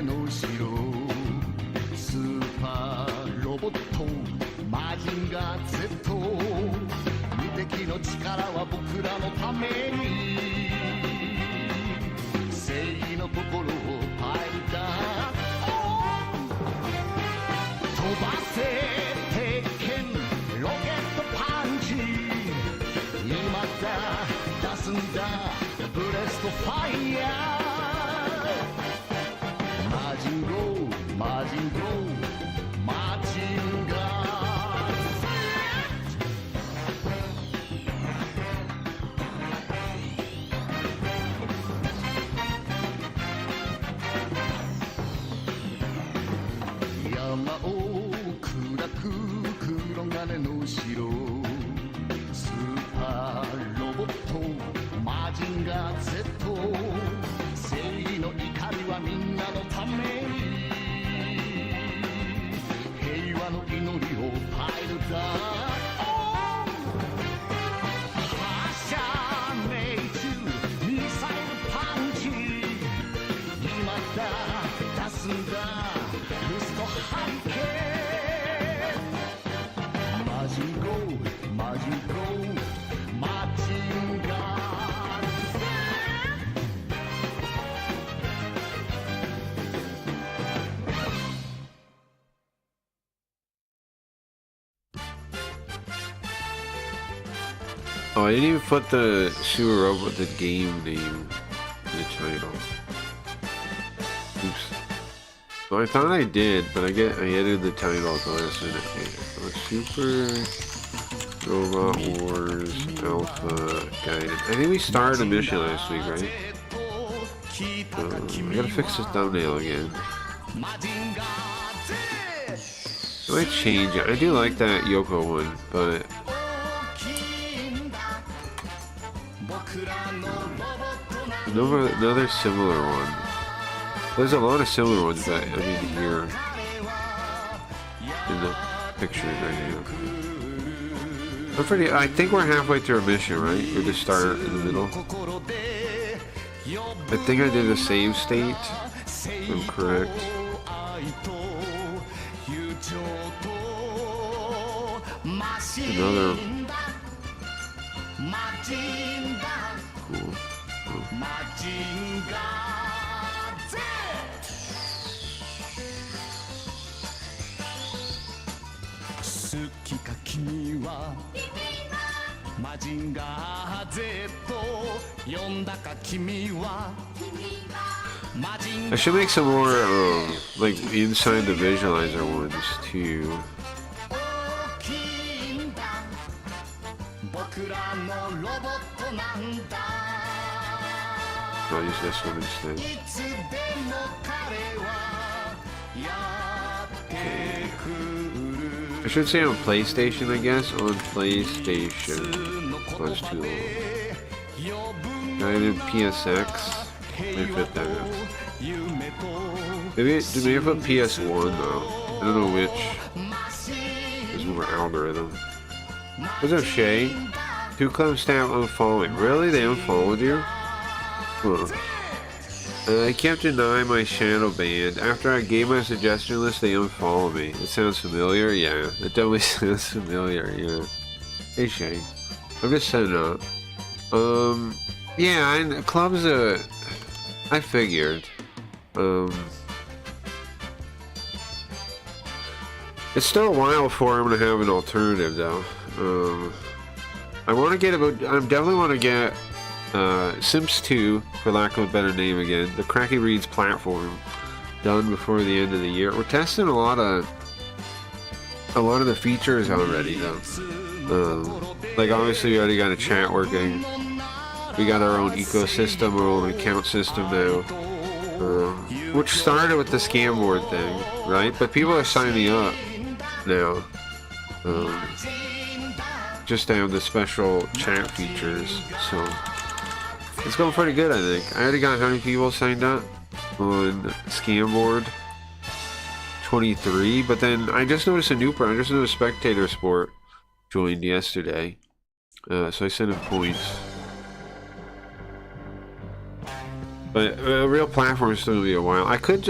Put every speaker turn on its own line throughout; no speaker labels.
金の城スーパーロボットマジンガー Z 無敵の力は僕らのために正義の心をファイルだ飛ばせ鉄拳ロケットパンチ今だ出すんだブレストファイヤーマジンゴーマジンゴーマジンガー山を砕く黒金の城スーパーロボットマジンガー Z 正義の怒りはみんなのために平和の祈りをファイルだ発射命中ミサイルパンチ今だ出すんだルストハリケーンマジンゴーマジンゴーマジンガー
Oh, I didn't even put the Super Robot, the game name in the title. Oops. Well, I thought I did, but I edited the title at the last minute. Super Robot Wars Alpha Guided. I think we started a mission last week, right? I gotta fix this thumbnail again. I might change it. I do like that Yoko one, but another similar one. There's a lot of similar ones that I mean here in the pictures right now. I think we're halfway through a mission, right? Or the start in the middle. I think I did a save state, if I'm correct. Another cool. I should make some more like inside the visualizer ones too. I'll use this one instead. Okay. I should say on PlayStation, I guess. On PlayStation. That's too long. I did PSX. Maybe fit that in. Maybe I put PS1 though. I don't know which. There's more algorithm. What's up, Shay? 2 Club Staff unfollowing. Really? They unfollowed you? Huh. I kept denying my shadow banned. After I gave my suggestion list, they unfollowed me. It sounds familiar? Yeah. It definitely sounds familiar, yeah. Hey, Shay. I'm just setting up. Yeah, club's I figured. It's still a while before I'm gonna have an alternative, though. I want to get I definitely want to get Sims 2, for lack of a better name again, the Cracky Reads platform done before the end of the year. We're testing a lot of the features already, though. Like obviously we already got a chat working. We got our own ecosystem, our own account system now, which started with the scam board thing, right? But people are signing up now. Just to have the special chat features, so it's going pretty good, I think. I already got how many people signed up on Scamboard 23, but then I just noticed a new I just noticed Spectator Sport joined yesterday, so I sent him points. But a real platform is still gonna be a while. I could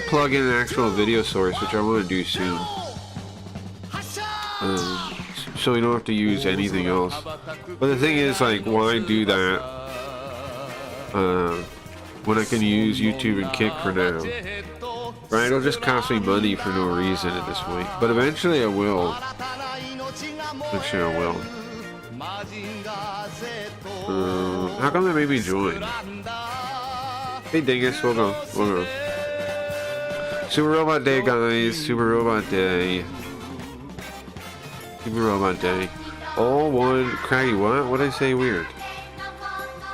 plug in an actual video source, which I want to do soon. So we don't have to use anything else. But the thing is, like, why do that when I can use YouTube and Kick for now? Right? It'll just cost me money for no reason at this point. But eventually I will. Eventually I will. How come they made me join? Hey Dingus, we'll go. We'll go. Super Robot Day, guys. Super Robot Day. Super Robot Day. All one. Craggy, what? What did I say weird?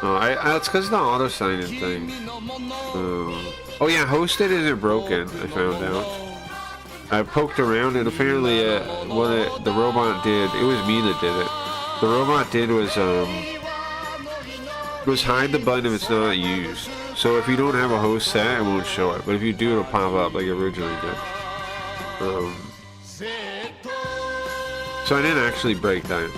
Oh, it's because of the auto sign-in thing. Oh yeah, hosted isn't broken, I found out. I poked around and apparently what the robot did, it was me that did it. The robot did was hide the button if it's not used. So if you don't have a host set, it won't show it. But if you do, it'll pop up like it originally did. So I didn't actually break that.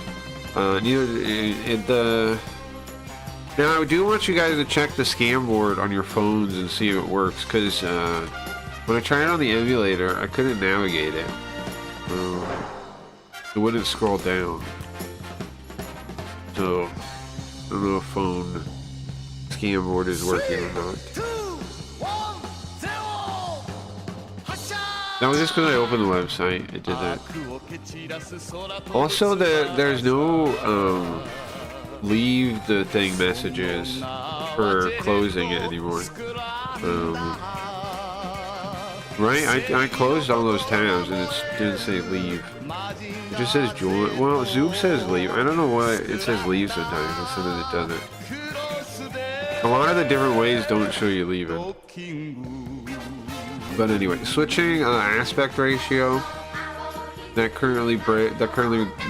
Now I do want you guys to check the scam board on your phones and see if it works, because when I tried it on the emulator, I couldn't navigate it. It wouldn't scroll down. So I don't know if phone scam board is working or not. That was just because I opened the website. It did that. Also, there's no leave the thing messages for closing it anymore. Right? I closed all those tabs and it didn't say leave. It just says join. Well, Zoom says leave. I don't know why it says leave sometimes and sometimes it doesn't. A lot of the different ways don't show you leaving. But anyway, switching aspect ratio. That currently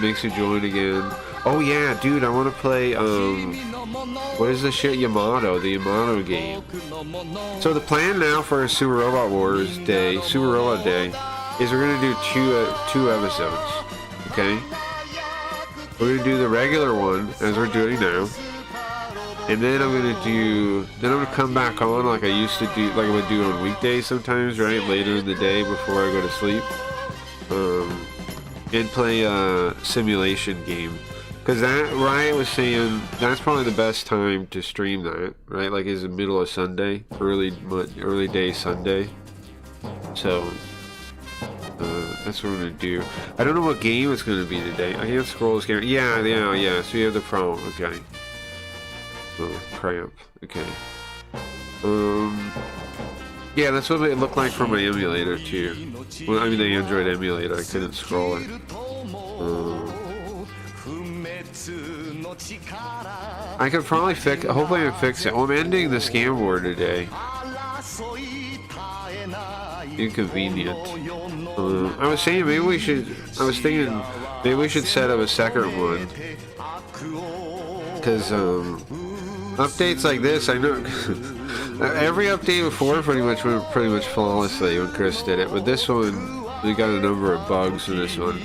makes you join again. Oh yeah, dude, I want to play, what is the shit? Yamato, the Yamato game. So the plan now for Super Robot Wars Day, Super Robot Day, is we're going to do two episodes, okay? We're going to do the regular one, as we're doing now. And then I'm going to come back on like I used to do, like I would do on weekdays sometimes, right? Later in the day before I go to sleep. And play a simulation game. Because that, Riot was saying, that's probably the best time to stream that, right? Like, is the middle of Sunday, early day Sunday. So, that's what we're gonna do. I don't know what game it's gonna be today. I can't scroll this game. Yeah. So you have the problem. Okay. Oh, cramp. Okay. Yeah, that's what it looked like from my emulator too. Well, I mean the Android emulator. I couldn't scroll it. I could probably fix. Hopefully, I fix it. Oh, I'm ending the scam board today. Inconvenient. I was saying maybe we should. I was thinking maybe we should set up a second one. Because updates like this, I know. Every update before pretty much went pretty much flawlessly when Chris did it, but this one we got a number of bugs in this one.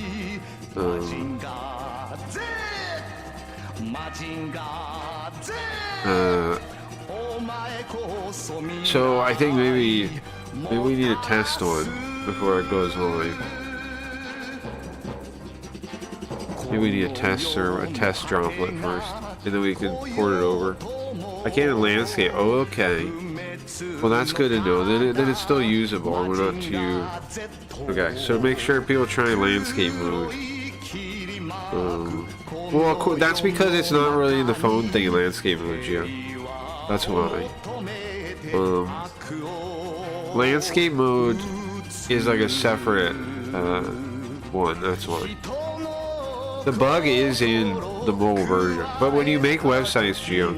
So I think maybe we need a test one before it goes live. Maybe we need a test or a test droplet first, and then we can port it over. I can't landscape. Oh, okay. Well, that's good to know. Then it's still usable. We're not too. Okay, so make sure people try landscape mode. Well, cool. That's because it's not really in the phone thing in landscape mode yet. That's why. Landscape mode is like a separate one. That's why. The bug is in the mobile version, but when you make websites, Geo,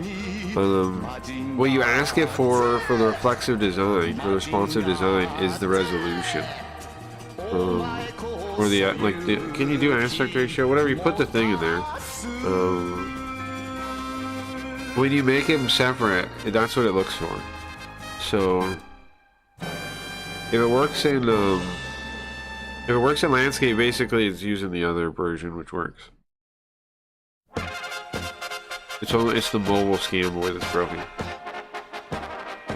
what you ask it for the reflexive design, the responsive design, is the resolution. Or the can you do aspect ratio? Whatever, you put the thing in there. When you make them separate, that's what it looks for. So if it works in landscape, basically it's using the other version, which works. It's the mobile scam board that's broken.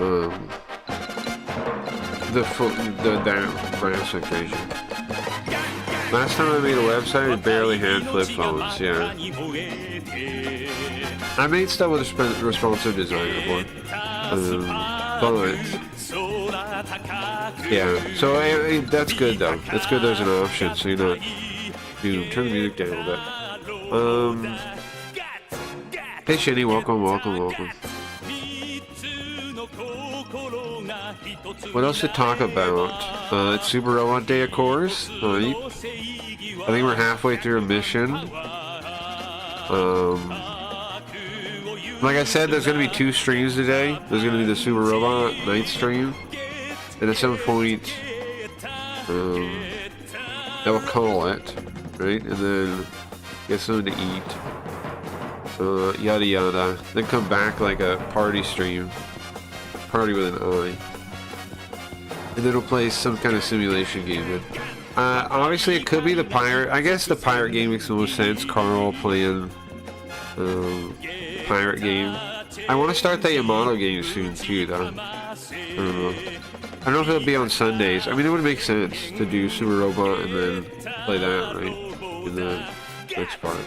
um, that concentration. Last time I made a website, we barely had flip phones. Yeah, I made stuff with responsive design before, but yeah. So that's good though. That's good. There's an option, so you're not. Dude, turn the music down a bit. Hey Shinny, welcome. What else to talk about? It's Super Robot Day, of course. Right. I think we're halfway through a mission. Like I said, there's going to be 2 streams today. There's going to be the Super Robot night stream, and at some point, they'll call it, right? And then get something to eat. Yada yada. Then come back like a party stream. Party with an I. And then we'll play some kind of simulation game. Obviously, it could be the pirate. I guess the pirate game makes the most sense. Carl playing pirate game. I want to start the Yamato game soon too, though. I don't know. I don't know if it'll be on Sundays. I mean, it would make sense to do Super Robot and then play that, right? In the next part.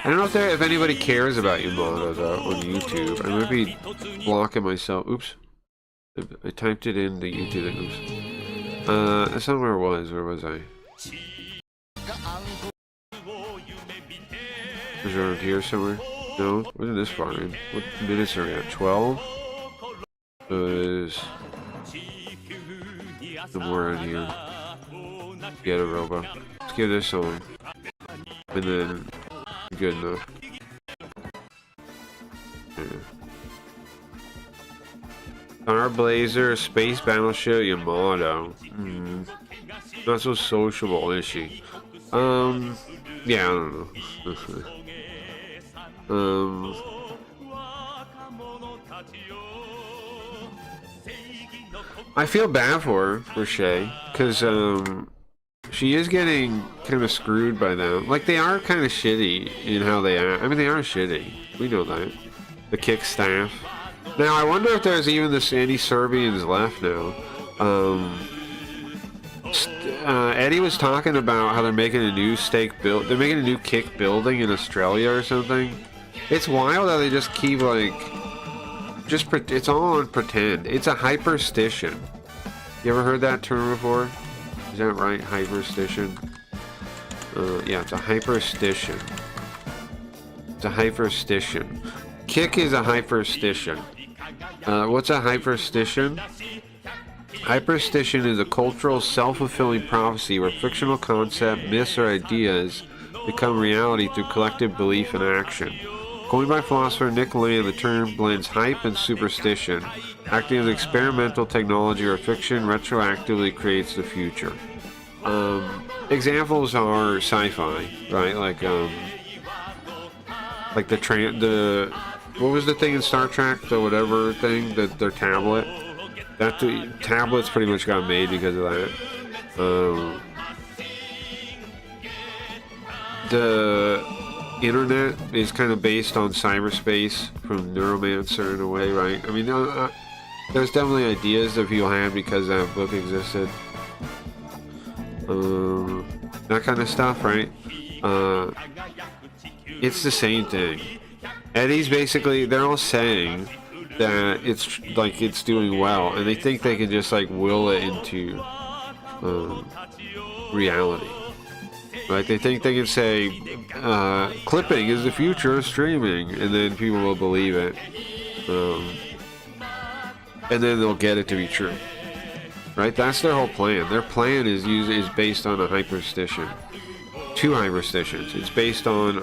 I don't know if anybody cares about Yamato though on YouTube. I might be blocking myself. Oops. I typed it into YouTube. Oops. That's not where it was. Where was I? Was it around here somewhere? No, wasn't this far in. What minutes are we at? 12? Was somewhere around here. Get a robot. Let's give this song. And then good enough. Yeah. Star Blazer, Space Battleship, Yamato. Not so sociable, is she? Yeah, I don't know. I feel bad for Shay, because, she is getting kind of screwed by them. Like, they are kind of shitty in how they act. I mean, they are shitty. We know that. The kick staff. Now, I wonder if there's even any Serbians left now. Eddie was talking about how they're making a new they're making a new kick building in Australia or something. It's wild how they just keep, like... it's all on pretend. It's a hyperstition. You ever heard that term before? Is that right? Hyperstition? Yeah, it's a hyperstition. It's a hyperstition. Kick is a hyperstition. What's a hyperstition? Hyperstition is a cultural self-fulfilling prophecy where fictional concepts, myths, or ideas become reality through collective belief and action. Coined by philosopher Nick Land, the term blends hype and superstition, acting as experimental technology where fiction retroactively creates the future. Examples are sci-fi, right? Like the what was the thing in Star Trek? The whatever thing, their tablet. That the tablets pretty much got made because of that. The internet is kind of based on cyberspace from Neuromancer in a way, right? I mean, there's definitely ideas that people had because that book existed. That kind of stuff, right? It's the same thing. Eddie's basically, they're all saying that it's like it's doing well, and they think they can just like will it into reality. Right? They think they can say clipping is the future of streaming, and then people will believe it, and then they'll get it to be true. Right? That's their whole plan. Their plan is based on a hyperstition. 2 hyperstitions. It's based on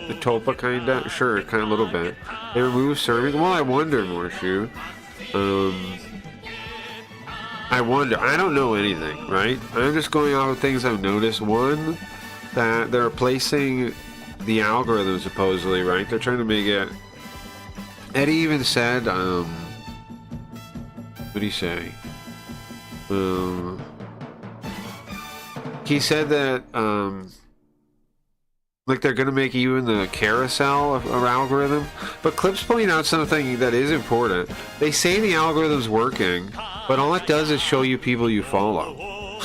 the Topa kinda, sure, kind of a little bit. They remove serving. Well, I wonder, Morshu. I wonder. I don't know anything, right? I'm just going off of things I've noticed. One, that they're replacing the algorithm supposedly, right? They're trying to make it. Eddie even said, what did he say? He said that Like they're gonna make even the carousel of algorithm. But Clips point out something that is important. They say the algorithm's working, but all it does is show you people you follow.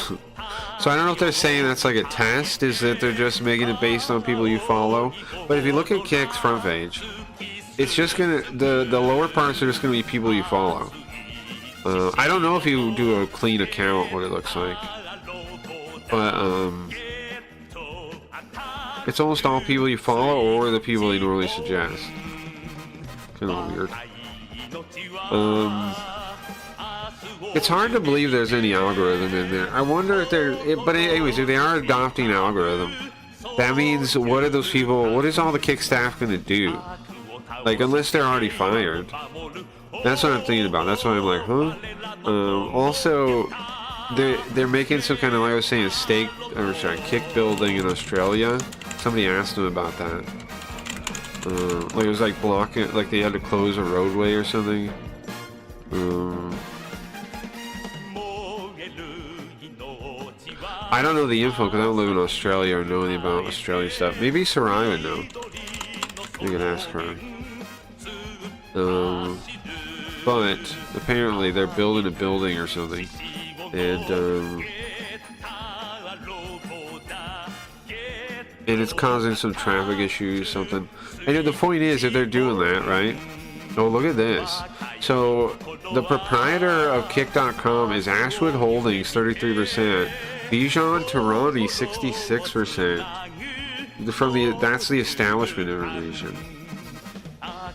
So I don't know if they're saying that's like a test, is that they're just making it based on people you follow. But if you look at Kick's front page, it's just gonna, the lower parts are just gonna be people you follow. I don't know if you do a clean account what it looks like, but it's almost all people you follow or the people they normally suggest. Kind of weird. It's hard to believe there's any algorithm in there. I wonder if but anyways, if they are adopting algorithm, that means what are those people, what is all the Kick staff going to do? Like, unless they're already fired. That's what I'm thinking about. That's why I'm like, huh? Also, they're making some kind of, like I was saying, Kick building in Australia. Somebody asked them about that. Like it was like blocking, like they had to close a roadway or something. I don't know the info because I don't live in Australia or know anything about Australian stuff. Maybe Sarai would know. You can ask her. But apparently they're building a building or something, and it's causing some traffic issues, something. And the point is, if they're doing that, right? Oh, look at this. So the proprietor of Kick.com is Ashwood Holdings, 33%. Bijan Tarani, 66%. That's the establishment information. Huh.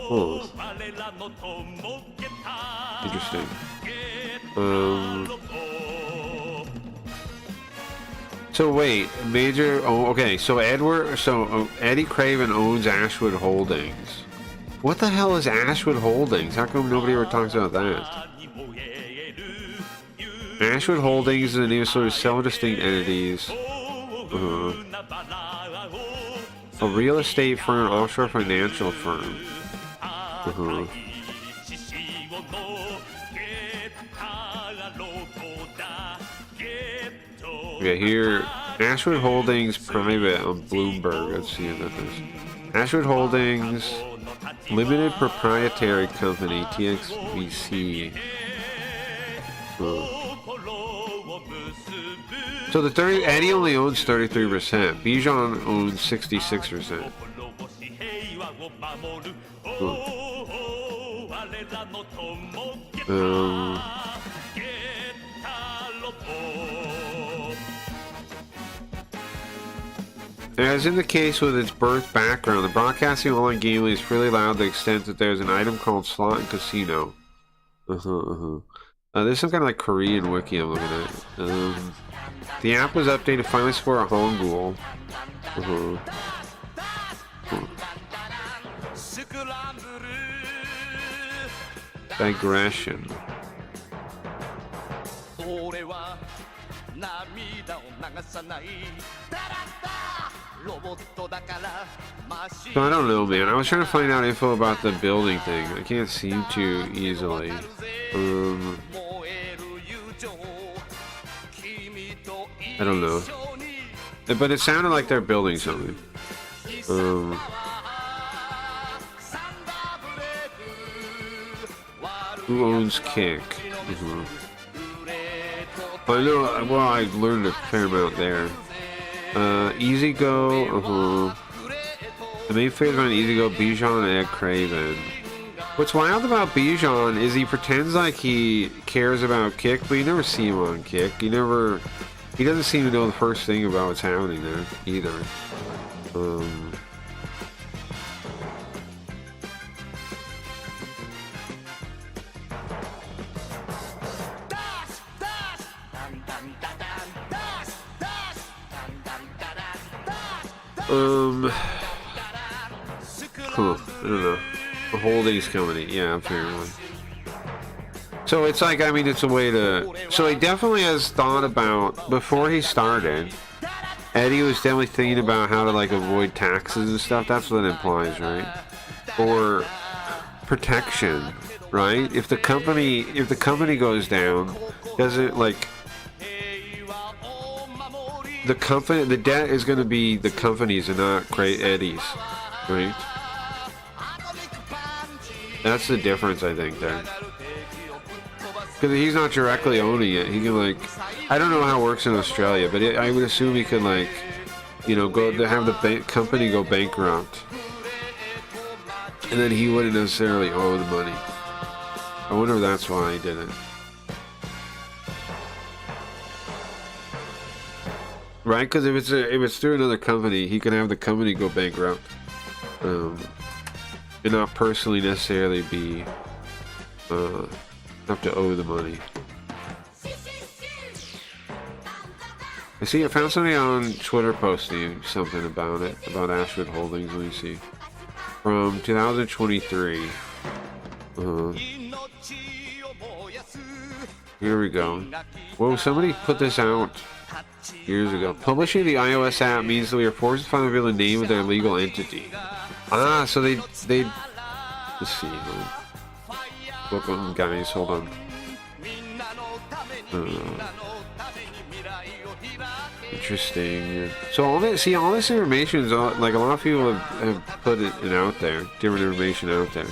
Oh. Interesting. So wait, okay, so Eddie Craven owns Ashwood Holdings. What the hell is Ashwood Holdings? How come nobody ever talks about that? Ashwood Holdings is the name of sort of several distinct entities. A real estate firm, offshore financial firm. Okay, here, Ashwood Holdings private on Bloomberg. Let's see what that is. Ashwood Holdings Limited Proprietary Company, TXVC. So Eddie only owns 33%. Bijan owns 66%. As in the case with its birth background, the broadcasting of online gambling is freely allowed to the extent that there's an item called slot and casino. There's some kind of like Korean wiki I'm looking at. The app was updated to finally support Hangul. Digression. So I don't know, man. I was trying to find out info about the building thing. I can't seem to easily. I don't know. But it sounded like they're building something. Who owns Kick? I know, well, I learned a fair amount there. Easy Go, The main figures on Easy Go, Bijan and Ed Craven. What's wild about Bijan is he pretends like he cares about Kick, but you never see him on Kick. He doesn't seem to know the first thing about what's happening there, either. I don't know. A holdings company, yeah, apparently. So it's like, I mean, it's a way to... So he definitely has thought about, before he started, Eddie was definitely thinking about how to, like, avoid taxes and stuff. That's what it implies, right? Or protection, right? If the company goes down, doesn't, like... the company, the debt is going to be the companies and not Great Eddie's, right? That's the difference, I think, there. Because he's not directly owning it. He can, like, I don't know how it works in Australia, but I would assume he could, like, you know, go to have the company go bankrupt, and then he wouldn't necessarily owe the money. I wonder if that's why he did it. Right? Because if it's through another company, he can have the company go bankrupt, and not personally necessarily be have to owe the money. I see. I found something on Twitter posting something about it, about Ashwood Holdings. Let me see. From 2023. Here we go. Whoa! Somebody put this out years ago. Publishing the iOS app means that we are forced to finally reveal the name of their legal entity. Ah, so they let's see. Look on, guys, hold on. Interesting. So all this information is like a lot of people have put it out there, different information out there,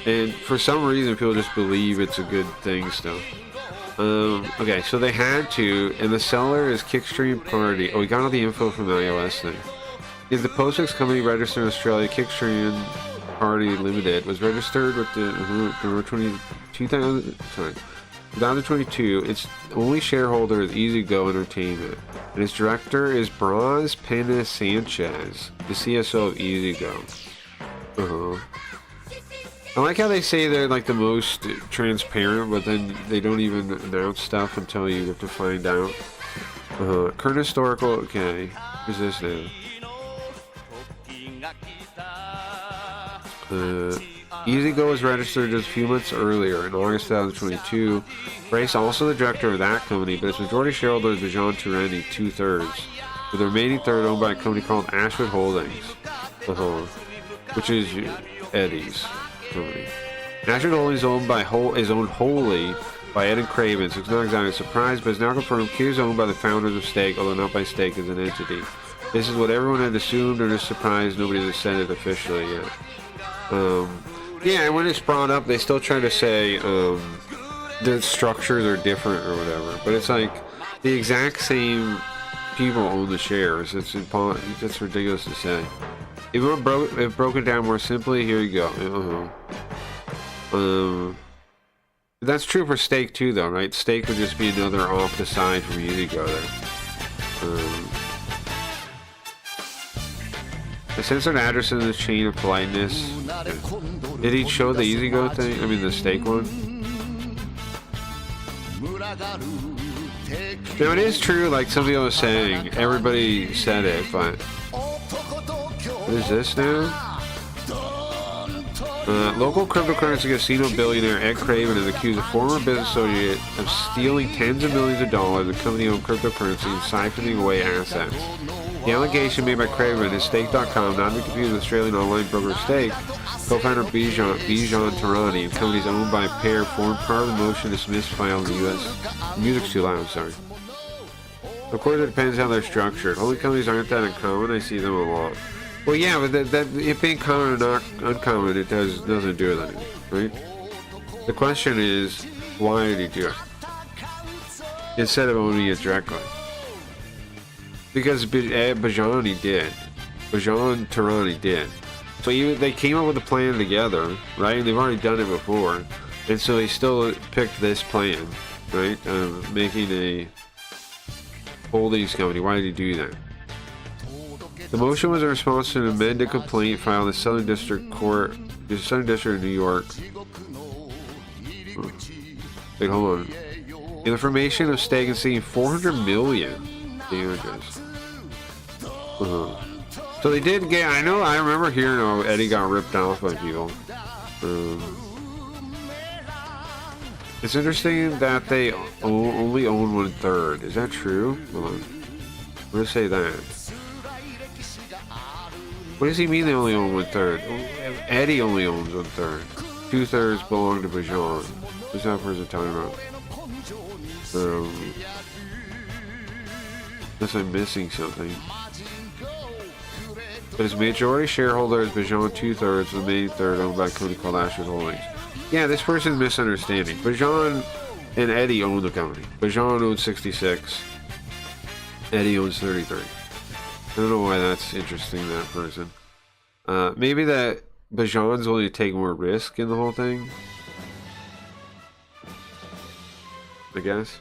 and for some reason people just believe it's a good thing still. Okay, so they had to, and the seller is Kickstream Party. Oh, we got all the info from the iOS thing. Is the Postfix company registered in Australia? Kickstream Party Limited was registered with the 2022. Its only shareholder is EasyGo Entertainment, and its director is Braz Pena Sanchez, the CSO of EasyGo. I like how they say they're like the most transparent, but then they don't even announce stuff until you have to find out. Current historical. Okay, who's this now? EasyGo was registered just a few months earlier, in August 2022. Brace, also the director of that company, but its majority shareholder is Bijan Tureni, 2/3, with the remaining third owned by a company called Ashwood Holdings, which is Eddie's company. Ashwood Holdings is owned wholly by Ed and Craven, so it's not exactly a surprise, but it's now confirmed Q is owned by the founders of Stake, although not by Stake as an entity. This is what everyone had assumed, or just surprised nobody has said it officially yet. Yeah, and when it's brought up, they still try to say the structures are different or whatever, but it's like the exact same people own the shares. It's ridiculous to say. If broken down more simply, here you go. That's true for Stake too, though, right? Stake would just be another off the side from EasyGo there. The censored address in the chain of politeness. Did he show the EasyGo thing? I mean, the Stake one? Now, it is true, like some people was saying, everybody said it, but what is this now? Local cryptocurrency casino billionaire Ed Craven is accused of former business associate of stealing tens of millions of dollars of company-owned cryptocurrency and siphoning away assets. The allegation made by Craven is Stake.com, not to be confused with Australian online broker Stake. Co-founder Bijan Tarani, and companies owned by a pair, formed part of the motion to dismiss filed in the U.S. The music's too loud, sorry. Of course, it depends how they're structured. Holding companies aren't that uncommon. I see them a lot. Well, yeah, but that it being common or not uncommon, it has nothing to do with anything, right? The question is, why did he do it instead of owning it directly? Because Bijan Tarani did. So they came up with a plan together, right? And they've already done it before, and so they still picked this plan, right? Making a holdings company. Why did he do that? The motion was a response to an amended complaint filed in the Southern District Court, the Southern District of New York. Wait, hold on. In the formation of Stake and seeking $400 million damages. So they did get. I remember hearing how Eddie got ripped off by people. It's interesting that they only own 1/3. Is that true? Hold on. I'm gonna say that. What does he mean they only own 1/3? Eddie only owns 1/3. 2/3 belong to Bijan. Who's that person talking about? Unless I'm missing something. But his majority shareholder is Bajan 2/3, the main third owned by a company called Asher's Holdings. Yeah, this person's misunderstanding. Bajan and Eddie own the company. Bajan owns 66. Eddie owns 33. I don't know why that's interesting, that person. Maybe that Bajan's willing to take more risk in the whole thing. I guess.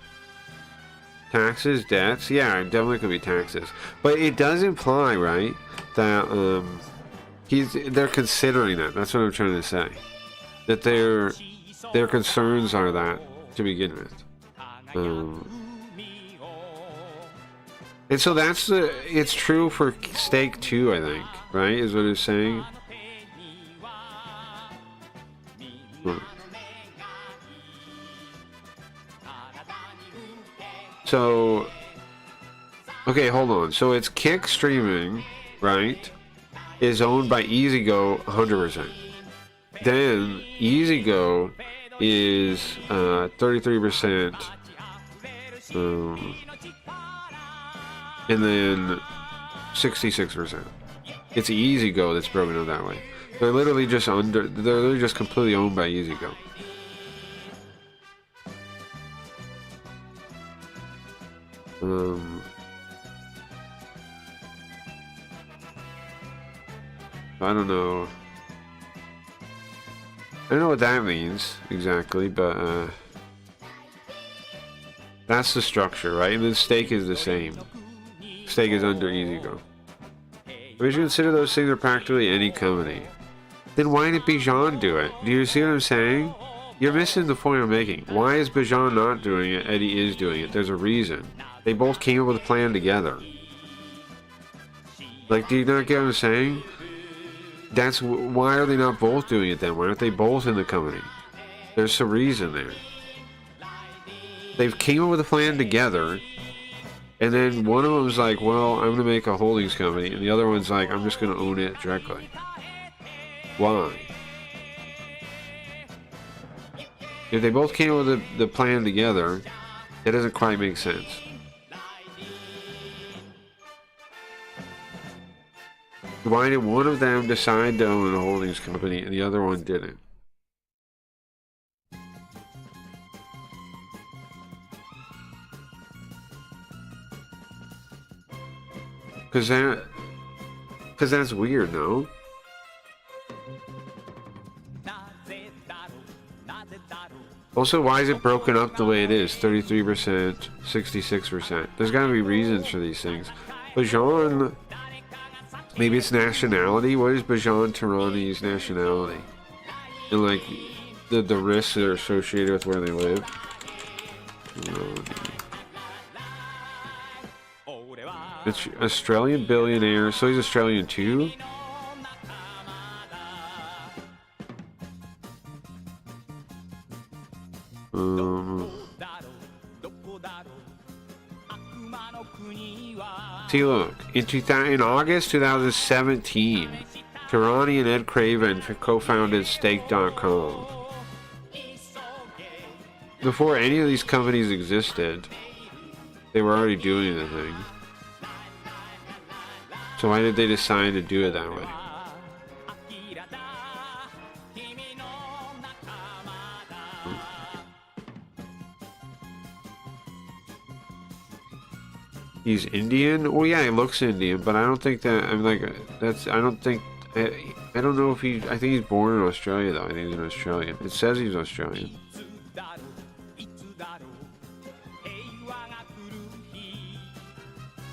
Taxes, debts, yeah, it definitely could be taxes. But it does imply, right, that they're considering that. That's what I'm trying to say. That their concerns are that to begin with. And so it's true for steak too, I think, right? Is what it's saying. So, okay, hold on. So it's Kick Streaming, right? Is owned by EasyGo 100%. Then EasyGo is 33%. And then 66%. It's EasyGo that's broken up that way. They're literally just completely owned by EasyGo. I don't know. I don't know what that means exactly, but that's the structure, right? And then stake is the same. Stake is under EasyGo. We should consider those things are practically any company. Then why did Bijan do it? Do you see what I'm saying? You're missing the point I'm making. Why is Bijan not doing it? Eddie is doing it. There's a reason. They both came up with a plan together. Like, do you not get what I'm saying? Why are they not both doing it then? Why aren't they both in the company? There's some reason there. They've came up with a plan together, and then one of them's like, well, I'm going to make a holdings company, and the other one's like, I'm just going to own it directly. Why? If they both came up with the plan together, it doesn't quite make sense. Why did one of them decide to own a holdings company and the other one didn't? Because that's weird, no? Also, why is it broken up the way it is? 33%, 66%. There's got to be reasons for these things. Bajan, maybe it's nationality. What is Bajan Tarani's nationality? And like the risks that are associated with where they live. It's Australian billionaire, so he's Australian too? See, look, in August 2017, Tarani and Ed Craven co-founded Stake.com. Before any of these companies existed, they were already doing the thing. So why did they decide to do it that way? He's Indian? Well, yeah, he looks Indian, but I don't think that, I'm like, I don't know if I think he's born in Australia, though. I think he's an Australian. It says he's Australian.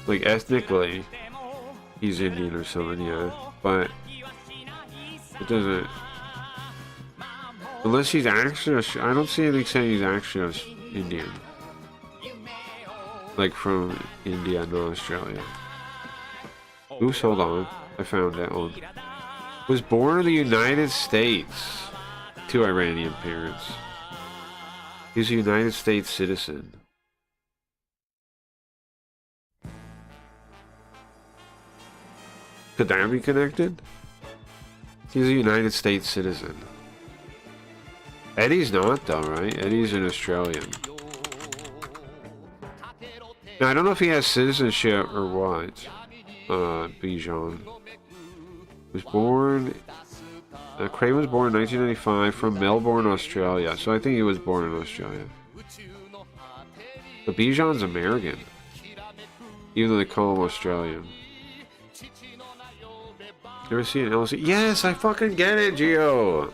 Like, ethnically, he's Indian or something, yeah. But it doesn't, unless he's actually, I don't see anything saying he's actually Indian. Like from India, not Australia. Oops, hold on. I found that one. Was born in the United States to Iranian parents. He's a United States citizen. Could that be connected? He's a United States citizen. Eddie's not though, right? Eddie's an Australian. Now, I don't know if he has citizenship or what. Bijan was born. Craven was born in 1995 from Melbourne, Australia. So I think he was born in Australia. But Bijan's American, even though they call him Australian. You ever see an LC? Yes, I fucking get it, Gio.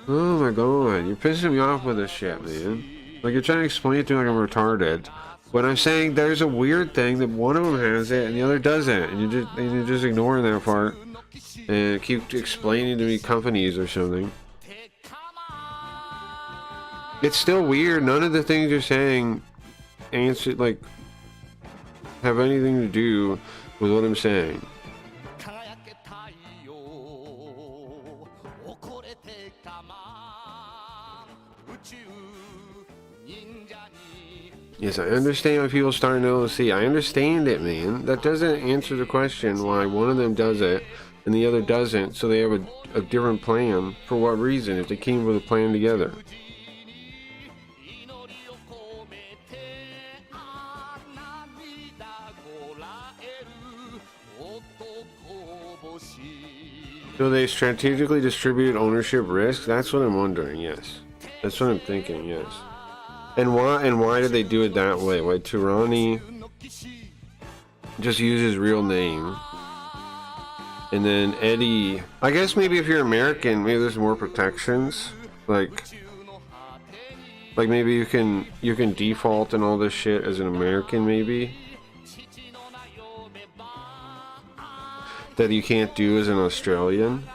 Oh my god, you're pissing me off with this shit, man. Like, you're trying to explain it to me like I'm retarded. When I'm saying there's a weird thing that one of them has it and the other doesn't, and you're just ignoring that part and keep explaining to me companies or something. It's still weird. None of the things you're saying have anything to do with what I'm saying. Yes, I understand why people start an LLC. I understand it, man. That doesn't answer the question why one of them does it and the other doesn't, so they have a different plan. For what reason, if they came with a plan together? So they strategically distributed ownership risk? That's what I'm wondering, yes. That's what I'm thinking, yes. And why did they do it that way? Why Tirani just use his real name? And then Eddie, I guess maybe if you're American, maybe there's more protections. Like maybe you can default and all this shit as an American, maybe. That you can't do as an Australian.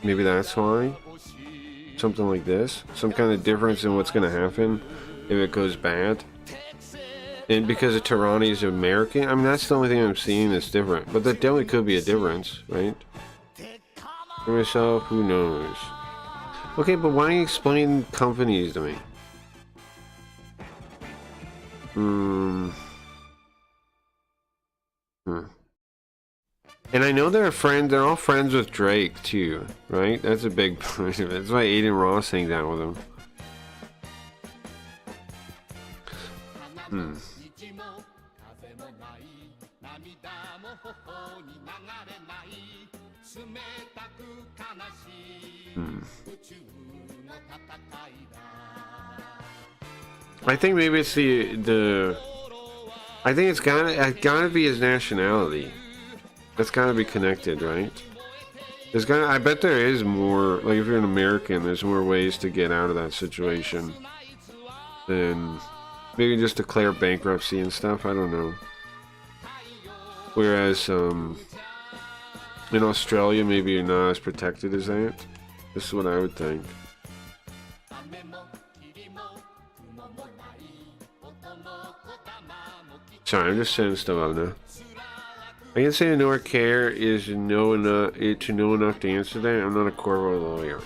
Maybe that's why. Something like this. Some kind of difference in what's going to happen if it goes bad. And because of Tirani's American, I mean, that's the only thing I'm seeing that's different. But that definitely could be a difference, right? For myself, who knows? Okay, but why don't you explain companies to me? And I know they're all friends with Drake too, right? That's a big part of it. That's why Aiden Ross hangs out with him. I think maybe it's I think it's gotta be his nationality. That's gotta be connected, right? I bet there is more, like if you're an American, there's more ways to get out of that situation than maybe just declare bankruptcy and stuff, I don't know. Whereas, in Australia, maybe you're not as protected as that. This is what I would think. Sorry, I'm just saying stuff out now. I can say nor care is to know enough to answer that. I'm not a corporate lawyer.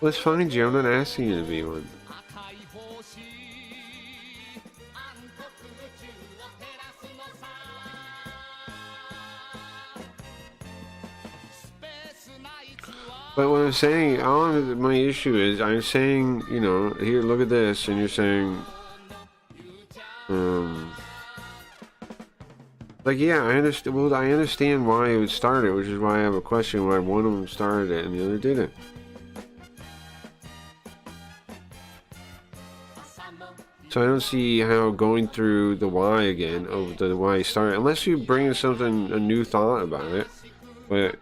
Well, it's fine, Joe. I'm not asking you to be one. But what I'm saying, my issue is, I'm saying, you know, here, look at this, and you're saying, like, yeah, I understand. Well, I understand why it would start it, which is why I have a question why one of them started it and the other didn't. So I don't see how going through the why again of the why he started, unless you bring in something, a new thought about it. But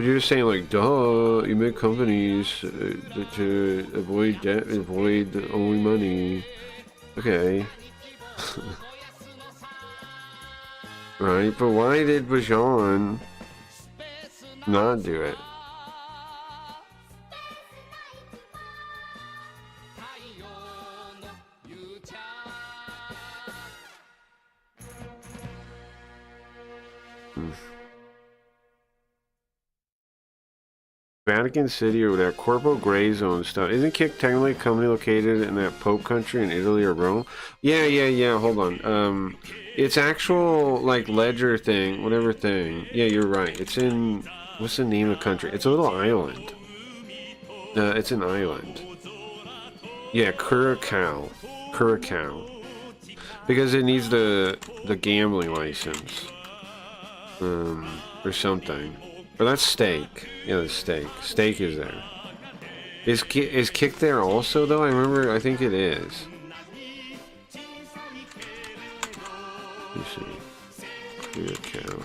you're just saying, like, duh, you make companies to avoid debt, avoid owing money. Okay. Right, but why did Bijan not do it? Vatican City or that corporal gray zone stuff. Isn't Kick technically a company located in that Pope country in Italy or Rome? Yeah, hold on. It's actual, like, ledger thing, whatever thing. Yeah, you're right. It's in, what's the name of the country? It's a little island. It's an island. Yeah, Curacao. Because it needs the gambling license. Or something. Or that's Steak. Yeah, the Steak. Steak is there. Is Kick there also, though? I think it is. Let me see. Curacao.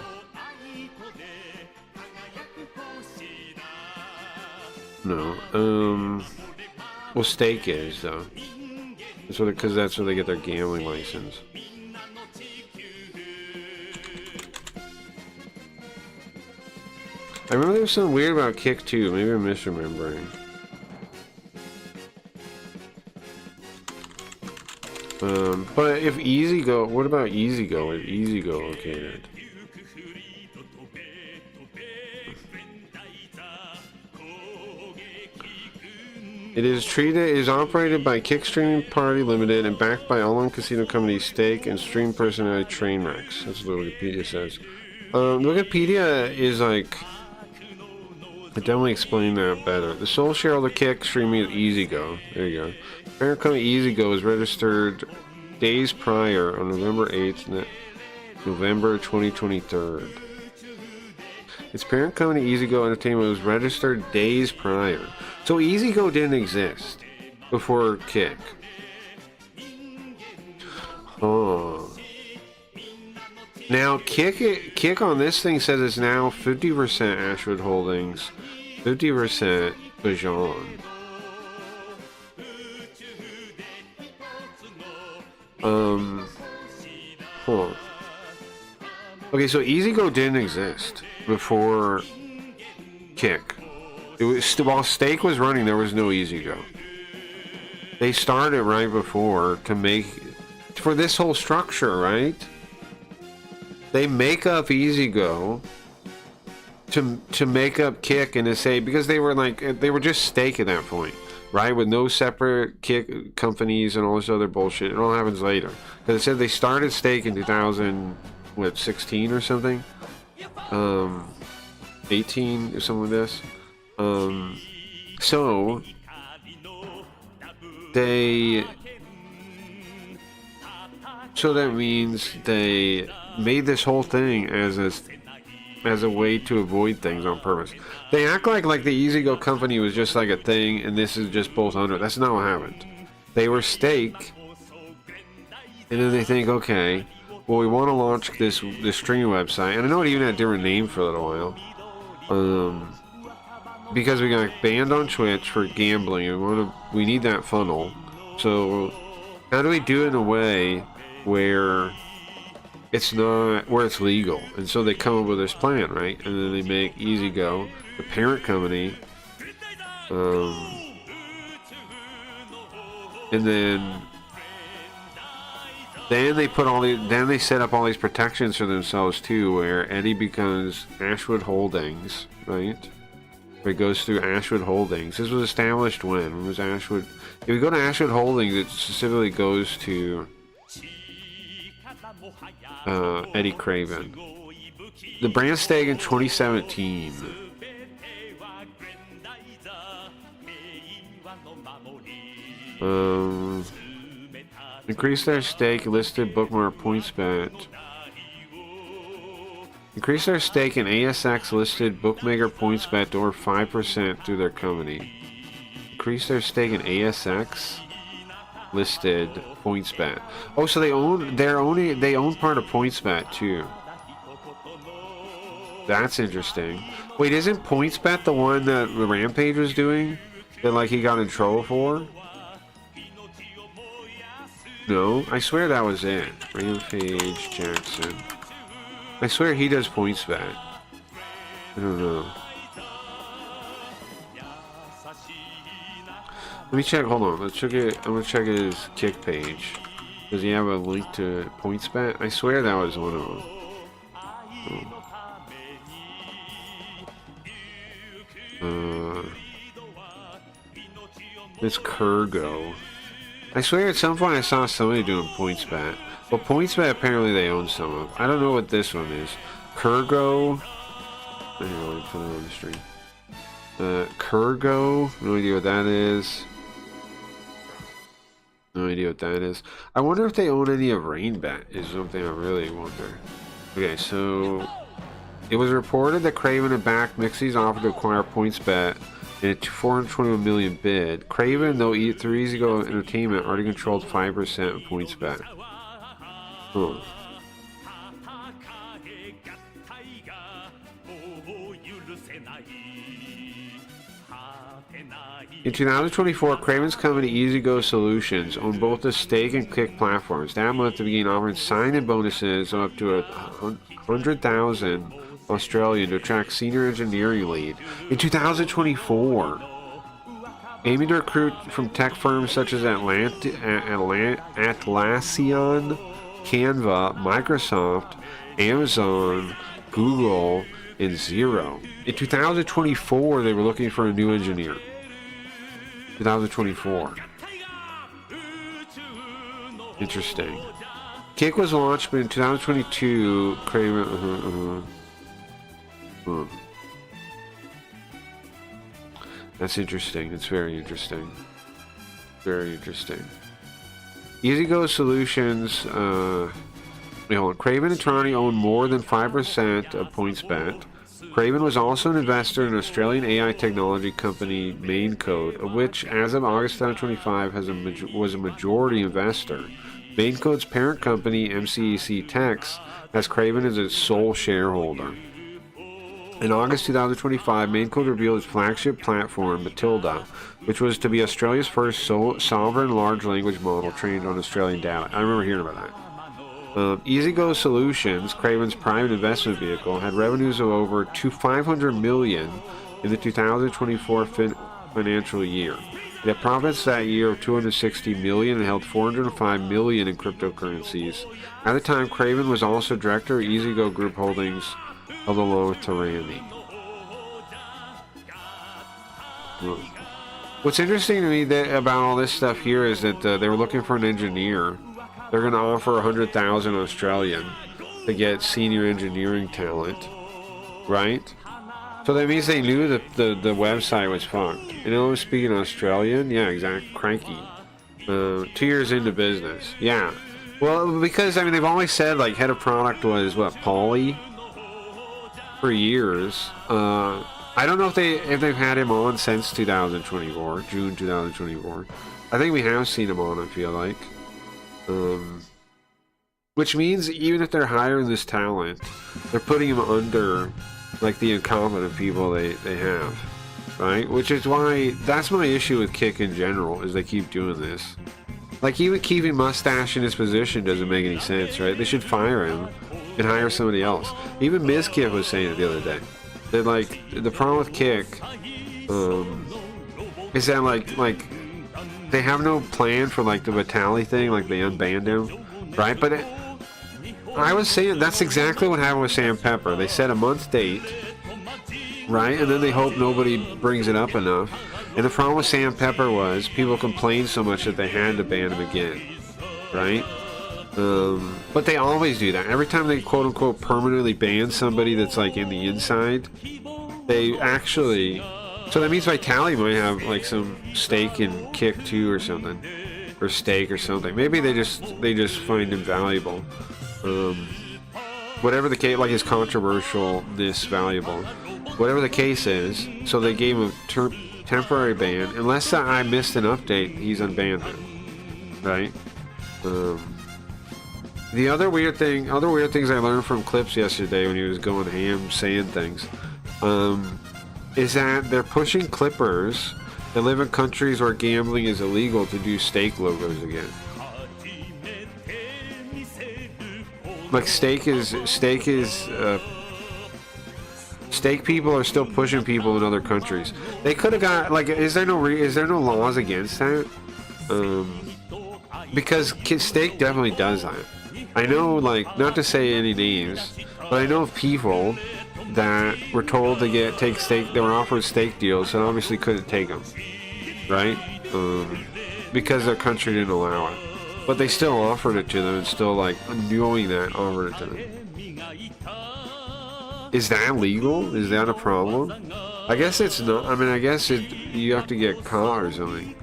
No. Well, Steak is, though. Because that's where they get their gambling license. I remember there was something weird about Kick, too. Maybe I'm misremembering. But if Easy Go... What about Easy Go? Is Easy Go located? It is operated by Kick Streaming Party Limited and backed by online casino company Stake and stream personality Trainwrecks. That's what Wikipedia says. Wikipedia is like... I definitely explained that better. The sole shareholder Kick Streaming is EasyGo. There you go. Parent company EasyGo was registered days prior on November 8th, November 2023. Its parent company EasyGo Entertainment was registered days prior. So EasyGo didn't exist before Kick. Huh. Now Kick on this thing says it's now 50% Ashwood Holdings, 50% Bajan. Huh. Okay, so EasyGo didn't exist before Kick. It was while Stake was running, there was no EasyGo. They started right before to make for this whole structure, right? They make up EasyGo to make up Kick and to say, because they were just Stake at that point, right? With no separate Kick companies and all this other bullshit. It all happens later. Because it said they started Stake in 2016 or something, 18 or something like this. So that means they made this whole thing as a way to avoid things on purpose. They act like the EasyGo company was just like a thing and this is just both under. That's not what happened. They were Stake, and then they think, okay, well, we want to launch this streaming website, and I know it even had a different name for a little while. Because we got banned on Twitch for gambling, and we need that funnel. So how do we do it in a way where it's legal? And so they come up with this plan, right? And then they make EasyGo, the parent company, and then they put then they set up all these protections for themselves too, where Eddie becomes Ashwood Holdings, right? It goes through Ashwood Holdings. This was established when was Ashwood? If we go to Ashwood Holdings, it specifically goes to Eddie Craven. The brand stake in 2017. Increase their stake listed bookmark PointsBet. Increase their stake in ASX listed bookmaker PointsBet to over 5% through their company. Increase their stake in ASX listed PointsBet. Oh, so they own part of PointsBet too. That's interesting. Wait, isn't PointsBet the one that the Rampage was doing? That he got in trouble for? No, I swear that was it. Rampage Jackson. I swear he does PointsBet. I don't know. Let me check. Hold on. Let's check it. I'm gonna check his Kick page. Does he have a link to PointsBet? I swear that was one of them. It's Kurgo. I swear at some point I saw somebody doing PointsBet. But PointsBet apparently they own some of. I don't know what this one is. Kurgo. Anyway, put it on the stream. Kurgo, no idea what that is. No idea what that is. I wonder if they own any of RainBet, is something I really wonder. Okay, so it was reported that Craven and backed Mixie's offer to acquire PointsBet in a $421 million bid. Craven, though through EasyGo Entertainment, already controlled 5% of PointsBet. Huh. In 2024, Craven's company EasyGo Solutions owned both the Stake and Kick platforms. That month, they began offering sign-in bonuses of up to 100,000 Australian to attract senior engineering lead. In 2024, aiming to recruit from tech firms such as Atlassian, Canva, Microsoft, Amazon, Google, and Xero. In 2024, they were looking for a new engineer. 2024. Interesting. Kick was launched, but in 2022, Craven. That's interesting. It's very interesting. Very interesting. EasyGo Solutions. Wait, hold on. Craven and Trani own more than 5% of PointsBet. Craven was also an investor in Australian AI technology company MainCode, of which, as of August 2025, was a majority investor. MainCode's parent company, MCEC Techs, has Craven as its sole shareholder. In August 2025, MainCode revealed its flagship platform, Matilda, which was to be Australia's first sovereign large language model trained on Australian data. I remember hearing about that. EasyGo Solutions, Craven's private investment vehicle, had revenues of over $500 million in the 2024 financial year. It had profits that year of $260 million and held $405 million in cryptocurrencies. At the time, Craven was also director of EasyGo Group Holdings, held along with Tarani. What's interesting to me about all this stuff here is that they were looking for an engineer. They're going to offer 100,000 Australian to get senior engineering talent, right? So that means they knew that the website was fucked. And I was speaking Australian, yeah, exactly, cranky. 2 years into business, yeah. Well, because I mean they've always said like head of product was what, Pauly, for years. I don't know if they've had him on since 2024, June 2024. I think we have seen him on. I feel like. Which means even if they're hiring this talent, they're putting him under like the incompetent people they have, right? Which is why that's my issue with Kick in general, is they keep doing this. Like even keeping Mustache in his position doesn't make any sense, right? They should fire him and hire somebody else. Even Mizkif was saying it the other day. That like the problem with Kick is that like they have no plan for like the Vitali thing, like they unbanned him, right? But I was saying that's exactly what happened with Sam Pepper. They set a month date, right? And then they hope nobody brings it up enough. And the problem with Sam Pepper was people complained so much that they had to ban him again, right? But they always do that. Every time they quote unquote permanently ban somebody that's like in the inside, they actually. So that means Vitali might have like some stake in Kick too, or something, or stake or something. Maybe they just find him valuable. Whatever the case, like his controversialness valuable. Whatever the case is, so they gave him a temporary ban. Unless I missed an update, he's unbanned it, right? The other weird things I learned from Clips yesterday when he was going ham saying things. Is that they're pushing Clippers that live in countries where gambling is illegal to do stake logos again. Like stake people are still pushing people in other countries. They could have got like, is there no laws against that? Because stake definitely does that. I know, like, not to say any names, but I know of people that were told to take stake. They were offered stake deals and obviously couldn't take them, right? Because their country didn't allow it, but they still offered it to them, and still, like, knowing that, offered it to them. Is that legal? Is that a problem? I guess it's not. I mean, I guess you have to get caught or something.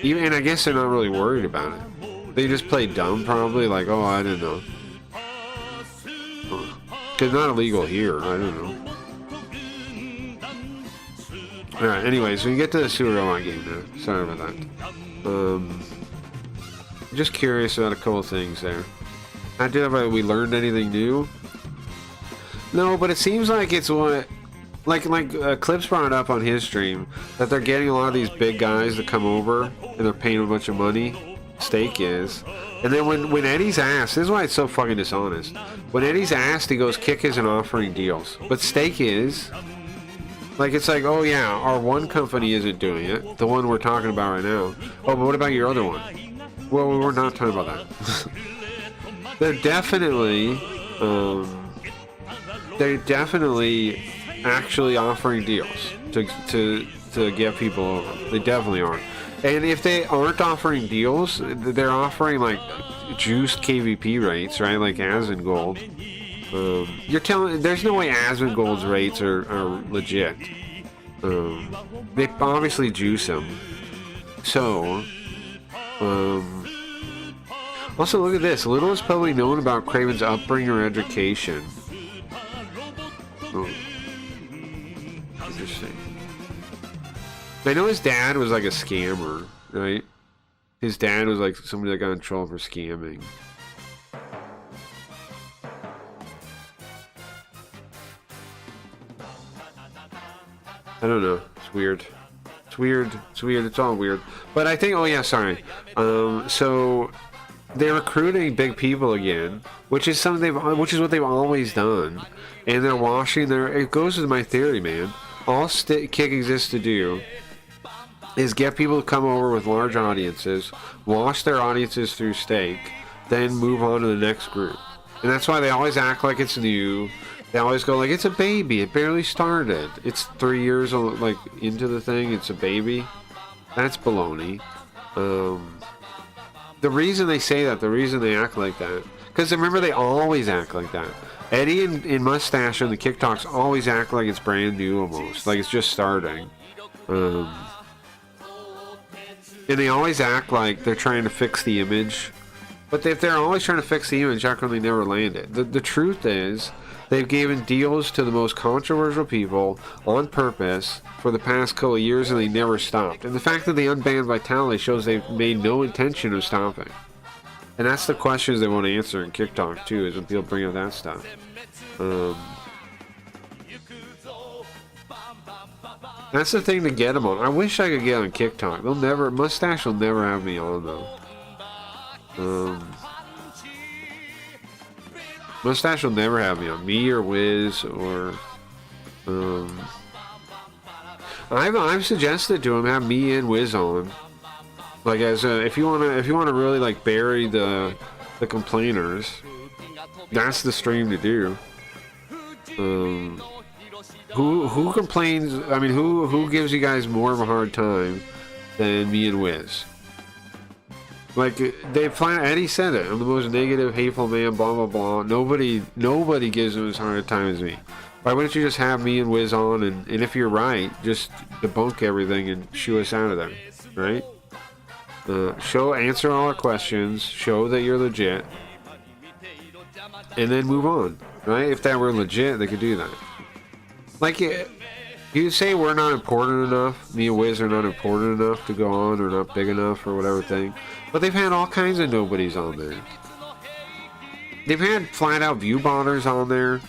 Even, and I guess they're not really worried about it. They just play dumb, probably. Like, oh, I didn't know. It's not illegal here. I don't know. All right. Anyways, we get to the sewer robot game now. Sorry about that. Just curious about a couple things there. I did. Have we learned anything new? No, but it seems like it's what. Like Clips brought it up on his stream, that they're getting a lot of these big guys to come over, and they're paying a bunch of money. Steak is. And then when Eddie's asked, this is why it's so fucking dishonest. When Eddie's asked, he goes, Kick isn't offering deals. But Steak is. Like, it's like, oh yeah, our one company isn't doing it. The one we're talking about right now. Oh, but what about your other one? Well, we're not talking about that. They're definitely actually offering deals to get people over. They definitely are. And if they aren't offering deals, they're offering like juiced KVP rates, right? Like Asmongold. You're telling there's no way Asmongold's rates are legit. They obviously juice them. So, also look at this. Little is probably known about Craven's upbringing or education. Oh. Interesting. I know his dad was like a scammer, right? His dad was like somebody that got in trouble for scamming. I don't know. It's weird. It's weird. It's weird. It's all weird. But I think, oh yeah, sorry. So they're recruiting big people again, which is something which is what they've always done, and they're washing their. It goes with my theory, man. All Kick exists to do is get people to come over with large audiences, wash their audiences through Steak, then move on to the next group. And that's why they always act like it's new. They always go like, it's a baby, it barely started. It's 3 years like into the thing, it's a baby. That's baloney. The reason they say that, the reason they act like that, because remember they always act like that. Eddie and Mustache and the Kick Talks always act like it's brand new almost, like it's just starting. And they always act like they're trying to fix the image. But if they're always trying to fix the image, how come they never land it? The truth is, they've given deals to the most controversial people on purpose for the past couple of years, and they never stopped. And the fact that they unbanned Vitality shows they've made no intention of stopping. And that's the questions they want to answer in Kick Talk too, is when people bring up that stuff. That's the thing to get them on. I wish I could get on Kick Talk. They'll never. Mustache will never have me on though. Mustache will never have me on. Me or Wiz or I've suggested to him have me and Wiz on. Like as a, if you wanna really like bury the complainers, that's the stream to do. Who complains? I mean, who gives you guys more of a hard time than me and Wiz? Like they find Eddie said it. I'm the most negative, hateful man. Blah blah blah. Nobody gives him as hard a time as me. Why wouldn't you just have me and Wiz on, and if you're right, just debunk everything and shoo us out of there, right? Answer all our questions. Show that you're legit, and then move on, right? If that were legit, they could do that. Like, you say we're not important enough, me and Wiz are not important enough to go on, or not big enough, or whatever thing. But they've had all kinds of nobodies on there. They've had flat-out view botters on there.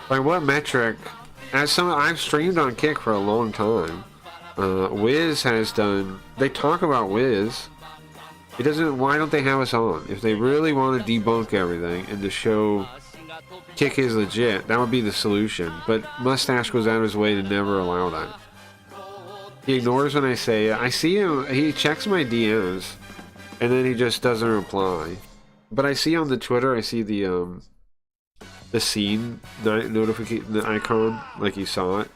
By what metric? I've streamed on Kick for a long time. Wiz has done. They talk about Wiz. It doesn't. Why don't they have us on? If they really want to debunk everything and to show Kick is legit, that would be the solution. But Mustache goes out of his way to never allow that. He ignores when I say it. I see him. He checks my DMs, and then he just doesn't reply. But I see on the Twitter, I see the scene notification, the icon, like he saw it.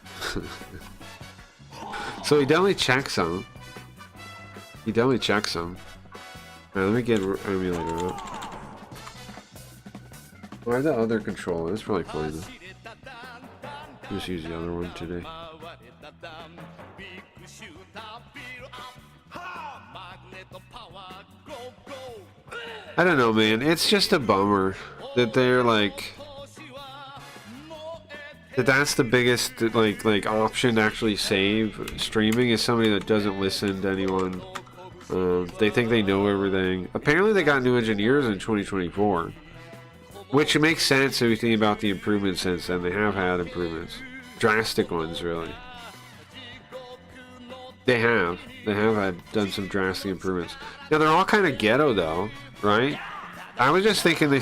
So he definitely checks them. He definitely checks them. Alright, let me get emulator up. Why the other controller? That's probably fine though. Just use the other one today.
ビッグシュータービルアップマグネットパワーゴーゴー
I don't know, man. It's just a bummer that they're like that's the biggest like option to actually save streaming is somebody that doesn't listen to anyone. They think they know everything. Apparently, they got new engineers in 2024, which makes sense if you think about the improvements since then. They have had improvements, drastic ones, really. They have done some drastic improvements. Now they're all kind of ghetto though, right? I was just thinking they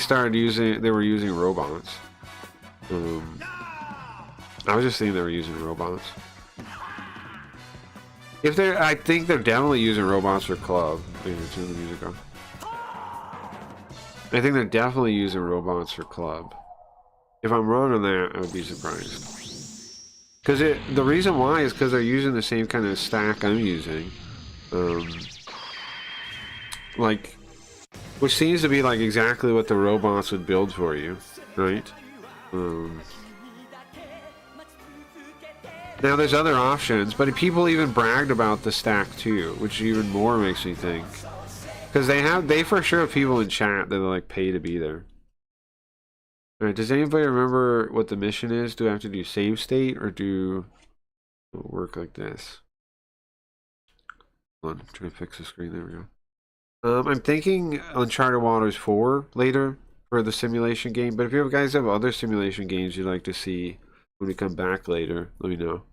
were using robots. I was just thinking they were using robots. I think they're definitely using robots for club. I think they're definitely using robots for club. If I'm wrong on that, I would be surprised. Because the reason why is because they're using the same kind of stack I'm using, which seems to be like exactly what the robots would build for you, right? Now there's other options, but people even bragged about the stack too, which even more makes me think, because they for sure have people in chat that like pay to be there. All right, does anybody remember what the mission is? Do I have to do save state or do it work like this? Hold on, I'm trying to fix the screen. There we go. I'm thinking Uncharted Waters 4 later for the simulation game, but if you guys have other simulation games you'd like to see when we come back later, let me know.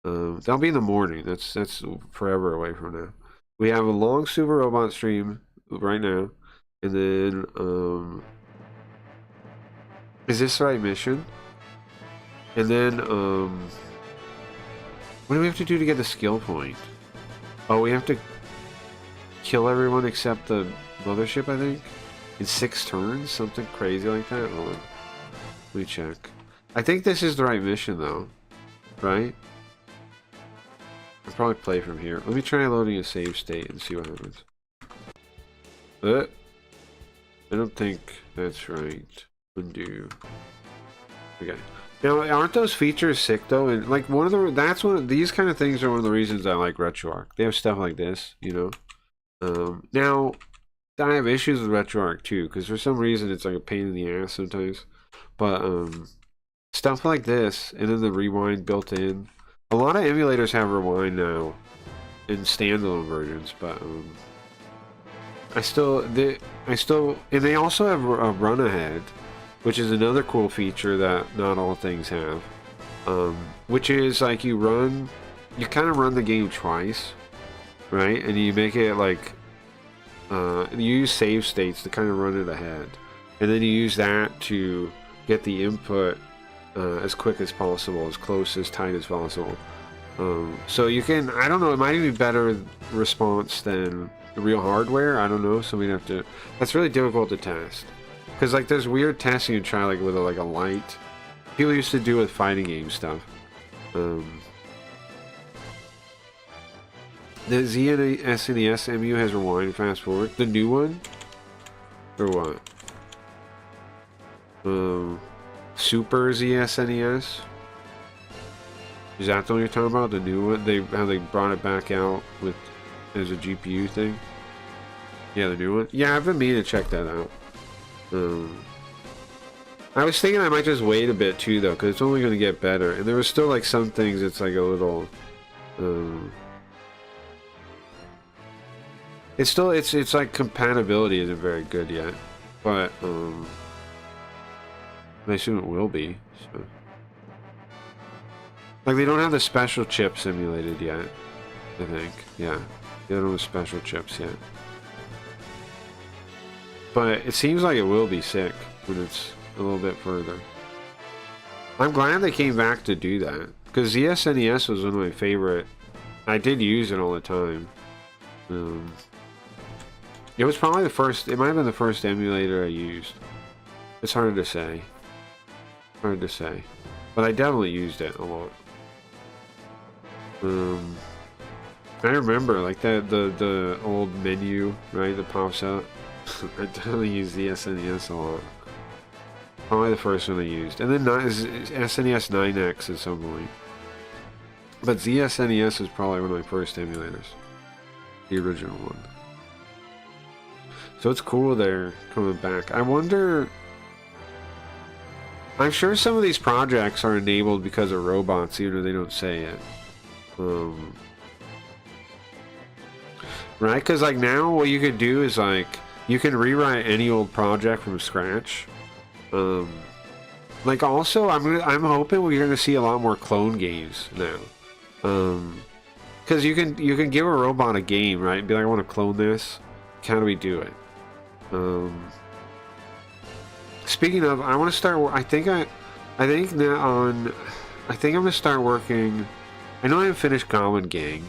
That'll be in the morning. That's forever away from now. We have a long Super Robot stream right now, and then is this the right mission? And then what do we have to do to get the skill point? Oh, we have to kill everyone except the mothership, I think, in 6 turns, something crazy like that. Hold on, let me check. I think this is the right mission though, right? I'll probably play from here. Let me try loading a save state and see what happens. I don't think that's right. Undo. Okay. Now, aren't those features sick though? And like these kind of things are one of the reasons I like RetroArch. They have stuff like this, you know. Now, I have issues with RetroArch too, because for some reason it's like a pain in the ass sometimes. But stuff like this, and then the rewind built in. A lot of emulators have rewind now in standalone versions, but and they also have a run ahead, which is another cool feature that not all things have. Which is like you kind of run the game twice, right? And you make it like you use save states to kind of run it ahead, and then you use that to get the input as quick as possible, as close, as tight as possible. So you can, I don't know, it might even be better response than real hardware. I don't know. So we'd have to. That's really difficult to test, because like there's weird testing you try like with a light. People used to do with fighting game stuff. The SNES MU has rewind and fast forward. The new one, or what? Super ZSNES. Is that the one you're talking about? The new one? How they brought it back out with as a GPU thing? Yeah, the new one. Yeah, I've been meaning to check that out. I was thinking I might just wait a bit too, though, because it's only going to get better. And there was still like some things. It's like a little. It's like compatibility isn't very good yet, but I assume it will be. So. Like they don't have the special chip simulated yet, I think. Yeah, they don't have special chips yet. But it seems like it will be sick when it's a little bit further. I'm glad they came back to do that, because the SNES was one of my favorite. I did use it all the time. It was probably the first. It might have been the first emulator I used. It's hard to say. Hard to say, but I definitely used it a lot. I remember like the old menu, right, that pops out. I definitely used the SNES a lot. Probably the first one I used, and then is SNES 9X at some point. But ZSNES is probably one of my first emulators. The original one. So it's cool they're coming back. I wonder... I'm sure some of these projects are enabled because of robots, even though they don't say it. Right? Because like now what you could do is like, you can rewrite any old project from scratch. Like also, I'm hoping we're gonna see a lot more clone games now. Because you can give a robot a game, right? And be like, I want to clone this. How do we do it? Speaking of, I want to start. I think I'm gonna start working. I know I haven't finished Goblin Gang,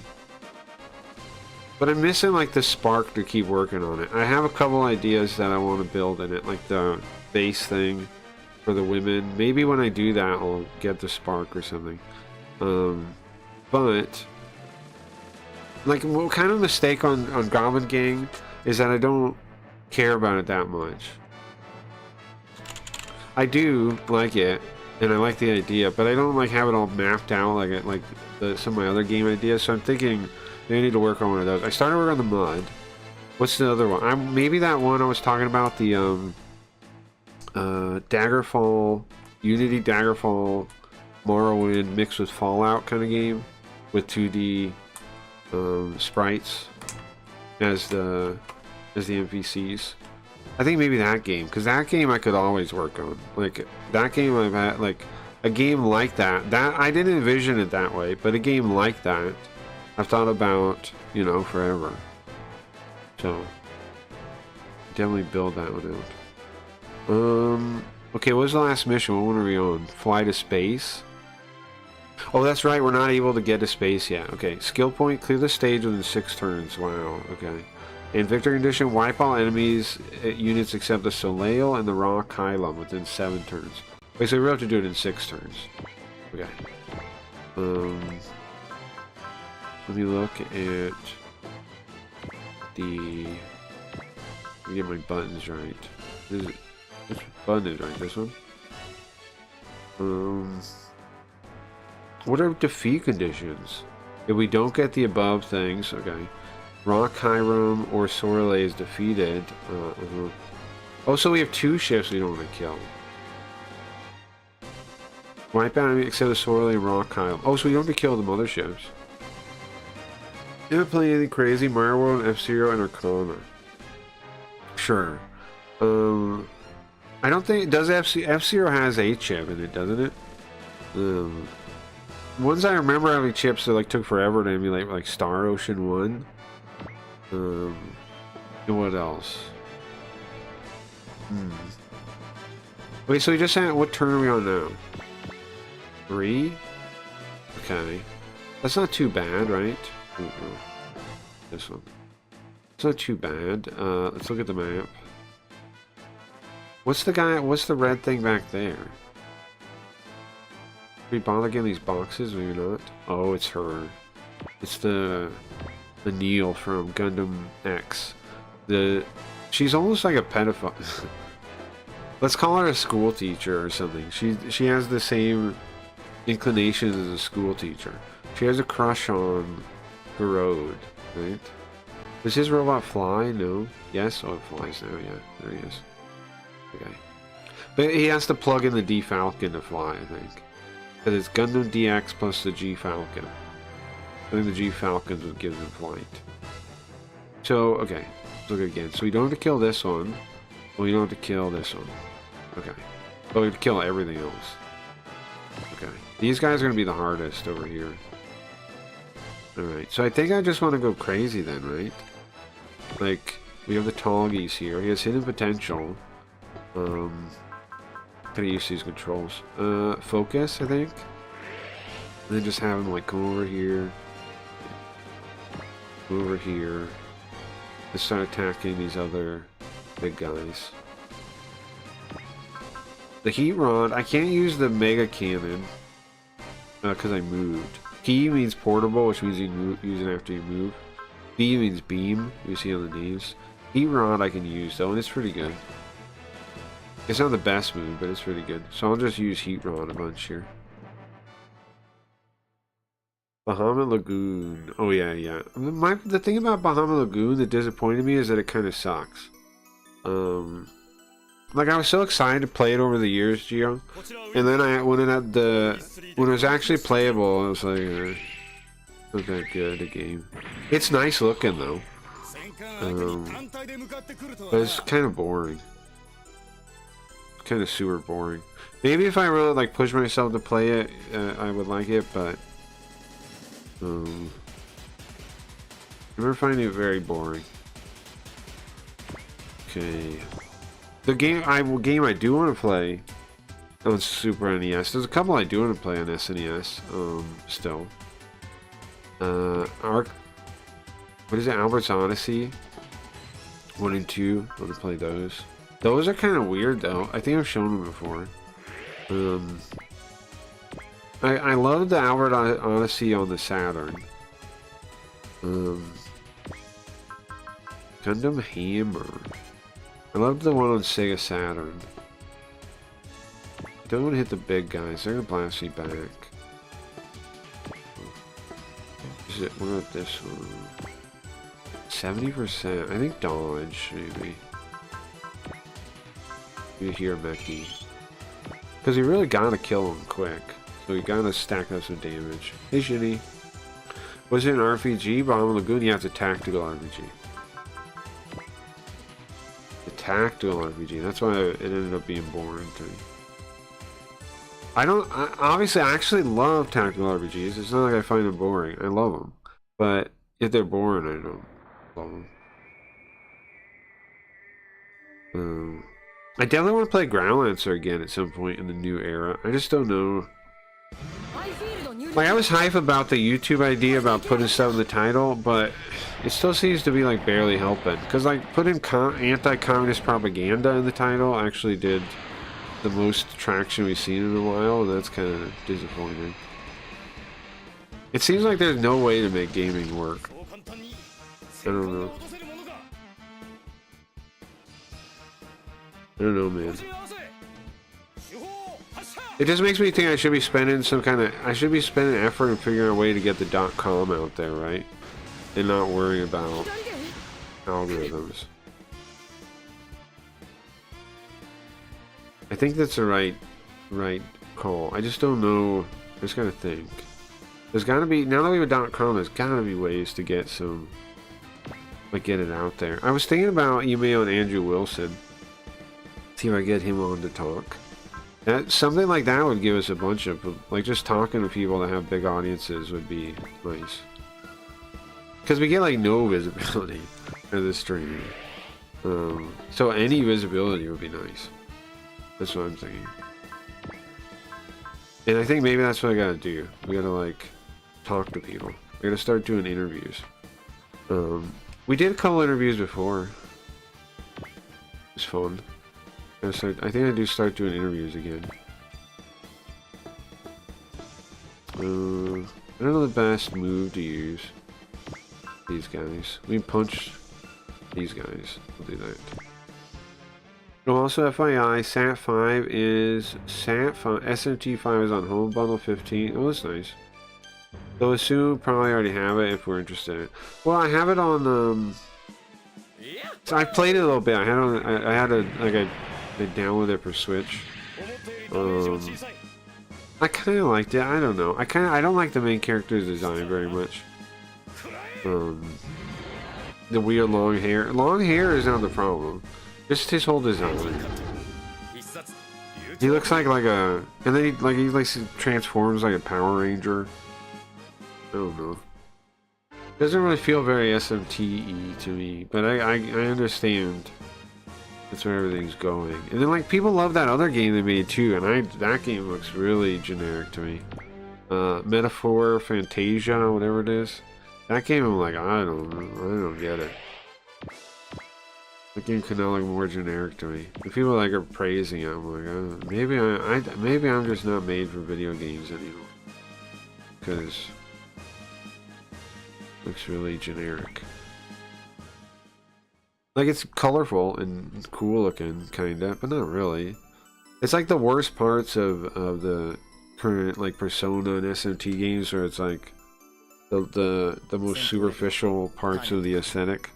but I'm missing like the spark to keep working on it. I have a couple ideas that I want to build in it, like the base thing for the women. Maybe when I do that, I'll get the spark or something. But like, what kind of mistake on Goblin Gang is that I don't care about it that much. I do like it, and I like the idea, but I don't like have it all mapped out like some of my other game ideas. So I'm thinking maybe I need to work on one of those. I started working on the mud. What's the other one? Maybe that one I was talking about, the Daggerfall, Unity Daggerfall, Morrowind mixed with Fallout kind of game with 2D sprites as the NPCs. I think maybe that game, because that game I could always work on. Like that game I've had, like a game like that I didn't envision it that way, but a game like that I've thought about, you know, forever. So definitely build that one out. Okay, what was the last mission? What one are we on? Fly to space? Oh, that's right, we're not able to get to space yet. Okay, skill point, clear the stage within 6 turns. Wow, okay. In victory condition, wipe all enemies units except the Soleil and the Raw Kylum within 7 turns. Wait, so we have to do it in 6 turns. Okay. Let me look at the... Let me get my buttons right. This button is right, this one. What are defeat conditions? If we don't get the above things, okay. Rock Hiram or Sorley is defeated. Oh, so we have 2 ships we don't want to kill. Wipe out enemy except the Sorley and Rock Hiram. Oh, so we don't have to kill the motherships. Ever play anything crazy? Mario World, F-Zero, and Arcana. Sure. I don't think... Does F-Zero has a chip in it, doesn't it? Ones I remember having chips that like took forever to emulate, like Star Ocean 1. And what else? Wait, so we just had... What turn are we on now? 3? Okay. That's not too bad, right? This one. It's not too bad. Let's look at the map. What's the red thing back there? We bother getting these boxes? Maybe not. Oh, it's her. It's the Neil from Gundam X. She's almost like a pedophile. Let's call her a school teacher or something. She has the same inclinations as a school teacher. She has a crush on Garode, right? Does his robot fly? No. Yes? Oh, it flies now, yeah. There he is. Okay. But he has to plug in the D Falcon to fly, I think. Because it's Gundam DX plus the G Falcon. I think the G Falcons would give them flight. So, okay. Let's look again. So we don't have to kill this one. Well, we don't have to kill this one. Okay. But we have to kill everything else. Okay. These guys are going to be the hardest over here. Alright. So I think I just want to go crazy then, right? Like, we have the Tallgeese here. He has hidden potential. Gotta use these controls. Focus, I think. And then just have him like come over here. Go over here. Let's start attacking these other big guys. The heat rod, I can't use the mega cannon because I moved. P means portable, which means you use it after you move. B means beam, you see on the names. Heat rod I can use though, and it's pretty good. It's not the best move, but it's pretty good. So I'll just use heat rod a bunch here. Bahama Lagoon. Oh yeah, yeah. The thing about Bahama Lagoon that disappointed me is that it kind of sucks. Like I was so excited to play it over the years, Gio, and then when it was actually playable, I was like, not that good a game. It's nice looking though, but it's kind of boring. Kind of super boring. Maybe if I really like push myself to play it, I would like it, but I never find it very boring. Okay. The game I do want to play on Super NES. There's a couple I do want to play on SNES. Still. What is it? Albert's Odyssey 1 and 2. I want to play those. Those are kind of weird though. I think I've shown them before. I love the Albert Odyssey on the Saturn. Gundam Hammer. I love the one on Sega Saturn. Don't want to hit the big guys. They're gonna blast me back. What about this one? 70%. I think dodge, maybe. Maybe here, Meki. Because you really gotta kill him quick. So you gotta stack up some damage. Hey, Shinny. Was it an RPG? Bahama Lagoon? Yeah, it's a tactical RPG. Tactical RPG. That's why it ended up being boring to me. Obviously, I actually love tactical RPGs. It's not like I find them boring. I love them. But if they're boring, I don't love them. I definitely want to play Groundlancer again at some point in the new era. I just don't know. Like, I was hype about the YouTube idea about putting stuff in the title, but it still seems to be, like, barely helping. Because, like, putting anti-communist propaganda in the title actually did the most traction we've seen in a while, and that's kind of disappointing. It seems like there's no way to make gaming work. I don't know. I don't know, man. It just makes me think I should be spending effort and figuring out a way to get the .com out there, right? And not worrying about algorithms. I think that's the right call. I just don't know. I just gotta think. There's gotta be, now that we have a .com, there's gotta be ways to get some, like, get it out there. I was thinking about emailing Andrew Wilson. See if I get him on to talk. Something like that would give us a bunch of, like, just talking to people that have big audiences would be nice. Because we get, like, no visibility for this stream. So any visibility would be nice. That's what I'm thinking. And I think maybe that's what I gotta do. We gotta, like, talk to people. I gotta start doing interviews. We did a couple interviews before. It was fun. I think I do start doing interviews again. I don't know the best move to use. These guys. We punch these guys. We'll do that. Oh, also, FYI, SAT5 is SMT5 is on home bundle 15. Oh, that's nice. So assume probably already have it if we're interested in it. Well, I have it on. So I played it a little bit. I had I downloaded it for Switch. I kind of liked it. I don't know. I don't like the main character's design very much. The weird long hair. Long hair is not the problem. Just his whole design. He looks like a, and then he transforms like a Power Ranger. I don't know. Doesn't really feel very SMT-y to me, but I understand that's where everything's going. And then, like, people love that other game they made too, and that game looks really generic to me. Metaphor, Fantasia, whatever it is. That game, I'm like, I don't get it. That game could not look more generic to me. The people like are praising it. I'm like, maybe I'm just not made for video games anymore. Because it looks really generic. Like, it's colorful and cool looking, kinda, but not really. It's like the worst parts of the current, like, Persona and SMT games where it's like, the most superficial parts of the aesthetic.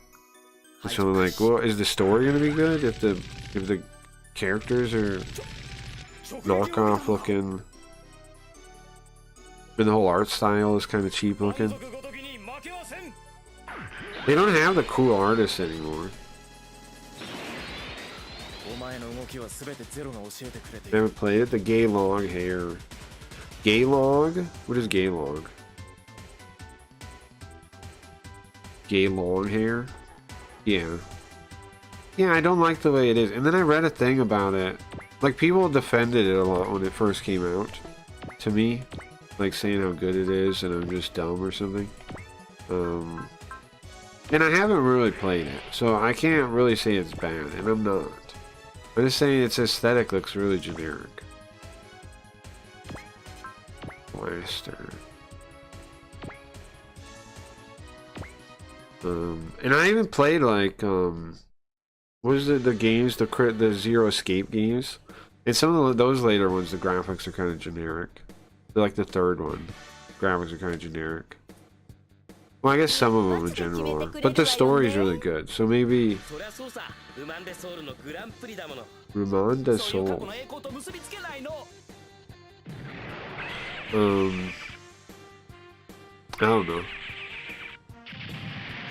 So I'm like, well, is the story gonna be good if the characters are knockoff looking, and the whole art style is kind of cheap looking? They don't have the cool artists anymore. Never played it. The gay log hair. Gay log? What is gay log? Gay long hair? Yeah. Yeah, I don't like the way it is. And then I read a thing about it. Like, people defended it a lot when it first came out. To me. Like, saying how good it is and I'm just dumb or something. And I haven't really played it. So I can't really say it's bad. And I'm not. I'm just saying its aesthetic looks really generic. Blaster. And I even played like what was it, the games, the Zero Escape games, and some of those later ones, the graphics are kind of generic. They're like the third one, graphics are kind of generic. Well, I guess some of them in general are, but the story is really good. So maybe Roman de Sol. I don't know.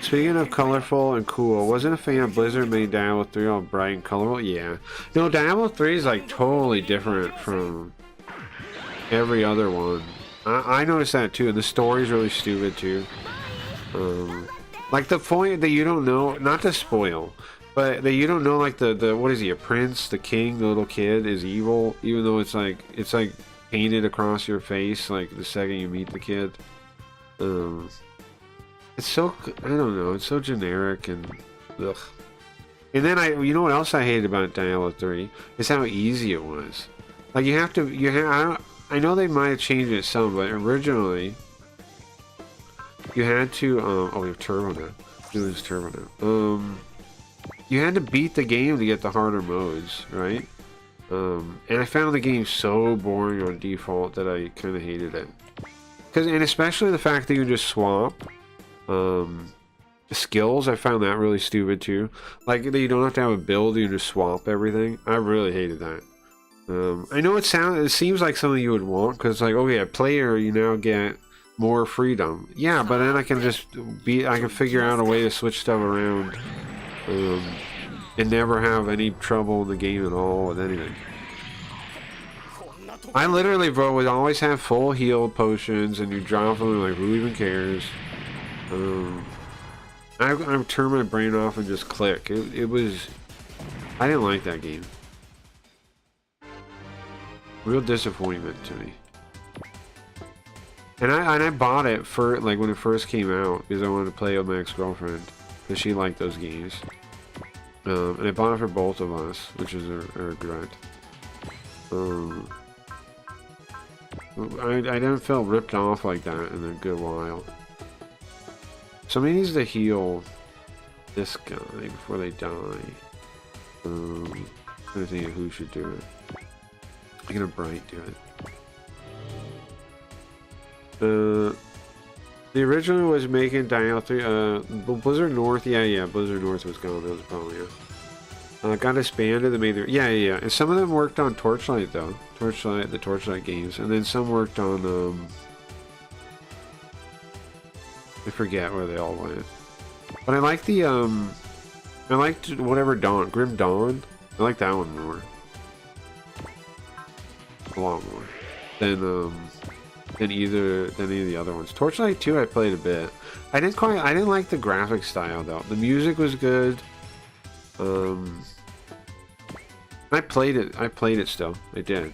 Speaking of colorful and cool, wasn't a fan of Blizzard made Diablo 3 all bright and colorful? Yeah. No, Diablo 3 is like totally different from every other one. I noticed that too, and the story's really stupid too. Like the point that you don't know, not to spoil, but that you don't know, like the what is he, a prince, the king, the little kid is evil, even though it's like painted across your face like the second you meet the kid. It's so, I don't know, it's so generic and ugh. And then you know what else I hated about Diablo 3 is how easy it was. Like I know they might have changed it some, but originally you had to oh, we have turbo now. We lose turbo now. You had to beat the game to get the harder modes, right? And I found the game so boring on default that I kind of hated it. And especially the fact that you just swap skills, I found that really stupid too. Like, you don't have to have a build, you just swap everything. I really hated that. I know it seems like something you would want, because like, okay, a player, you now get more freedom. Yeah, but then I can figure out a way to switch stuff around, and never have any trouble in the game at all with anything. I literally, bro, would always have full heal potions, and you drop them, and like, who even cares? I turn my brain off and just click. It was, I didn't like that game. Real disappointment to me. And I bought it for like when it first came out because I wanted to play with my ex-girlfriend because she liked those games. And I bought it for both of us, which is a regret. I didn't feel ripped off like that in a good while. Somebody needs to heal this guy before they die. I'm trying to think of who should do it. I'm gonna Bright do it. The original was making Diablo 3. Blizzard North, yeah, Blizzard North was gone. That was probably it. Got disbanded. They made their, yeah. And some of them worked on Torchlight though. The Torchlight games, and then some worked on I forget where they all went. But I like the I liked whatever Dawn, Grim Dawn. I like that one more. A lot more than any of the other ones. Torchlight 2 I played a bit. I didn't like the graphic style though. The music was good. I played it still. I did.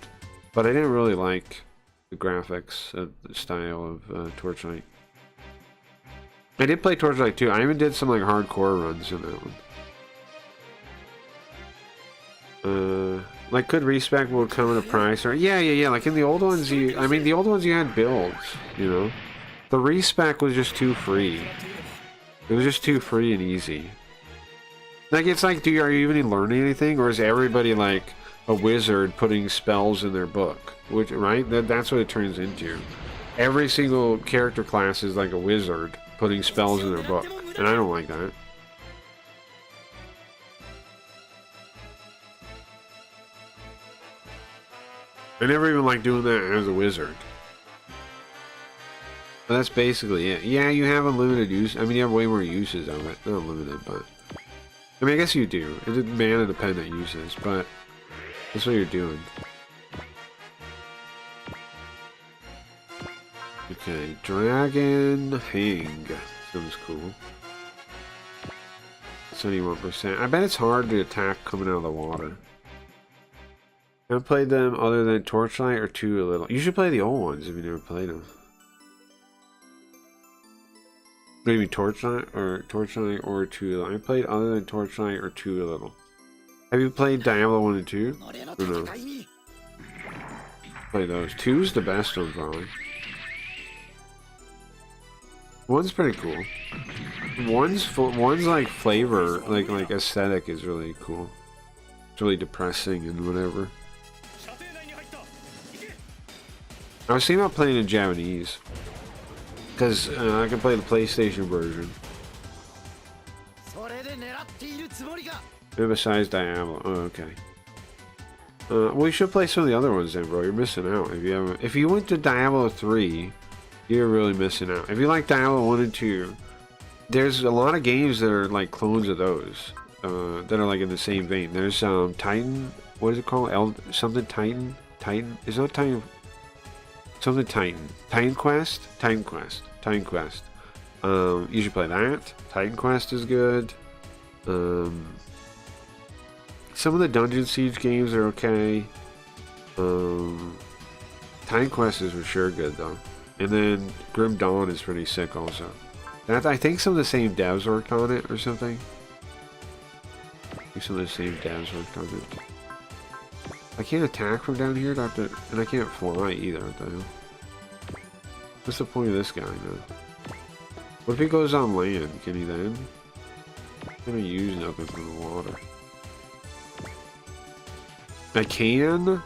But I didn't really like the graphics, the style of Torchlight. I did play Torchlight 2. I even did some like hardcore runs in that one. Like, could respec would come at a price, or yeah. Like in the old ones, the old ones you had builds, you know. The respec was just too free. It was just too free and easy. Like, it's like, are you even learning anything, or is everybody like a wizard putting spells in their book? Which, right? That's what it turns into. every single character class is like a wizard putting spells in their book, and I don't like that. I never even like doing that as a wizard. But that's basically it. Yeah, you have unlimited use. I mean, you have way more uses of it. Not unlimited, but... I mean, I guess you do. It's mana-dependent uses, but... That's what you're doing. Okay, Dragon Hang. Sounds cool. 71%. I bet it's hard to attack coming out of the water. I haven't played them other than Torchlight or Too Little. You should play the old ones if you never played them. Maybe Torchlight or Too Little. I played other than Torchlight or Too Little. Have you played Diablo 1 and 2? Or no? Play those. 2's the best one, probably. 1's pretty cool. 1's like flavor, like aesthetic is really cool. It's really depressing and whatever. I was thinking about playing in Japanese. Because I can play the PlayStation version. And besides Diablo. Oh, okay. Well, you should play some of the other ones then, bro. You're missing out. If you haven't. If you went to Diablo 3, you're really missing out. If you like Diablo 1 and 2, there's a lot of games that are like clones of those. That are like in the same vein. There's Titan. What is it called? Something Titan? Titan? Is that Titan? Something Titan. Titan Quest? Titan Quest. Titan Quest. You should play that. Titan Quest is good. Some of the Dungeon Siege games are okay. Titan Quest is for sure good though. And then Grim Dawn is pretty sick also. I think some of the same devs worked on it or something. I think some of the same devs worked on it. I can't attack from down here, and I can't fly either, though. What's the point of this guy, now? What if he goes on land? Can he then? I'm gonna use nothing from the water. I can?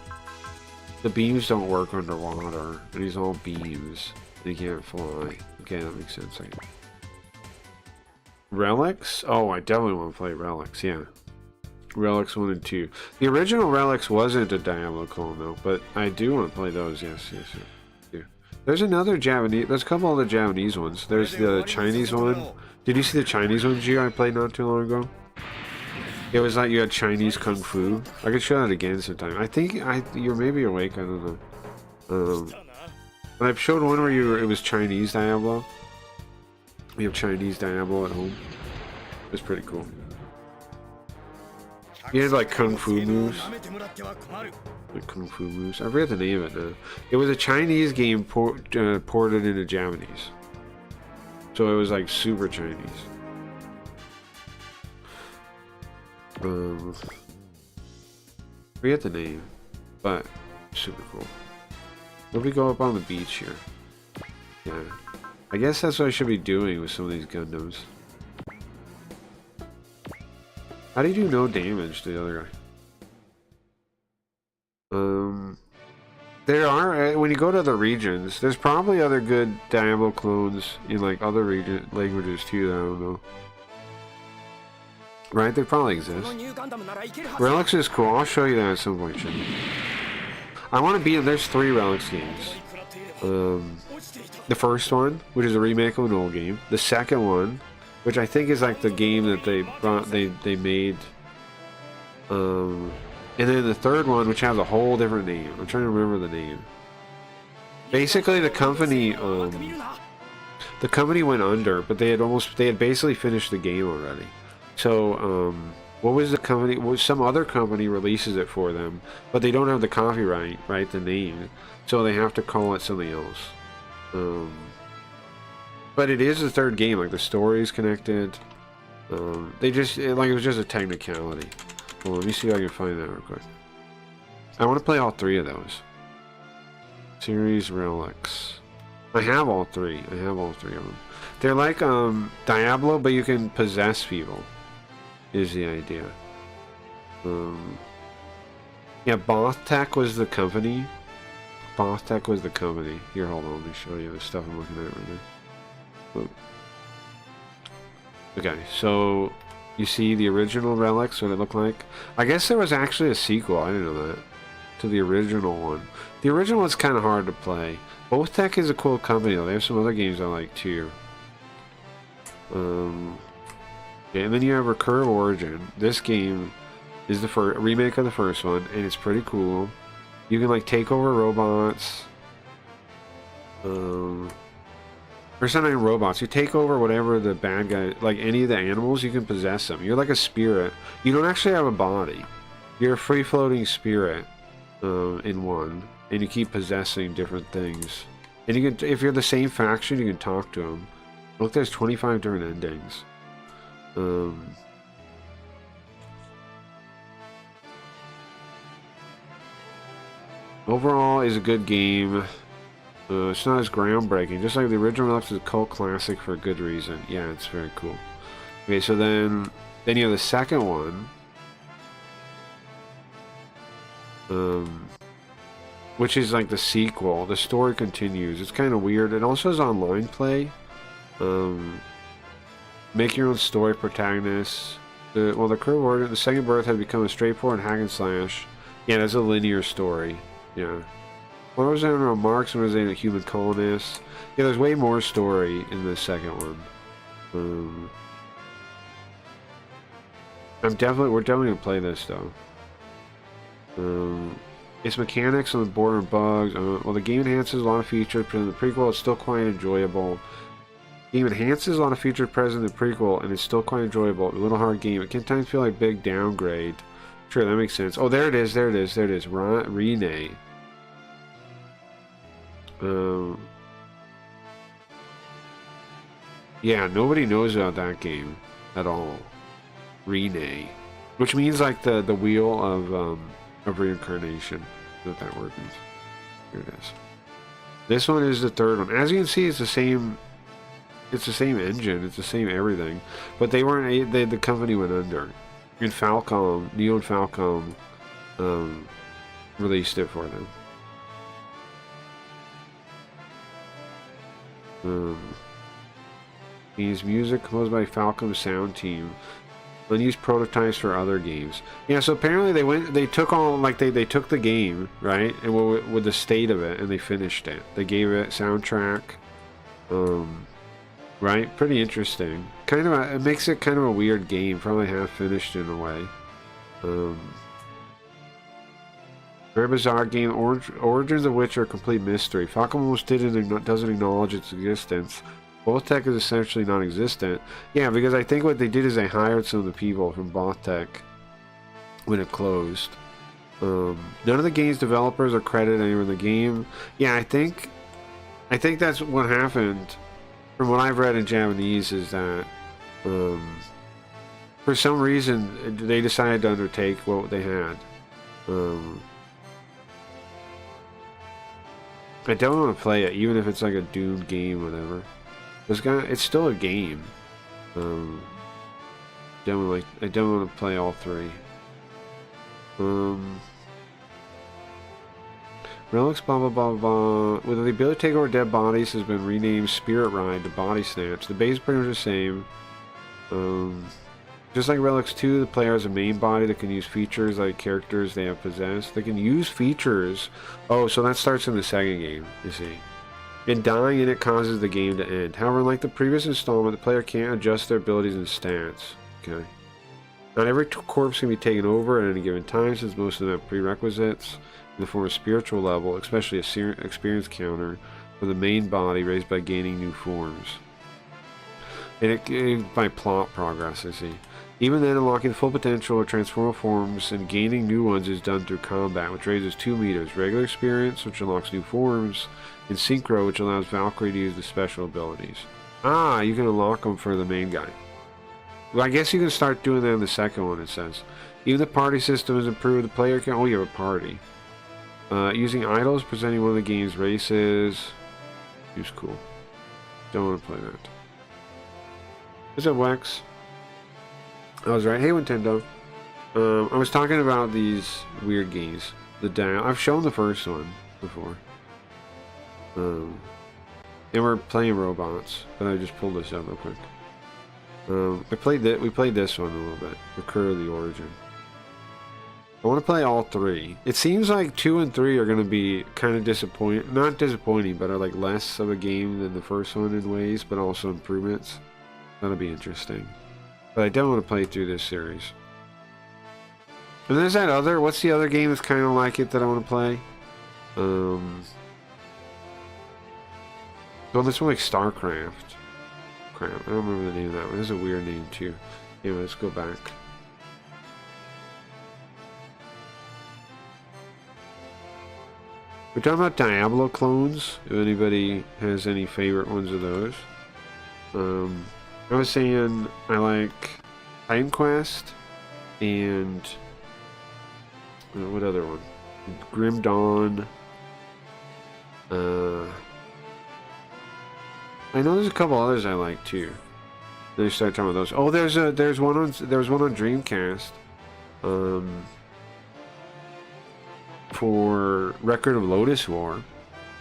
The beams don't work underwater, and he's all beams, and he can't fly. Okay, that makes sense. Relics? Oh, I definitely want to play Relics, yeah. Relics 1 and 2. The original Relics wasn't a Diablo clone though, but I do want to play those, yes. There's another Japanese, there's a couple other Japanese ones. There's the Chinese one. Did you see the Chinese one, Gio, I played not too long ago? It was like you had Chinese Kung Fu. I could show that again sometime. I think you're maybe awake, I don't know. But I've showed one where it was Chinese Diablo. We have Chinese Diablo at home. It was pretty cool. You had like Kung Fu moves. Like Kung Fu moves. I forget the name of it now. It was a Chinese game ported into Japanese. So it was like super Chinese. Forget the name. But super cool. Let me go up on the beach here. Yeah. I guess that's what I should be doing with some of these Gundams. How do you do no damage to the other guy? There are, when you go to other regions, there's probably other good Diablo clones in like other languages too that I don't know. Right? They probably exist. Relics is cool. I'll show you that at some point. I want to be in, there's 3 Relics games. The first one, which is a remake of an old game. The second one, which I think is like the game that they made. And then the third one, which has a whole different name. I'm trying to remember the name. Basically, the company went under, but they had basically finished the game already. So, what was the company? Some other company releases it for them, but they don't have the copyright, right? The name, so they have to call it something else. But it is the third game. Like the story is connected. They just it was just a technicality. Well, let me see if I can find that real quick. I want to play all 3 of those. Series Relics. I have all 3. I have all 3 of them. They're like Diablo, but you can possess people. Is the idea. Yeah, Both Tech was the company. Bothtech was the company. Here, hold on, let me show you the stuff I'm looking at right now. Whoa. Okay, so you see the original relics, what it looked like? I guess there was actually a sequel, I didn't know that, to the original one. The original one's kind of hard to play. Bothtech is a cool company though, they have some other games I like too. Yeah, and then you have Recurve Origin. This game is the remake of the first one, and it's pretty cool. You can like take over robots. Or it's not even robots. You take over whatever the bad guy, like any of the animals, you can possess them. You're like a spirit. You don't actually have a body. You're a free-floating spirit in one, and you keep possessing different things. And you can, if you're the same faction, you can talk to them. Look, there's 25 different endings. Overall, is a good game. It's not as groundbreaking. Just like the original Relics is a cult classic for a good reason. Yeah, it's very cool. Okay, so then you have the second one. Which is like the sequel. The story continues. It's kind of weird. It also has online play. Make your own story protagonist. The Curve Order, the Second Birth had become a straightforward hack and slash. Yeah, that's a linear story. Yeah. What was that around Marx and was a human colonist? Yeah, there's way more story in the second one. we're definitely gonna play this though. Its mechanics on the border and bugs. Well, the game enhances a lot of features, but in the prequel, it's still quite enjoyable. The game enhances a lot of features present in the prequel, and it's still quite enjoyable. A little hard game. It can sometimes feel like big downgrade. Sure, that makes sense. Oh, there it is. There it is. There it is. Renee. Yeah, nobody knows about that game at all. Renee, which means like the wheel of reincarnation. What that word means. Here it is. This one is the third one. As you can see, it's the same. It's the same engine. It's the same everything. But they weren't. The company went under. And Falcom, Neo and Falcom, released it for them. These music composed by Falcom's sound team. Unused prototypes for other games. Yeah, so apparently they took all, like they took the game, right, and with the state of it, and they finished it. They gave it soundtrack, right? Pretty interesting. Kind of, it makes it kind of a weird game. Probably half finished in a way. Very bizarre game. Origins of which are a complete mystery. Falcom almost doesn't acknowledge its existence. Bothtech is essentially non-existent. Yeah, because I think what they did is they hired some of the people from Bothtech when it closed. None of the game's developers are credited anywhere in the game. Yeah, I think that's what happened. From what I've read in Japanese is that for some reason they decided to undertake what they had. I don't want to play it, even if it's like a doomed game or whatever. It's still a game. I don't want to play all three. Relics, blah blah blah blah. With the ability to take over dead bodies has been renamed Spirit Ride to Body Snatch. The base is pretty much the same. Just like Relics 2, the player has a main body that can use features like characters they have possessed. They can use features. Oh, so that starts in the second game, you see. And dying in it causes the game to end. However, like the previous installment, the player can't adjust their abilities and stats. Okay. Not every corpse can be taken over at any given time, since most of them have prerequisites in the form of spiritual level, especially a experience counter for the main body raised by gaining new forms. And by plot progress, I see. Even then, unlocking the full potential of transformable forms and gaining new ones is done through combat, which raises 2 meters. Regular experience, which unlocks new forms, and Synchro, which allows Valkyrie to use the special abilities. Ah, you can unlock them for the main guy. Well, I guess you can start doing that in the second one, it says. Even the party system is improved. The player can... Oh, you have a party. Using idols, presenting one of the game's races. Seems cool. Don't want to play that. What's up, Wax? I was right. Hey, Nintendo. I was talking about these weird games. I've shown the first one before. And we're playing robots, but I just pulled this up real quick. We played this one a little bit, Recur of the Origin. I want to play all three. It seems like 2 and 3 are going to be kind of disappointing. Not disappointing, but are like less of a game than the first one in ways, but also improvements. That'll be interesting. But I don't want to play through this series. And there's that other, what's the other game that's kind of like it that I want to play? Well, this one like StarCraft. Crap, I don't remember the name of that one. It's a weird name too. Anyway, let's go back. We're talking about Diablo clones, if anybody has any favorite ones of those. I was saying I like Titan Quest and what other one? Grim Dawn. I know there's a couple others I like too. Then I start talking about those. Oh, there was one on Dreamcast. For Record of Lotus War.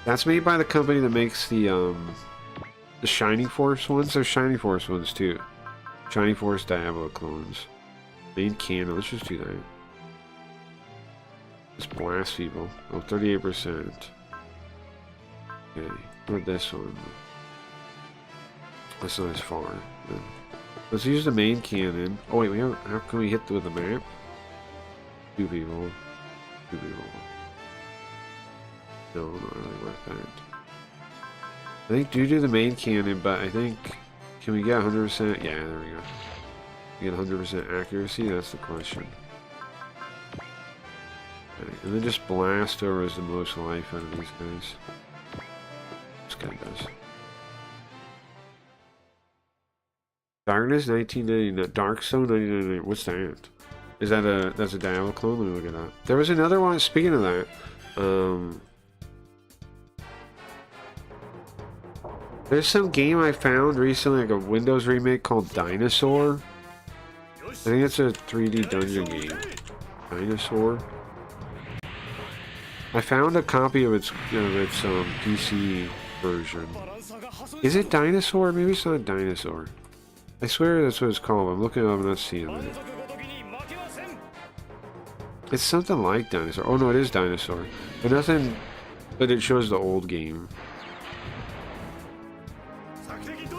That's made by the company that makes the Shining Force ones. There's Shining Force ones too. Shining Force Diablo clones. Main canon. Let's just do that. Just blast people. Oh, 38%. Okay. What this one? That's not as far. Let's use the main cannon. Oh wait, how can we hit with the map? 2 people. 2 people. No, not really worth that. I think do the main cannon, but I think... Can we get 100%? Yeah, there we go. We get 100% accuracy? That's the question. Okay, and then just blast over is the most life out of these guys. This guy does. Darkness 1999. Darkstone 1999. What's that? Is that that's a Diablo clone? Let me look it up. There was another one, speaking of that, there's some game I found recently, like a Windows remake called Dinosaur. I think it's a 3D dungeon game. Dinosaur. I found a copy of its PC version. Is it Dinosaur? Maybe it's not Dinosaur. I swear that's what it's called. I'm looking it up and not seeing it. It's something like Dinosaur. Oh no, it is Dinosaur. But nothing. But it shows the old game.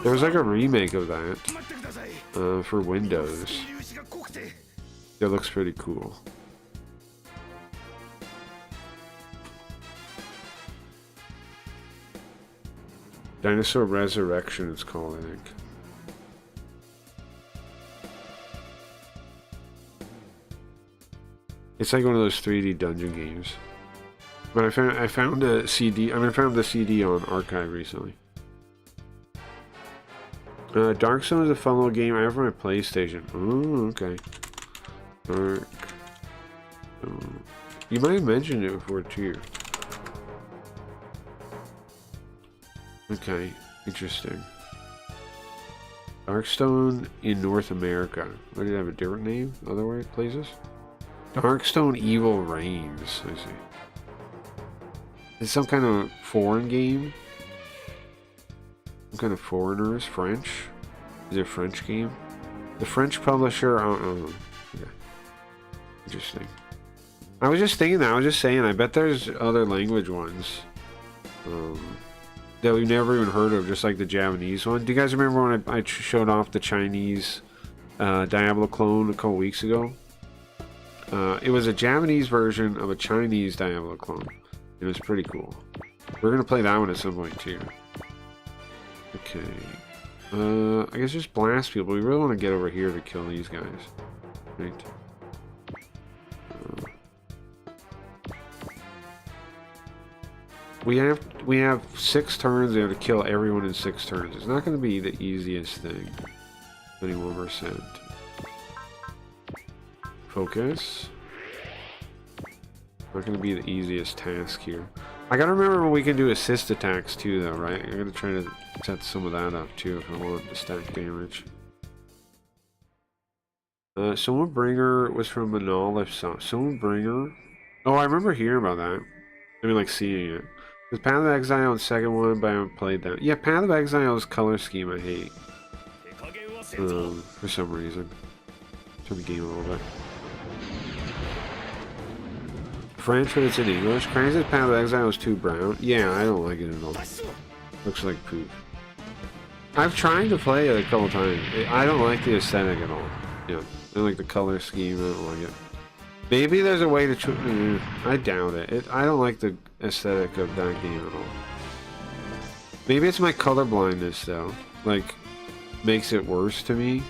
There was like a remake of that for Windows. That looks pretty cool. Dinosaur Resurrection, it's called, I think. It's like one of those 3D dungeon games. But I found a CD. I found the CD on Archive recently. Darkstone is a fun little game I have for my PlayStation. Oh, okay. Dark. You might have mentioned it before too. Okay, interesting. Darkstone in North America. What did it have a different name? Other places? Darkstone Evil Reigns. I see. It's some kind of foreign game. Some kind of foreigners. French. Is it a French game? The French publisher. Okay. Interesting. I was just thinking that. I was just saying. I bet there's other language ones that we've never even heard of, just like the Japanese one. Do you guys remember when I showed off the Chinese Diablo clone a couple weeks ago? It was a Japanese version of a Chinese Diablo clone. It was pretty cool. We're gonna play that one at some point too. Okay. I guess just blast people. We really want to get over here to kill these guys. Right. We have 6 turns. We have to kill everyone in 6 turns. It's not going to be the easiest thing. 21%. Focus. Not going to be the easiest task here. I gotta remember when we can do assist attacks too, though, right? I gotta try to set some of that up too if I want to stack damage. Someone was from Manal. Someone Bringer. Oh, I remember hearing about that. I mean, like seeing it. There's Path of Exile and second one, but I haven't played that. Yeah, Path of Exile's color scheme I hate. For some reason. Turn the game a little bit. French, but it's in English. Crazy's Path of Exile is too brown. Yeah, I don't like it at all. Looks like poop. I've tried to play it a couple times. I don't like the aesthetic at all. Yeah, I don't like the color scheme. I don't like it. Maybe there's a way to I doubt it. I don't like the aesthetic of that game at all. Maybe it's my color blindness though. Like, makes it worse to me.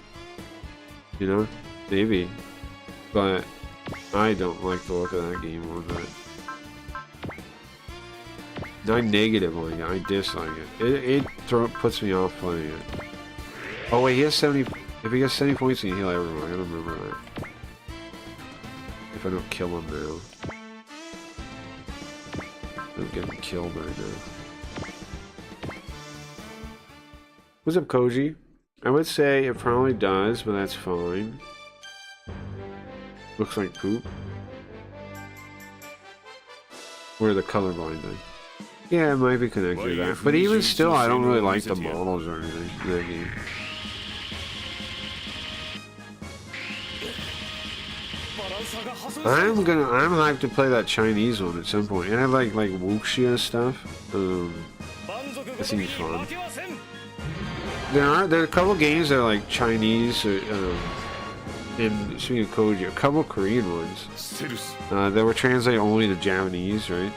You know? Maybe. But I don't like the look of that game one bit. Not negative like it, I dislike it. It puts me off playing it. Oh wait, he has 70. If he has 70 points, he can heal everyone. I don't remember that. If I don't kill him now. I don't get him killed right now. What's up, Koji? I would say it probably does, but that's fine. Looks like poop. Or the colorblind thing. Yeah, it might be connected to that. But even still, I don't really like the models or anything in that game. I'm hyped to play that Chinese one at some point. And I like wuxia stuff. That seems fun. There are a couple games that are like Chinese, and speaking of Koji, a couple Korean ones that were translated only to Japanese, right?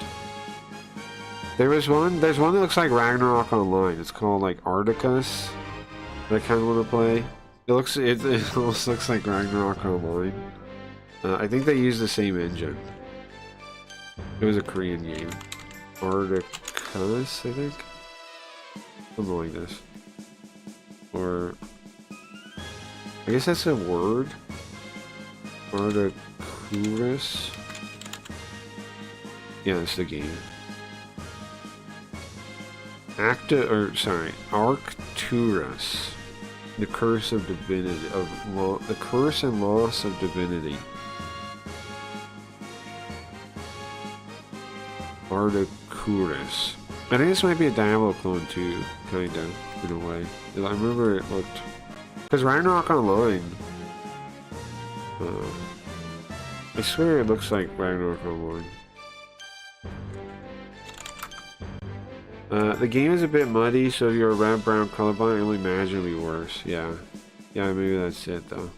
There's one that looks like Ragnarok Online. It's called like Arcticus. That I kind of want to play. It almost looks like Ragnarok Online. I think they use the same engine. It was a Korean game. Arcticus, I think? Something like this. Or... I guess that's a word. Arcticus. Yeah, that's the game. Arcturus. The Curse of Divinity. The Curse and Loss of Divinity. Arcturus. I think this might be a Diablo clone too, kinda, in a way. I remember it looked... Because Ragnarok Online... I swear it looks like Ragnarok Online. The game is a bit muddy, so if you're a red-brown colorblind, I only imagine it'll be worse. Yeah. Yeah, maybe that's it, though.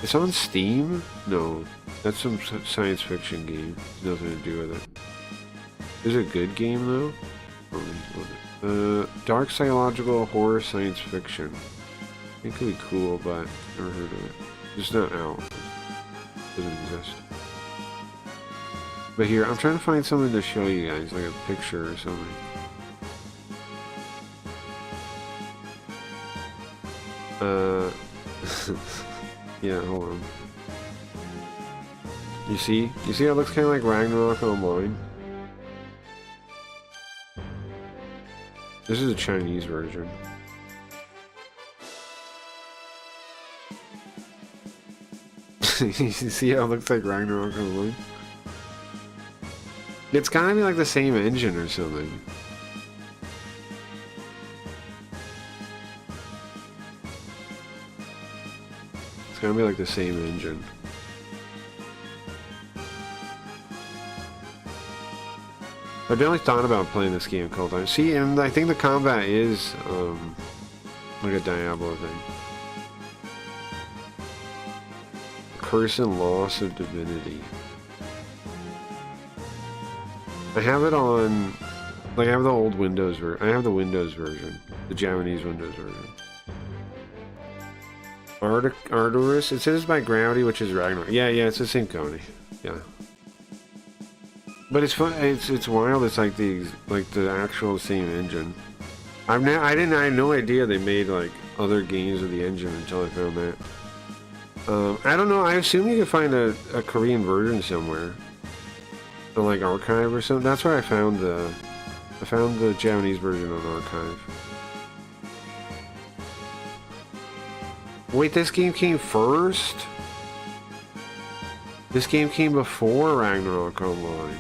It's on Steam? No. That's some science fiction game. Nothing to do with it. Is it a good game, though? Dark psychological horror science fiction. I think it could be cool, but never heard of it. It's not out. It doesn't exist. But here, I'm trying to find something to show you guys, like a picture or something. Yeah, hold on. You see? You see how it looks kind of like Ragnarok Online? This is a Chinese version. You see how it looks like Ragnarok Online? It's gotta be like the same engine or something. It's gotta be like the same engine. I've definitely thought about playing this game a couple times. See, and I think the combat is like a Diablo thing. Curse and Loss of Divinity. I have it on, like I have the old Windows version. I have the Windows version, the Japanese Windows version. Arcturus. It says by Gravity, which is Ragnarok. Yeah, it's the same company. Yeah. But it's fun. It's wild. It's like the actual same engine. I had no idea they made like other games with the engine until I found that. I don't know. I assume you could find a Korean version somewhere. Like Archive or something. That's where I found the Japanese version on Archive. Wait, this game came first? This game came before Ragnarok Online.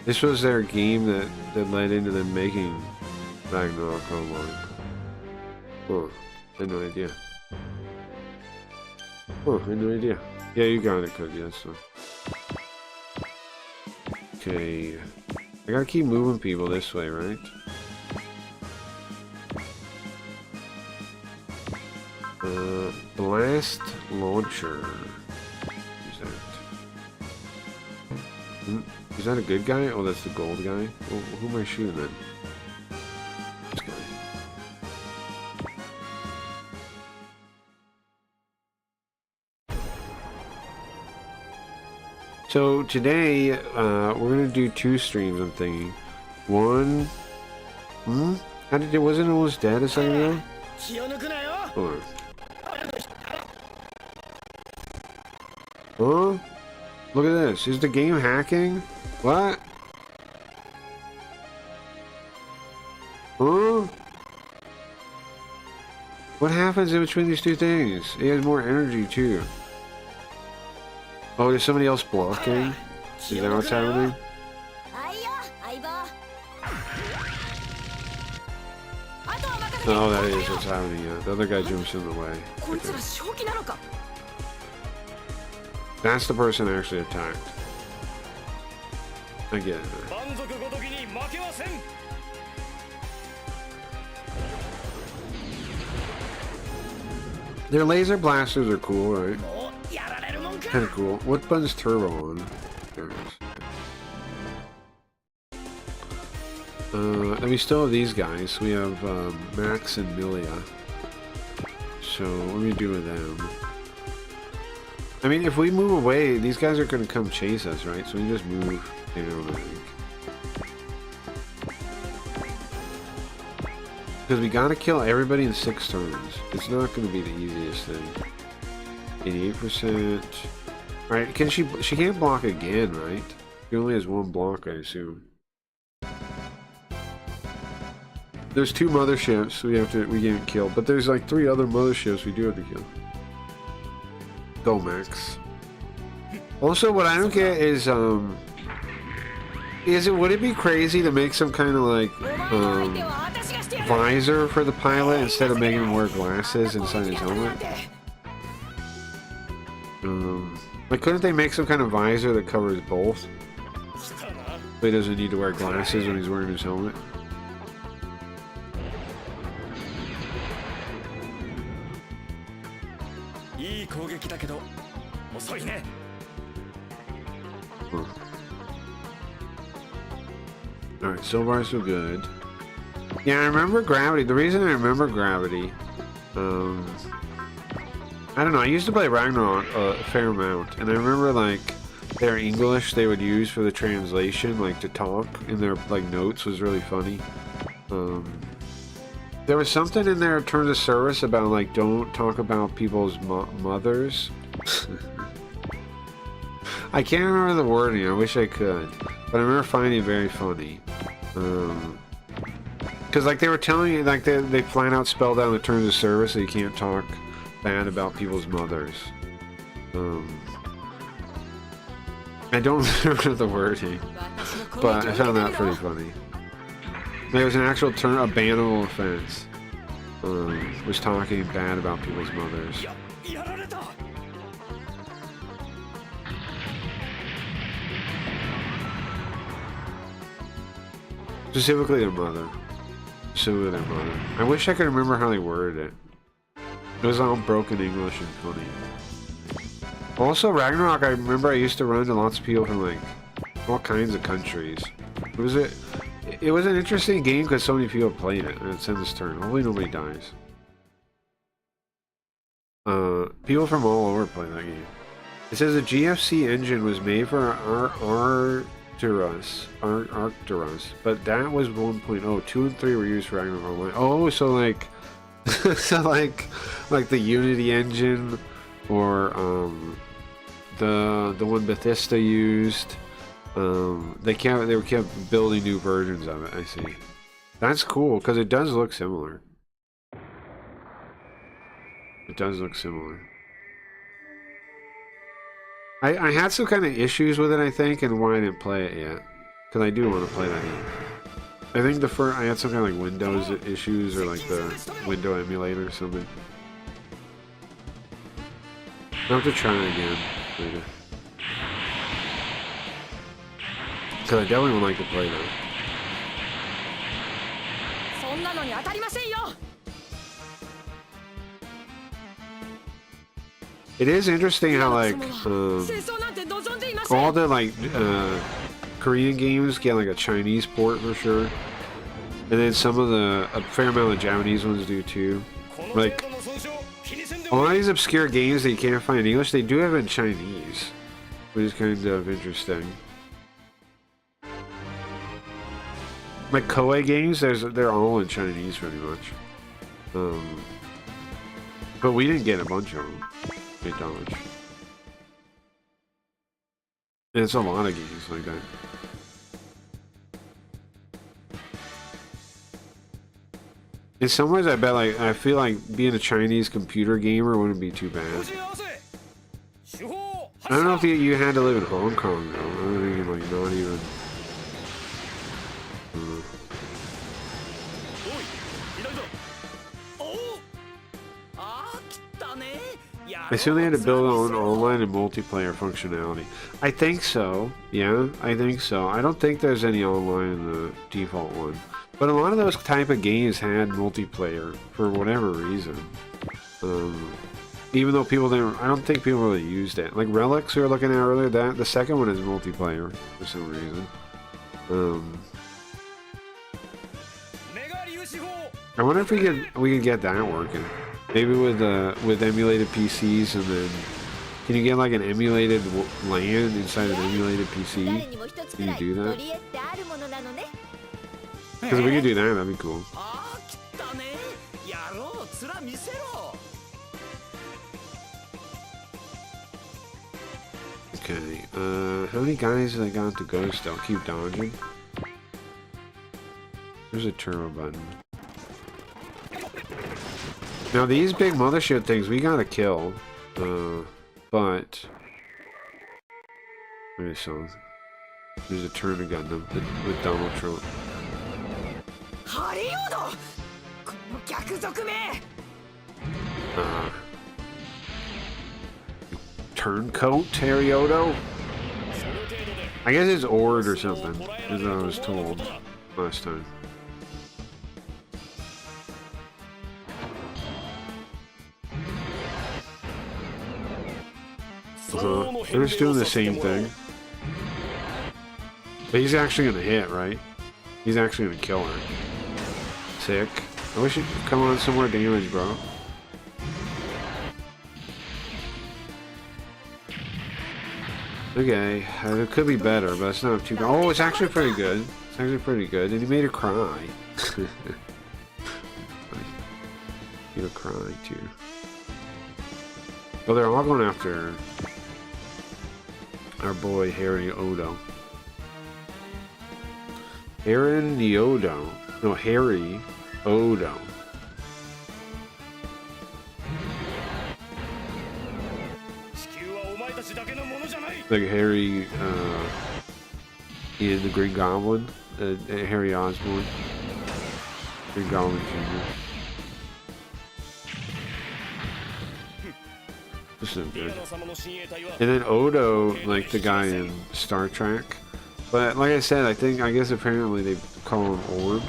This was their game that led into them making Ragnarok Online. Oh, I had no idea. Oh, I had no idea. Yeah, you got it, Cookie, that's fine. Okay. I gotta keep moving people this way, right? Blast Launcher. Who's that? Is that a good guy? Oh, that's the gold guy? Well, who am I shooting then? This guy. So today, we're gonna do 2 streams, I'm thinking. One... How did it... Wasn't it almost dead a second ago? Hold on. Huh? Look at this. Is the game hacking? What? Huh? What happens in between these 2 things? It has more energy too. Oh, there's somebody else blocking? Is that what's happening? Oh, that is what's happening, yeah. The other guy jumps in the way. Okay. That's the person actually attacked. I get it now. Their laser blasters are cool, right? Kind of cool. What button's turbo on? There it is. And we still have these guys. We have Max and Milia. So what do we do with them? I mean, if we move away, these guys are going to come chase us, right? So we just move down, I think. Because we got to kill everybody in 6 turns. It's not going to be the easiest thing. 88%. Alright, can she can't block again, right? She only has 1 block, I assume. There's 2 motherships we can't kill, but there's like 3 other motherships we do have to kill. Go, Max. Also, what I don't get is would it be crazy to make some kind of like visor for the pilot instead of making him wear glasses inside his helmet? Like, couldn't they make some kind of visor that covers both? But he doesn't need to wear glasses when he's wearing his helmet. Alright, so far so good. Yeah, I remember Gravity. The reason I remember Gravity, I don't know, I used to play Ragnarok a fair amount, and I remember, like, their English they would use for the translation, like, to talk in their, like, notes was really funny. There was something in their terms of service about, like, don't talk about people's mothers. I can't remember the wording, I wish I could, but I remember finding it very funny. Because, like, they were telling you, like, they flat out spelled out in the terms of service that you can't talk bad about people's mothers. I don't remember the wording, but I found that pretty funny. There was an actual term, a bannable offense, was talking bad about people's mothers. Specifically their mother. Specifically their mother. I wish I could remember how they worded it. It was all broken English and funny. Also, Ragnarok, I remember I used to run into lots of people from, like, all kinds of countries. It was an interesting game because so many people played it, and it's in this turn. Hopefully nobody dies. People from all over play that game. It says the GFC engine was made for Arcturus, but that was 1.0. 2 and 3 were used for Ragnarok Online. Oh, so like... so like the Unity engine, or the one Bethesda used, they kept building new versions of it. I see. That's cool because it does look similar. It does look similar. I had some kind of issues with it, I think, and why I didn't play it yet. because I do want to play that game. I think the first I had some kind of like Windows issues or like the window emulator or something. I'll have to try it again later. Because I definitely would like to play that. It is interesting how like all the like Korean games get like a Chinese port for sure, and then some of a fair amount of Japanese ones do too. Like a lot of these obscure games that you can't find in English, they do have in Chinese, which is kind of interesting. Like Koei games, they're all in Chinese pretty much. But we didn't get a bunch of them. We don't. And it's a lot of games like that. In some ways, I bet like I feel like being a Chinese computer gamer wouldn't be too bad. I don't know if you had to live in Hong Kong though. I don't think like not even. I assume they had to build on online and multiplayer functionality. I think so. Yeah, I think so. I don't think there's any online in the default one. But a lot of those type of games had multiplayer for whatever reason. Even though people didn't, I don't think people really used it. Like Relics we were looking at earlier, the second one is multiplayer for some reason. I wonder if we could get that working. Maybe with emulated PCs, and then can you get like an emulated LAN inside an emulated PC? Can you do that? Because if we could do that, that'd be cool. Okay, how many guys have I got to go still? Keep dodging. There's a turbo button. Now these big mothership things we gotta kill, but okay, so there's a turn of Gundam with Donald Trump. Turncoat Teriodo? I guess it's Ord or something, as I was told last time. They're just doing the same thing. But he's actually gonna hit, right? He's actually gonna kill her. Sick. I wish you'd come on some more damage, bro. Okay, it could be better, but it's not too bad. Oh, it's actually pretty good. It's actually pretty good. And he made her cry. Made her cry, too. Oh, they're all going after our boy Harry Odo. Aaron Yodo. No, Harry Odo. Like Harry in the Green Goblin. Harry Osborn. Green Goblin Jr. This is good. And then Odo, like the guy in Star Trek. But like I said, I guess apparently they call him Orb.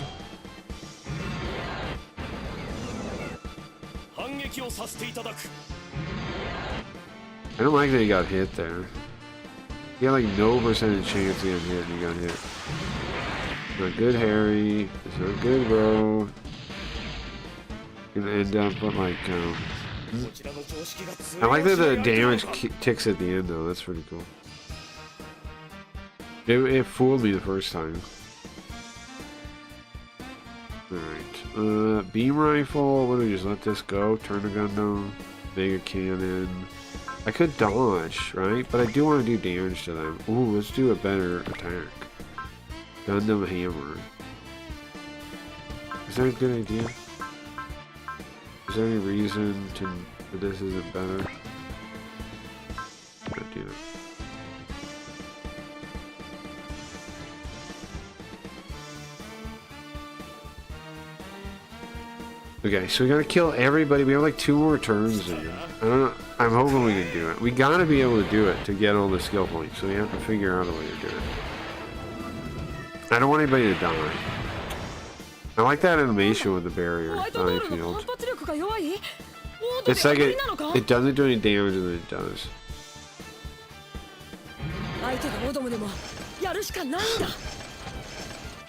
I don't like that he got hit there. He had like no percentage chance he got hit and he got hit. Not good, Harry. It's not good, bro. Gonna end up with like I like that the damage ticks at the end though. That's pretty cool. It fooled me the first time. Alright. Beam rifle. What do we just let this go? Turn the gun down. Mega cannon. I could dodge, right? But I do want to do damage to them. Ooh, let's do a better attack. Gundam hammer. Is that a good idea? Is there any reason that this isn't better? Not do that. Okay, so we gotta kill everybody. We have like 2 more turns here. I don't know. I'm hoping we can do it. We gotta be able to do it to get all the skill points. So we have to figure out a way to do it. I don't want anybody to die. I like that animation with the barrier dying field. It's like it doesn't do any damage and then it does.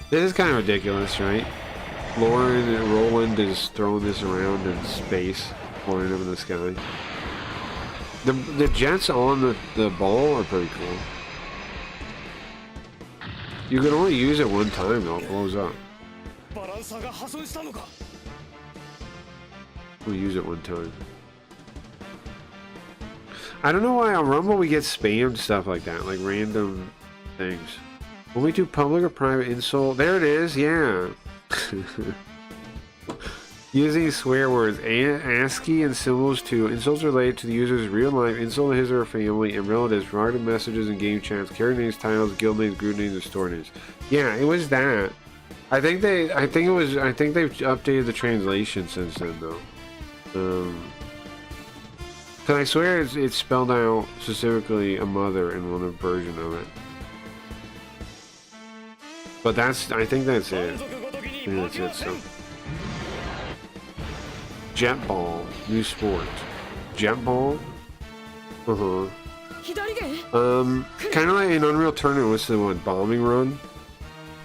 This is kind of ridiculous, right? Lauren and Roland is throwing this around in space, flying up in the sky. The jets on the ball are pretty cool. You can only use it one time though, it blows up. We'll use it one time. I don't know why on Rumble we get spammed stuff like that, like random things. When we do public or private insult, there it is, yeah. Using swear words, ASCII and symbols to insults related to the user's real life, insult his or her family and relatives, private messages and game chats, character names, titles, guild names, group names, and store names. Yeah, it was that. I think they've updated the translation since then though. Cause I swear it's spelled out specifically a mother in one version of it. But I think that's it. So. Jetball, new sport. Jetball? Kind of like in Unreal Tournament, what's the one? Bombing Run?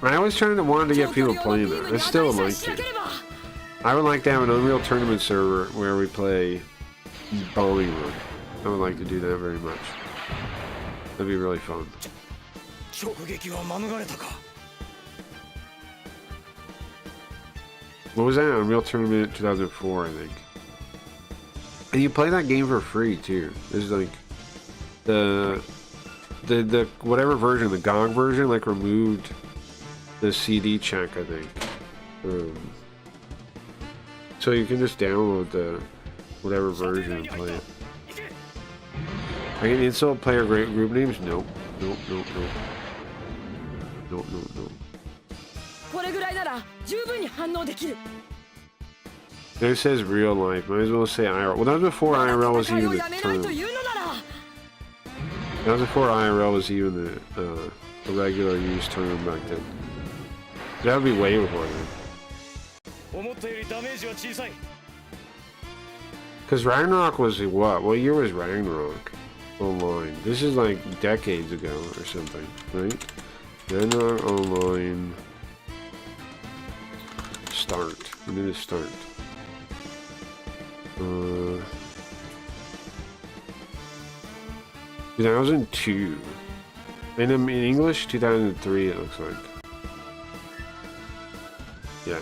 I always wanted to get people playing that. I still would like to. I would like to have an Unreal Tournament server where we play Bombing Run. I would like to do that very much. That'd be really fun. What was that? Unreal Tournament 2004, I think. And you play that game for free too. There's like the whatever version, the GOG version, like removed the CD check, I think. So you can just download the whatever version and play it. I can insult player group names? Nope. Nope. There it says real life. Might as well say IRL. Well, that was before IRL was even the term. That was before IRL was even the regular use term back then. That would be way before then. Because Ragnarok was what? What year was Ragnarok Online? This is like decades ago or something, right? Ragnarok Online. Start. We need to start. 2002. And in English, 2003 it looks like. Yeah.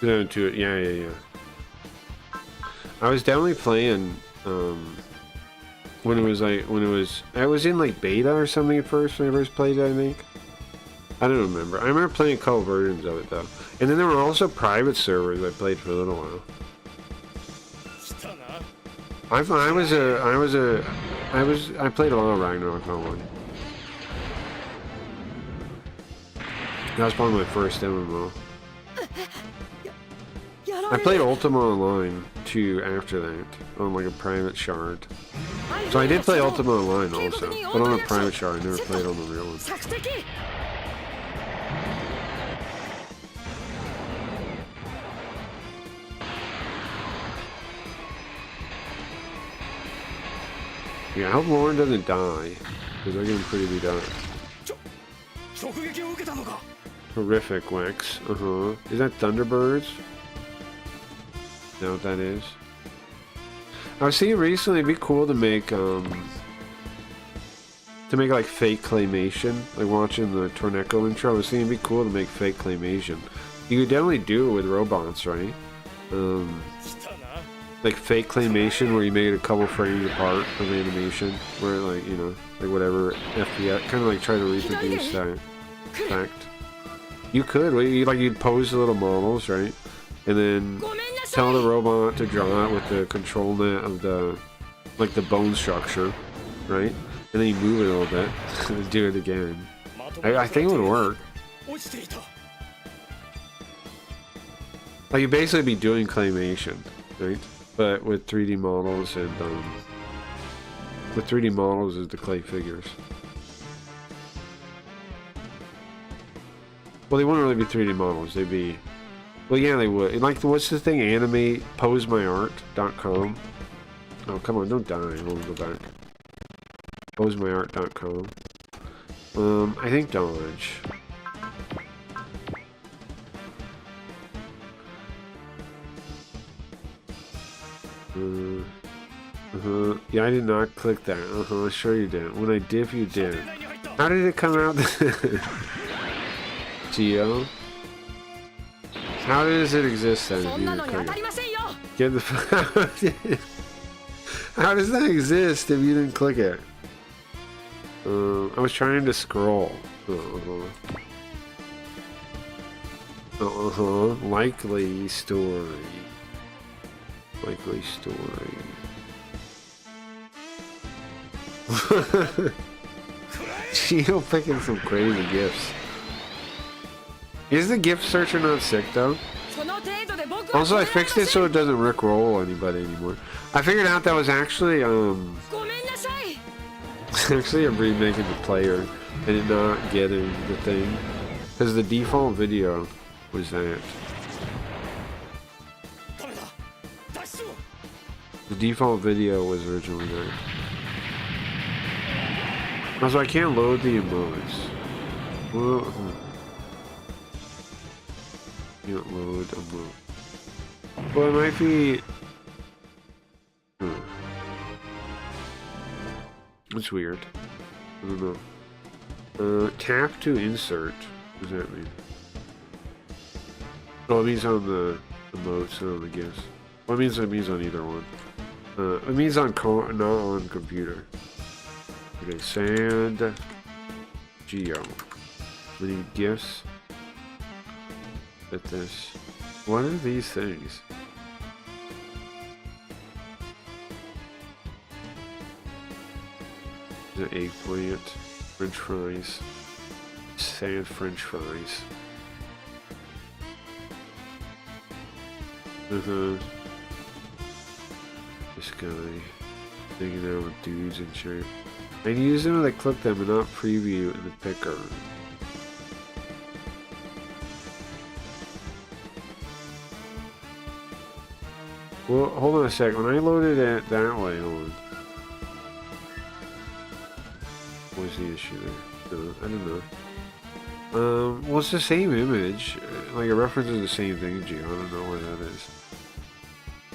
Yeah. I was definitely playing when it was I was in like beta or something at first when I first played it, I think. I don't remember. I remember playing a couple versions of it though. And then there were also private servers I played for a little while. I played a lot of Ragnarok Online. That was probably my first MMO. I played Ultima Online too after that, on like a private shard. So I did play Ultima Online also, but on a private shard. I never played on the real one. Yeah, I hope Lauren doesn't die, because they're getting pretty beat up. Horrific Wax. Is that Thunderbirds? Know what that is? I was seeing recently it'd be cool to make like fake claymation. Like watching the Torneko intro, I was thinking it'd be cool to make fake claymation. You could definitely do it with robots, right? Like fake claymation where you make it a couple frames apart of animation, where like, you know, like whatever FPS, kind of like try to reproduce that fact. You could, you'd pose the little models, right? And then tell the robot to draw it with the control net of the like the bone structure, right? And then you move it a little bit, and do it again. I think it would work. Like, you basically be doing claymation, right? But with 3D models and, with 3D models is the clay figures. Well, they wouldn't really be 3D models, they'd be... Well, yeah, they would. Like, what's the thing? Anime, posemyart.com. Oh, come on, don't die. We'll go back. Posemyart.com. I think Dodge. Yeah, I did not click that. Sure you did. When I dip, you did. How did it come out? Geo? How does it exist then? If you didn't click it? Get the How does that exist if you didn't click it? I was trying to scroll. Likely story. Likely story. Geo picking some crazy gifts. Is the gift searcher not sick though? Also, I fixed it so it doesn't rickroll anybody anymore. I figured out that was actually actually a remake of the player and it not getting the thing, because the default video was that. The default video was originally that. Also, I can't load the emotes. Well, can't load emote. Well, it might be. It's weird. I don't know. Tap to insert. What does that mean? Oh, it means on the emotes, not on the gifts. Well, it means on either one. It means on not on computer. Okay, sand. Geo. We need gifts. At this. What are these things? The eggplant, French fries, sand French fries. This guy hanging out with dudes and shit. I use them when I click them and not preview in the picker. Well, hold on a sec. When I loaded it that way, hold on. What was the issue there? No, I don't know. Well, it's the same image. Like, it references the same thing, Geo. I don't know where that is.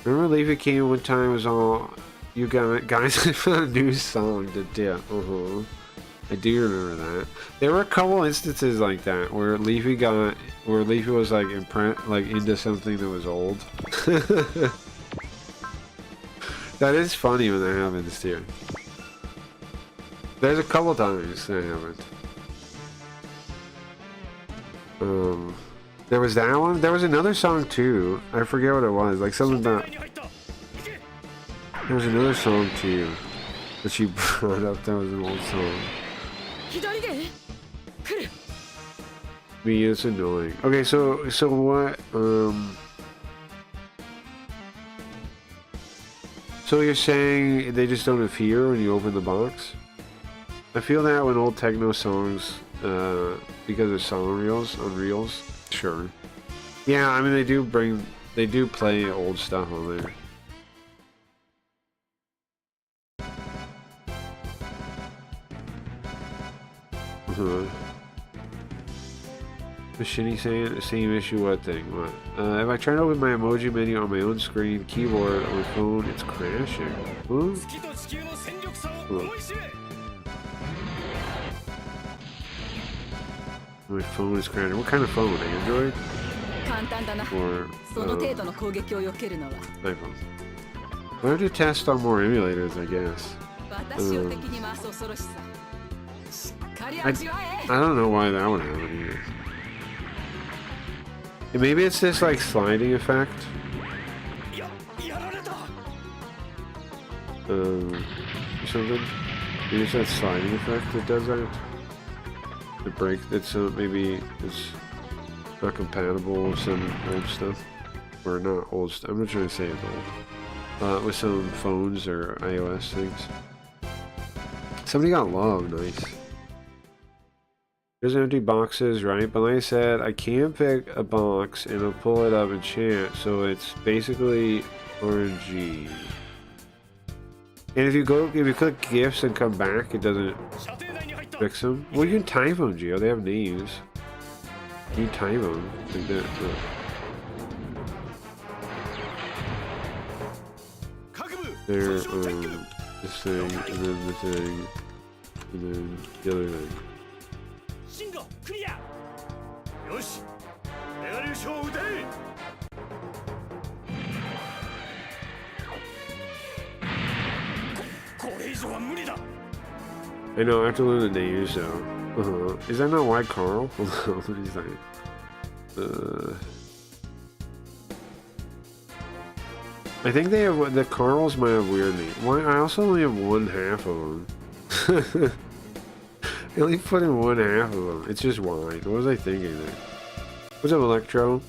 Remember Leafy came one time, was all, you got it, guys, I found a new song to dip. I do remember that. There were a couple instances like that where Leafy was like into something that was old. That is funny when that happens too. There's a couple times that happened. There was that one. There was another song too. I forget what it was. Like something about. There was another song too that she brought up. That was an old song. Me, it's annoying. Okay, so what? So you're saying they just don't appear when you open the box? I feel that when old techno songs, because of song reels on reels. Sure. Yeah, I mean they do play old stuff on there. Machini saying the same issue. What thing? What? If I try to open my emoji menu on my own screen, keyboard, on my phone, it's crashing. Huh? My phone is crashing. What kind of phone? Android? Or iPhone? I have to test on more emulators, I guess. I don't know why that would happen either. And maybe it's this like sliding effect. or something. Maybe it's that sliding effect that does that. The break, it's maybe it's not compatible with some old stuff. Or not old stuff, I'm not trying to say it's old. With some phones or iOS things. Somebody got love, nice. There's empty boxes, right? But like I said, I can pick a box and I'll pull it up in chat, so it's basically RNG. And if you click gifts and come back, it doesn't fix them. Well, you can type them, Gio. They have names. You can type them like that. Look. There, this thing, and then the thing, and then the other thing. I know, I have to learn the names though. Is that not White Carl? What is that? I think they have, the Carls might have weird names. Why? I also only have one half of them. I only put in one half of them. It's just wine. What was I thinking there? What's up, Electro?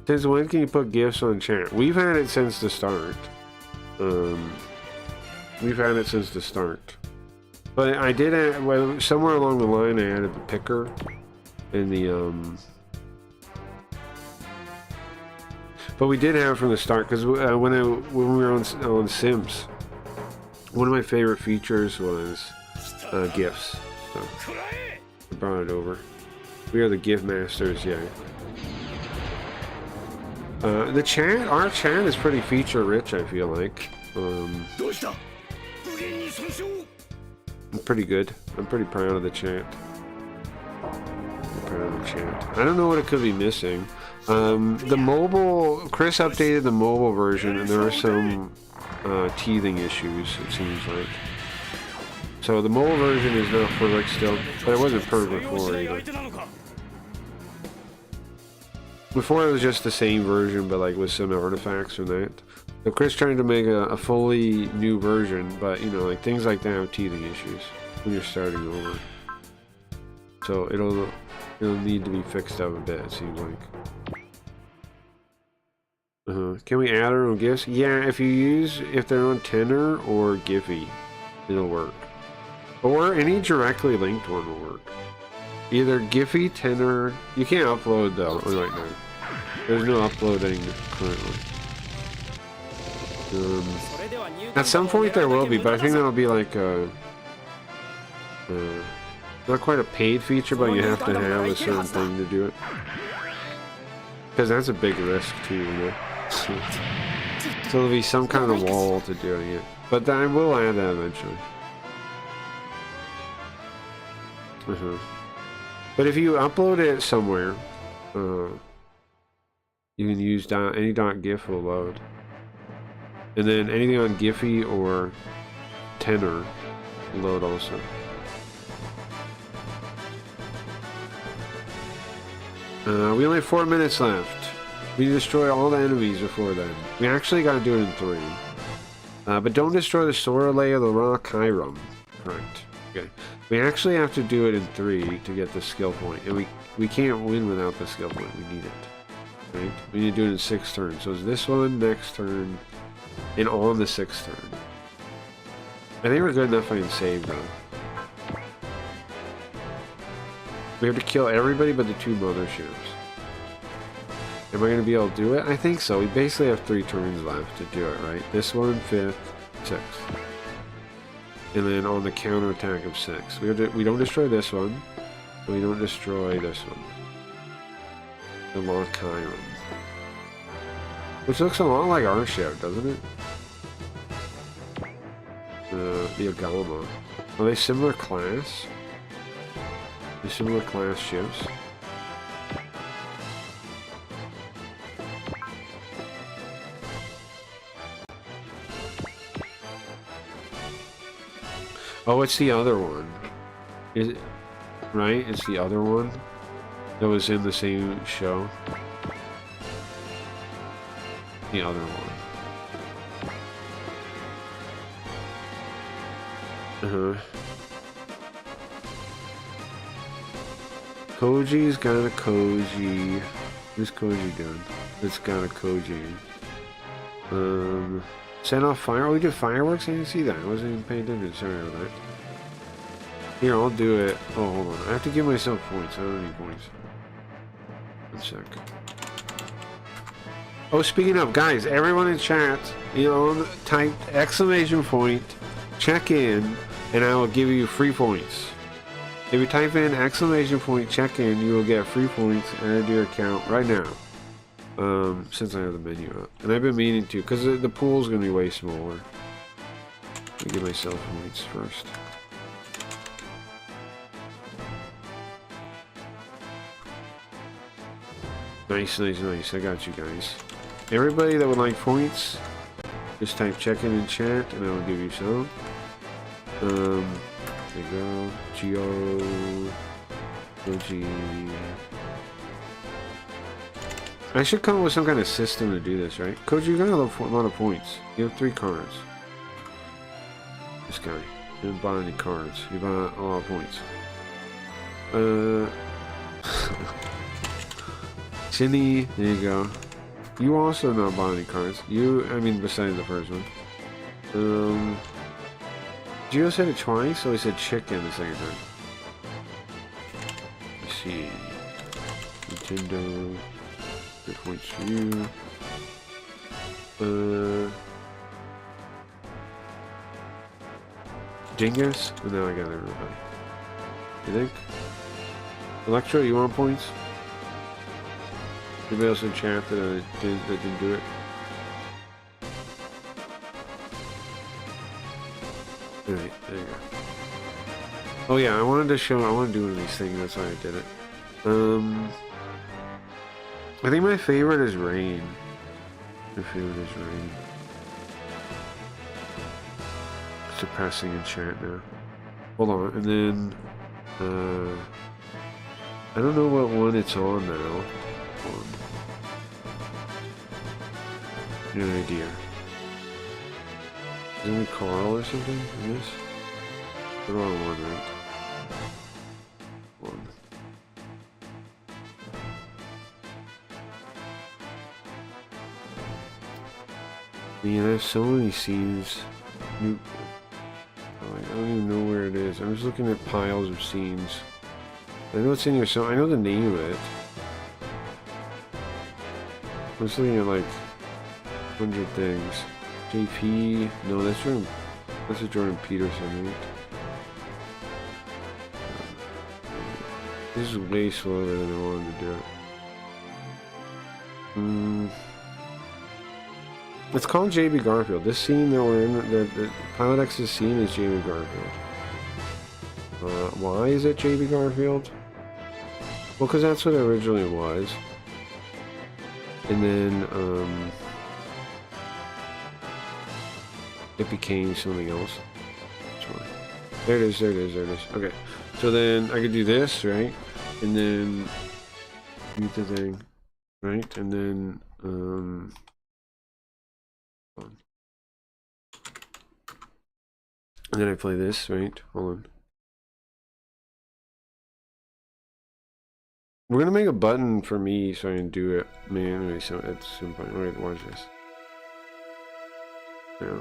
Since when can you put gifts on chat? We've had it since the start. We've had it since the start. But I did add, well, somewhere along the line I added the picker and the but we did have it from the start, because when we were on Sims, one of my favorite features was gifts. So I brought it over. We are the gift masters, yeah. The chat, our chat is pretty feature rich, I feel like. I'm pretty good. I'm pretty proud of the chat. I don't know what it could be missing. The mobile, Chris updated the mobile version, and there are some teething issues, it seems like. So the mobile version is not perfect still, but it wasn't perfect before either. Before it was just the same version, but like with some artifacts from that. So Chris trying to make a fully new version, but you know, like things like that have teething issues when you're starting over. So it'll need to be fixed up a bit, it seems like. Can we add our own gifts? Yeah, if they're on Tenor or Giphy, it'll work. Or any directly linked one will work. Either Giphy, Tenor, you can't upload though right now. There's no uploading currently. At some point there will be, but I think that'll be like not quite a paid feature, but you have to have a certain thing to do it. Because that's a big risk too, you know? So there'll be some kind of wall to doing it. But I will add that eventually. But if you upload it somewhere, you can use any .gif will load. And then anything on Giphy or Tenor will load also. We only have 4 minutes left. We destroy all the enemies before then. We actually gotta do it in 3. But don't destroy the Sora layer, the Raw Chiron. Correct. Okay. We actually have to do it in 3 to get the skill point. And we can't win without the skill point. We need it. Right? We need to do it in 6 turns. So it's this one, next turn, and on the 6th turn. I think we're good enough I can save though. We have to kill everybody but the 2 motherships. Am I going to be able to do it? I think so. We basically have 3 turns left to do it, right? This one, 5th, 6th. And then on the counter attack of 6. We don't destroy this one. And we don't destroy this one. The Long Chiron. Which looks a lot like our ship, doesn't it? The Agama. Are they similar class? They're similar class ships? Oh, it's the other one. Is it right? It's the other one that was in the same show. The other one. Uh-huh. Koji's got a Koji. What's Koji doing? It's got a Koji. Set off fire. Oh, we did fireworks? I didn't see that. I wasn't even paying attention. Sorry about that. Here, I'll do it. Oh, hold on. I have to give myself points. I don't need points. One sec. Oh, speaking of, guys, everyone in chat, you know, type exclamation point, check in, and I will give you free points. If you type in exclamation point, check in, you will get free points added to your account right now. Since I have the menu up. And I've been meaning to, because the pool's going to be way smaller. Let me give myself points first. Nice, nice, nice. I got you guys. Everybody that would like points, just type check in chat, and I will give you some. There you go. Geo. OG. I should come up with some kind of system to do this, right? Koji, you got a lot of points. You have 3 cards. This guy. You didn't buy any cards. You bought a lot of points. Shinny, there you go. You also not bought any cards. You, I mean, besides the first one. Gio said it twice, so he said chicken the second time. Let's see. Nintendo. Good points for you. Dingus? And now I got everybody. You think? Electro, you want points? Anybody else in chat that didn't do it? Alright, there you go. Oh yeah, I wanted to show, I want to do one of these things, that's why I did it. I think my favorite is Rain. My favorite is Rain. Suppressing in chat now. Hold on, and then, I don't know what one it's on now. Hold on. No idea. Isn't it Carl or something? Yes? The wrong one, right? One. Man, I have so many scenes. I don't even know where it is. I'm just looking at piles of scenes. I know it's in here, so I know the name of it. I'm just looking at like 100 things. JP, no, that's a Jordan Peterson, right? This is way slower than I wanted to do it. It's called JB Garfield. This scene that we're in, the Pilot X's scene is JB Garfield. Why is it JB Garfield? Well, because that's what it originally was. And then, it became something else. There it is, there it is, there it is. Okay. So then I could do this, right? And then mute the thing, right? And then and then I play this, right? Hold on. We're gonna make a button for me so I can do it manually. So it's simple. Alright, watch this. Yeah.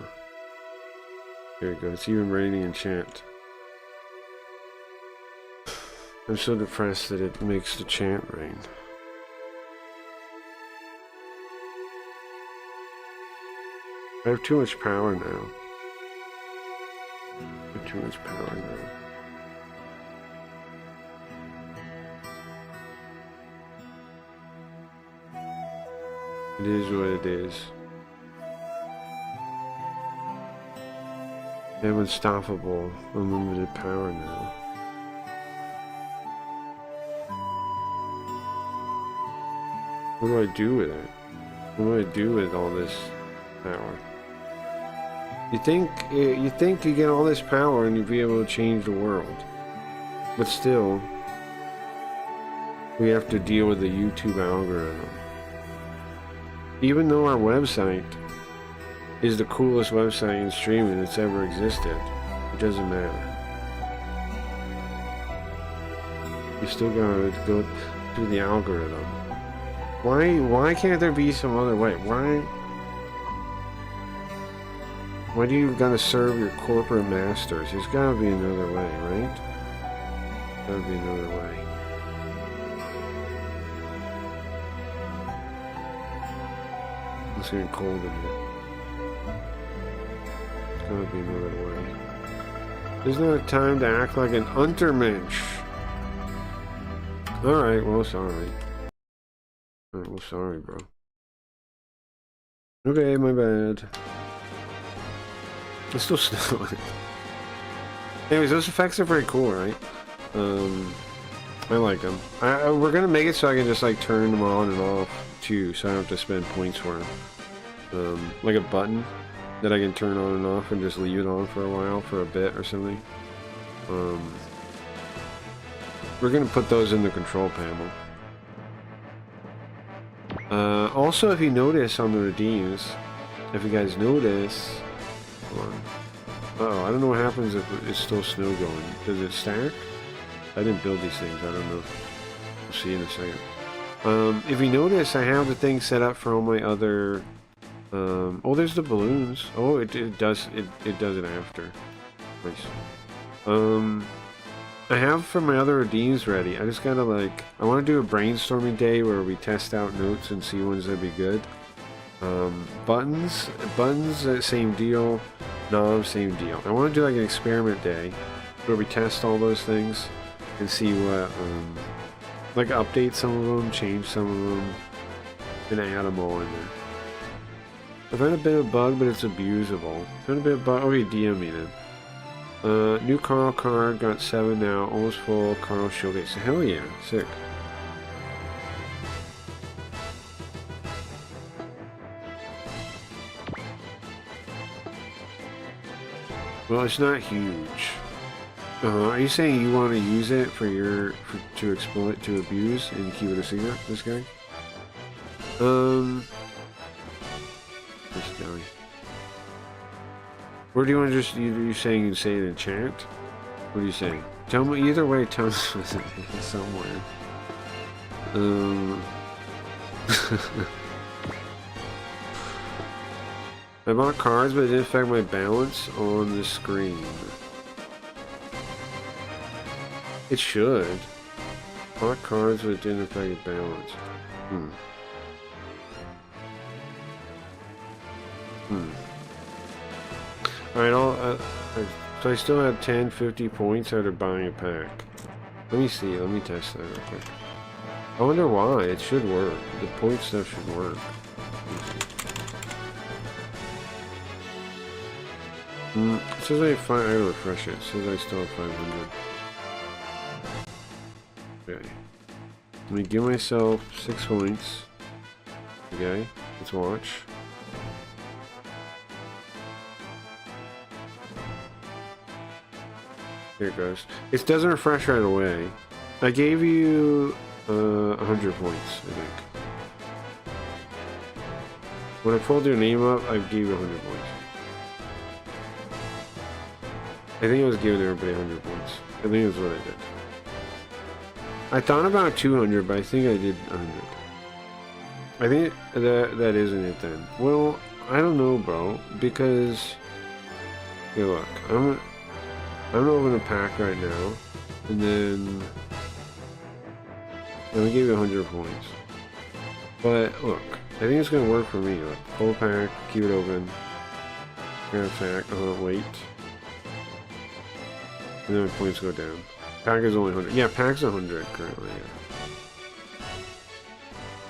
There we go. It's even raining in chant. I'm so depressed that it makes the chant rain. I have too much power now. I have too much power now. It is what it is. I have unstoppable, unlimited power now. What do I do with it? What do I do with all this power? You think you get all this power and you'd be able to change the world. But still, we have to deal with the YouTube algorithm. Even though our website is the coolest website in streaming that's ever existed, It doesn't matter. You still gotta go through the algorithm. Why can't there be some other way? Why do you gotta serve your corporate masters? There's gotta be another way, right? Gotta be another way. It's getting cold in here. There's gotta be another way. There's not time to act like an untermensch. Alright, well, sorry. Alright, well, sorry, bro. Okay, my bad. It's still snowing. Anyways, those effects are very cool, right? I like them. We're gonna make it so I can just like turn them on and off too, so I don't have to spend points for them. Like a button that I can turn on and off and just leave it on for a while, for a bit or something. We're gonna put those in the control panel. Also, if you notice on the redeems, if you guys notice, hold on. Uh-oh, I don't know what happens if it's still snow going. Does it stack? I didn't build these things, I don't know. We'll see in a second. If you notice, I have the thing set up for all my other... oh, there's the balloons. Oh, it does it after. Nice. I have for my other redeems ready. I just gotta like... I want to do a brainstorming day where we test out notes and see ones that'd be good. Buttons, same deal. Knobs, same deal. I want to do like an experiment day where we test all those things and see what, like update some of them, change some of them, and add them all in there. I've had a bit of bug, but it's abusable. I've had a bit of bug. Okay, DM me then. New Carl card, got 7 now, almost full. Carl showcase. Hell yeah, sick. Well, it's not huge. Are you saying you want to use it to exploit, to abuse, and keep it a secret? This guy? This guy. Or do you want to just, you saying you say it in chat? What are you saying? Tell me, either way, tell me somewhere. I bought cards, but it didn't affect my balance on the screen. It should. Bought cards, but it didn't affect your balance. Alright, so I still have 10, 50 points after buying a pack. Let me see, let me test that real quick. I wonder why. It should work. The point stuff should work. It says I gotta refresh it. It says I still have 500. Okay. Let me give myself 6 points. Okay, let's watch. Here it goes. It doesn't refresh right away. I gave you 100 points, I think. When I pulled your name up, I gave you 100 points. I think I was giving everybody 100 points. I think that's what I did. I thought about 200, but I think I did 100. I think that isn't it then. Well, I don't know, bro, because... Here, look. I'm gonna open a pack right now, and then... Let me give you 100 points. But, look, I think it's gonna work for me. Look, full pack, keep it open. Grab pack, wait. And then my points go down. Pack is only 100. Yeah, pack's 100 currently, yeah.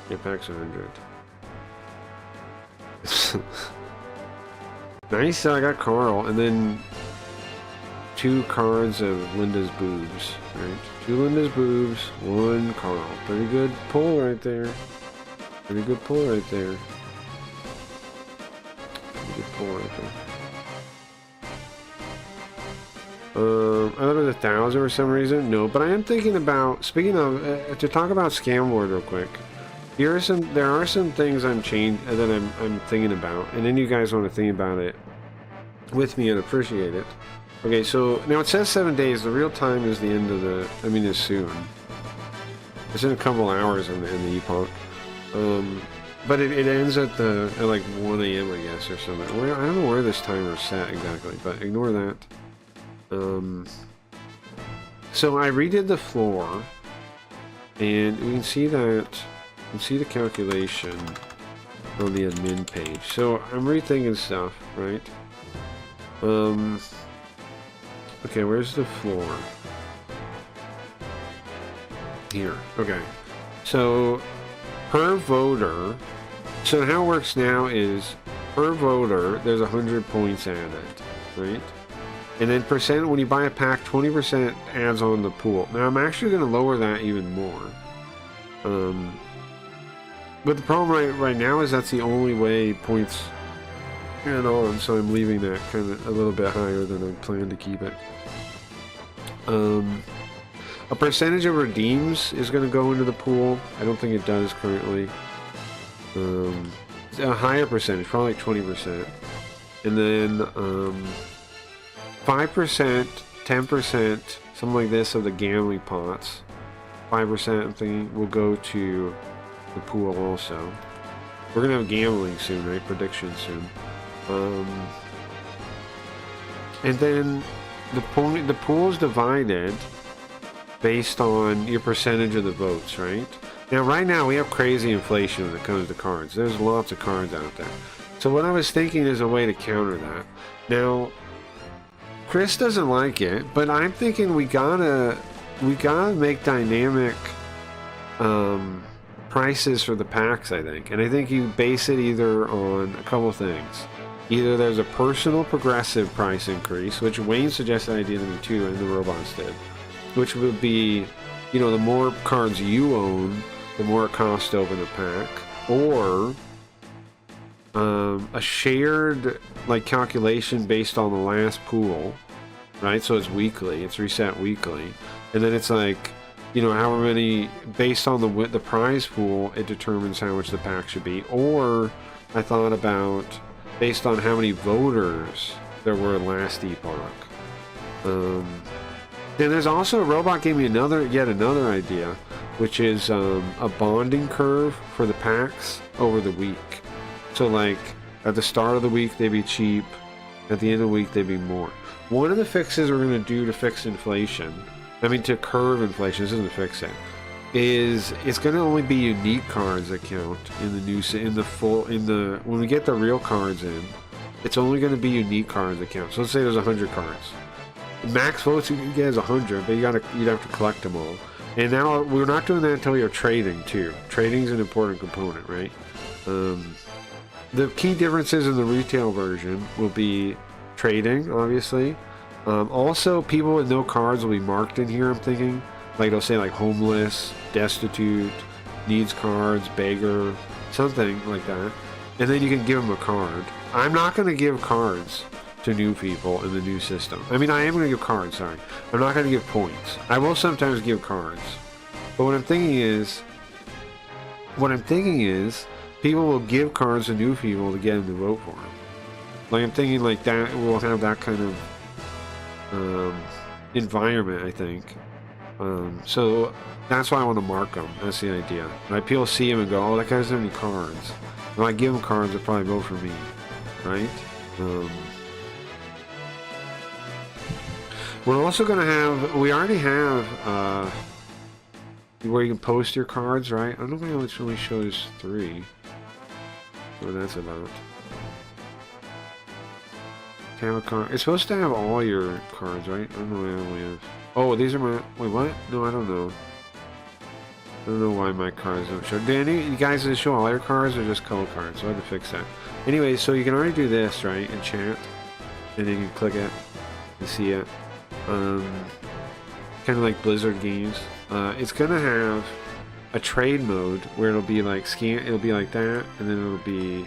Yeah, pack's 100. Nice, so I got Carl, and then 2 cards of Linda's boobs, right? 2 Linda's boobs, 1 Carl. Pretty good pull right there. Pretty good pull right there. Pretty good pull right there. I thought it was 1,000 for some reason. No, but I am thinking about, speaking of, to talk about Scam Ward real quick. There are some things I'm thinking about, and then you guys want to think about it with me and appreciate it. Okay, so now it says 7 days. The real time is the end of the. I mean, it's soon. It's in a couple hours in the epoch. But it ends at like 1 a.m. I guess or something. I don't know where this timer is set exactly, but ignore that. So I redid the floor, and we can see that. You can see the calculation on the admin page. So I'm rethinking stuff, right? Okay, where's the floor? Here. Okay. So per voter. So how it works now is per voter there's 100 points added, right? And then percent when you buy a pack, 20% adds on the pool. Now I'm actually going to lower that even more. But the problem right now is that's the only way points add on, so I'm leaving that kind of a little bit higher than I plan to keep it. A percentage of redeems is going to go into the pool. I don't think it does currently. A higher percentage, probably like 20%. And then 5%, 10%, something like this of the gambling pots. 5% I'm thinking will go to the pool also. We're going to have gambling soon, right? Predictions soon. And then the pool is divided based on your percentage of the votes, right? Now, right now, we have crazy inflation when it comes to cards. There's lots of cards out there. So what I was thinking is a way to counter that. Now, Chris doesn't like it, but I'm thinking we gotta make dynamic prices for the packs, I think. And I think you base it either on a couple things. Either there's a personal progressive price increase, which Wayne suggested I did to me too, and the robots did. Which would be, you know, the more cards you own, the more it costs to open a pack. Or a shared like calculation based on the last pool, right? So it's weekly, it's reset weekly, and then it's like, you know, however many based on the prize pool, it determines how much the pack should be. Or I thought about based on how many voters there were last epoch. Then there's also a robot gave me yet another idea, which is a bonding curve for the packs over the week. So like at the start of the week they'd be cheap, at the end of the week they'd be more. One of the fixes we're going to do to fix inflation, I mean to curve inflation, this isn't to fix it, is it's going to only be unique cards that count in the when we get the real cards in, it's only going to be unique cards that count. So let's say there's 100 cards. The max votes you can get is 100, but you'd have to collect them all. And now we're not doing that until you're trading too. Trading is an important component, right? The key differences in the retail version will be trading, obviously. Also, people with no cards will be marked in here, I'm thinking. Like it'll say like homeless, destitute, needs cards, beggar, something like that. And then you can give them a card. I'm not going to give cards to new people in the new system. I mean, I am going to give cards, sorry. I'm not going to give points. I will sometimes give cards. But what I'm thinking is, people will give cards to new people to get them to vote for them. Like, I'm thinking like that, we'll have that kind of environment, I think. So that's why I want to mark them. That's the idea. Right? People see him and go, oh, that guy doesn't have any cards. If I give him cards, they'll probably vote for me. Right? We're also going to have, we already have, where you can post your cards, right? I don't know if it only shows 3. What that's about. Have a card. It's supposed to have all your cards, right? I don't know why I only have. Oh, these are my. Wait, what? No, I don't know. I don't know why my cards don't show. Do any you guys does it show all your cards or just color cards? So I had to fix that. Anyway, so you can already do this, right? In chat. And then you can click it and see it. Kind of like Blizzard games. It's gonna have a trade mode where it'll be like it'll be like that, and then it'll be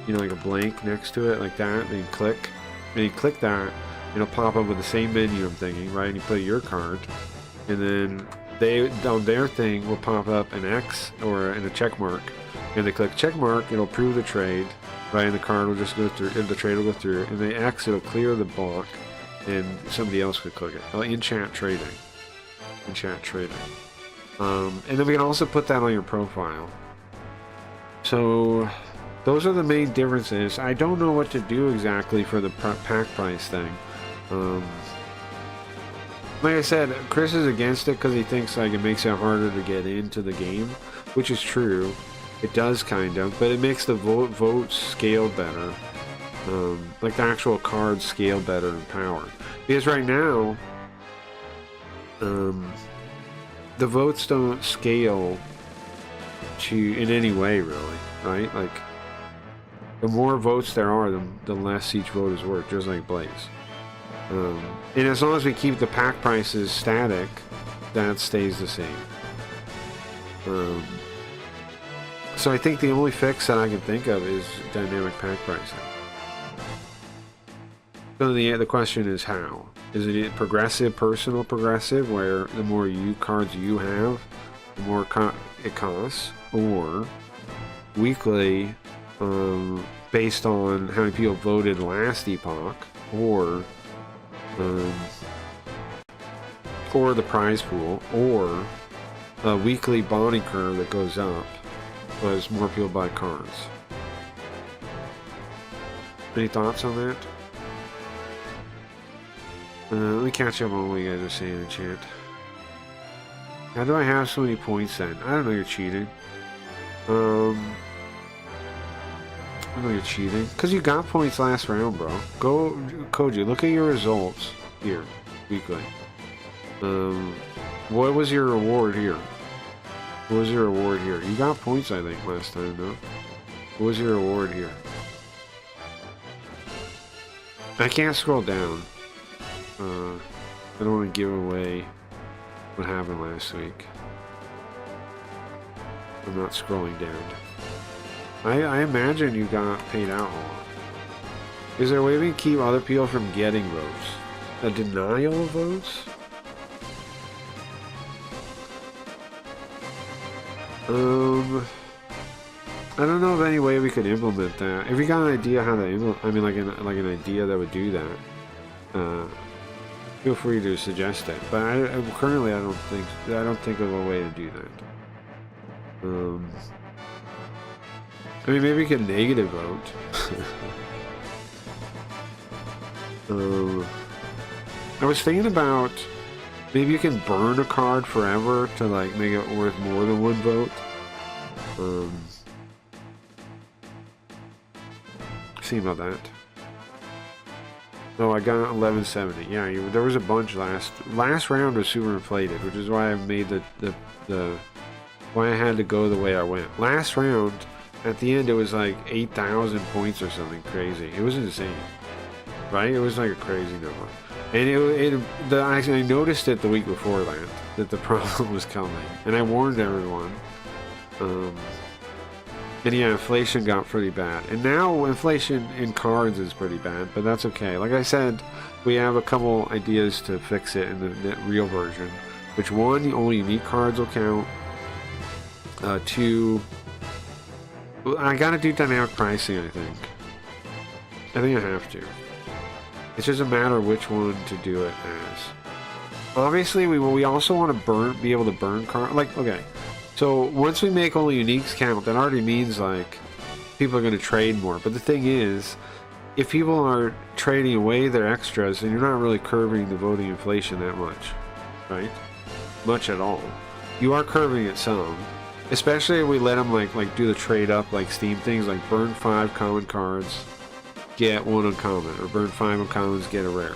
you know, like a blank next to it, like that. Then you click, and you click that, it'll pop up with the same menu, I'm thinking, right? And you put your card, and then on their thing will pop up an X and a check mark. And they click check mark, it'll approve the trade, right? And the card will just go through, and the trade will go through, and the X, it'll clear the block, and somebody else could click it. Oh, in-chat trading. In-chat trading. And then we can also put that on your profile. So, those are the main differences. I don't know what to do exactly for the pack price thing. Like I said, Chris is against it because he thinks like it makes it harder to get into the game, which is true. It does kind of, but it makes the votes scale better. Like the actual cards scale better in power. Because right now, the votes don't scale to in any way really, right? Like the more votes there are, the less each vote is worth, just like Blaze. And as long as we keep the pack prices static, that stays the same. So I think the only fix that I can think of is dynamic pack pricing. So the question is how? Is it progressive, personal progressive, where the more cards you have, the more it costs, or weekly, based on how many people voted last epoch, or the prize pool, or a weekly bonding curve that goes up as more people buy cards. Any thoughts on that? Let me catch up on what you guys are saying in chat. How do I have so many points then? I don't know, you're cheating. I know you're cheating. Because you got points last round, bro. Go, Koji, look at your results here, weekly. What was your reward here? What was your reward here? You got points, I think, last time, no? What was your reward here? I can't scroll down. I don't want to give away what happened last week. I'm not scrolling down. I imagine you got paid out a lot. Is there a way we can keep other people from getting votes? A denial of votes? I don't know of any way we could implement that. If you got an idea how to implement, I mean, like an idea that would do that, feel free to suggest it. But currently, I don't think of a way to do that. I mean, maybe we could negative vote. I was thinking about maybe you can burn a card forever to like make it worth more than one vote. See about that. Oh, I got 1170. Yeah, there was a bunch last round was super inflated, which is why I made why I had to go the way I went. Last round, at the end, it was like 8,000 points or something crazy. It was insane, right? It was like a crazy number. And I noticed it the week before that the problem was coming, and I warned everyone. And yeah, inflation got pretty bad. And now inflation in cards is pretty bad, but that's okay. Like I said, we have a couple ideas to fix it in the real version. Which one, only unique cards will count. Two, I gotta do dynamic pricing, I think. I have to. It's just a matter of which one to do it as. Obviously, we also want to be able to burn cards. Like, okay. So once we make only uniques count, that already means like people are going to trade more. But the thing is, if people are trading away their extras, then you're not really curbing the voting inflation that much, right? Much at all. You are curbing it some, especially if we let them like do the trade up like Steam things, like burn 5 common cards, get 1 uncommon, or burn 5 uncommons, get a rare.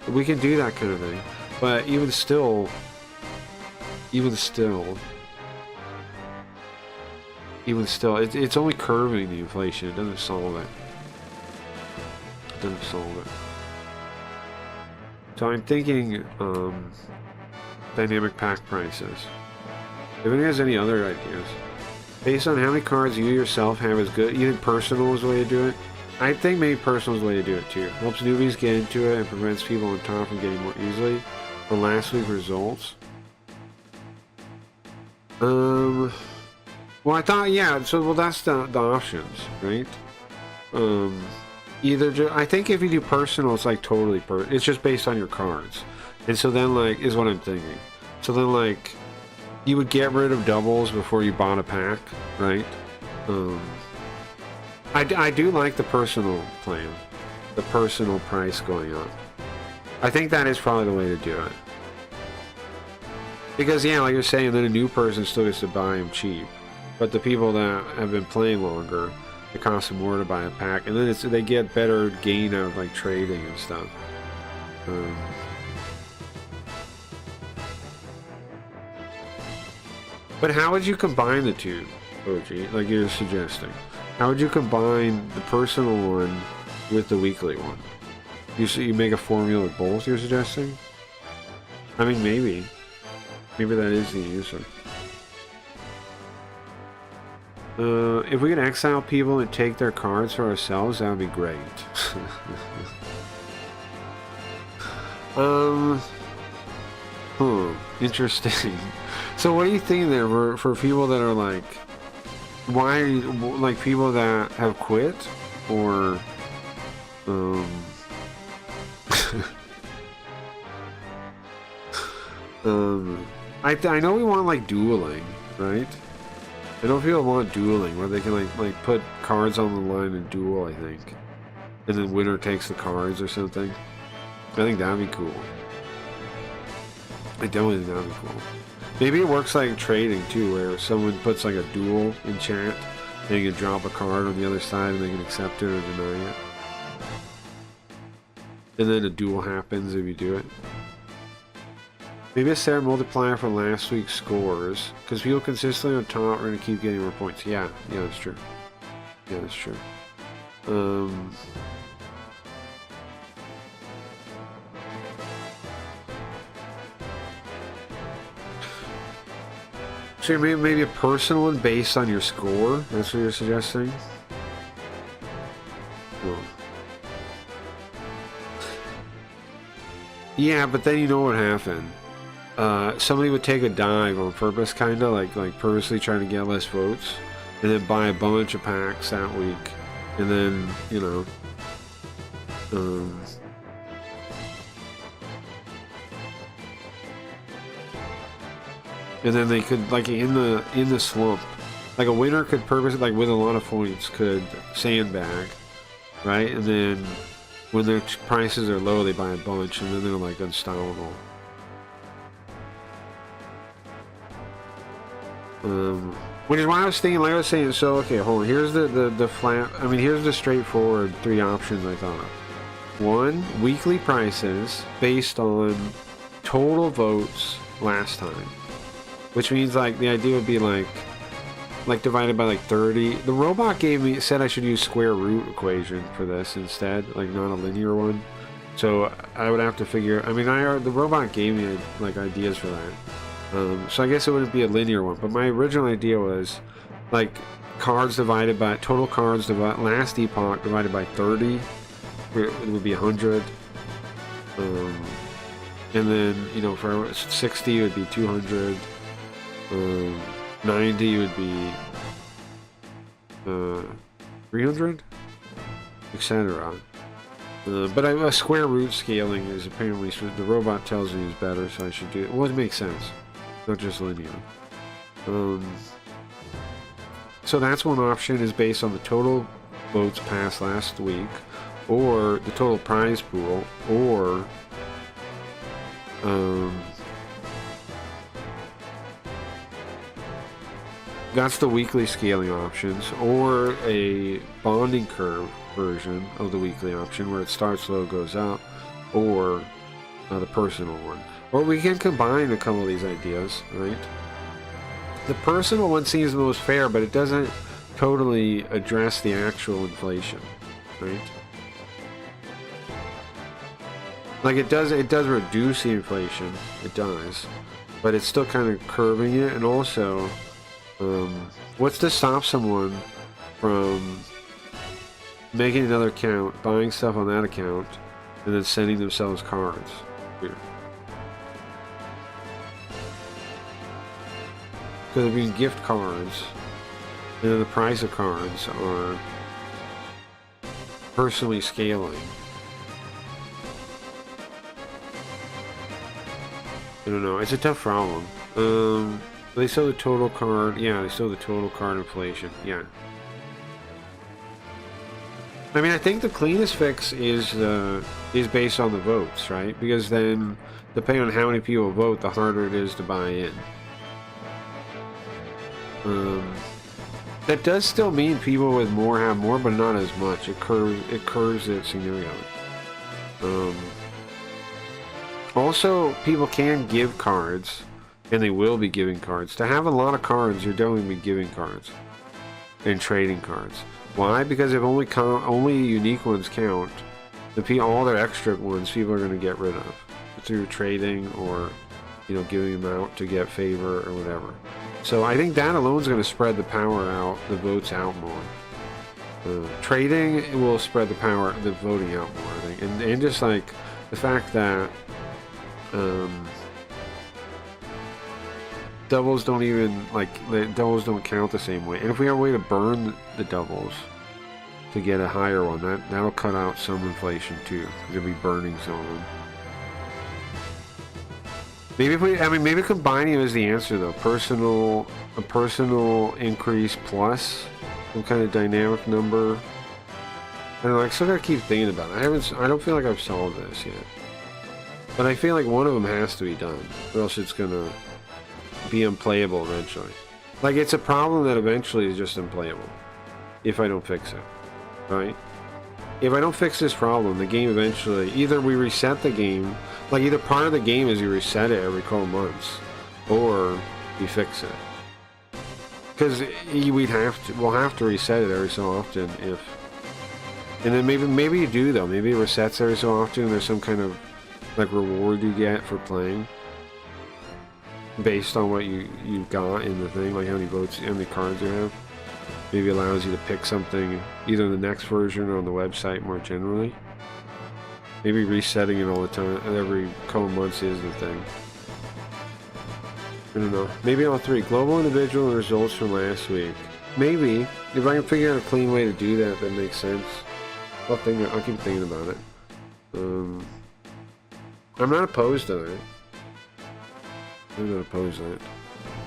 We can do that kind of thing, but even still. It's only curbing the inflation. It doesn't solve it. So I'm thinking dynamic pack prices. If anyone has any other ideas, based on how many cards you yourself have is good. You think personal is the way to do it? I think maybe personal is the way to do it too. Helps newbies get into it and prevents people on top from getting more easily. The last week results. Well, I thought, yeah, so, well, that's the options, right? either I think if you do personal, it's like totally it's just based on your cards, and so then like is what I'm thinking. So then like you would get rid of doubles before you bought a pack, right? I do like the personal plan, the personal price going up. I think that is probably the way to do it. Because yeah, like you're saying, then a new person still gets to buy them cheap, but the people that have been playing longer, it costs them more to buy a pack, and then they get better gain out of like trading and stuff. But how would you combine the two, OG? Like you're suggesting, how would you combine the personal one with the weekly one? You make a formula with both, you're suggesting? I mean, maybe that is the answer. If we could exile people and take their cards for ourselves, that would be great. Interesting. So what do you think there for people that are like, why are you, like people that have quit, or I know we want like dueling, right? I know people want dueling where they can like put cards on the line and duel, I think, and then winner takes the cards or something. I think that'd be cool. I definitely think that'd be cool. Maybe it works like trading too, where someone puts like a duel in chat, and you can drop a card on the other side and they can accept it or deny it. And then a duel happens if you do it. Maybe a Sarah multiplier for last week's scores, because people consistently on top are going to keep getting more points. Yeah, that's true. Yeah, that's true. So maybe a personal one based on your score? That's what you're suggesting? Well. Yeah, but then you know what happened. Somebody would take a dive on purpose, kinda, like purposely trying to get less votes, and then buy a bunch of packs that week, and then, you know, and then they could, like, in the slump, like a winner could purposely, like with a lot of points, could sandbag, right? And then when their prices are low, they buy a bunch, and then they're like unstoppable. Which is why I was thinking, like I was saying, so okay, hold on, here's the flat, I mean, here's the straightforward 3 options I thought of. 1, weekly prices based on total votes last time. Which means, like, the idea would be like divided by like 30. The robot said I should use square root equation for this instead, like not a linear one. So I would have to figure, I mean, the robot gave me like ideas for that. So I guess it wouldn't be a linear one, but my original idea was like cards divided by total cards last epoch divided by 30, it would be 100. And then, you know, for 60 it would be 200. 90 would be 300, etc. But a square root scaling is apparently, the robot tells me is better, so I should do it. Well, it makes sense, not just linear. So that's one option, is based on the total votes passed last week, or the total prize pool, or that's the weekly scaling options, or a bonding curve version of the weekly option where it starts low, goes up, or the personal one. Or we can combine a couple of these ideas, right? The personal one seems the most fair, but it doesn't totally address the actual inflation, right? Like it does reduce the inflation, it does, but it's still kind of curving it. And also, what's to stop someone from making another account, buying stuff on that account, and then sending themselves cards here? Because if you can gift cards, and then the price of cards are personally scaling. I don't know. It's a tough problem. They show the total card. Yeah, they show the total card inflation. Yeah. I mean, I think the cleanest fix is based on the votes, right? Because then, depending on how many people vote, the harder it is to buy in. That does still mean people with more have more, but not as much. It curves it significantly. Also, people can give cards, and they will be giving cards. To have a lot of cards, you're definitely be giving cards and trading cards. Why? Because if only unique ones count, all their extra ones people are going to get rid of through trading or, you know, giving them out to get favor or whatever. So I think that alone is going to spread the power out, the votes out more. Trading will spread the power, the voting out more, I think, and just like the fact that doubles don't even, the doubles don't count the same way. And if we have a way to burn the doubles to get a higher one, that'll cut out some inflation too. There'll be burning some of them. Maybe combining is the answer though. A personal increase plus some kind of dynamic number. I don't know, I still gotta keep thinking about it. I don't feel like I've solved this yet. But I feel like one of them has to be done, or else it's gonna be unplayable eventually. Like, it's a problem that eventually is just unplayable if I don't fix it, right? If I don't fix this problem, the game eventually, either we reset the game, like either part of the game is you reset it every couple months, or we fix it. Because we'll have to reset it every so often and then maybe you do though. Maybe it resets every so often. And there's some kind of like reward you get for playing based on what you got in the thing, like how many cards you have. Maybe allows you to pick something either in the next version or on the website more generally. Maybe resetting it all the time, every couple months is the thing. I don't know. Maybe all three. Global, individual, and results from last week. Maybe. If I can figure out a clean way to do that, that makes sense. I'll keep thinking about it. I'm not opposed to that. I'm not opposed to that.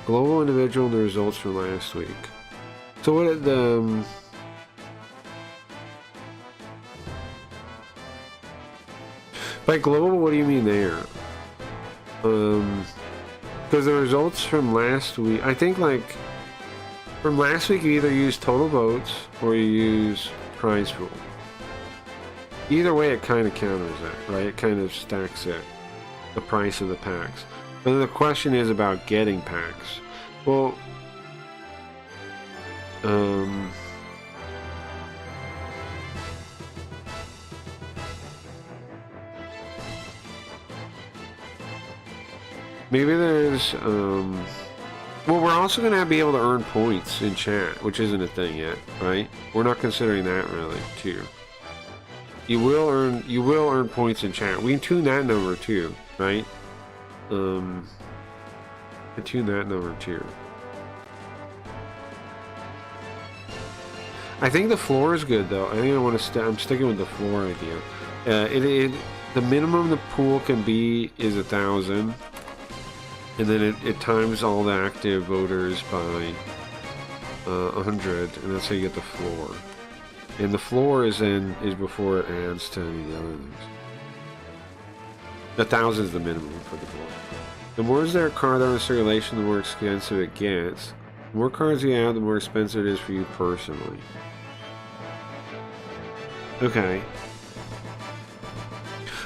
Global, individual, and the results from last week. So what did the... By global, what do you mean there? Because the results from last week, I think like from last week you either use total votes or you use prize pool. Either way, it kind of counters it, right? It kind of stacks it, the price of the packs. But then the question is about getting packs. Well, maybe there's, well, we're also going to be able to earn points in chat, which isn't a thing yet, right? We're not considering that really, too. You will earn points in chat. We can tune that number too, right? Tune that number too. I think the floor is good though. I think I'm sticking with the floor idea. The minimum the pool can be is 1,000, and then it times all the active voters by 100, and that's how you get the floor. And the floor is before it adds to any of the other things. 1,000 is the minimum for the floor. The more is there a card on a circulation, the more expensive it gets. The more cards you have, the more expensive it is for you personally. Okay.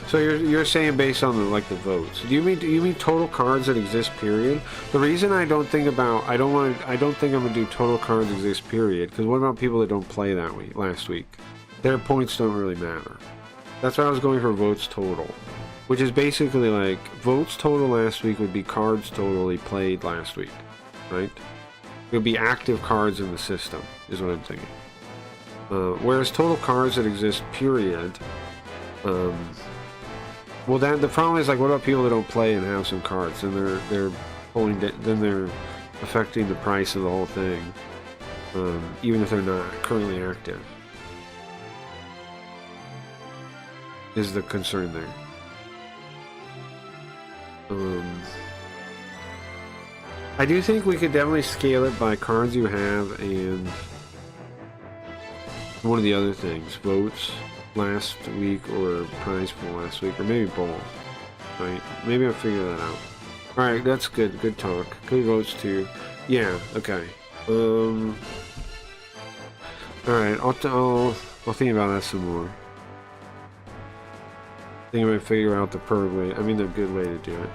So you're saying based on the votes. Do you mean total cards that exist period? The reason I don't think I'm gonna do total cards exist period, because what about people that don't play last week? Their points don't really matter. That's why I was going for votes total. Which is basically like votes total last week would be cards totally played last week. Right? It would be active cards in the system, is what I'm thinking. Whereas total cards that exist period, well, the problem is, like, what about people that don't play and have some cards, and they're affecting the price of the whole thing, even if they're not currently active. is the concern there. I do think we could definitely scale it by cards you have and one of the other things, votes last week or prize pool last week, or maybe both. Right? Maybe I'll figure that out. Alright, that's good. Good talk. Good votes too. Yeah, okay. Alright, I'll think about that some more. I think I might figure out the perfect way. I mean, the good way to do it.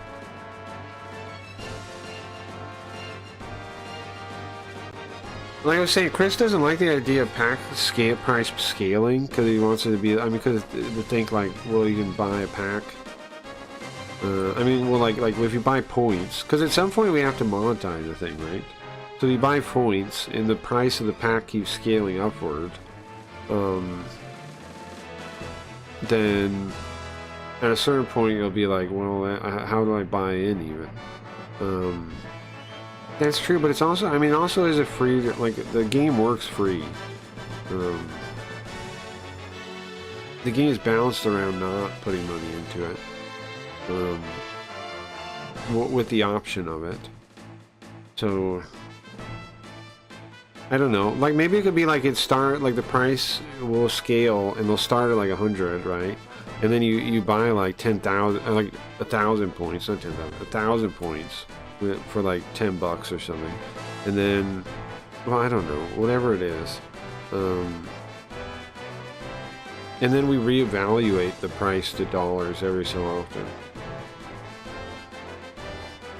Like I was saying, Chris doesn't like the idea of price scaling because he wants it to be. I mean, because to think like, well, you can buy a pack. I mean, well, like if you buy points, because at some point we have to monetize the thing, right? So you buy points, and the price of the pack keeps scaling upward. Then at a certain point you'll be like, well, how do I buy in even? That's true, but it's also, I mean, also is a free, like, the game works free. The game is balanced around not putting money into it. With the option of it. So, I don't know. Like, maybe it could be like the price will scale and they'll start at like 100, right? And then you buy like 10,000, like 1,000 points, not 10,000, 1,000 points for like $10 or something. And then, well, I don't know, whatever it is. And then we reevaluate the price to dollars every so often.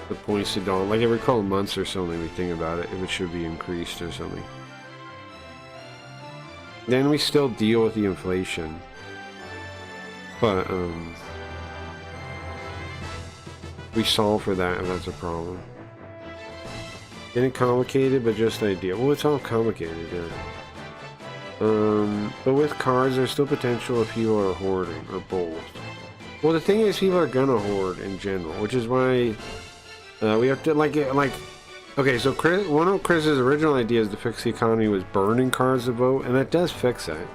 The points to dollars, like every couple of months or something, we think about it, if it should be increased or something. Then we still deal with the inflation. But, we solve for that if that's a problem. Getting complicated, but just ideal. Well, it's all complicated, yeah. But with cards, there's still potential if people are hoarding, or both. Well, the thing is, people are gonna hoard in general, which is why we have to, okay, so one of Chris's original ideas to fix the economy was burning cards to vote, and that does fix it.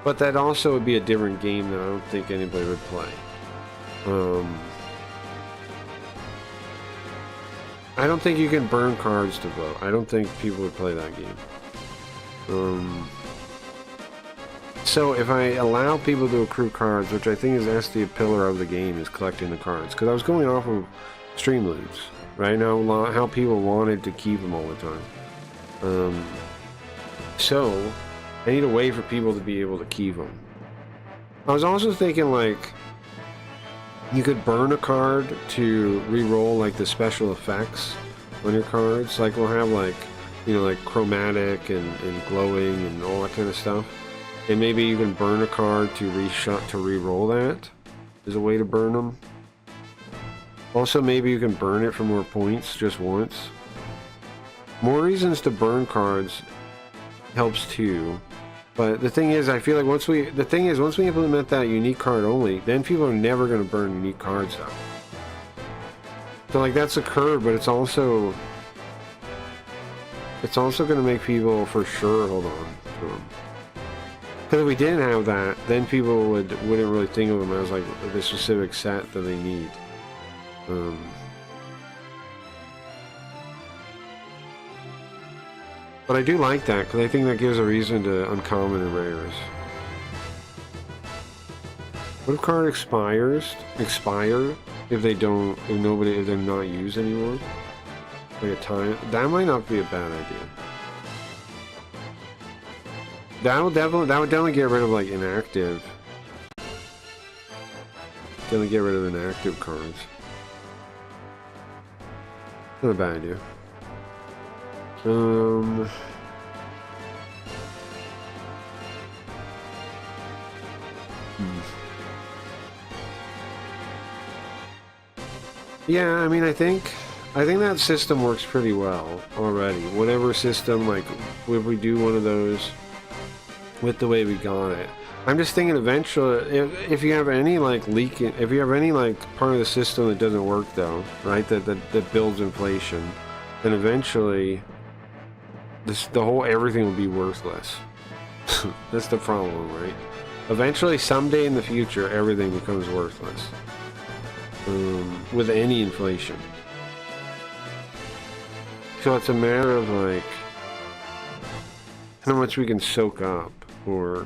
But that also would be a different game that I don't think anybody would play. I don't think you can burn cards to vote. I don't think people would play that game. So if I allow people to accrue cards, which I think that's the pillar of the game, is collecting the cards. Because I was going off of stream loops, right? Now, how people wanted to keep them all the time. So I need a way for people to be able to keep them. I was also thinking, like, you could burn a card to re-roll, like, the special effects on your cards. Like, we'll have, like, you know, like chromatic and glowing and all that kind of stuff. And maybe you can burn a card to re-roll that. Is a way to burn them. Also, maybe you can burn it for more points just once. More reasons to burn cards helps too. But the thing is, I feel like once we implement that unique card only, then people are never going to burn unique cards out. So like that's a curve, but it's also going to make people for sure hold on to them. Because if we didn't have that, then people wouldn't really think of them as like the specific set that they need. But I do like that, because I think that gives a reason to uncommon and rares. What if card expire if they're not used anymore? Like a time, that might not be a bad idea. That would definitely get rid of like inactive. Definitely get rid of inactive cards. Not a bad idea. Yeah, I mean, I think that system works pretty well already. Whatever system, like, if we do one of those with the way we got it. I'm just thinking eventually, if you have any, like, leaking, if you have any, like, part of the system that doesn't work, though, right, that builds inflation, then eventually everything will be worthless. That's the problem, right? Eventually, someday in the future, everything becomes worthless. With any inflation. So it's a matter of like how much we can soak up, or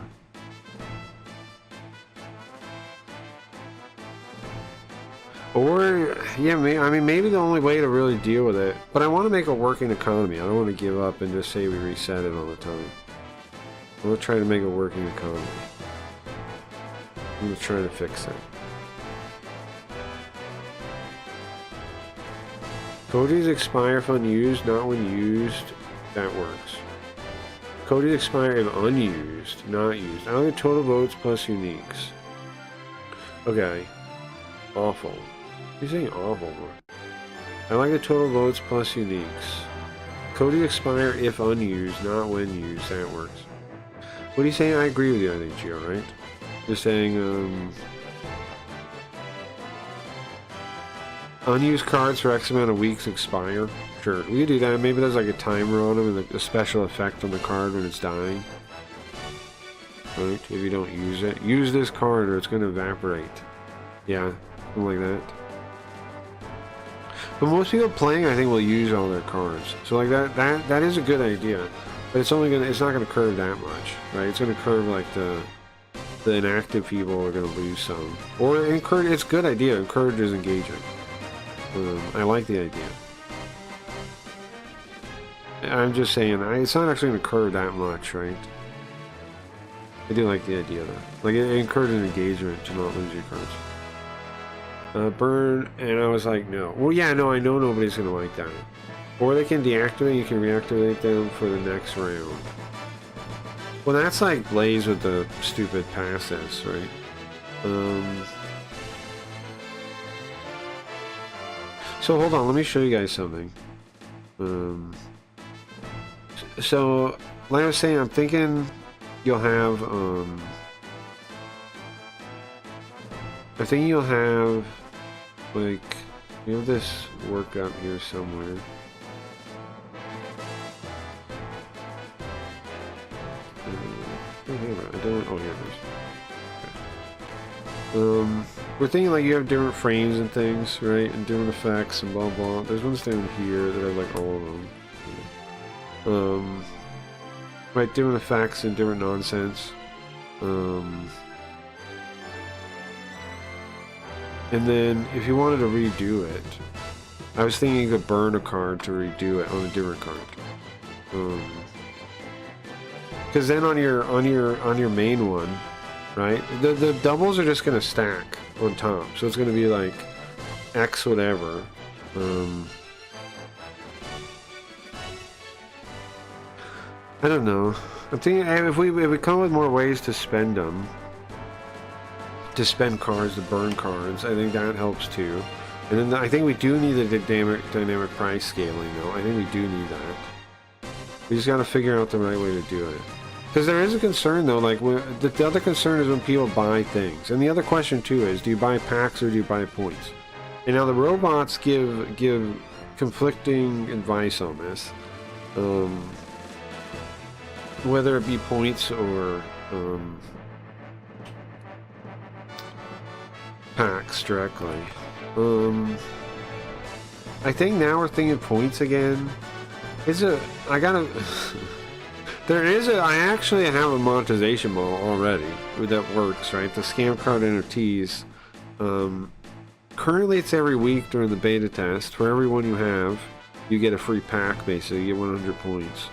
yeah, I mean, maybe the only way to really deal with it, but I want to make a working economy. I don't want to give up and just say we reset it all the time. I want to try to make a working economy. I'm going to try to fix it. Codes expire if unused, not when used. That works. Codes expire if unused, not used. I like the total votes plus uniques. Okay. Awful. You're saying awful. I like the total votes plus uniques. Codes expire if unused, not when used. That works. What are you saying? I agree with you, I think, Gio, right? You're saying, unused cards for X amount of weeks expire. Sure, we could do that. Maybe there's like a timer on them and a special effect on the card when it's dying. Right? If you don't use it. Use this card or it's going to evaporate. Yeah, something like that. But most people playing, I think, will use all their cards. So like that is a good idea. But it's not gonna curve that much, right? It's gonna curve like the inactive people are gonna lose some. Or encourage. It's a good idea. Encourages engagement. I like the idea. I'm just saying, it's not actually gonna curve that much, right? I do like the idea though. Like it encourages engagement to not lose your cards. Burn, and I was like, no. Well, yeah, no, I know nobody's gonna like that. Or they can deactivate, you can reactivate them for the next round. Well, that's like Blaze with the stupid passes, right? So hold on, let me show you guys something. So, like I was saying, I'm thinking you'll have, I think you'll have, like, you have this work up here somewhere. I don't, oh, here it is. Okay. We're thinking like you have different frames and things, right? And different effects and blah blah. There's ones down here that have like all of them. Right, different effects and different nonsense. And then if you wanted to redo it, I was thinking you could burn a card to redo it on a different card. Because then on your main one, right? The doubles are just gonna stack on top, so it's gonna be like X whatever. I don't know. I'm thinking if we come up with more ways to spend them, to spend cards, to burn cards, I think that helps too. And then I think we do need the dynamic price scaling though. I think we do need that. We just gotta figure out the right way to do it. Because there is a concern though, like the other concern is when people buy things. And the other question too is, do you buy packs or do you buy points? And now the robots give conflicting advice on this. Whether it be points or packs directly. I think now we're thinking points again. I actually have a monetization model already that works, right? The scam card NFTs. Currently it's every week during the beta test. For every one you have, you get a free pack basically, you get 100 points.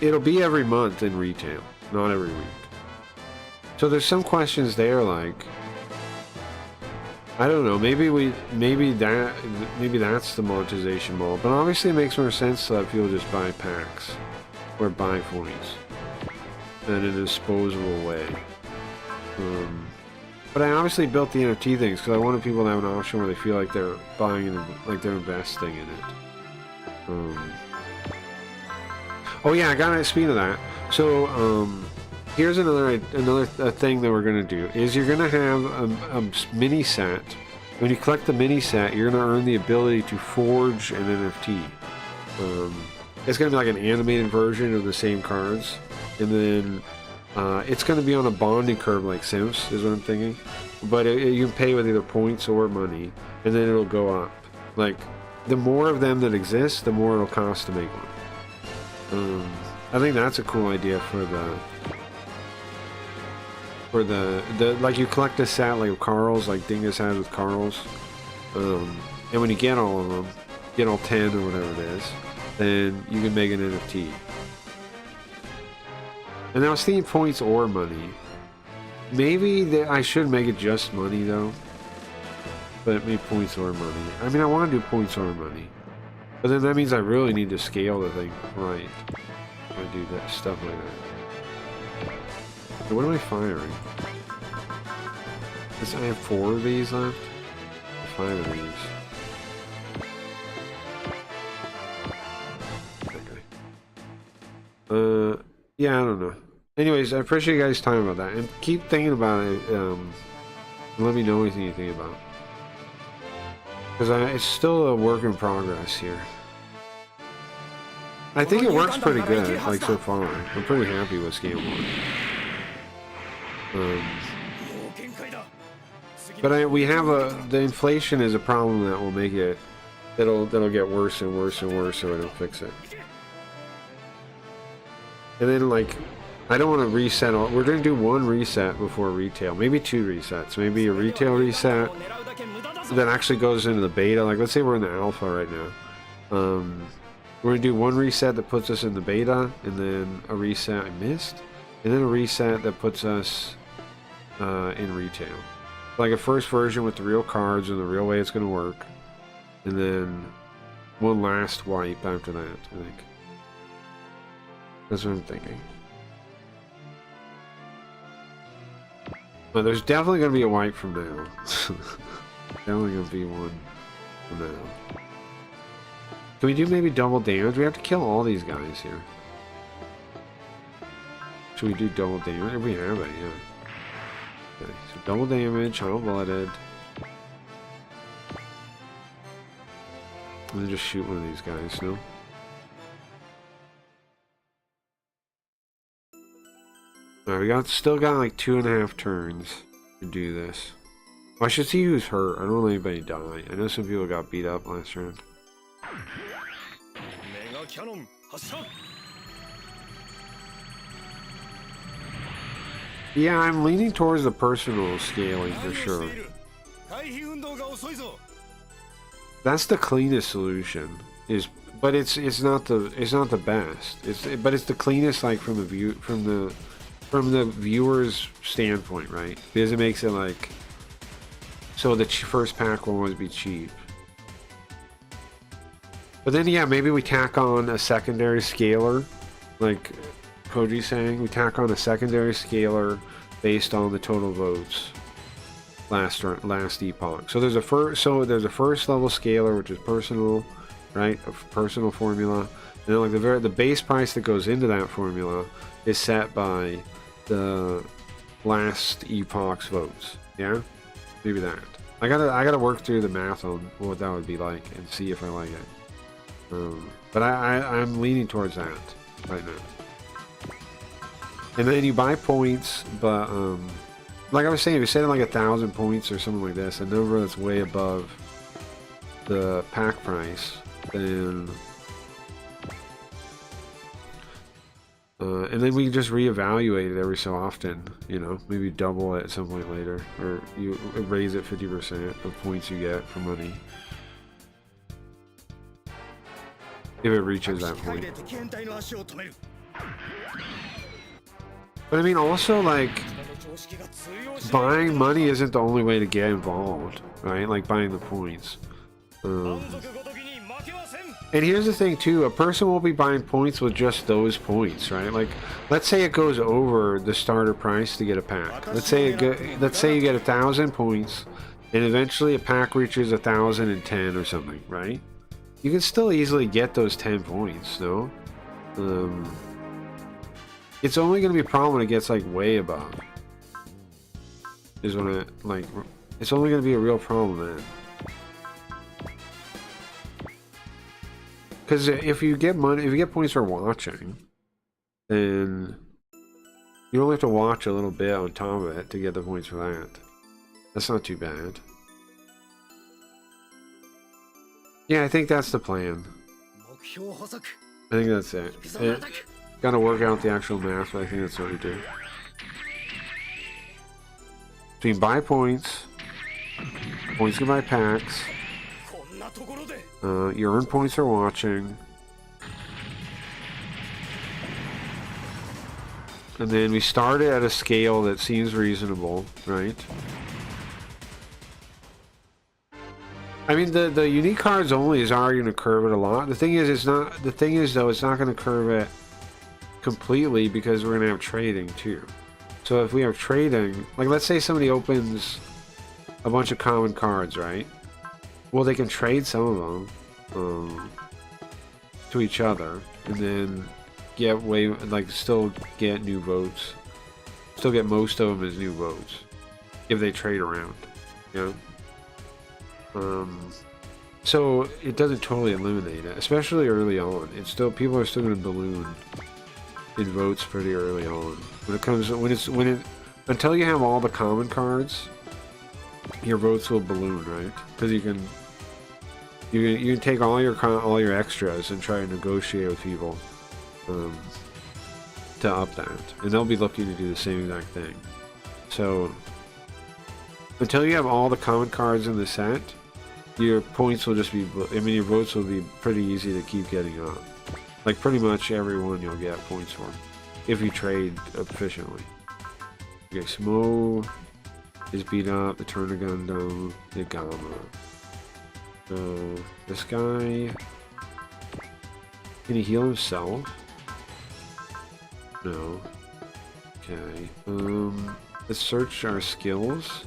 It'll be every month in retail, not every week. So there's some questions there like, I don't know, maybe that's the monetization model, but obviously it makes more sense to let people just buy packs or buy points in a disposable way. But I obviously built the NFT things because I wanted people to have an option where they feel like they're buying and like they're investing in it. Oh yeah, I got it. Speaking of that, so here's another thing that we're gonna do is you're gonna have a mini set. When you collect the mini set, you're gonna earn the ability to forge an NFT. It's gonna be like an animated version of the same cards, and then it's going to be on a bonding curve like Sims, is what I'm thinking. But you can pay with either points or money, and then it'll go up. Like, the more of them that exist, the more it'll cost to make one. I think that's a cool idea for the like, you collect a set like Carl's, like Dingus has with Carl's, and when you get all of them, get all 10 or whatever it is, then you can make an NFT. And I was thinking points or money. Maybe I should make it just money though, but maybe points or money. I mean, I want to do points or money, but then that means I really need to scale the thing right. I do that stuff like that. So what am I firing? I have 4 of these left. 5 of these. Okay. Yeah, I don't know. Anyways, I appreciate you guys' time about that, and keep thinking about it. Let me know anything you think about, because it's still a work in progress here. I think it works pretty good, like, so far. I'm pretty happy with Scale 1. But we have the inflation is a problem that will make it, that'll get worse and worse and worse, so I don't fix it. And then, like, I don't want to reset all. We're going to do 1 reset before retail, maybe 2 resets, maybe a retail reset that actually goes into the beta. Like, let's say we're in the alpha right now. We're going to do 1 reset that puts us in the beta, and then a reset I missed, and then a reset that puts us in retail. Like a first version with the real cards and the real way it's going to work, and then 1 last wipe after that, I think. That's what I'm thinking. Well, there's definitely going to be a wipe from now. Definitely going to be one from now. Can we do maybe double damage? We have to kill all these guys here. Should we do double damage? We have it, yeah. Okay, so double damage, hollow-blooded. And then just shoot one of these guys, no? Alright, we still got like 2.5 turns to do this. Well, I should see who's hurt. I don't want anybody die. I know some people got beat up last round. Yeah, I'm leaning towards the personal scaling for sure. That's the cleanest solution. But it's not the best. But it's the cleanest, like, from the viewer's standpoint, right? Because it makes it like, so the first pack will always be cheap. But then, yeah, maybe we tack on a secondary scaler, like Koji's saying. We tack on a secondary scaler based on the total votes last epoch. So there's a first level scaler, which is personal, right? A personal formula, and then like the base price that goes into that formula is set by the last epoch's votes. Yeah, maybe that. I gotta work through the math on what that would be like and see if I like it. But I'm leaning towards that right now. And then you buy points, but like I was saying, if you set it like 1,000 points or something like this, a number that's way above the pack price, then and then we just reevaluate it every so often, you know, maybe double it at some point later, or you raise it 50% of points you get for money. If it reaches that point. But I mean, also, like, buying money isn't the only way to get involved, right? Like buying the points. And here's the thing too, a person will be buying points with just those points, right? Like, let's say it goes over the starter price to get a pack. Let's say you get 1,000 points, and eventually a pack reaches 1,010 or something, right? You can still easily get those 10 points, no? It's only going to be a problem when it gets like way above. Is when it, like, it's only going to be a real problem then. Because if you get money, if you get points for watching, then You only have to watch a little bit on top of it to get the points for that. That's not too bad. Yeah, I think that's the plan. I think that's it. Gotta work out the actual math, but I think that's what we do. So you can buy points. Points can buy packs. You earn points for watching. And then we started at a scale that seems reasonable, right? I mean, the unique cards only is already going to curve it a lot. The thing is, it's not. The thing is, though, it's not going to curve it completely because we're going to have trading too. So if we have trading, like let's say somebody opens a bunch of common cards, right? Well, they can trade some of them to each other, and then get still get new votes. Still get most of them as new votes if they trade around, you know. So it doesn't totally eliminate it, especially early on. It's still, people are still going to balloon in votes pretty early on. Until you have all the common cards, your votes will balloon, right? Because you can take all your extras and try to negotiate with people to up that, and they'll be looking to do the same exact thing. So until you have all the common cards in the set, your points will just be, I mean, your votes will be pretty easy to keep getting up. Like pretty much everyone you'll get points for if you trade efficiently. Okay, Smo is beat up, the Turner Gundam, the Gamma. This guy, can he heal himself? No. Okay. Let's search our skills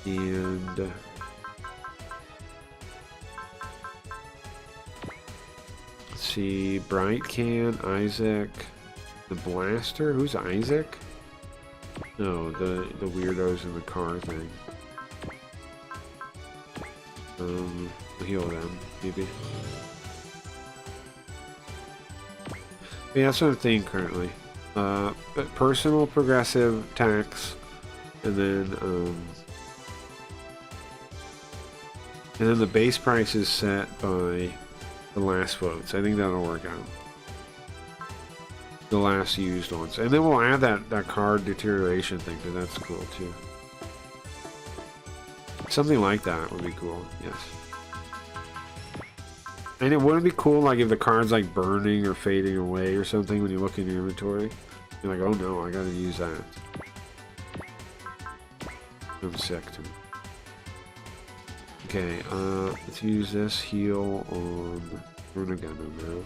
and see, Bright Can, Isaac, the Blaster. Who's Isaac? No, the weirdos in the car thing. We'll heal them, maybe. Yeah, that's what I'm thinking currently. But personal, progressive, tax, and then the base price is set by the last votes. I think that'll work out. The last used ones. And then we'll add that card deterioration thing, because that's cool too. Something like that would be cool, yes. And it wouldn't be cool like if the card's like burning or fading away or something when you look in your inventory. You're like, oh no, I gotta use that. I'm sick too. Okay, let's use this heal on Runagana now.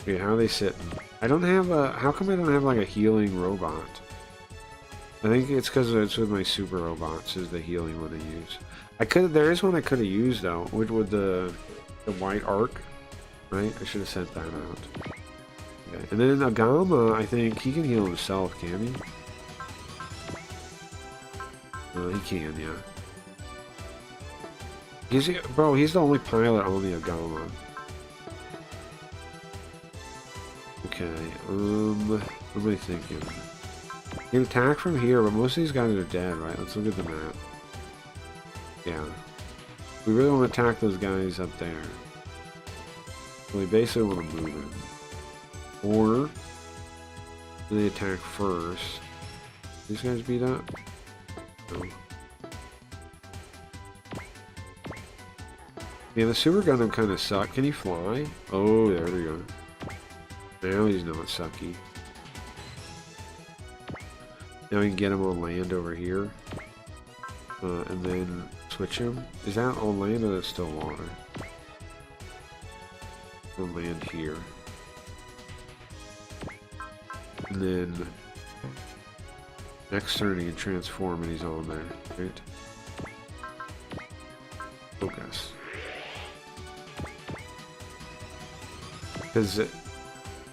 Okay, how are they sitting? I don't have a, how come I don't have like a healing robot? I think it's because it's with my super robots is the healing one I use. There is one I could have used though, with the white arc, right? I should have sent that out. Okay, and then Agama, I think he can heal himself, can he? He can, yeah. He's the only pilot on the Agama. Okay, what am I thinking? You can attack from here, but most of these guys are dead, right? Let's look at the map. Yeah. We really want to attack those guys up there. So we basically want to move in. Or they attack first. These guys beat up? No. Yeah, the Super Gundam kind of suck. Can he fly? Oh, there we go. Now he's not sucky. Now we can get him on land over here. And then switch him. Is that on land or that's still water? On land here. And then next turn he can transform and he's on there, right? Focus. Because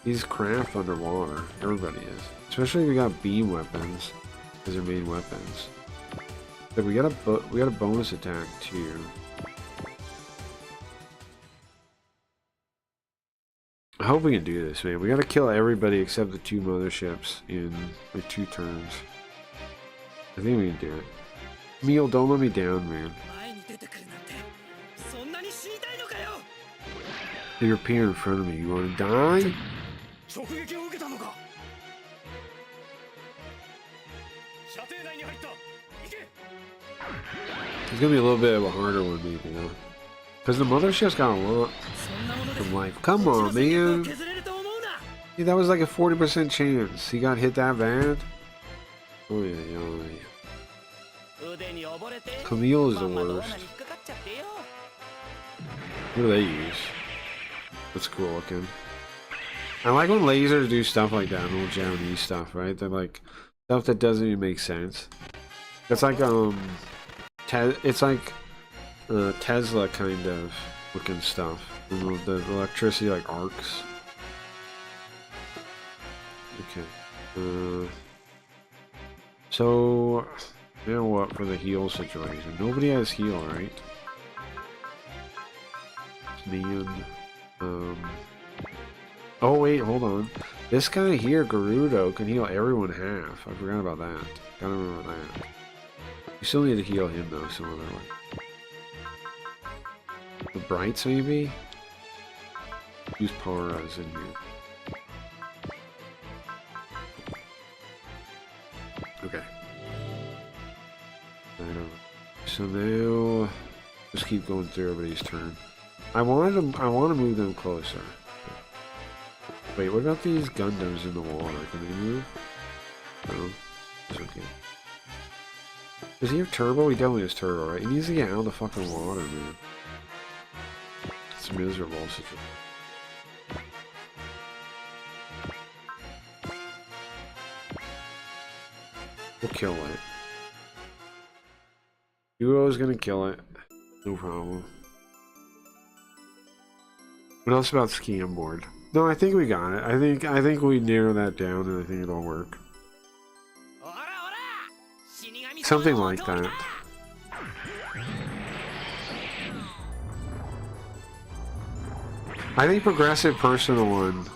he's craft underwater. Everybody is. Especially if we got beam weapons as their main weapons. But we got a bonus attack too. I hope we can do this, man. We gotta kill everybody except the 2 motherships in like 2 turns. I think we can do it. Meal, don't let me down, man. You're appearing in front of me. You wanna die? It's gonna be a little bit of a harder one, maybe, though. Because the mothership's got a lot from life. Come on, man. Yeah, that was like a 40% chance. He got hit that bad. Oh, yeah, yeah. Camille is the worst. What do they use? That's cool looking. I like when lasers do stuff like that, old Japanese stuff, right? They're like stuff that doesn't even make sense. It's like it's like Tesla kind of looking stuff. The electricity like arcs. Okay. So now what for the heal situation? Nobody has heal, right? Man. Oh wait, hold on. This guy here, Gerudo, can heal everyone half. I forgot about that. Gotta remember that. You still need to heal him though, some other way. The Brights maybe? Use Paras in here. Okay. So now just keep going through everybody's turn. I want to move them closer. Wait, what about these Gundams in the water? Can they move? No. It's okay. Does he have turbo? He definitely has turbo, right? He needs to get out of the fucking water, man. It's a miserable situation. We'll kill it. Duo's gonna kill it. No problem. What else about scam board? No, I think we got it. I think we narrow that down and I think it'll work. Something like that. I think progressive personal one.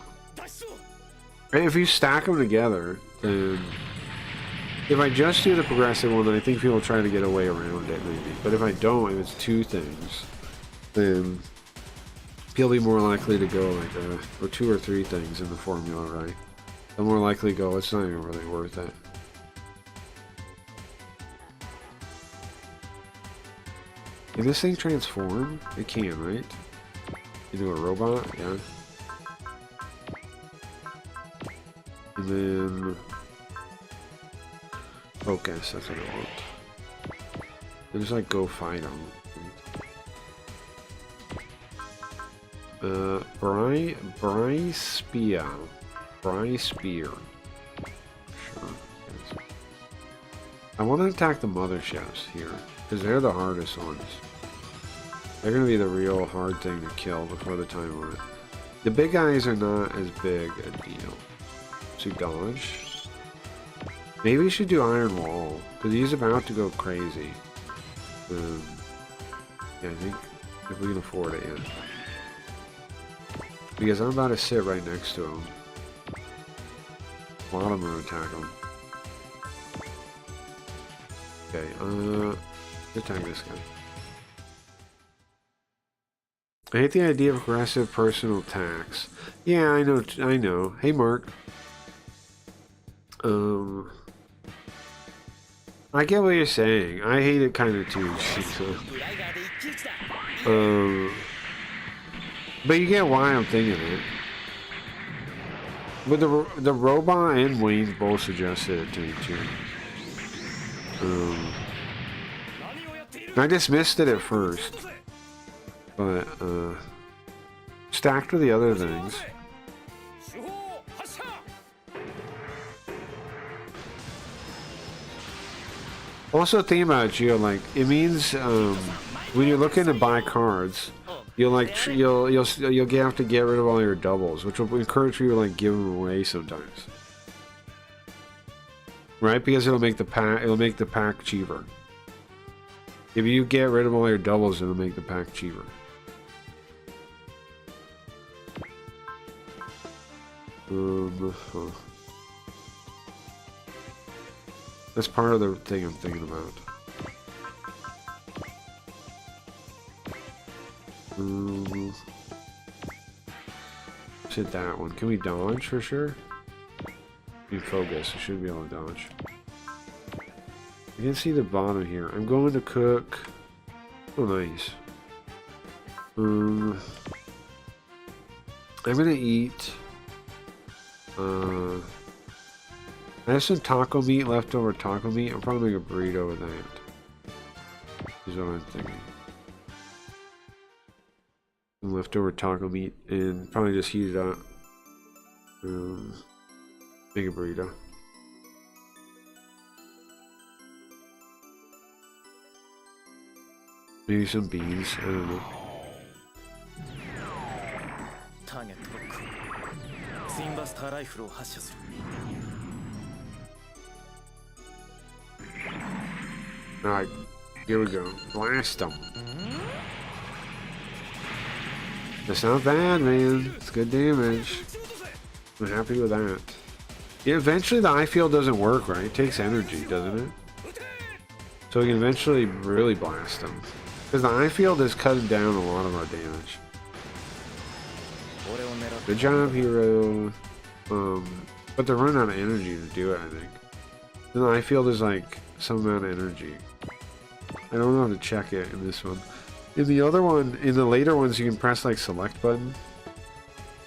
If you stack them together, then if I just do the progressive one, then I think people try to get away around it maybe. But if I don't, if it's 2 things, then he'll be more likely to go like or 2 or 3 things in the formula, right? The more likely to go, it's not even really worth it. Can this thing transform? It can, right? Into a robot? Yeah. And then focus, that's what I want. And just like go fight them. Bry Spear. Sure. I want to attack the motherships here, because they're the hardest ones. They're going to be the real hard thing to kill before the time limit. The big guys are not as big a deal. So dodge. Maybe we should do Iron Wall, because he's about to go crazy. Yeah, I think if we can afford it, yeah. Because I'm about to sit right next to him. A lot of them are attack him. Okay, attack this guy. I hate the idea of aggressive personal attacks. Yeah, I know. Hey, Mark. I get what you're saying. I hate it kind of too. But you get why I'm thinking it. But the robot and Wayne both suggested it to me too. I dismissed it at first, but stacked with the other things. Also, think about it, Gio. Like it means when you're looking to buy cards, you'll have to get rid of all your doubles, which will encourage you to like give them away sometimes, right? Because it'll make the pack cheaper. If you get rid of all your doubles, it'll make the pack cheaper. Huh. That's part of the thing I'm thinking about. Let's hit that one. Can we dodge for sure? We focus. We should be able to dodge. I can see the bottom here. I'm going to cook. Oh, nice. I'm gonna eat. I have some taco meat, leftover taco meat. I'll probably make a burrito with that. Is what I'm thinking. Some leftover taco meat and probably just heat it up. Make a burrito. Maybe some beans. I don't know. Alright, here we go. Blast them. That's not bad, man. It's good damage. I'm happy with that. Yeah, eventually the eye field doesn't work, right? It takes energy, doesn't it? So we can eventually really blast them. Because the eye field is cutting down a lot of our damage. Good job, hero. But they're running out of energy to do it, I think. And the eye field is like some amount of energy. I don't know how to check it in this one. In the other one, in the later ones, you can press like select button.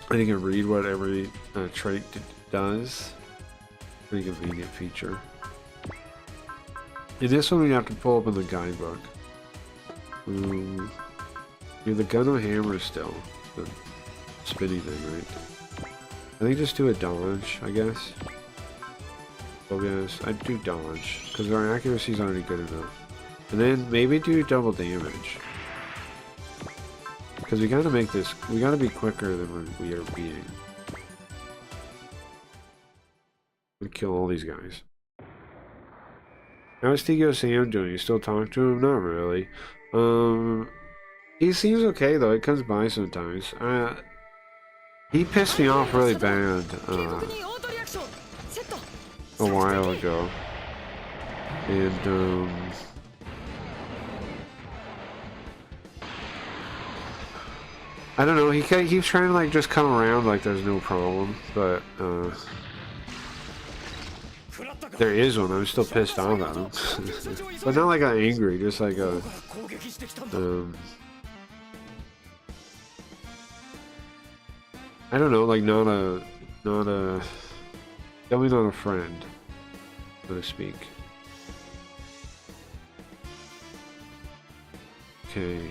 And you can read what every trait does. Pretty convenient feature. In this one, we have to pull up in the guidebook. You're the gun or hammer still. The spinny thing, right? I think just do a dodge, I guess. Oh, yes, I'd do dodge. Because our accuracy is already good enough. And then maybe do double damage. Because we gotta make this, we gotta be quicker than we are being. We kill all these guys. How is Tigo Sam doing? You still talk to him? Not really. He seems okay though. He comes by sometimes. He pissed me off really bad a while ago, and I don't know. He keeps trying to like just come around like there's no problem, but there is one. I'm still pissed off at him, but not like I'm angry. Just like a I don't know, like not a definitely not a friend, so to speak. Okay,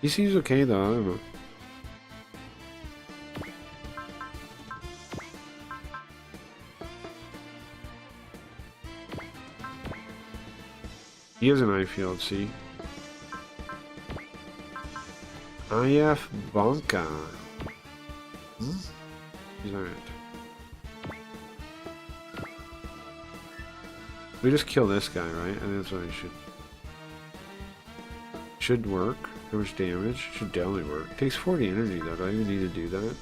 he seems okay though. I don't know. He has an eye field, see? IF Bonka. He's alright. We just kill this guy, right? I think that's what I should work. How much damage? Should definitely work. Takes 40 energy though. Do I even need to do that?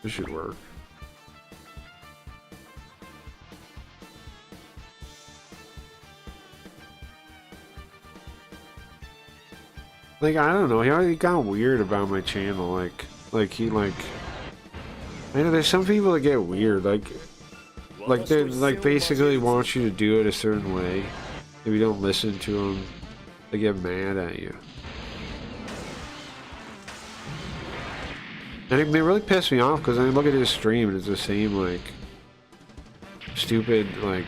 This should work. Like, I don't know, he got weird about my channel, like he, I know there's some people that get weird, like they, like, basically want you to do it a certain way. If you don't listen to them, they get mad at you. And it really pissed me off, because I look at his stream, and it's the same, like, stupid, like,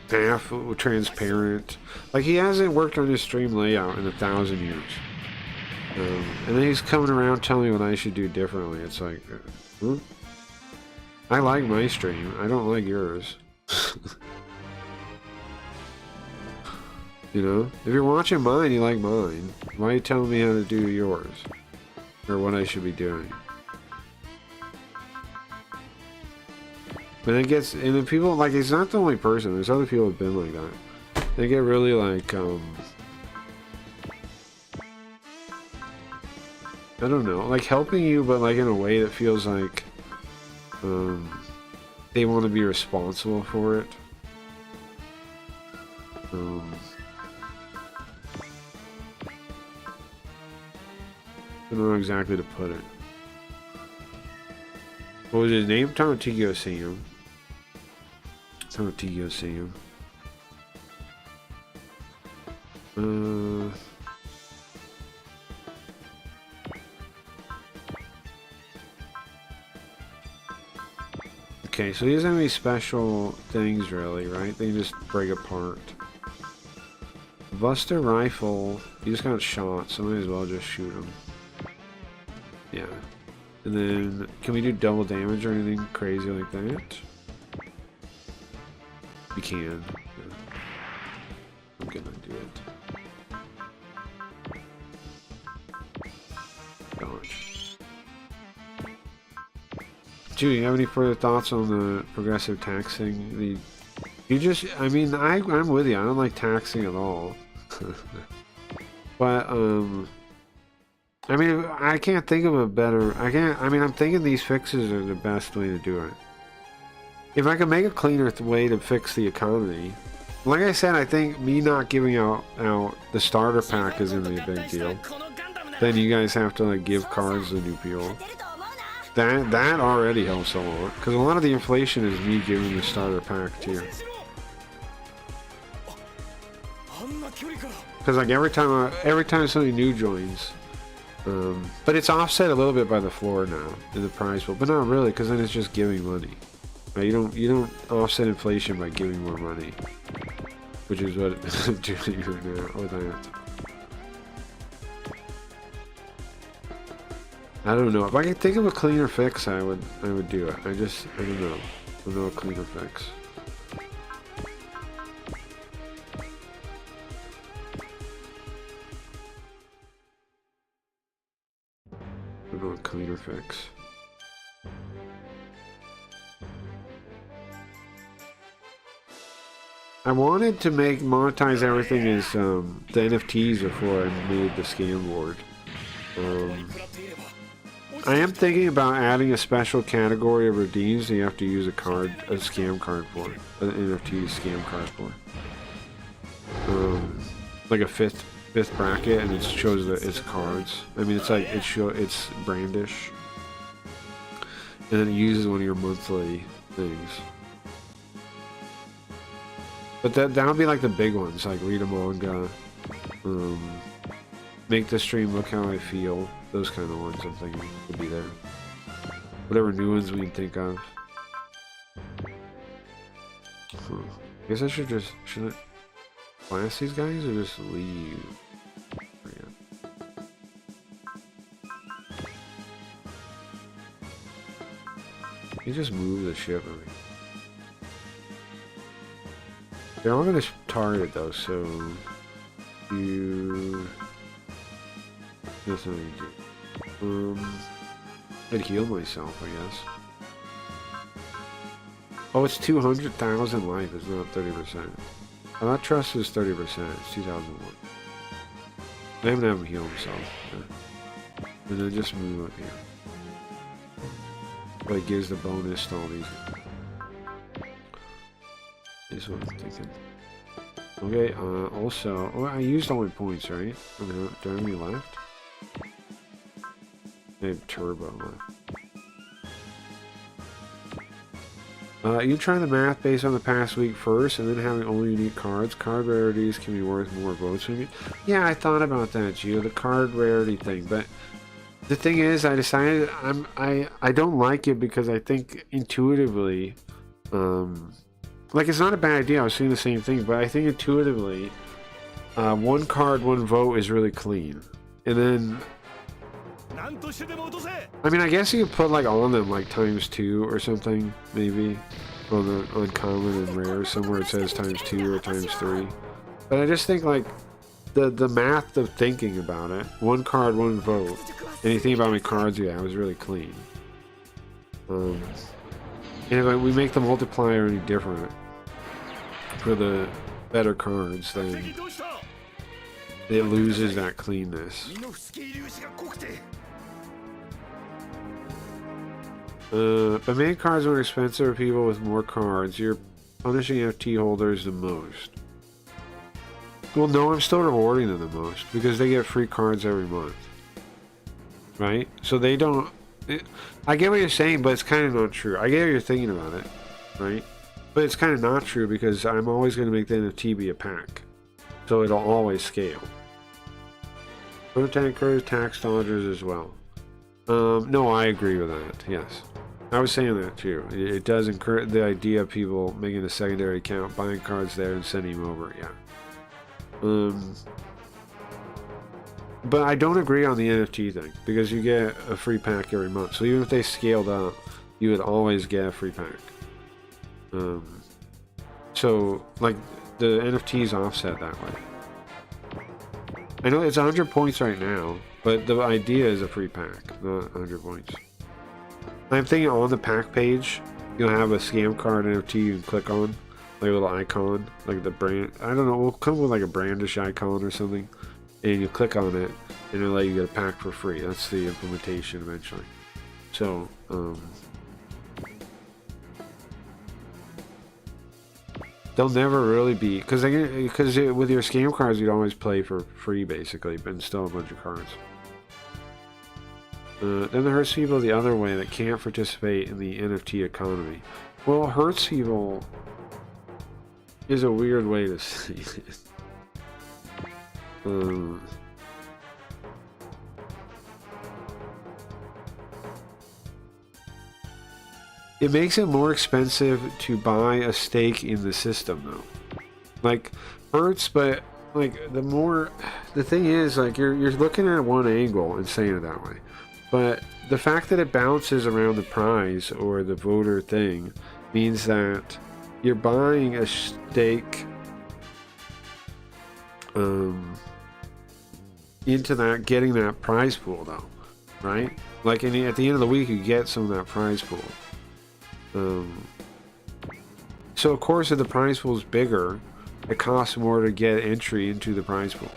half transparent. Like, he hasn't worked on his stream layout in 1,000 years. And then he's coming around telling me what I should do differently. It's like, I like my stream. I don't like yours. You know? If you're watching mine, you like mine. Why are you telling me how to do yours? Or what I should be doing? But it gets, and then people, like, he's not the only person. There's other people who've been like that. They get really, like, I don't know, like helping you, but like in a way that feels like they want to be responsible for it. I don't know exactly to put it. What was his name? Tontigo Sam. Tontigo Sam. Okay, so he doesn't have any special things really, right? They just break apart. Buster rifle, he just got shot, so might as well just shoot him. Yeah. And then, can we do double damage or anything crazy like that? We can. Yeah. I'm gonna do it. Dodge. Judy, you have any further thoughts on the progressive taxing? You just, I mean, I'm with you. I don't like taxing at all. But, I mean, I can't think of a better, I mean, I'm thinking these fixes are the best way to do it. If I could make a cleaner way to fix the economy, like I said, I think me not giving out the starter pack is going to be a big deal. Then you guys have to, like, give cards to new people. That already helps a lot, because a lot of the inflation is me giving the starter pack too. Because like every time somebody new joins, but it's offset a little bit by the floor now in the prize pool, but not really, because then it's just giving money. Right? You don't offset inflation by giving more money, which is what I'm doing right now with that. I don't know. If I could think of a cleaner fix, I would do it. I don't know. I don't know a cleaner fix. I don't know a cleaner fix. I wanted to monetize everything as the NFTs before I made the scam board. I am thinking about adding a special category of redeems that you have to use a scam card for, an NFT scam card for. Like a fifth bracket, and it shows that it's cards. I mean, it's like it's brandish, and then it uses one of your monthly things. But that would be like the big ones, like read a manga, make the stream look how I feel. Those kind of ones I'm thinking would be there. Whatever new ones we can think of. I guess I should I blast these guys or just leave? You just move the ship. I mean. They're all gonna target though, so that's what I do. I'd heal myself, I guess. Oh, it's 200,000 life. It's not 30%. I thought trust was 30%. It's 2001. I'm gonna have him heal himself. Okay. And then just move up here. But it gives the bonus to all these. Is what I'm thinking. Okay, also, oh, I used all my points, right? Do I have any left? I have turbo left. You try the math based on the past week first, and then having only unique cards. Card rarities can be worth more votes from you. Yeah, I thought about that, Gio, the card rarity thing, but the thing is, I decided I don't like it because I think intuitively, like, it's not a bad idea. I was saying the same thing, but I think intuitively, one card, one vote is really clean. And then, I mean, I guess you could put like on them like ×2 or something, maybe on the uncommon and rare. Somewhere it says ×2 or ×3. But I just think like the math of thinking about it, one card, one vote. And you think about how many cards you have, it was really clean. And if we make the multiplier any different for the better cards, then it loses that cleanness.
身の不思議粒子が濃くて
It loses that cleanness.
「
It loses that cleanness.
身の不思議粒子が濃くて
This one I'm thinking. Okay, also, I used all my points, right? By making cards more expensive for people with more cards, you're punishing NFT holders the most. Well, no, I'm still rewarding them the most because they get free cards every month. Right? So they don't... I get what you're saying, but it's kind of not true. I get what you're thinking about it. Right? But it's kind of not true because I'm always going to make the NFT be a pack. So it'll always scale. Pro-tankers, tax dodgers as well. No, I agree with that. Yes. I was saying that too. It does encourage the idea of people making a secondary account, buying cards there and sending them over. Yeah. But I don't agree on the NFT thing because you get a free pack every month. So even if they scaled up, you would always get a free pack. So like the NFTs offset that way. I know it's 100 points right now, but the idea is a free pack, not 100 points. I'm thinking on the pack page, you'll have a scam card NFT you can click on, like a little icon, like the brand. I don't know, we'll come with like a brandish icon or something, and you click on it, and it'll let you get a pack for free. That's the implementation eventually. So, they'll never really be because with your scam cards you'd always play for free basically, but still a bunch of cards. Then it hurts people the other way that can't participate in the NFT economy. Well, hurts people is a weird way to say it. It makes it more expensive to buy a stake in the system, though. Like, hurts, but like the thing is, like you're looking at one angle and saying it that way, but the fact that it bounces around the prize or the voter thing means that you're buying a stake into that, getting that prize pool, though, right? Like at the end of the week, you get some of that prize pool. So of course, if the prize pool is bigger, it costs more to get entry into the prize pool,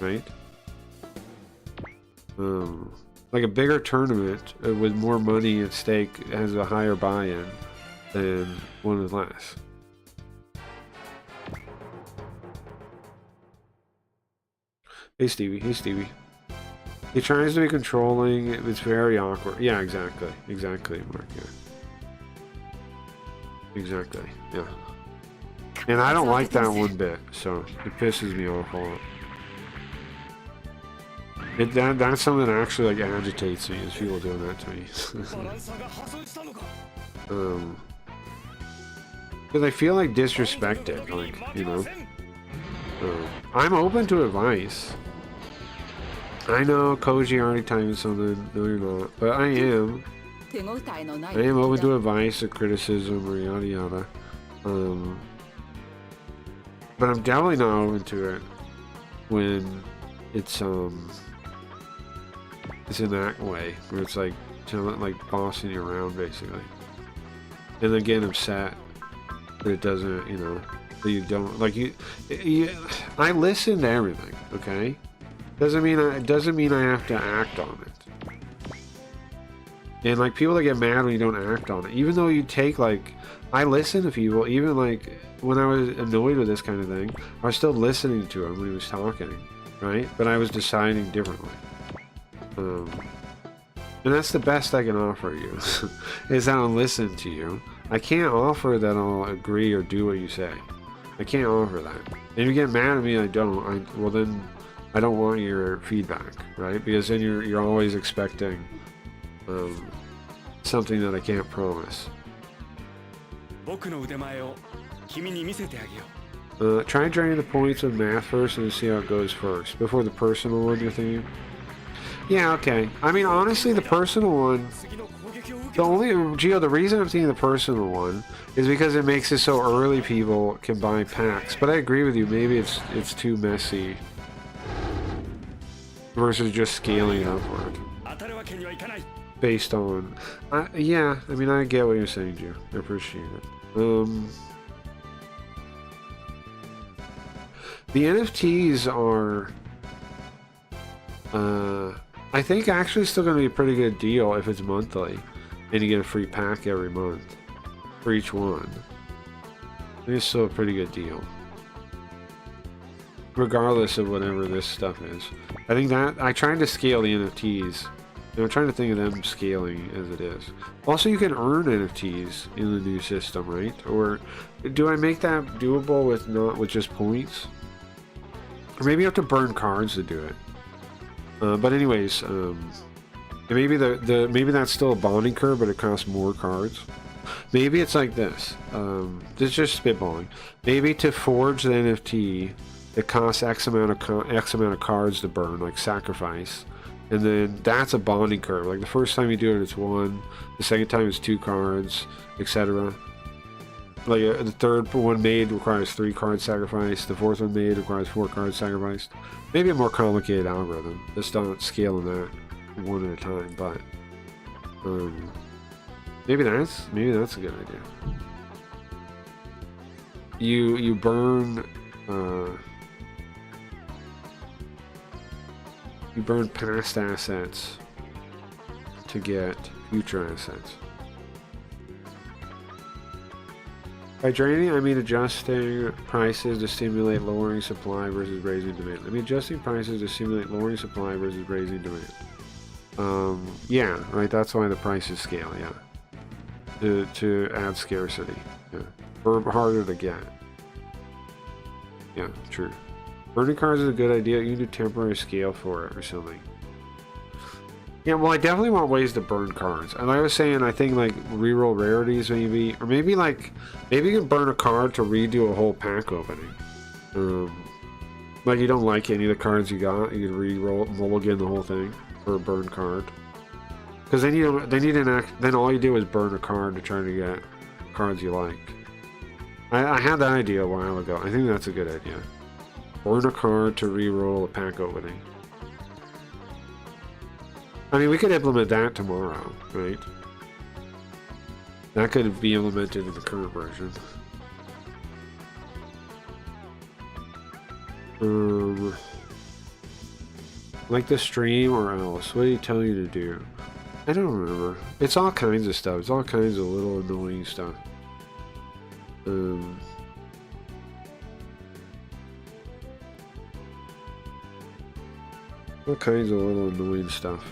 right? Like a bigger tournament with more money at stake has a higher buy-in than one with less. Hey Stevie, hey Stevie. He tries to be controlling, it's very awkward. Yeah, exactly, Mark, yeah. Exactly, yeah. And I don't like that one bit, so it pisses me off a lot. That's something that actually like agitates me, is people doing that to me. Because I feel like disrespected, like, you know. I'm open to advice. I know Koji already timed something, no you're not, but I am open to advice or criticism or yada yada. But I'm definitely not open to it when it's in that way, where it's like bossing you around basically, and then getting upset that it doesn't, you know, that you don't like you. I listen to everything, okay? It doesn't mean I have to act on it. And like people that get mad when you don't act on it, even though you take like, I listen to people, even like when I was annoyed with this kind of thing, I was still listening to him when he was talking, right? But I was deciding differently. And that's the best I can offer you, is that I'll listen to you. I can't offer that I'll agree or do what you say. I can't offer that. And if you get mad at me, well then I don't want your feedback, right? Because then you're always expecting something that I can't promise. Try draining the points with math first and see how it goes first before the personal one, you're thinking? Yeah, okay. I mean, honestly, the personal one, the reason I'm thinking the personal one is because it makes it so early people can buy packs. But I agree with you, maybe it's too messy versus just scaling upward. Based on, yeah, I mean, I get what you're saying, Drew. I appreciate it. The NFTs are, I think actually still going to be a pretty good deal if it's monthly. and you get a free pack every month for each one. It's still a pretty good deal, regardless of whatever this stuff is. I think that I tried to scale the NFTs, and I'm trying to think of them scaling as it is. Also, you can earn NFTs in the new system, right? Or do I make that doable with not with just points? Or maybe you have to burn cards to do it. But anyways, maybe maybe that's still a bonding curve, but it costs more cards. Maybe it's like this. This is just spitballing. Maybe to forge the NFT, it costs X amount of cards to burn, like sacrifice, and then that's a bonding curve. Like the first time you do it, it's 1. The second time it's 2 cards, etc. Like the third one made requires 3 cards sacrificed. The fourth one made requires 4 cards sacrificed. Maybe a more complicated algorithm. Just not scaling that one at a time, but maybe that's a good idea. You burn past assets to get future assets. By draining, I mean adjusting prices to stimulate lowering supply versus raising demand. I mean adjusting prices to stimulate lowering supply versus raising demand. Yeah, right. That's why the prices scale. Yeah, to add scarcity. Yeah, or harder to get. Yeah, true. Burning cards is a good idea. You can do temporary scale for it or something. Yeah, well, I definitely want ways to burn cards. And like I was saying, I think like reroll rarities maybe, or maybe you can burn a card to redo a whole pack opening. Like you don't like any of the cards you got, you can reroll mulligan the whole thing for a burn card. Because then then all you do is burn a card to try to get cards you like. I had that idea a while ago. I think that's a good idea. Burn a card to reroll a pack opening. I mean, we could implement that tomorrow, right? That could be implemented in the current version. Like the stream or else? What do you tell you to do? I don't remember. It's all kinds of stuff. It's all kinds of little annoying stuff. All kinds of little annoying stuff.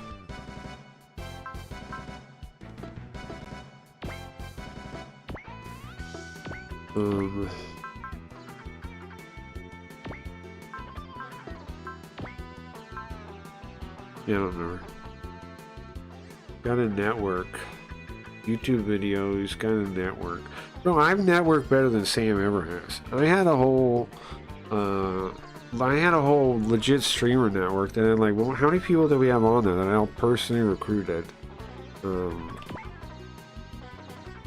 Yeah, I don't remember. Got a network. YouTube videos, got a network. No, I've networked better than Sam ever has. I had a whole legit streamer network that had like, well, how many people do we have on there that I personally recruited?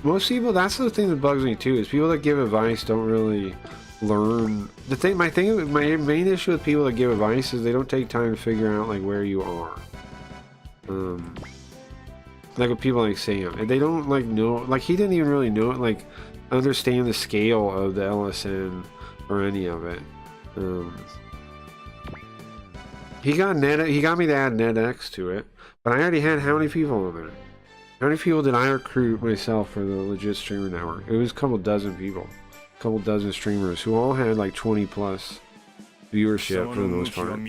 Most people, that's the thing that bugs me too, is people that give advice don't really learn. My main issue with people that give advice is they don't take time to figure out like where you are. Like with people like Sam, and they don't like know, like he didn't even really know, like understand the scale of the LSN or any of it. He got me to add NetX to it, but I already had how many people on there? How many people did I recruit myself for the legit streamer network? It was a couple dozen people, a couple dozen streamers who all had like 20 plus viewership for the most part.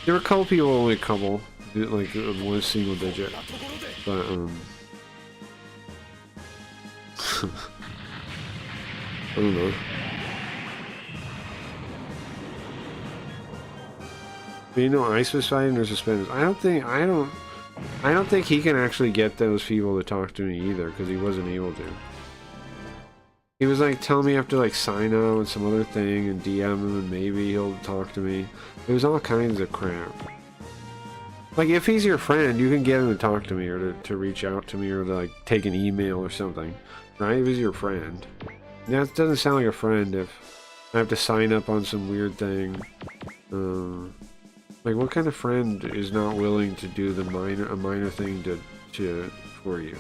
There were a couple people, only a couple, like one single digit, but I don't know. You know, Ice was fighting or suspended. I don't think he can actually get those people to talk to me either, because he wasn't able to. He was like telling me I have to like sign up and some other thing and DM him and maybe he'll talk to me. It was all kinds of crap. Like if he's your friend, you can get him to talk to me or to reach out to me or to like take an email or something, right? If he's your friend. That doesn't sound like a friend if I have to sign up on some weird thing. Like what kind of friend is not willing to do a minor thing for you?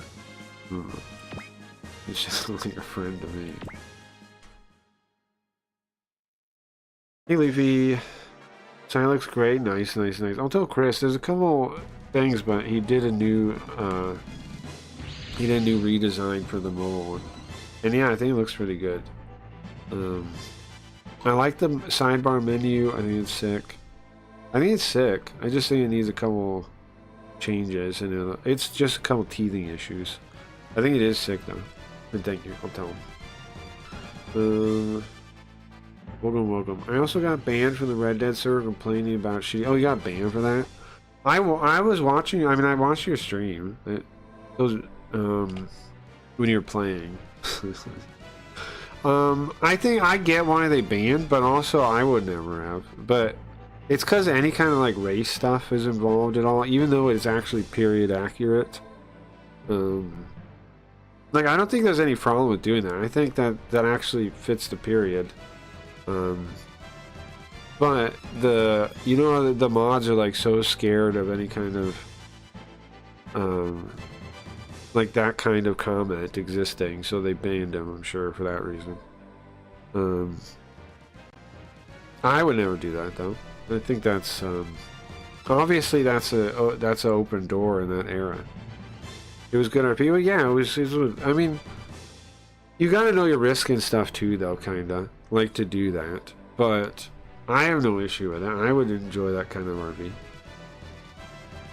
It's just like a friend to me. Hey Leafy, Sign looks great. Nice, nice, nice. I'll tell Chris. There's a couple things, but he did a new redesign for the mobile one, and yeah, I think it looks pretty good. I like the sidebar menu. I think it's sick. I just think it needs a couple changes, and it's just a couple teething issues. I think it is sick though. And thank you. I'll tell him. Welcome, welcome. I also got banned from the Red Dead server complaining about shitty. Oh, you got banned for that? I was watching. I mean, I watched your stream. When you're playing. I think I get why they banned, but also I would never have. But it's because any kind of like race stuff is involved at all, even though it's actually period accurate. Like I don't think there's any problem with doing that. I think that actually fits the period. But the mods are like so scared of any kind of like that kind of comment existing, so they banned him, I'm sure, for that reason. I would never do that though. I think that's obviously that's an open door in that era. It was good on people, yeah. It was. I mean, you got to know your risk and stuff too, though, kinda like to do that. But I have no issue with that. I would enjoy that kind of RV.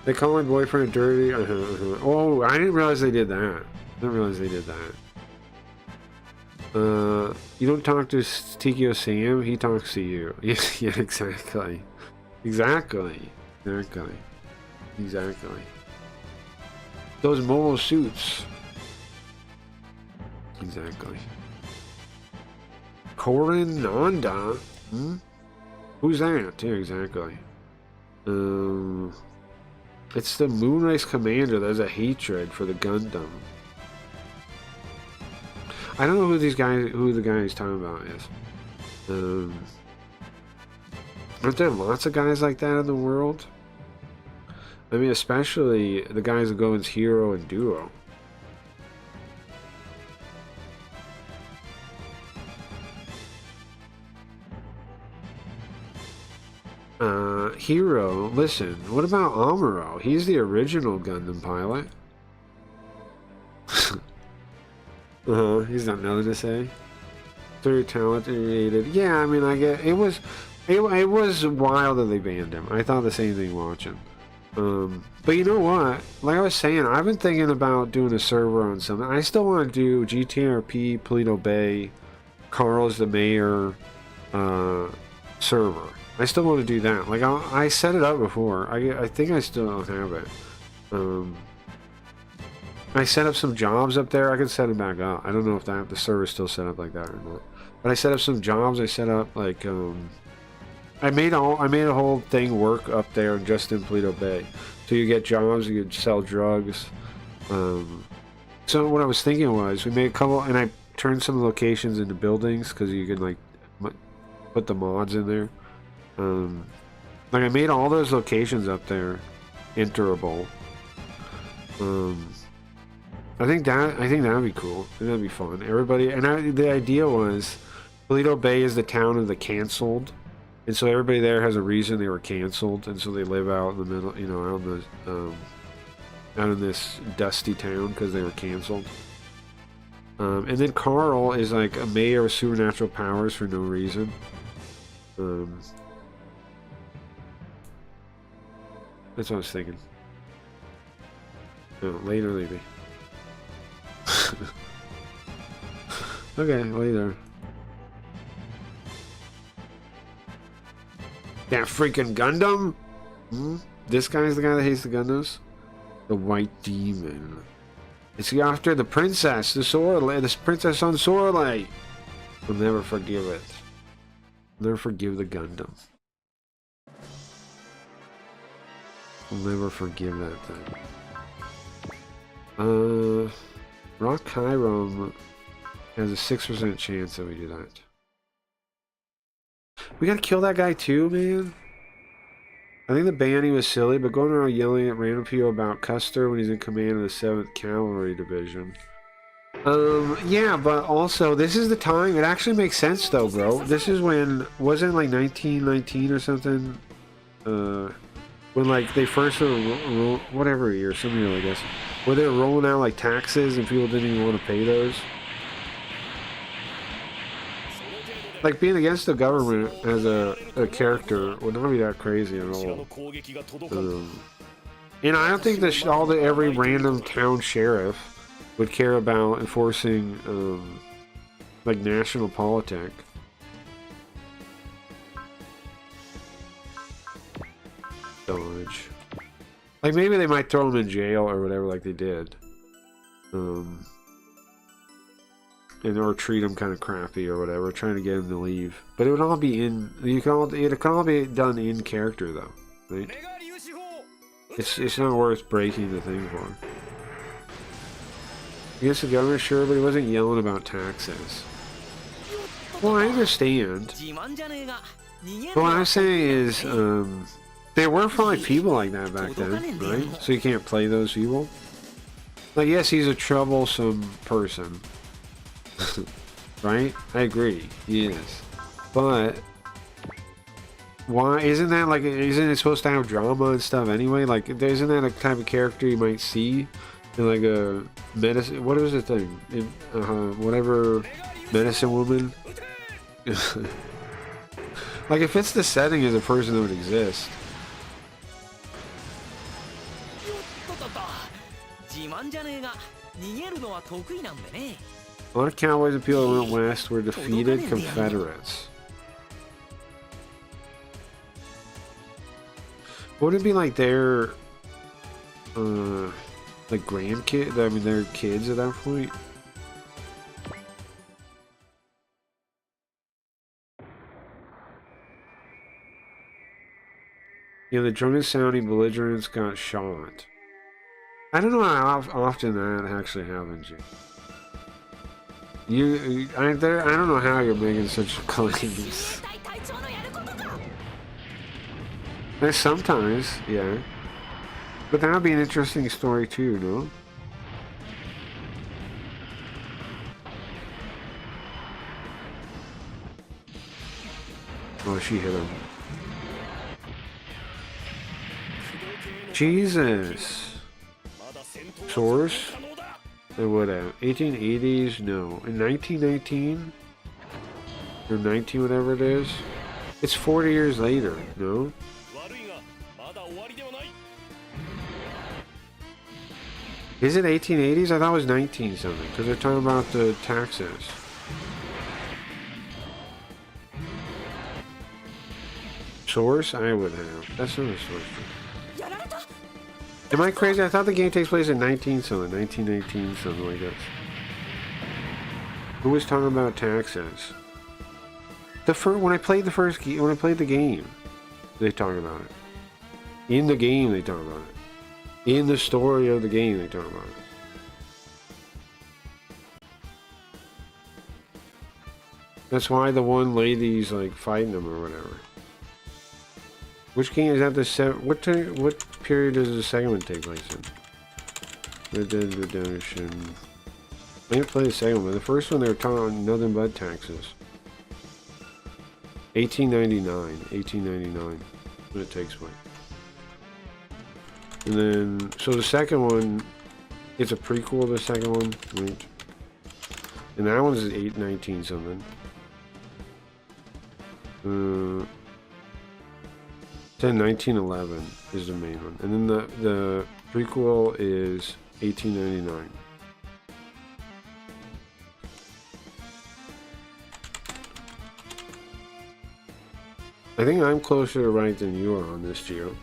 They call my boyfriend dirty. Oh, I didn't realize they did that. You don't talk to Tikio Sam, he talks to you. Yeah, exactly. Exactly. Those mobile suits. Exactly. Korin Nanda? Who's that? Yeah, exactly. It's the Moonrise Commander. There's a hatred for the Gundam. I don't know who the guy he's talking about is. Aren't there lots of guys like that in the world? I mean, especially the guys that go into Hero and Duo. Hero, listen, what about Amuro? He's the original Gundam pilot. He's got nothing to say. Very talented. Yeah, I mean, I get it was wild that they banned him. I thought the same thing watching. But you know what? Like I was saying, I've been thinking about doing a server on something. I still want to do GTRP, Paleto Bay, Carl's the Mayor server. I still want to do that. Like I set it up before. I think I still don't have it. I set up some jobs up there. I can set it back up. I don't know if the server's still set up like that or not. But I set up some jobs. I set up like I made a whole thing work up there just in Paleto Bay. So you get jobs, you could sell drugs. So what I was thinking was we made a couple, and I turned some locations into buildings because you can like put the mods in there. Like I made all those locations up there enterable. I think that'd be cool. I think that'd be fun. Everybody, and the idea was Paleto Bay is the town of the canceled, and so everybody there has a reason they were canceled, and so they live out in the middle, you know, out in this dusty town because they were canceled. And then Carl is like a mayor with supernatural powers for no reason. That's what I was thinking. No, later maybe. Okay, later. That freaking Gundam? This guy's the guy that hates the Gundams? The White Demon. It's after the princess, the princess on Sorley. We'll never forgive it. Never forgive the Gundam. We'll never forgive that thing. Rock Hiram has a 6% chance that we do that. We gotta kill that guy too, man. I think the banning was silly, but going around yelling at random people about Custer when he's in command of the 7th Cavalry Division. Yeah, but also, this is the time. It actually makes sense though, bro. This is when, wasn't it like 1919 or something? when like they first whatever year, some year I guess, where they were rolling out like taxes and people didn't even want to pay those. Like being against the government as a character would not be that crazy at all. And I don't think that every random town sheriff would care about enforcing like national politic. Dodge. Like maybe they might throw him in jail or whatever, like they did. And or treat him kind of crappy or whatever, trying to get him to leave. But it would all be in. It can all be done in character though, right? It's not worth breaking the thing for. I guess the governor, sure, but he wasn't yelling about taxes. Well, I understand. But what I'm saying is, there were probably people like that back then, right? So you can't play those people. Like, yes, he's a troublesome person. Right? I agree. He is. But why isn't it supposed to have drama and stuff anyway? Like, isn't that a type of character you might see in like a medicine? What was the thing? In whatever medicine woman. Like, it fits the setting as a person that would exist. A lot of cowboys and people that went west were defeated Confederates. Would it be like their, like grandkids? I mean, their kids at that point? Yeah, the drunken sounding belligerents got shot. I don't know how often that actually happens. I don't know how you're making such claims. There's sometimes, yeah. But that would be an interesting story too, no? Oh, she hit him. Jesus. Source? And what, 1880s? No. In 1919? Or 19, whatever it is? It's 40 years later, no? Is it 1880s? I thought it was 19 something, because they're talking about the taxes. Source? I would have. That's not a source. Am I crazy? I thought the game takes place in 19 something, 1919, something like that. Who was talking about taxes? When I played the game, they talk about it. In the game, they talk about it. In the story of the game, they talk about it. That's why the one lady's like fighting them or whatever. Which game is that? What period does the second one take place in? Red Dead Redemption. I didn't play the second one. The first one they were talking nothing but taxes. 1899 when it takes place. And then, so the second one, it's a prequel to the second one, right? And that one's 819 something. 1911 is the main one, and then the prequel is 1899. I think I'm closer to right than you are on this, Gio.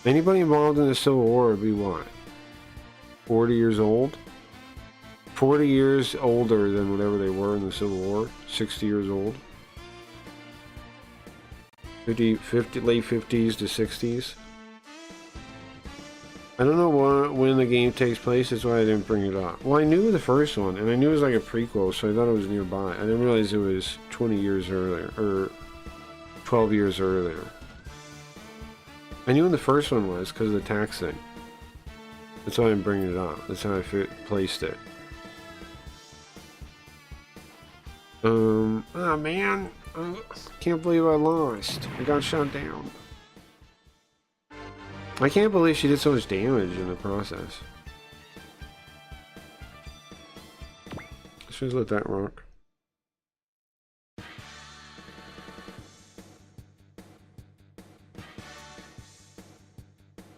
Anybody involved in the Civil War would be what? 40 years old? 40 years older than whatever they were in the Civil War. 60 years old. 50, late 50s to 60s. I don't know when the game takes place, that's why I didn't bring it up. Well, I knew the first one, and I knew it was like a prequel, so I thought it was nearby. I didn't realize it was 20 years earlier, or 12 years earlier. I knew when the first one was, because of the tax thing. That's why I'm bringing it up. That's how I placed it. Oh man, Can't believe I lost. I got shot down. I can't believe she did so much damage in the process. Let's just let that rock.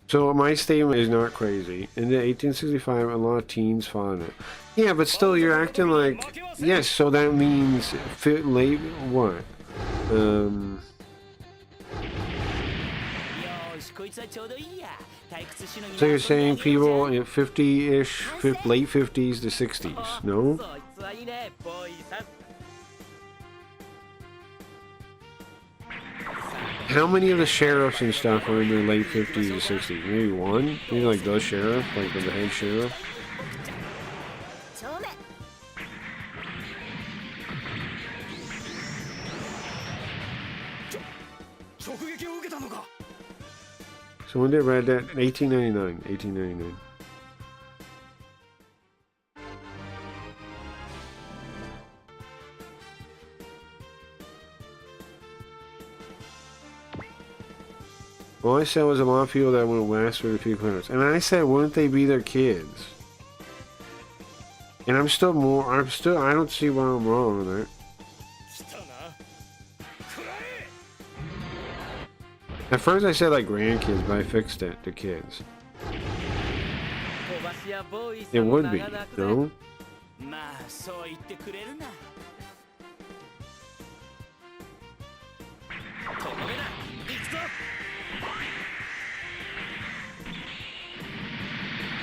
So my statement is not crazy. In the 1865, a lot of teens fought it. Yeah, but still, you're acting like yes. So that means late what? So you're saying people in 50-ish, late 50s to 60s? No. How many of the sheriffs and stuff are in their late 50s to 60s? Maybe one? Maybe like the sheriff? Like the head sheriff? So when did I read that? 1899. 1899. All I said was a lot of people that went west for the few clearance. And I said, wouldn't they be their kids? And I don't see why I'm wrong on that. At first I said like grandkids, but I fixed it to kids. It would be, no?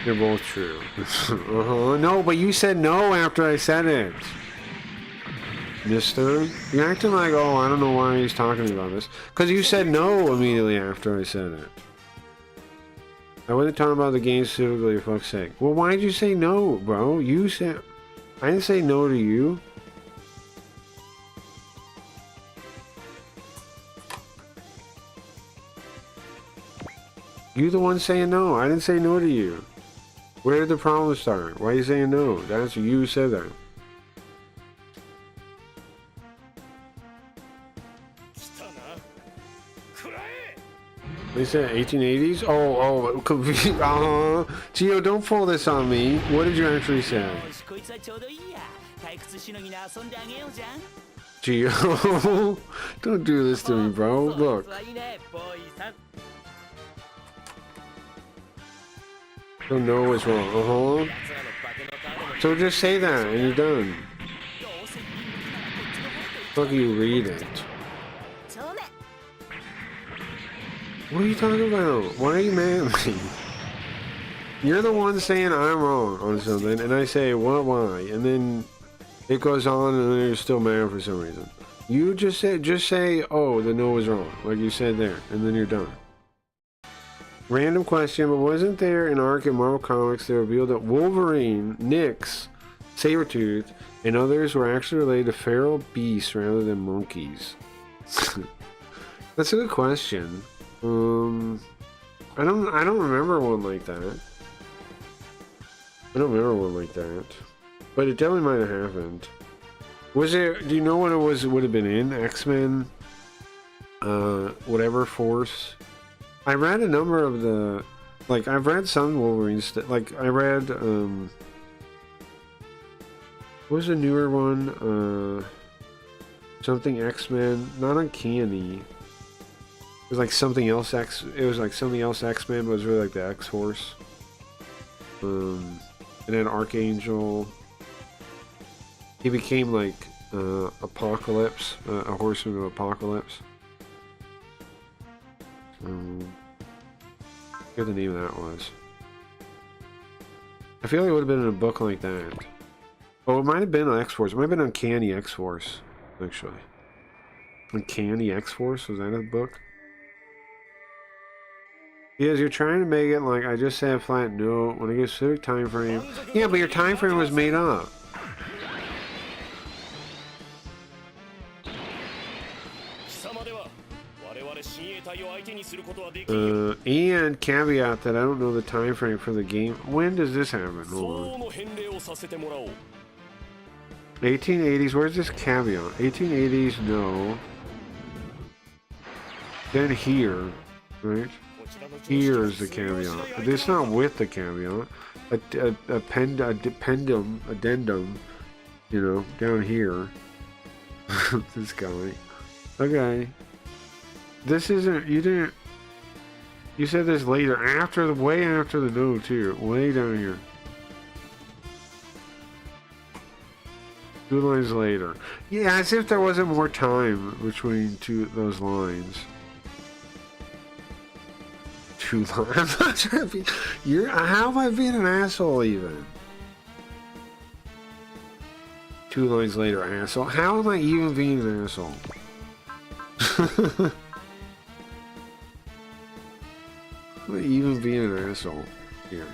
They're both true. No, but you said no after I said it. Mister? You're acting like, oh, I don't know why he's talking about this. Because you said no immediately after I said it. I wasn't talking about the game specifically, for fuck's sake. Well, why did you say no, bro? You said... I didn't say no to you. You're the one saying no. I didn't say no to you. Where did the problem start? Why are you saying no? That's you who said that. They said 1880s? Oh, Gio, don't pull this on me. What did you actually say? Gio, don't do this to me, bro. Look. Don't know what's wrong. So just say that and you're done. Fuck you, read it. What are you talking about? Why are you mad at me? You're the one saying I'm wrong on something, and I say, what, why? And then it goes on, and then you're still mad for some reason. You just say, oh, the no was wrong, like you said there, and then you're done. Random question, but wasn't there an arc in Marvel Comics that revealed that Wolverine, Nyx, Sabretooth, and others were actually related to feral beasts rather than monkeys? That's a good question. I don't remember one like that. I don't remember one like that. But it definitely might have happened. Was it, do you know what it was, would have been in? X-Men? Whatever Force? I read a number of the, like, I've read some Wolverine stuff. Like, I read, what was the newer one? Something X-Men, not Uncanny. It was like something else It was like something else X-Men, but it was really like the X-Force. And then Archangel. He became like Apocalypse, a horseman of Apocalypse. I forget the name of that was. I feel like it would have been in a book like that. Oh, it might have been on X-Force. It might have been Uncanny X-Force, actually. Uncanny X-Force? Was that a book? Yes, you're trying to make it like I just said flat no when I give a specific time frame. Yeah, but your time frame was made up. And caveat that I don't know the time frame for the game. When does this happen? Hold on. 1880s, where's this caveat? 1880s, no. Then here, right? Here's the caveat. It's not with the caveat. Addendum, you know, down here. This guy. Okay. This isn't, you didn't, you said this later, after the, way after the no too, way down here. 2 lines later. Yeah, as if there wasn't more time between those lines. 2 lines. I'm not trying to be, how am I being an asshole even? 2 lines later, asshole. How am I even being an asshole? Am I even being an asshole here?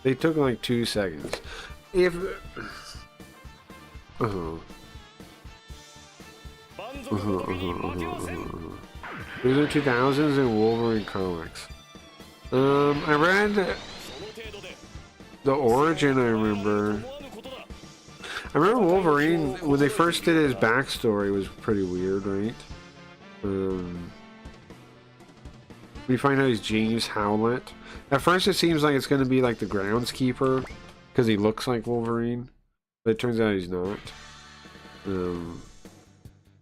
They took like 2 seconds. If... These are 2000s and Wolverine comics. I read the origin, I remember. I remember Wolverine, when they first did his backstory, was pretty weird, right? We find out he's James Howlett. At first it seems like it's going to be like the groundskeeper, because he looks like Wolverine, but it turns out he's not.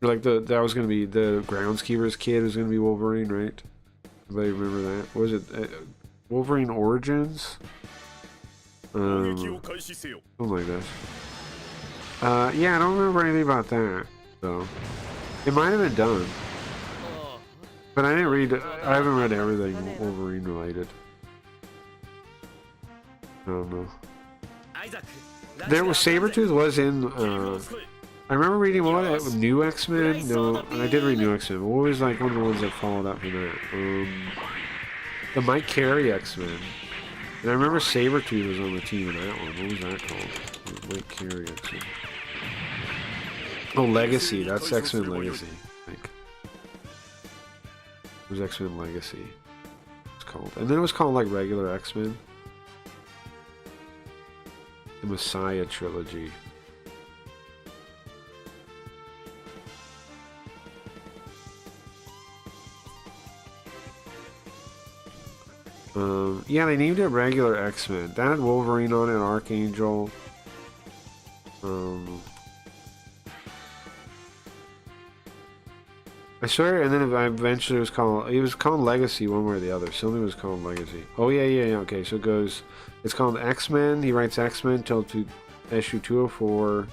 Like that was going to be the groundskeeper's kid was going to be Wolverine, right? Everybody remember that? What was it? Wolverine Origins? Something like that. Yeah, I don't remember anything about that, though. It might have been done. But I didn't read, I haven't read everything Wolverine related. I don't know. There was, Sabretooth was in, I remember reading, what, New X-Men? No, I did read New X-Men, but what was like one of the ones that followed up from that? The Mike Carey X-Men. And I remember Sabretooth was on the team in that one. What was that called? Mike Carey X-Men. Oh, Legacy. That's X-Men Legacy, I think. It was X-Men Legacy. It's called. And then it was called like regular X-Men. The Messiah trilogy. Yeah, they named it regular X-Men. That had Wolverine on it, Archangel. I swear, and then eventually it was called Legacy one way or the other. Something was called Legacy. Oh yeah, okay, so it goes, it's called X-Men, he writes X-Men till issue 204,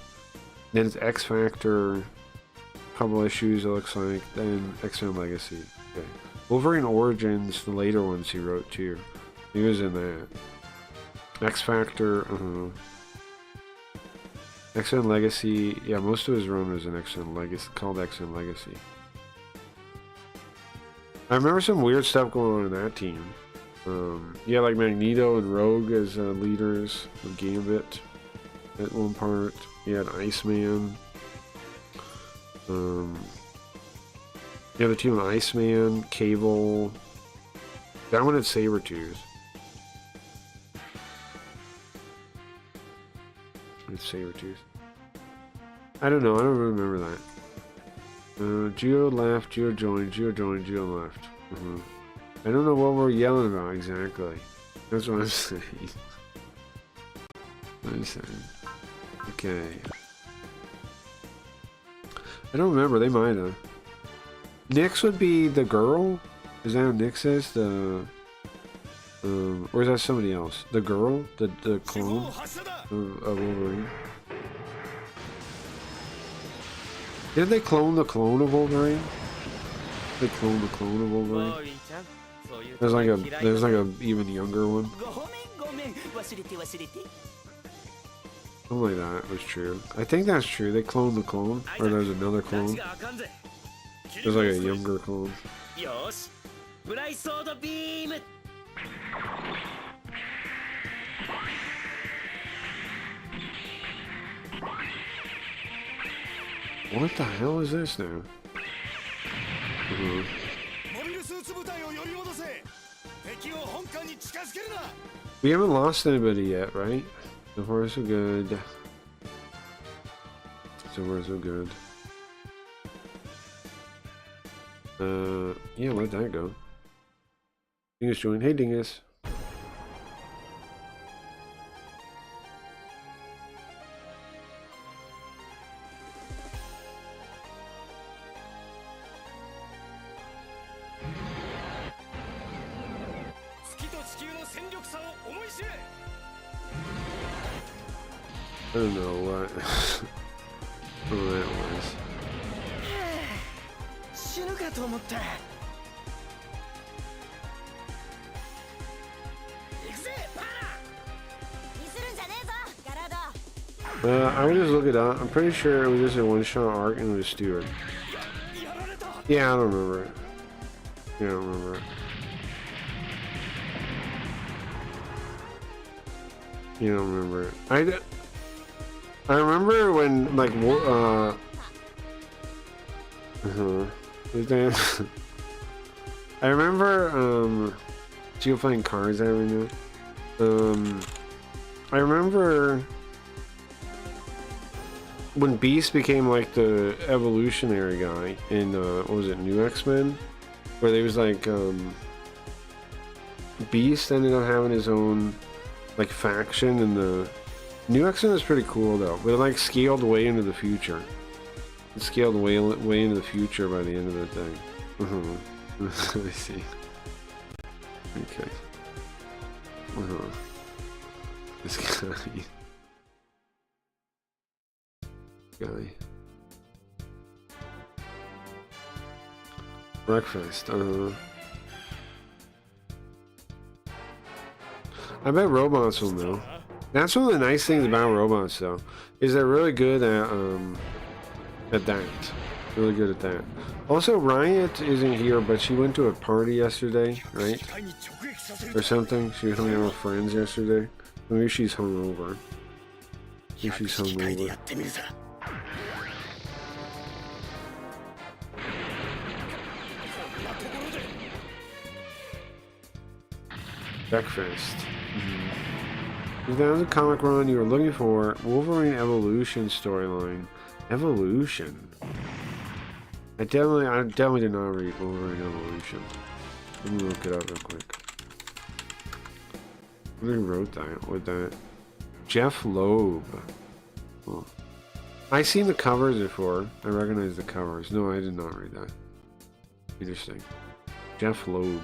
then it's X-Factor, a couple issues it looks like, then X-Men Legacy. Okay. Wolverine Origins, the later ones he wrote too. He was in that. X-Factor, X-Men Legacy, yeah, most of his run was in X-Men Legacy, called X-Men Legacy. I remember some weird stuff going on in that team. Yeah, like Magneto and Rogue as leaders of Gambit at one part. You had Iceman. Yeah, the team of Iceman, Cable. That one had Sabretooth. It's Sabretooth. I don't know, I don't remember that. Geo left, Geo joined, Geo left. I don't know what we're yelling about exactly. That's what I'm saying. Okay. I don't remember, they might have. Nyx would be the girl? Is that what Nyx is? The... or is that somebody else? The girl? The clone? Of Wolverine? Didn't they clone the clone of Wolverine? They cloned the clone of Wolverine? There's like a even younger one. Something like that was true. I think that's true. They cloned the clone, or there's another clone. There's like a younger clone. What the hell is this now? We haven't lost anybody yet, right? So far so good. So far so good. Yeah, let that go. Dingus join. Hey, Dingus. I don't know what. What that was. I would just look it up. I'm pretty sure it was just a one-shot arc and it was Stewart. Yeah, I don't remember it. Yeah, I don't remember it. You don't remember it. I remember when, like, I remember, Geo playing cards every night. I remember when Beast became, like, the evolutionary guy in, what was it, New X-Men? Where they was, like, Beast ended up having his own, like, faction, and the New X-Men was pretty cool, though. But it, like, scaled way into the future. It scaled way into the future by the end of the thing. I see. Okay. This guy. Breakfast. I bet robots will know. That's one of the nice things about robots, though, is they're really good at that. Really good at that. Also, Riot isn't here, but she went to a party yesterday, right? Or something. She hung out with friends yesterday. Maybe she's hungover. Maybe she's hungover. Breakfast. If that was a comic run you were looking for, Wolverine Evolution storyline. Evolution. I definitely did not read Wolverine Evolution. Let me look it up real quick. Who wrote that? With that? Jeff Loeb. Oh. I seen the covers before. I recognize the covers. No, I did not read that. Interesting. Jeff Loeb.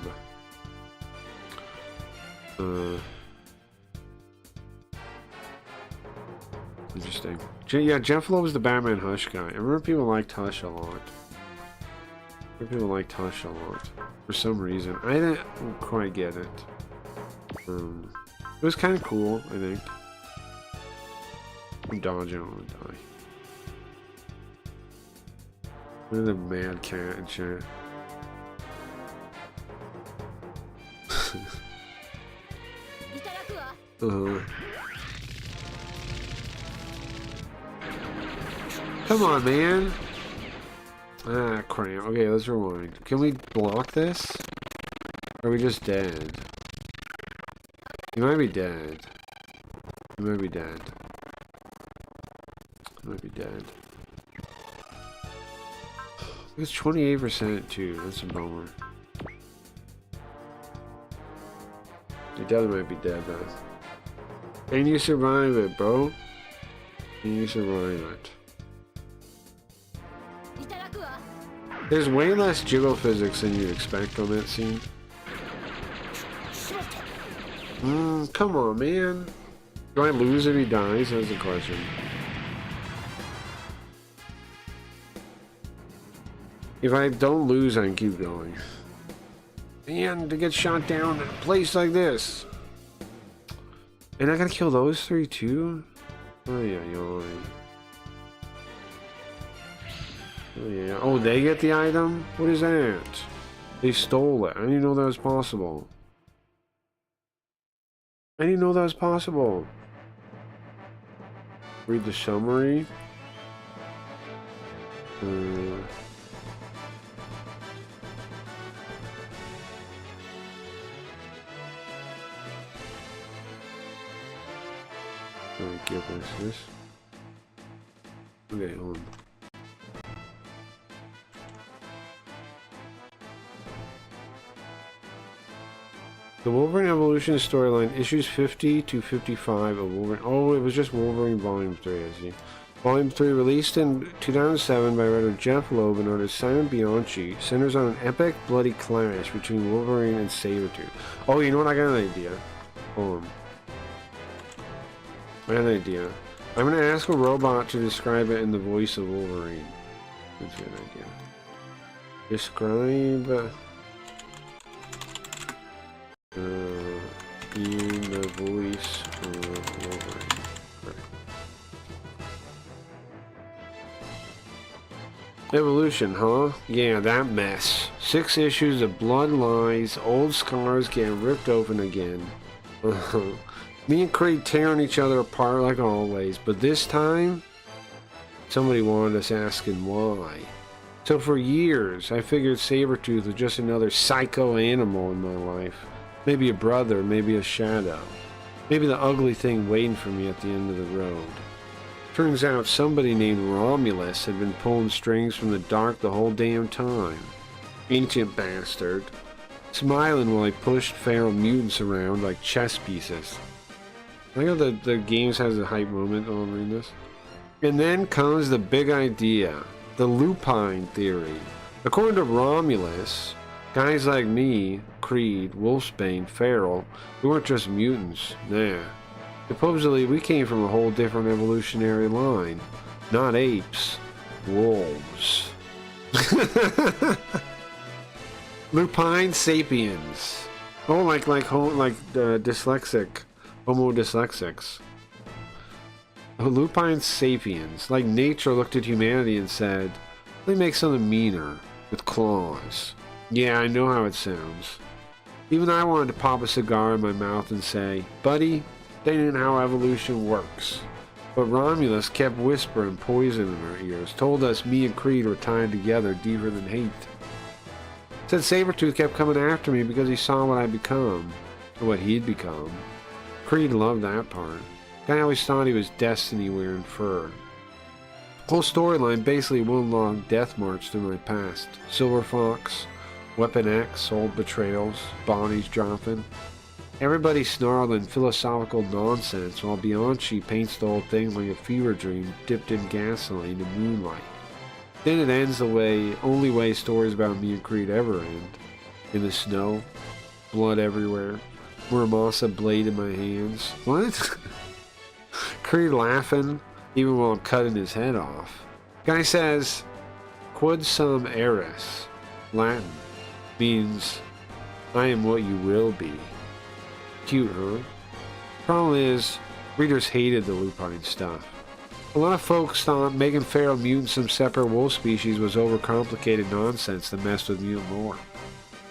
Interesting. Yeah, Jeff Loeb was the Batman Hush guy. I remember people liked Hush a lot. For some reason. I didn't quite get it. It was kind of cool, I think. I'm dodging all the time. Look at the mad cat and shit. Come on, man. Ah, crap. Okay, let's rewind. Can we block this? Or are we just dead? You might be dead. You might be dead. You might be dead. It's 28% too. That's a bummer. You definitely might be dead though. Can you survive it, bro? Can you survive it? There's way less jiggle physics than you'd expect on that scene. Come on, man. Do I lose if he dies? That's the question. If I don't lose, I can keep going. And to get shot down in a place like this. And I gotta kill those three too? Oh yeah, oh yeah. Oh, they get the item? What is that? They stole it. I didn't know that was possible. Read the summary. Gear this. Okay, hold on. The Wolverine Evolution storyline, issues 50 to 55 of Wolverine. Oh, it was just Wolverine Volume 3, I see. Volume 3, released in 2007 by writer Jeff Loeb and artist Simon Bianchi, centers on an epic, bloody clash between Wolverine and Sabretooth. Oh, you know what? I got an idea. Hold on. I got an idea. I'm going to ask a robot to describe it in the voice of Wolverine. That's a good idea. Describe... in the voice of Wolverine. Right. Evolution, huh? Yeah, that mess. 6 issues of blood lies, old scars getting ripped open again. Me and Creed tearing each other apart like always, but this time, somebody wanted us asking why. So for years, I figured Sabretooth was just another psycho animal in my life. Maybe a brother, maybe a shadow. Maybe the ugly thing waiting for me at the end of the road. Turns out somebody named Romulus had been pulling strings from the dark the whole damn time. Ancient bastard. Smiling while he pushed feral mutants around like chess pieces. I know the games has a hype moment on reading this. And then comes the big idea. The lupine theory. According to Romulus, guys like me, Creed, Wolfsbane, Feral, we weren't just mutants, nah. Supposedly, we came from a whole different evolutionary line. Not apes, wolves. Lupine sapiens. Oh, like dyslexic, homo dyslexics. Lupine sapiens. Like nature looked at humanity and said, let me make something meaner, with claws. Yeah, I know how it sounds. Even I wanted to pop a cigar in my mouth and say, buddy, that ain't how evolution works. But Romulus kept whispering poison in our ears, told us me and Creed were tied together deeper than hate. Said Sabretooth kept coming after me because he saw what I'd become, or what he'd become. Creed loved that part. Guy always thought he was destiny wearing fur. Whole storyline basically one long death march through my past. Silver Fox, Weapon X, old betrayals, bodies dropping. Everybody snarling philosophical nonsense while Bianchi paints the whole thing like a fever dream dipped in gasoline and moonlight. Then it ends the only way stories about me and Creed ever end. In the snow, blood everywhere, Muramasa blade in my hands. What? Creed laughing, even while I'm cutting his head off. Guy says, quod sum eris, Latin, means I am what you will be. Cute, huh? Problem is, readers hated the lupine stuff. A lot of folks thought making feral mutants some separate wolf species was overcomplicated nonsense that messed with mutant lore.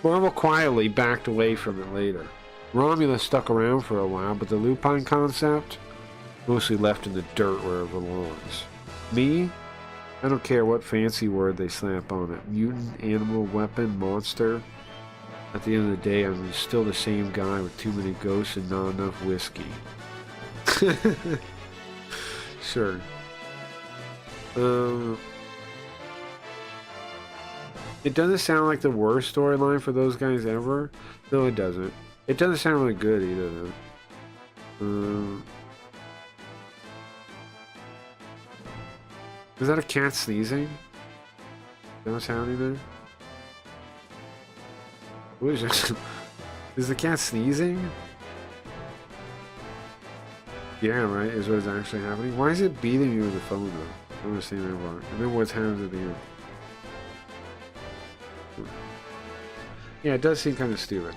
Marvel quietly backed away from it later. Romulus stuck around for a while, but the lupine concept mostly left in the dirt where it belongs. Me? I don't care what fancy word they slap on it. Mutant, animal, weapon, monster. At the end of the day, I'm still the same guy with too many ghosts and not enough whiskey. Sure. It doesn't sound like the worst storyline for those guys ever. No, it doesn't. It doesn't sound really good either, though. Is that a cat sneezing? Is that what's happening there? What is it? Is the cat sneezing? Yeah, right, is what's actually happening. Why is it beating you with the phone, though? I don't understand that part. And then what's happening at the end? Yeah, it does seem kind of stupid.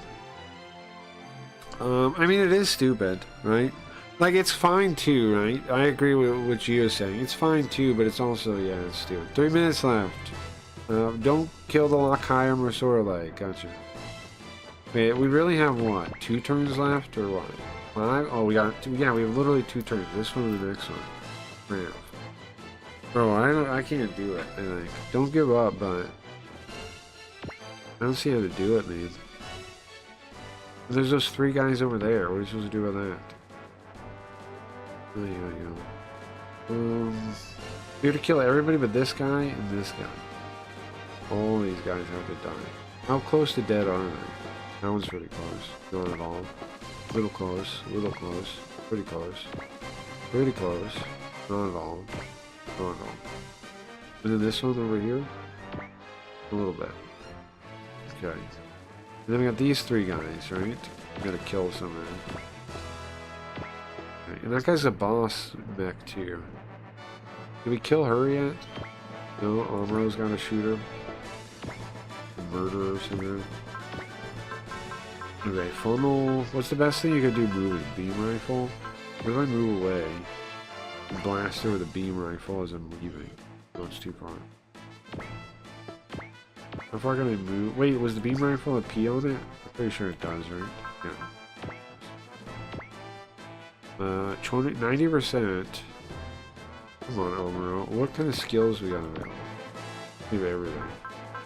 I mean, it is stupid, right? Like, it's fine too, right? I agree with what Gio's saying. It's fine too, but it's also, yeah, it's stupid. 3 minutes left. Don't kill the Lakai or Masora leg. Gotcha. Wait, we really have what? 2 turns left or what? 5? Oh, we got 2. Yeah, we have literally 2 turns. This one and the next one. Ramp. Bro, I can't do it, I think. Don't give up, but I don't see how to do it, man. There's those 3 guys over there. What are you supposed to do with that? There you go. You have to kill everybody but this guy and this guy. All these guys have to die. How close to dead are they? That one's pretty close. Not at all. Little close. Little close. Pretty close. Pretty close. Not at all. Not at all. And then this one over here? A little bit. Okay. And then we got these three guys, right? We gotta kill some of them. Okay. And that guy's a boss mech too. Did we kill her yet? No, Amuro's gotta shoot her. The murderer or something. Okay, funnel. What's the best thing you could do moving? Beam rifle? What if I move away and blast her with a beam rifle as I'm leaving? No, it's too far. How far can I move? Wait, was the beam rifle a P on it? I'm pretty sure it does, right? Yeah. 90%. Come on, Amuro. What kind of skills we got available? Maybe everything.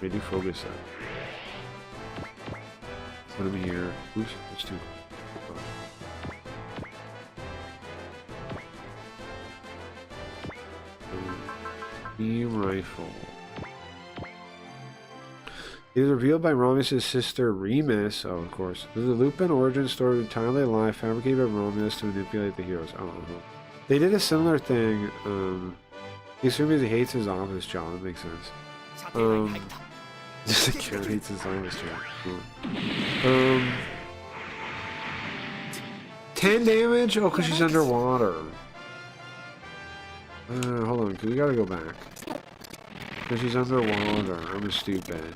Maybe focus that. Put him here. Oops, that's too far. Beam rifle. It is revealed by Romulus' sister Remus. Oh, of course. This is a Lupin origin story entirely a lie fabricated by Romulus to manipulate the heroes. Oh, they did a similar thing. He assumes he hates his office job. That makes sense. Just a kid hates his office job. 10 damage? Oh, because she's underwater. Hold on, because we gotta go back. Because she's underwater. I'm stupid.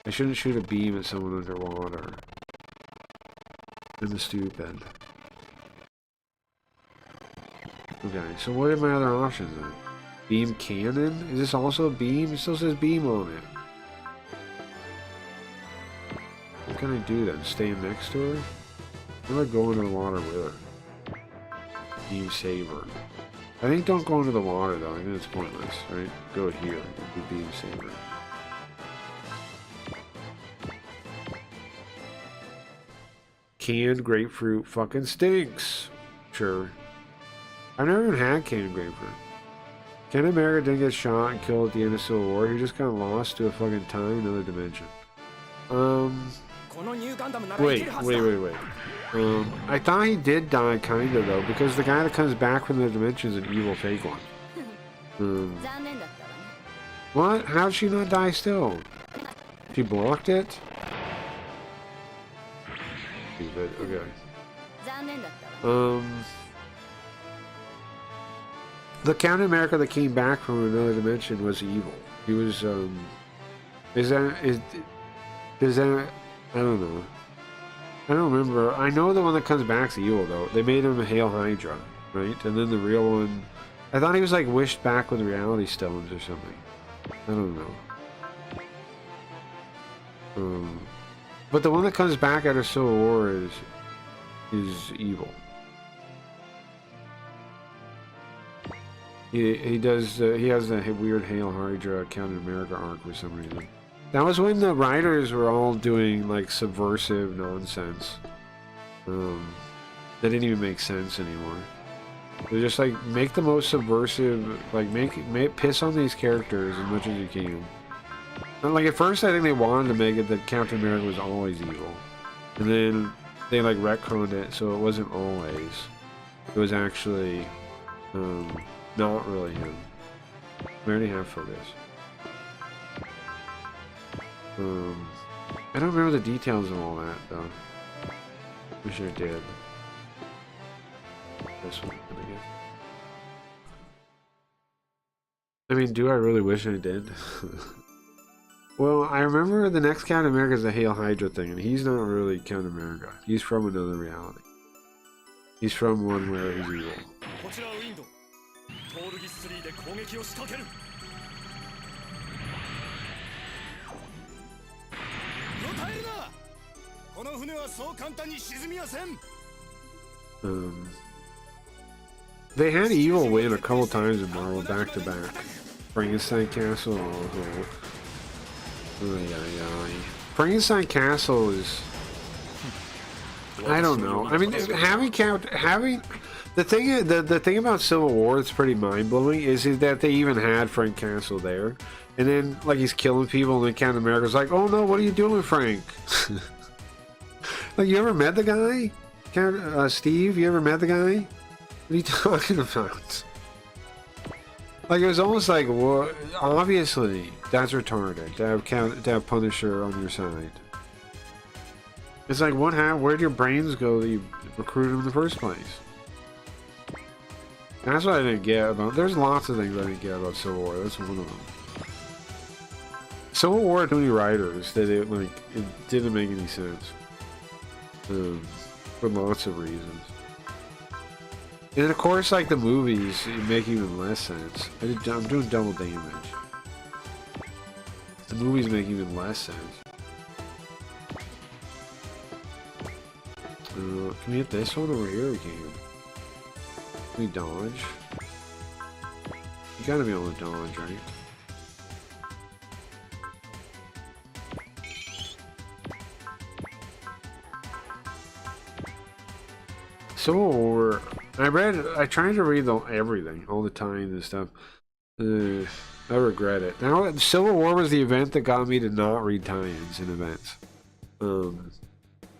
I shouldn't shoot a beam at someone underwater. I'm stupid. Okay, so what are my other options then? Beam cannon? Is this also a beam? It still says beam on it. What can I do then? Stand next to her? I'm gonna go into the water with her. Beam saber. I think don't go into the water though. I think it's pointless, right? Go here. Do beam saber. Canned grapefruit fucking stinks. Sure. I've never even had canned grapefruit. Captain America didn't get shot and killed at the end of Civil War. He just got lost to a fucking time, another dimension. Wait. I thought he did die, kinda though, because the guy that comes back from the dimension is an evil fake one. What? How'd she not die still? She blocked it? Stupid. Okay. The Captain America that came back from another dimension was evil. He was, is that, I don't know. I don't remember. I know the one that comes back's evil, though. They made him a Hail Hydra, right? And then the real one, I thought he was, like, wished back with reality stones or something. I don't know. But the one that comes back out of Civil War is evil. He does. He has a weird Hail Hydra Captain America arc for some reason. That was when the writers were all doing like subversive nonsense. That didn't even make sense anymore. They're just like make the most subversive, like make piss on these characters as much as you can. And like at first, I think they wanted to make it that Captain America was always evil, and then they like retconned it so it wasn't always. It was actually. Not really him. We already have focus. I don't remember the details of all that though. Wish I did. This one, I guess. I mean, do I really wish I did? Well, I remember the next Captain America is the Hail Hydra thing, and he's not really Captain America. He's from another reality. He's from one where he's evil. They had evil win a couple times in Marvel back to back. Frankenstein Castle. Frankenstein Castle is. I don't know. I mean, having The thing about Civil War that's pretty mind blowing is that they even had Frank Castle there, and then like he's killing people, and then Captain America's like, "Oh no, what are you doing, Frank?" Like, you ever met the guy? Steve, you ever met the guy? What are you talking about? Like, it was almost like, well, obviously, that's retarded to have Punisher on your side. It's like, where'd your brains go that you recruited him in the first place? That's what I didn't get about. There's lots of things I didn't get about Civil War. That's one of them. Civil War had too many writers that it didn't make any sense. For lots of reasons. And of course, like, the movies make even less sense. I'm doing double damage. The movies make even less sense. Can we hit this one over here? We can. Can we dodge? You gotta be able to dodge, right? Civil War. I tried to read everything, all the times and stuff. I regret it. Now, Civil War was the event that got me to not read tie-ins in events.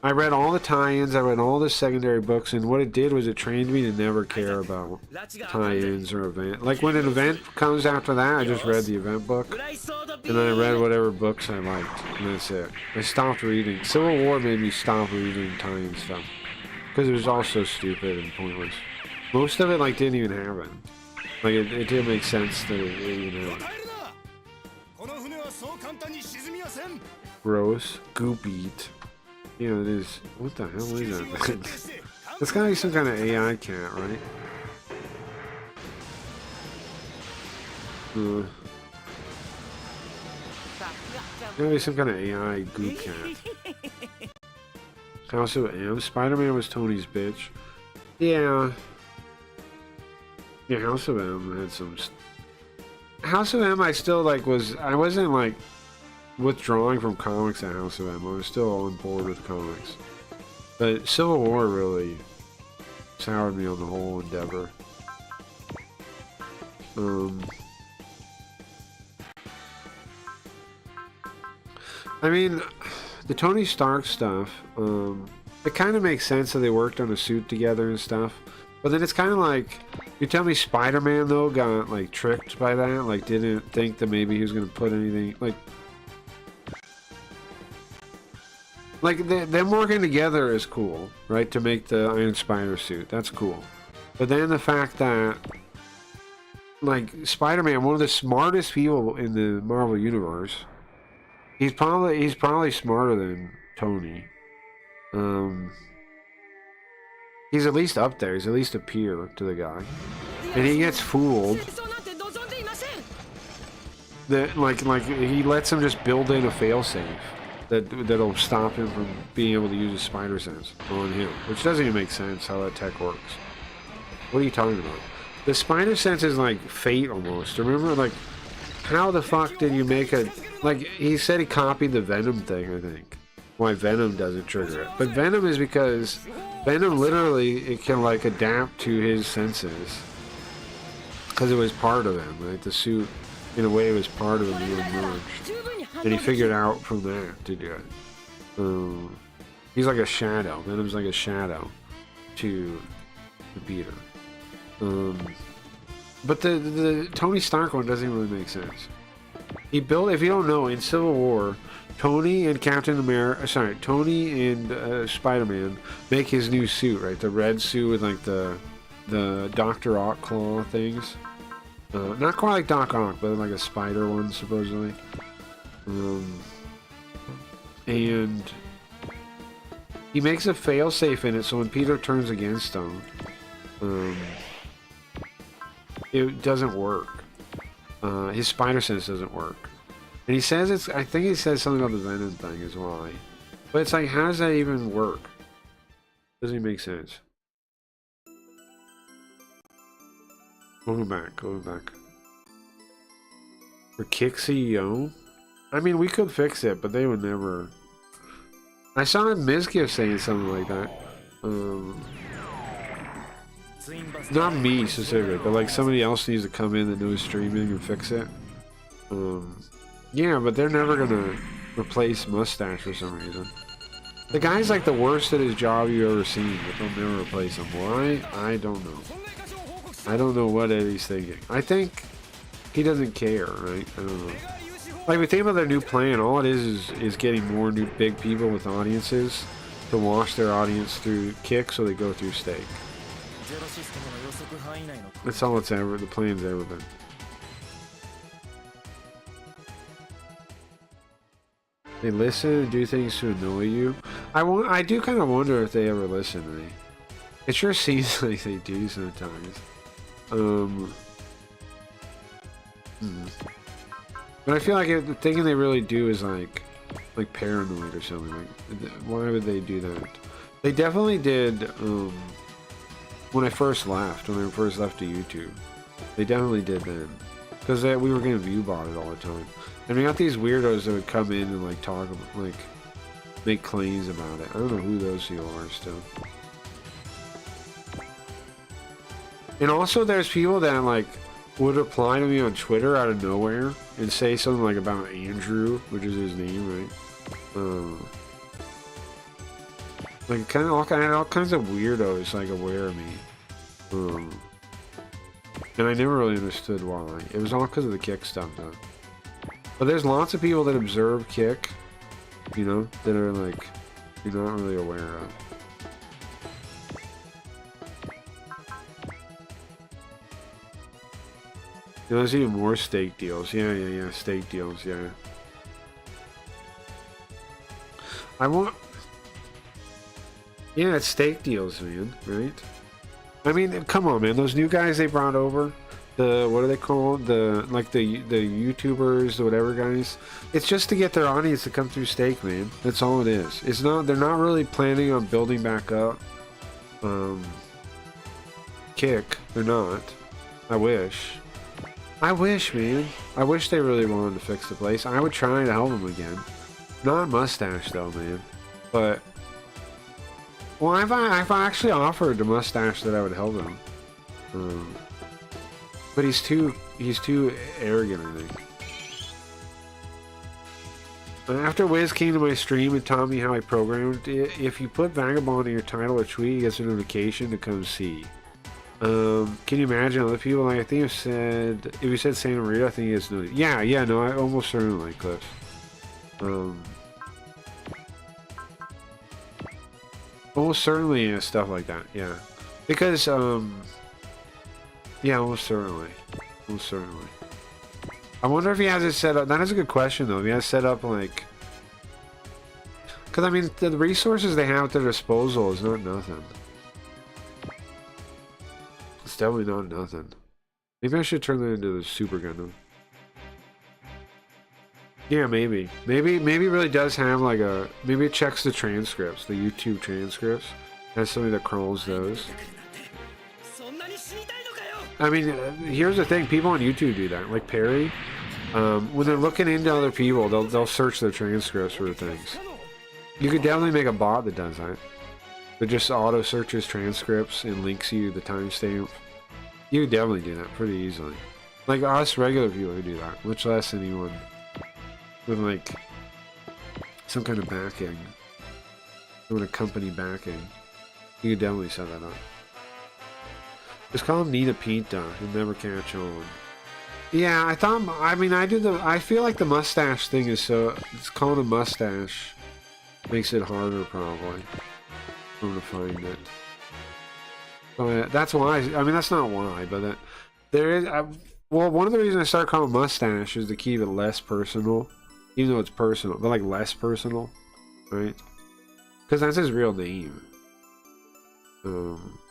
I read all the tie-ins, I read all the secondary books, and what it did was it trained me to never care about tie-ins or event. Like, when an event comes after that, I just read the event book, and then I read whatever books I liked, and that's it. I stopped reading. Civil War made me stop reading tie-in stuff. Because it was all so stupid and pointless. Most of it, like, didn't even happen. Like, it didn't make sense that it. Gross. Goop eat. Yeah, it is. What the hell is that? That's gotta be some kind of AI cat, right? Gotta be some kind of AI goop cat. House of M. Spider-Man was Tony's bitch. Yeah. Yeah, House of M had some... House of M, I still, like, I wasn't, like, withdrawing from comics at House of M. I was still on board with comics. But Civil War really soured me on the whole endeavor. I mean... The Tony Stark stuff, it kind of makes sense that they worked on a suit together and stuff. But then it's kind of like, you tell me Spider-Man, though, got, like, tricked by that? Like, didn't think that maybe he was going to put anything, like, them working together is cool, right? To make the Iron Spider suit. That's cool. But then the fact that, like, Spider-Man, one of the smartest people in the Marvel Universe... He's probably smarter than Tony. He's at least up there. He's at least a peer to the guy, and he gets fooled. That like he lets him just build in a failsafe that'll stop him from being able to use his spider sense on him, which doesn't even make sense how that tech works. What are you talking about? The spider sense is like fate almost. Remember, like, how the fuck did you make a... Like, he said he copied the Venom thing, I think. Why Venom doesn't trigger it. But Venom is because Venom literally, it can, like, adapt to his senses. Because it was part of him, right? The suit, in a way, was part of him being merged. And he figured out from that to do it. He's like a shadow. Venom's like a shadow to Peter. But the Tony Stark one doesn't really make sense. He built, if you don't know, in Civil War, Tony and Tony and Spider-Man make his new suit, right? The red suit with like the Dr. Ock claw things. Not quite like Doc Ock, but like a spider one, supposedly. And he makes a failsafe in it, so when Peter turns against him, it doesn't work. His spider sense doesn't work. And he says I think he says something about the Venom thing is why. But it's like, how does that even work? Doesn't even make sense. Going back. For Kick CEO? I mean, we could fix it, but they would never... I saw Mizkif saying something like that. Not me specifically, but like somebody else needs to come in that knows streaming and fix it. Yeah, but they're never gonna replace Mustache for some reason. The guy's like the worst at his job you've ever seen, but they'll never replace him. Why? I don't know. I don't know what Eddie's thinking. I think he doesn't care, right? I don't know. Like, we think about their new plan, all it is getting more new big people with audiences to wash their audience through Kick so they go through Stake. That's all it's ever, the plan's ever been. They listen and do things to annoy you. I do kind of wonder if they ever listen to me. It sure seems like they do sometimes. But I feel like the thing they really do is like paranoid or something. Like, why would they do that? They definitely did when I first left. When I first left to YouTube, they definitely did then, because we were getting view botted all the time, and we got these weirdos that would come in and like talk about, like, make claims about it. I don't know who those people are still. And also, there's people that like would reply to me on Twitter out of nowhere and say something like about Andrew, which is his name, right? Like all kinds of weirdos like aware of me. And I never really understood why. It was all because of the Kick stuff, though. But there's lots of people that observe Kick, you know, that are like you're not really aware of. You know, there's even more stake deals. Yeah, stake deals, yeah. Yeah, it's stake deals, man, right? I mean, come on, man. Those new guys they brought over, what are they called? The YouTubers, the whatever guys. It's just to get their audience to come through stake, man. That's all it is. It's not, they're not really planning on building back up Kick. They're not. I wish, man. I wish they really wanted to fix the place. I would try to help them again. Not Mustache, though, man. But, well, I've actually offered to Mustache that I would help him. But he's too arrogant, I think. After Wiz came to my stream and taught me how I programmed, if you put Vagabond in your title or tweet, he gets a notification to come see. Can you imagine other people? Like, I think if you said Santa Maria, I think it's no. Yeah, no, I almost certainly, Cliff. Almost certainly stuff like that, yeah. Because, yeah, almost certainly. I wonder if he has it set up. That is a good question, though. If he has set up, like, because I mean, the resources they have at their disposal is not nothing. It's definitely not nothing. Maybe I should turn that into the Super Gundam. Yeah, maybe. Maybe it really does have like a... Maybe it checks the transcripts, the YouTube transcripts. Has somebody that crawls those. I mean, here's the thing. People on YouTube do that. Like Perry. When they're looking into other people, they'll search their transcripts for things. You could definitely make a bot that does that. That just auto searches transcripts and links you the timestamp. You could definitely do that pretty easily. Like us regular people who do that, much less anyone with like some kind of backing, with a company backing. You could definitely set that up. Just call him Nina Pinta. He'll never catch on. Yeah, I feel like the mustache thing is so... It's called a mustache. Makes it harder, probably. I'm gonna find it. But that's why. I mean, that's not why, but there is. Well, one of the reasons I started calling mustache is to keep it less personal, even though it's personal, but like less personal, right? Because that's his real name.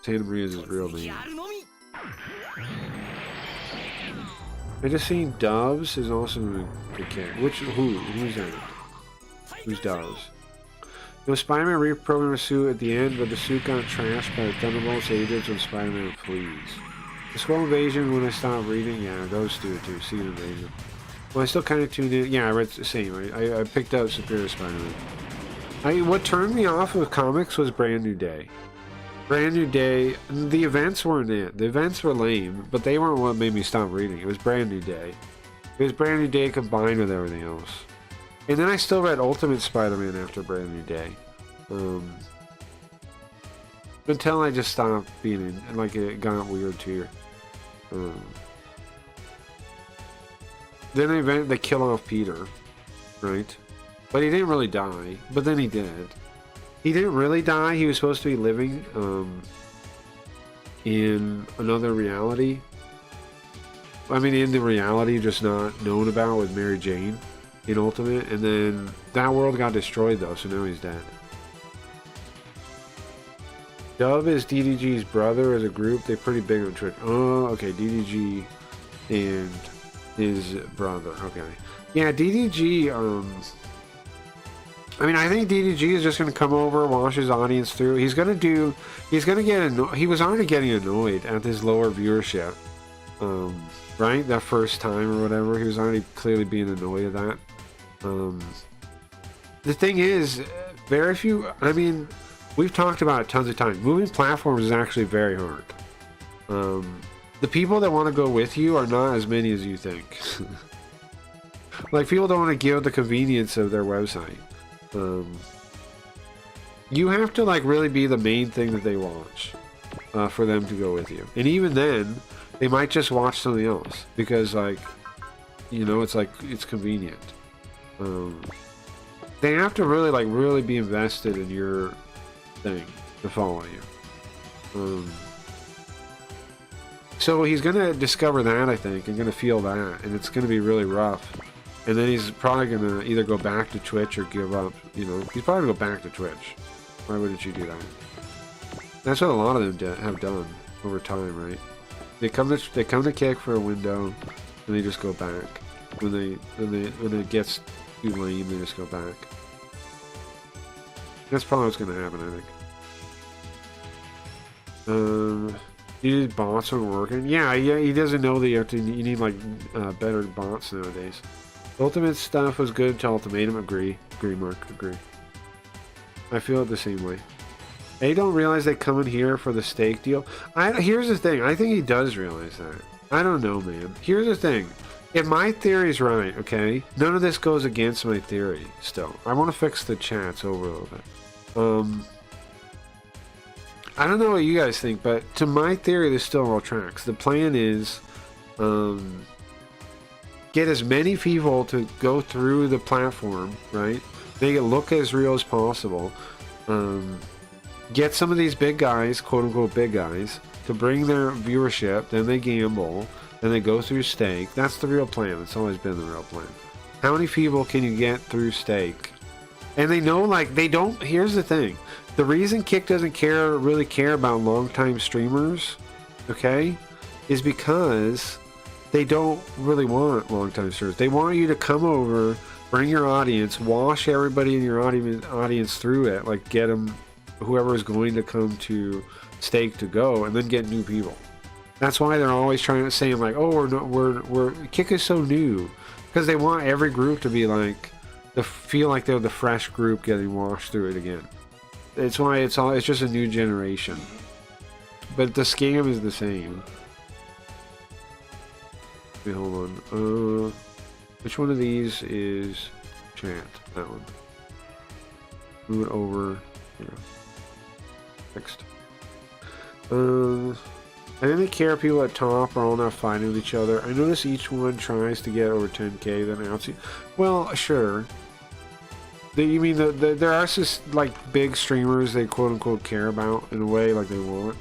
Santa Maria is his real name. I just seen Doves is also a cat. Who's that? Who's Doves? No, Spider-Man reprogrammed a suit at the end, but the suit got trashed by the Thunderbolts agents when Spider-Man flees. The Scroll Invasion, when I stopped reading, yeah, those do it too. Secret Invasion. Well, I still kind of tuned in. Yeah, I read the same. I picked up Superior Spider-Man. What turned me off of comics was Brand New Day. Brand New Day. The events weren't it. The events were lame, but they weren't what made me stop reading. It was Brand New Day. It was Brand New Day combined with everything else. And then I still read Ultimate Spider-Man after Brand New Day. Until I just stopped being in, like it got weird too. Then they kill off Peter, right? But he didn't really die. But then he did. He didn't really die. He was supposed to be living in another reality. I mean, in the reality just not known about with Mary Jane in Ultimate. And then that world got destroyed though, so now he's dead. Dub is DDG's brother as a group. They're pretty big on Twitch. Oh, okay. DDG and his brother. Okay. Yeah, DDG, I mean, I think DDG is just going to come over, wash his audience through. He's going to get annoyed. He was already getting annoyed at his lower viewership. Right? That first time or whatever. He was already clearly being annoyed at that. The thing is, very few, I mean, we've talked about it tons of times. Moving platforms is actually very hard. The people that want to go with you are not as many as you think. Like, people don't want to give the convenience of their website. You have to, like, really be the main thing that they watch for them to go with you. And even then, they might just watch something else because, like, you know, it's like, it's convenient. They have to really, like, really be invested in your thing to follow you. So he's going to discover that, I think, and going to feel that, and it's going to be really rough. And then he's probably going to either go back to Twitch or give up, you know. He's probably going to go back to Twitch. Why wouldn't you do that? That's what a lot of them have done over time, right? They come to Kick for a window, and they just go back. When it gets too lame, they just go back. That's probably what's going to happen, I think. These bots aren't working. Yeah, he doesn't know that you need like better bots nowadays. Ultimate stuff was good to Ultimatum. Agree, Mark, agree. I feel it the same way. They don't realize they come in here for the steak deal. Here's the thing. I think he does realize that. I don't know, man. Here's the thing. If my theory's right, okay, none of this goes against my theory still. I want to fix the chats over a little bit. I don't know what you guys think, but to my theory, this still all tracks. The plan is get as many people to go through the platform, right? Make it look as real as possible. Get some of these big guys, quote-unquote big guys, to bring their viewership, then they gamble, then they go through stake. That's the real plan. It's always been the real plan. How many people can you get through stake? And they know, like, they don't... Here's the thing. The reason Kick doesn't really care about long-time streamers, okay, is because they don't really want long-time streamers. They want you to come over, bring your audience, wash everybody in your audience through it, like get them, whoever is going to come to stake to go, and then get new people. That's why they're always trying to say, like, oh, we're Kick is so new, because they want every group to be like, to feel like they're the fresh group getting washed through it again. It's why it's just a new generation. But the scam is the same. Wait, hold on. Which one of these is chant? That one. Move it over here. Next. I didn't care people at top are all now fighting with each other. I notice each one tries to get over 10k, then outs. Well, sure. You mean there are just like big streamers they quote unquote care about in a way, like they want.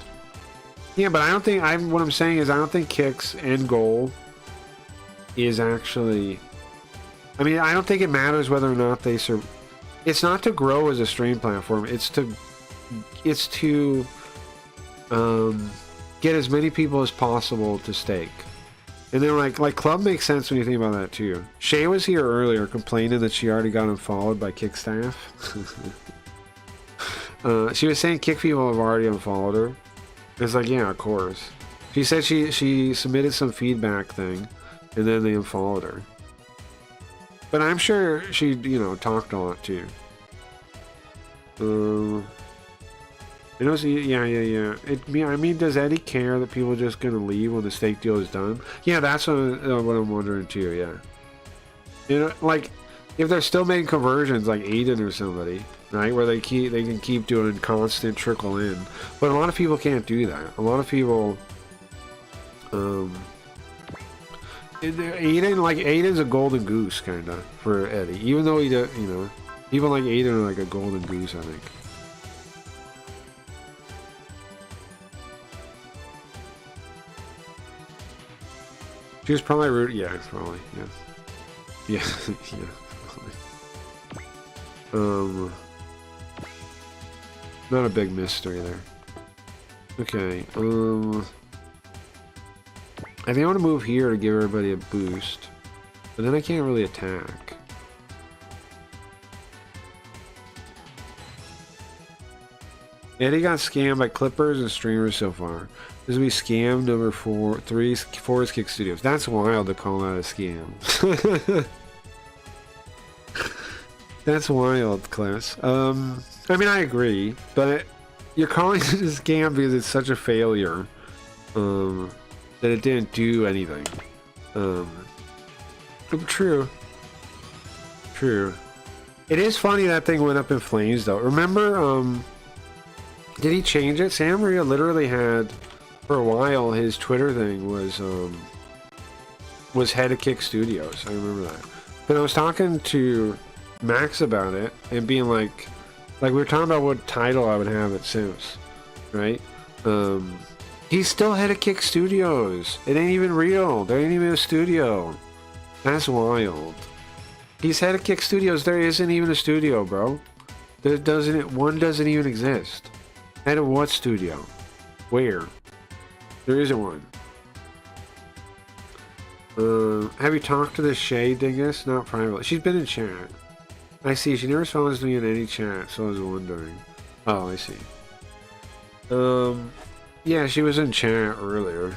Yeah, but I don't think what I'm saying is I don't think Kick's end goal is actually. I mean, I don't think it matters whether or not they serve. It's not to grow as a stream platform. It's to get as many people as possible to stake. And then, like Club makes sense when you think about that, too. Shay was here earlier complaining that she already got unfollowed by Kick staff. She was saying Kick people have already unfollowed her. It's like, yeah, of course. She said she submitted some feedback thing, and then they unfollowed her. But I'm sure she, you know, talked a lot, too. It was, yeah. I mean, does Eddie care that people are just gonna leave when the steak deal is done? Yeah, that's what I'm wondering too. Yeah, you know, like if they're still making conversions, like Aiden or somebody, right, where they can keep doing constant trickle in. But a lot of people can't do that. A lot of people, Aiden's a golden goose kind of for Eddie, even though people like Aiden are like a golden goose, I think. She was probably rude. Yeah, probably. Yeah. Yeah. Yeah. Probably. Not a big mystery there. Okay. I think I want to move here to give everybody a boost, but then I can't really attack. Eddie got scammed by clippers and streamers so far. This will be scam number 4. 3 Forest Kick Studios. That's wild to call that a scam. That's wild, Class. I mean, I agree, but you're calling it a scam because it's such a failure that it didn't do anything. True. It is funny that thing went up in flames, though. Remember, did he change it? Santa Maria literally had, for a while, his Twitter thing was Head of Kick Studios. I remember that. But I was talking to Max about it and being like we were talking about what title I would have at Sims, right? He's still Head of Kick Studios. It ain't even real. There ain't even a studio. That's wild. He's Head of Kick Studios. There isn't even a studio, bro. One doesn't even exist. Head of what studio? Where? There isn't one. Have you talked to the Shay Dingus? Not privately. She's been in chat. I see. She never responds to me in any chat, so I was wondering. Oh, I see. Yeah, she was in chat earlier.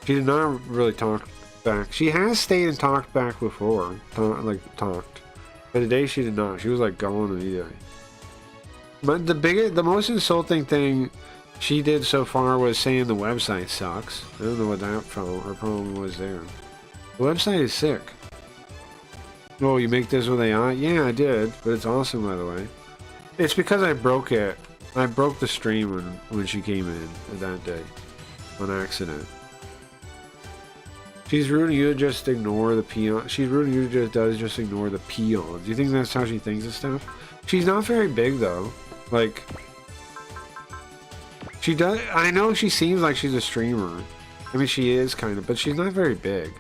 She did not really talk back. She has stayed and talked back before. Talked. But today she did not. She was like gone immediately. But the most insulting thing she did so far was saying the website sucks. I don't know what that problem was there. The website is sick. Oh, you make this with AI? Yeah, I did, but it's awesome, by the way. It's because I broke it. I broke the stream when she came in that day, on accident. She's rude you to just ignore the peon. She's rude you to just ignore the peons. Do you think that's how she thinks of stuff? She's not very big though. Like, she does. I know she seems like she's a streamer. I mean, she is kind of, but she's not very big.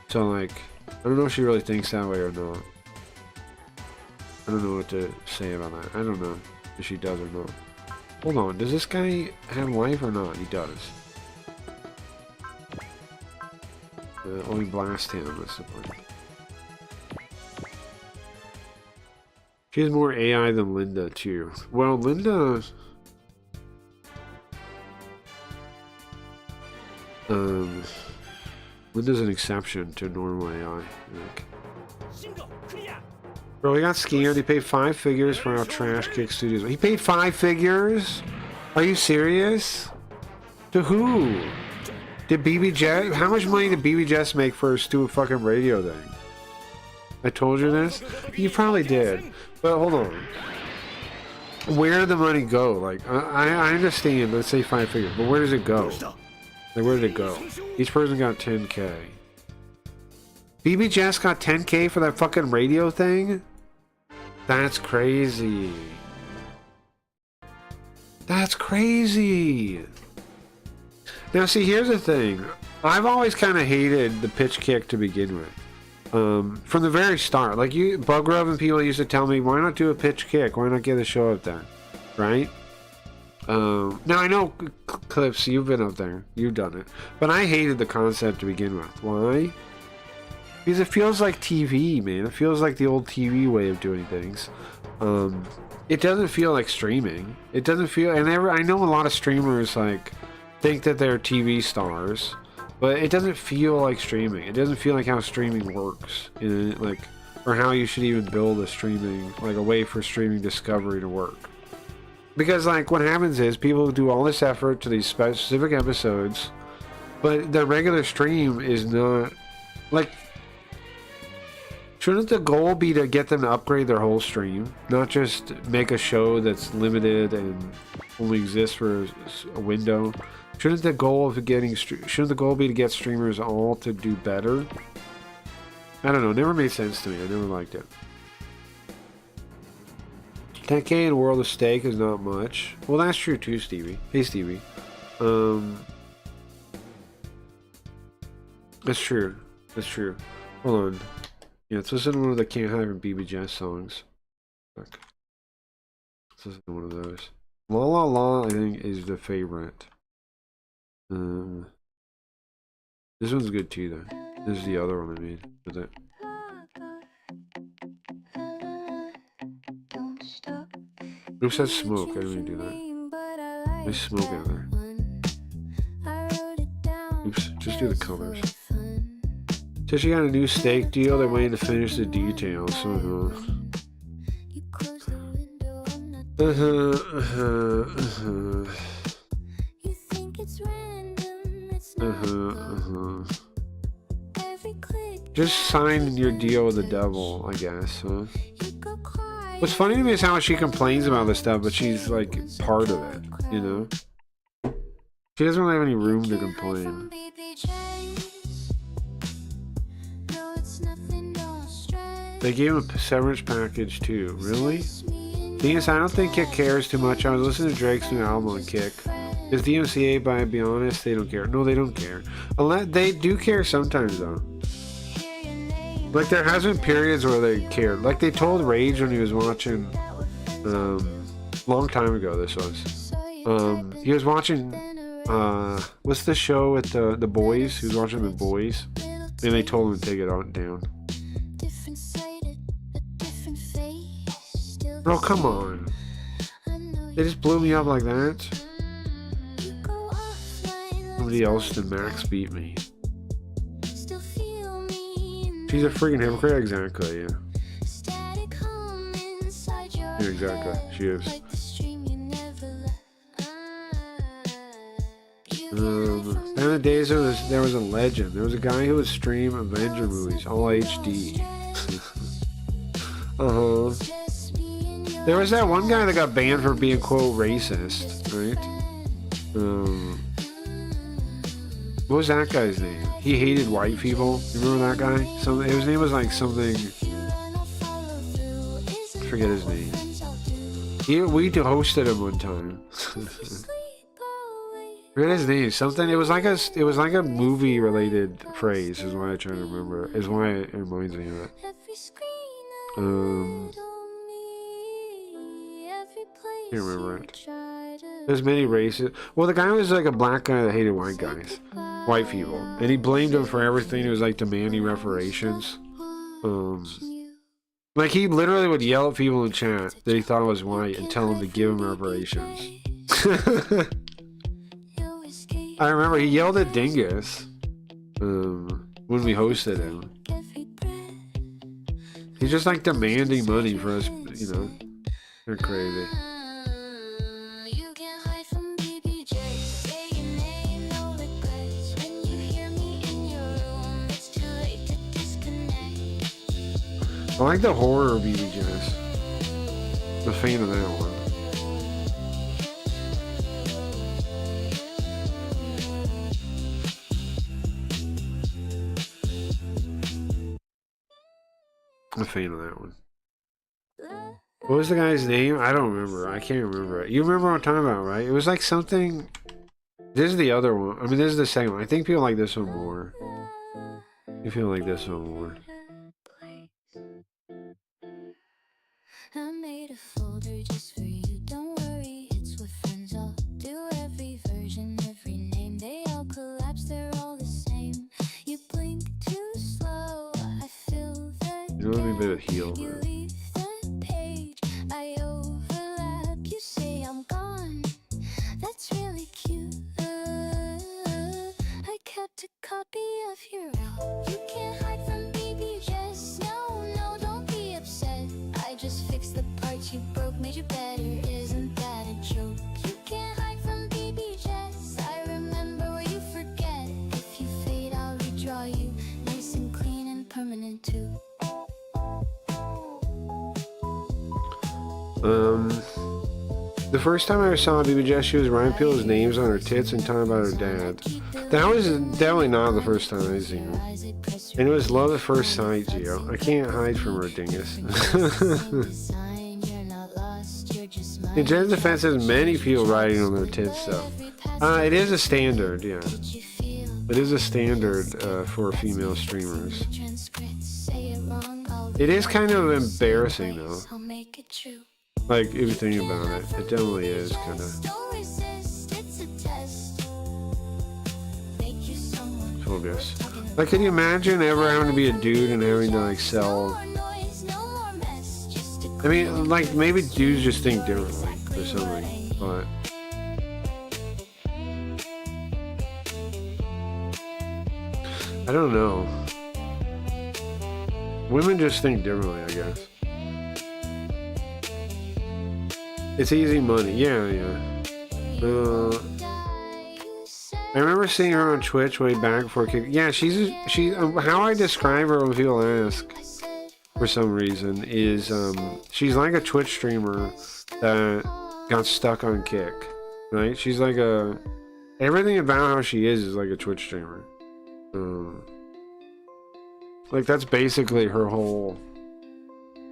So like, I don't know if she really thinks that way or not. I don't know what to say about that. I don't know if she does or not. Hold on, does this guy have life or not? He does. We blast him, that's the point. She has more AI than Linda, too. Well, Linda... Linda's an exception to normal AI, I think. Bro, he got scammed. He paid 5 figures for our Trash Kick Studios. He paid 5 figures? Are you serious? To who? Did BB Jess? How much money did BB Jess make for a stupid fucking radio thing? I told you this? You probably did. But hold on. Where did the money go? Like, I understand, let's say 5 figures, but where does it go? Like, where did it go? Each person got 10K. BB Jess got 10K for that fucking radio thing? That's crazy. That's crazy. Now, see, here's the thing. I've always kind of hated the pitch kick to begin with. From the very start. Like, Bug Rub and people used to tell me, why not do a pitch kick? Why not get a show up there? Right? Now, I know, Clips, you've been up there. You've done it. But I hated the concept to begin with. Why? Because it feels like TV, man. It feels like the old TV way of doing things. It doesn't feel like streaming. It doesn't feel... And I know a lot of streamers, like, think that they're TV stars. But it doesn't feel like streaming. It doesn't feel like how streaming works. Like, or how you should even build a streaming... Like, a way for streaming discovery to work. Because, like, what happens is people do all this effort to these specific episodes, but the regular stream is not, like, shouldn't the goal be to get them to upgrade their whole stream, not just make a show that's limited and only exists for a window? Shouldn't the goal of getting, shouldn't the goal be to get streamers all to do better? I don't know, it never made sense to me, I never liked it. 10K in World of Steak is not much. Well, that's true too, Stevie. Hey, Stevie. That's true. That's true. Hold on. Yeah, let's listen to one of the Can't Hide from BBJ songs. Fuck. Let's listen to one of those. La La La, I think, is the favorite. This one's good too, though. This is the other one I made with it. Oops, that's smoke. I didn't do that. There's smoke out there. Oops, just do the colors. So she got a new steak deal. They're waiting to finish the details. Just sign your deal with the devil, I guess, huh? What's funny to me is how much she complains about this stuff, but she's like part of it, you know? She doesn't really have any room to complain. They gave him a severance package too. Really? Venus, I don't think Kick cares too much. I was listening to Drake's new album on Kick. Is DMCA, by be honest, they don't care. No, they don't care. They do care sometimes though. Like, there has been periods where they cared. Like, they told Rage when he was watching, long time ago this was. He was watching, what's the show with the boys? He was watching The Boys. And they told him to take it down. Bro, come on. They just blew me up like that. Nobody else than Max beat me. She's a freaking hypocrite, exactly, yeah. Yeah, exactly, she is. In the days there was a legend. There was a guy who would stream Avenger movies, all HD. There was that one guy that got banned for being, quote, racist, right? What was that guy's name? He hated white people. You remember that guy? His name was like something. I forget his name. We hosted him one time. Forget his name. Something. It was like a movie related phrase. Is why I try to remember. Is why it reminds me of it. Can't remember it. There's many races. Well, the guy was like a black guy that hated white guys. White people. And he blamed them for everything. He was like demanding reparations. Like, he literally would yell at people in chat that he thought was white and tell them to give him reparations. I remember he yelled at Dingus when we hosted him. He's just like demanding money for us, you know. They're crazy. I like the horror BBJs. I'm a fan of that one. I'm a fan of that one. What was the guy's name? I don't remember. I can't remember it. You remember what I'm talking about, right? It was like something. This is the other one. I mean, this is the second one. I think people like this one more. You feel like this one more. I made a folder just for you. Don't worry, it's with friends. I'll do every version, every name. They all collapse, they're all the same. You blink too slow. I feel that. You know, let me a bit of heal, man. You leave the page. I overlap. You say I'm gone. That's really cute. I kept a copy of your album. You can't hide from baby just no, don't be upset. I just fixed the parts you broke, made you better. Isn't that a The first time I ever saw Baby Jess, she was writing people's names on her tits and talking about her dad. That was definitely not the first time I seen her. And it was love at first sight, Gio. I can't hide from her dingus. In Jen's defense, there's many people writing on their tits, though. It is a standard, yeah. It is a standard for female streamers. It is kind of embarrassing, though. Like, if you think about it, it definitely is kind of. Focus. Like, can you imagine ever having to be a dude and having to, like, sell? I mean, like, maybe dudes just think differently or something, but. I don't know. Women just think differently, I guess. It's easy money. Yeah. I remember seeing her on Twitch way back before Kick. Yeah, she. How I describe her when people ask, for some reason, is she's like a Twitch streamer that got stuck on Kick. Right? She's like a. Everything about how she is like a Twitch streamer. Like that's basically her whole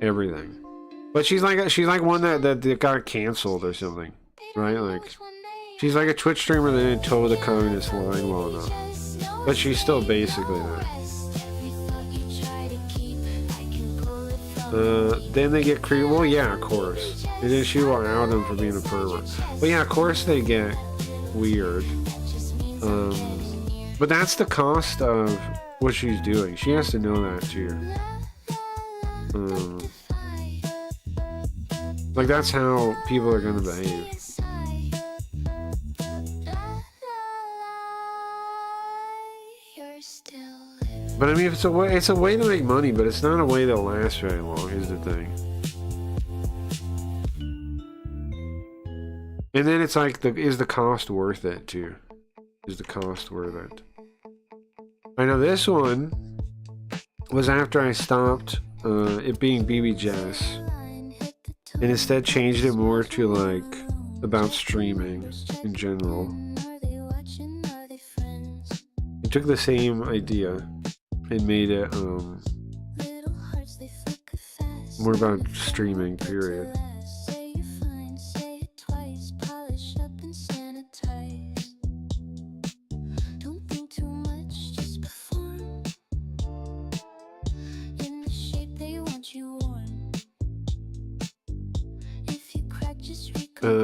everything. But she's like one that got canceled or something, right? Like she's like a Twitch streamer that didn't toe the communist line well enough, but she's still basically that. Then they get creepy. Well, yeah, of course. And then she will out them for being a pervert. But yeah, of course they get weird. But that's the cost of what she's doing. She has to know that too. Like that's how people are gonna behave. But I mean, it's a way to make money, but it's not a way that lasts very long. Is the thing. And then it's like, is the cost worth it too? Is the cost worth it? I know this one was after I stopped it being BB Jess and instead changed it more to like about streaming in general. It took the same idea and made it more about streaming, period.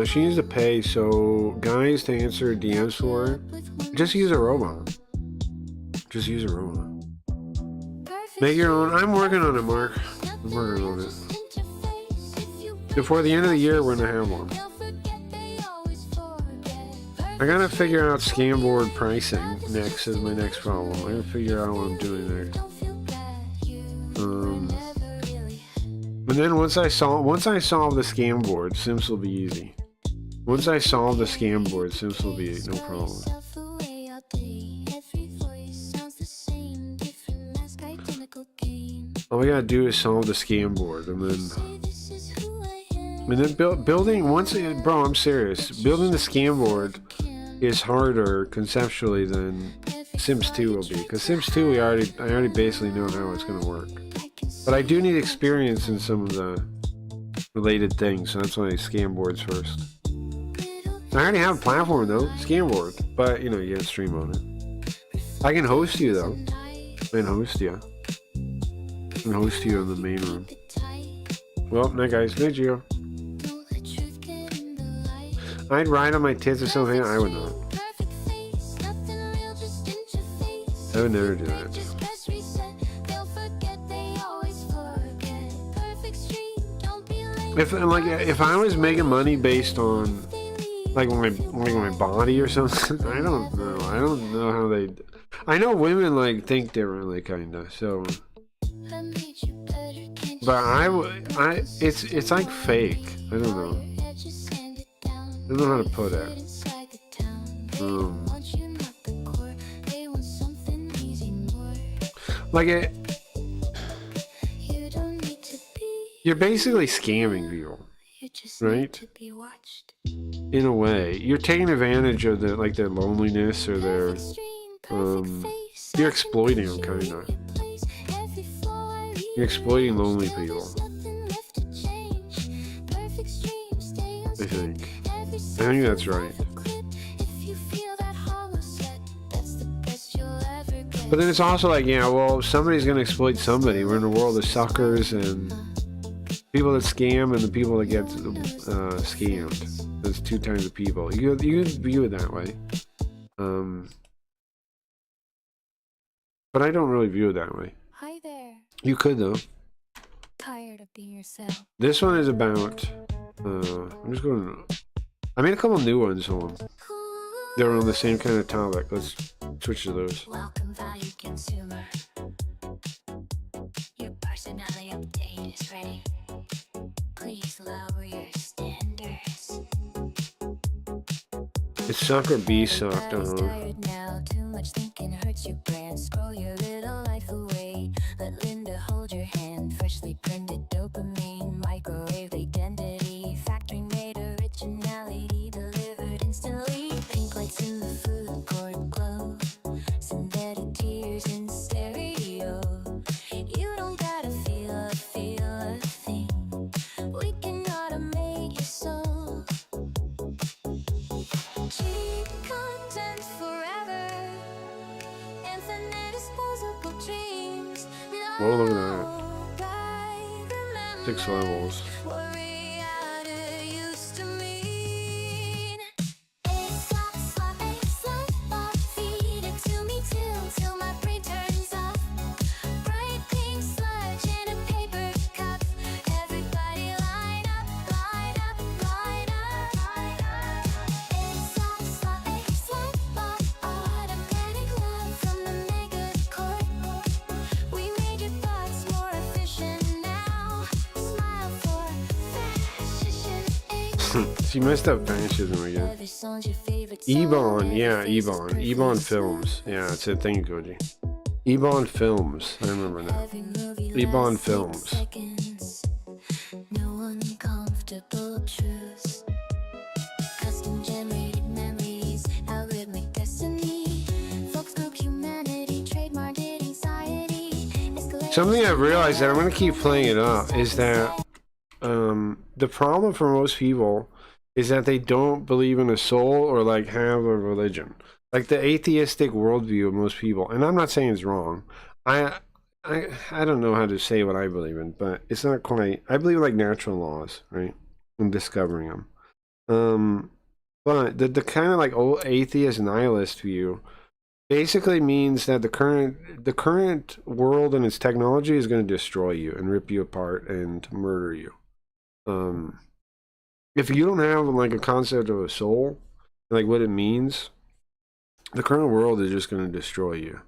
She needs to pay, so guys, to answer DMs for her, just use a robot. Just use a robot. Make your own. I'm working on it, Mark. I'm working on it. Before the end of the year, we're gonna have one. I gotta figure out scam board pricing next is my next problem. I gotta figure out what I'm doing there. And then once I solve the scam board, Sims will be easy. Once I solve the scam board, Sims will be no problem. All we gotta do is solve the scam board, and then building once. Bro, I'm serious. Building the scam board is harder conceptually than Sims 2 will be, because Sims 2 I already basically know how it's gonna work. But I do need experience in some of the related things, so that's why scam boards first. I already have a platform though, scam board, but you know, you can't stream on it. I can host you though. I can host you. I can host you in the main room. Well, night guys, good Gio. I'd ride on my tits or something. I would not. I would never do that. If I was making money based on like my body or something, I don't know how they. I know women like think differently, kinda. So, but it's like fake. I don't know. I don't know how to put it. Like it. You're basically scamming people. right? In a way, you're taking advantage of their loneliness or their you're exploiting them, kind of. You're exploiting lonely people. I think that's right. But then it's also like, yeah, well, somebody's gonna exploit somebody. We're in a world of suckers and people that scam and the people that get scammed. There's two kinds of people. You can view it that way. But I don't really view it that way.
Hi there.
You could though.
Tired of being yourself.
This one is about. I'm just going. I made a couple new ones. Hold on. They're on the same kind of topic. Let's switch to those.
Welcome, value consumer. Your personality update is ready. Please lower your standards.
It's suck or be sucked.
Tired now. Too much thinking hurts your brand. Scroll your little life away. Let Linda hold your hand. Freshly printed dopamine. Microwave identity. Factory made originality. Delivered instantly. Pink lights in the food court glow. Synthetic tears in stereo. You don't gotta feel a thing. We can automate your soul. Cheap content forever. Infinite disposable dreams.
Whoa, look at that. 6 levels. She messed up fascism again. Ebon, yeah, Ebon. Ebon Films. Yeah, it's a thing, Koji. Ebon Films. I remember now. Ebon Films.
No uncomfortable truths. Custom generated memories. Algorithmic destiny. Folks group humanity. Trademarked anxiety.
Something I've realized that I'm going to keep playing it up is that the problem for most people is that they don't believe in a soul or like have a religion, like the atheistic worldview of most people. And I'm not saying it's wrong. I don't know how to say what I believe in, but it's not quite. I believe in like natural laws, right? And discovering them. But the kind of like old atheist nihilist view basically means that the current world and its technology is going to destroy you and rip you apart and murder you. If you don't have like a concept of a soul, like what it means, the current world is just going to destroy you.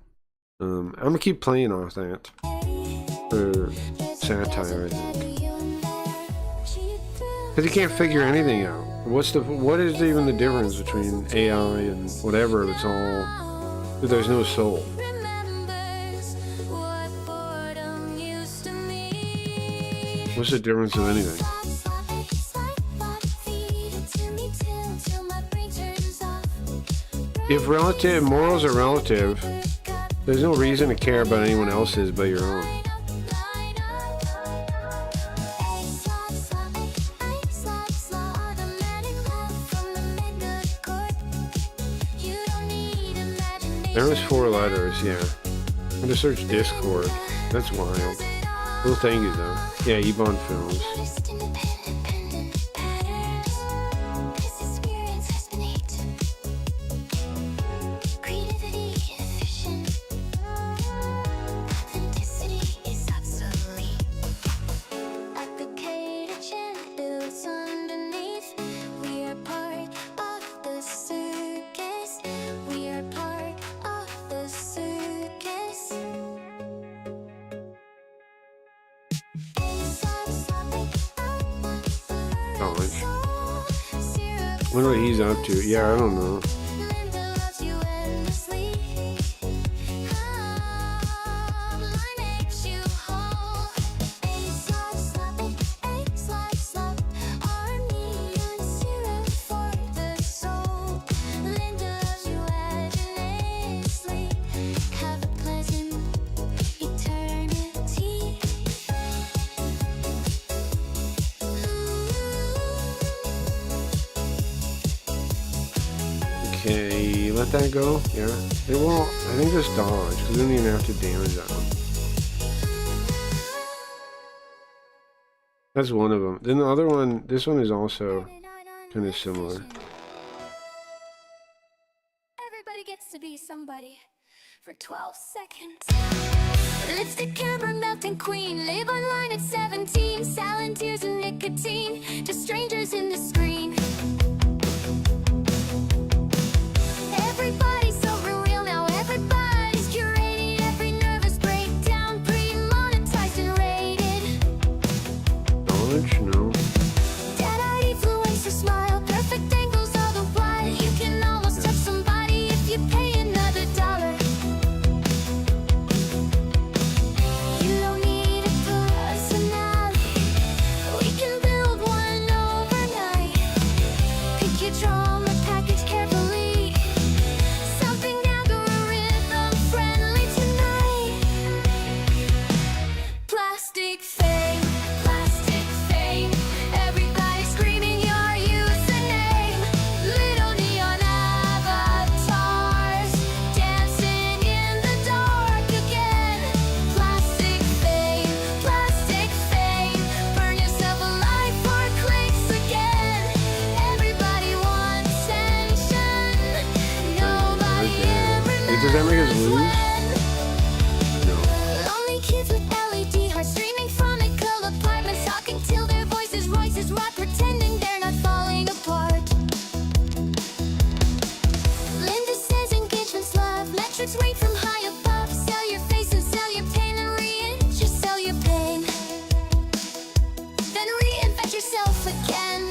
I'm gonna keep playing off that for satire, I think, because you can't figure anything out. What is even the difference between AI and whatever? It's all there's no soul. What's the difference of anything? If morals are relative, there's no reason to care about anyone else's but your own. There was 4 letters, yeah. I'm gonna search Discord. That's wild. Well, thank you though. Yeah, Ebon Films. Wonder what he's up to. Yeah, I don't know. Okay, let that go. Yeah, it won't. I think just dodge because we don't even have to damage that one. That's one of them. Then the other one, this one is also kind of similar.
Everybody gets to be somebody for 12 seconds. Lipstick, camera, melting queen. Live online at 17. Selling tears and nicotine to strangers in the screen. Everybody's so real now. Everybody's curated. Every nervous breakdown pre-monetized and rated.
Knowledge? No.
Dead-eyed influencer smile. Perfect angles all the while. You can almost touch somebody if you pay another dollar. You don't need a personality. We can build one overnight. Pick your drama package carefully. Something algorithm friendly tonight. Plastic fame, plastic fame. Everybody screaming your username. Little neon avatars dancing in the dark again. Plastic fame, plastic fame. Burn yourself alive for clicks again. Everybody wants attention. Nobody ever
Does that make us lose?
knows when.
No.
Lonely kids with LED hearts streaming from nickel apartments, talking till their voices rot, pretending they're not falling apart. Linda says engagement's love, metrics rate from high above. Sell your face and sell your pain and just sell your pain. Then reinvent yourself again.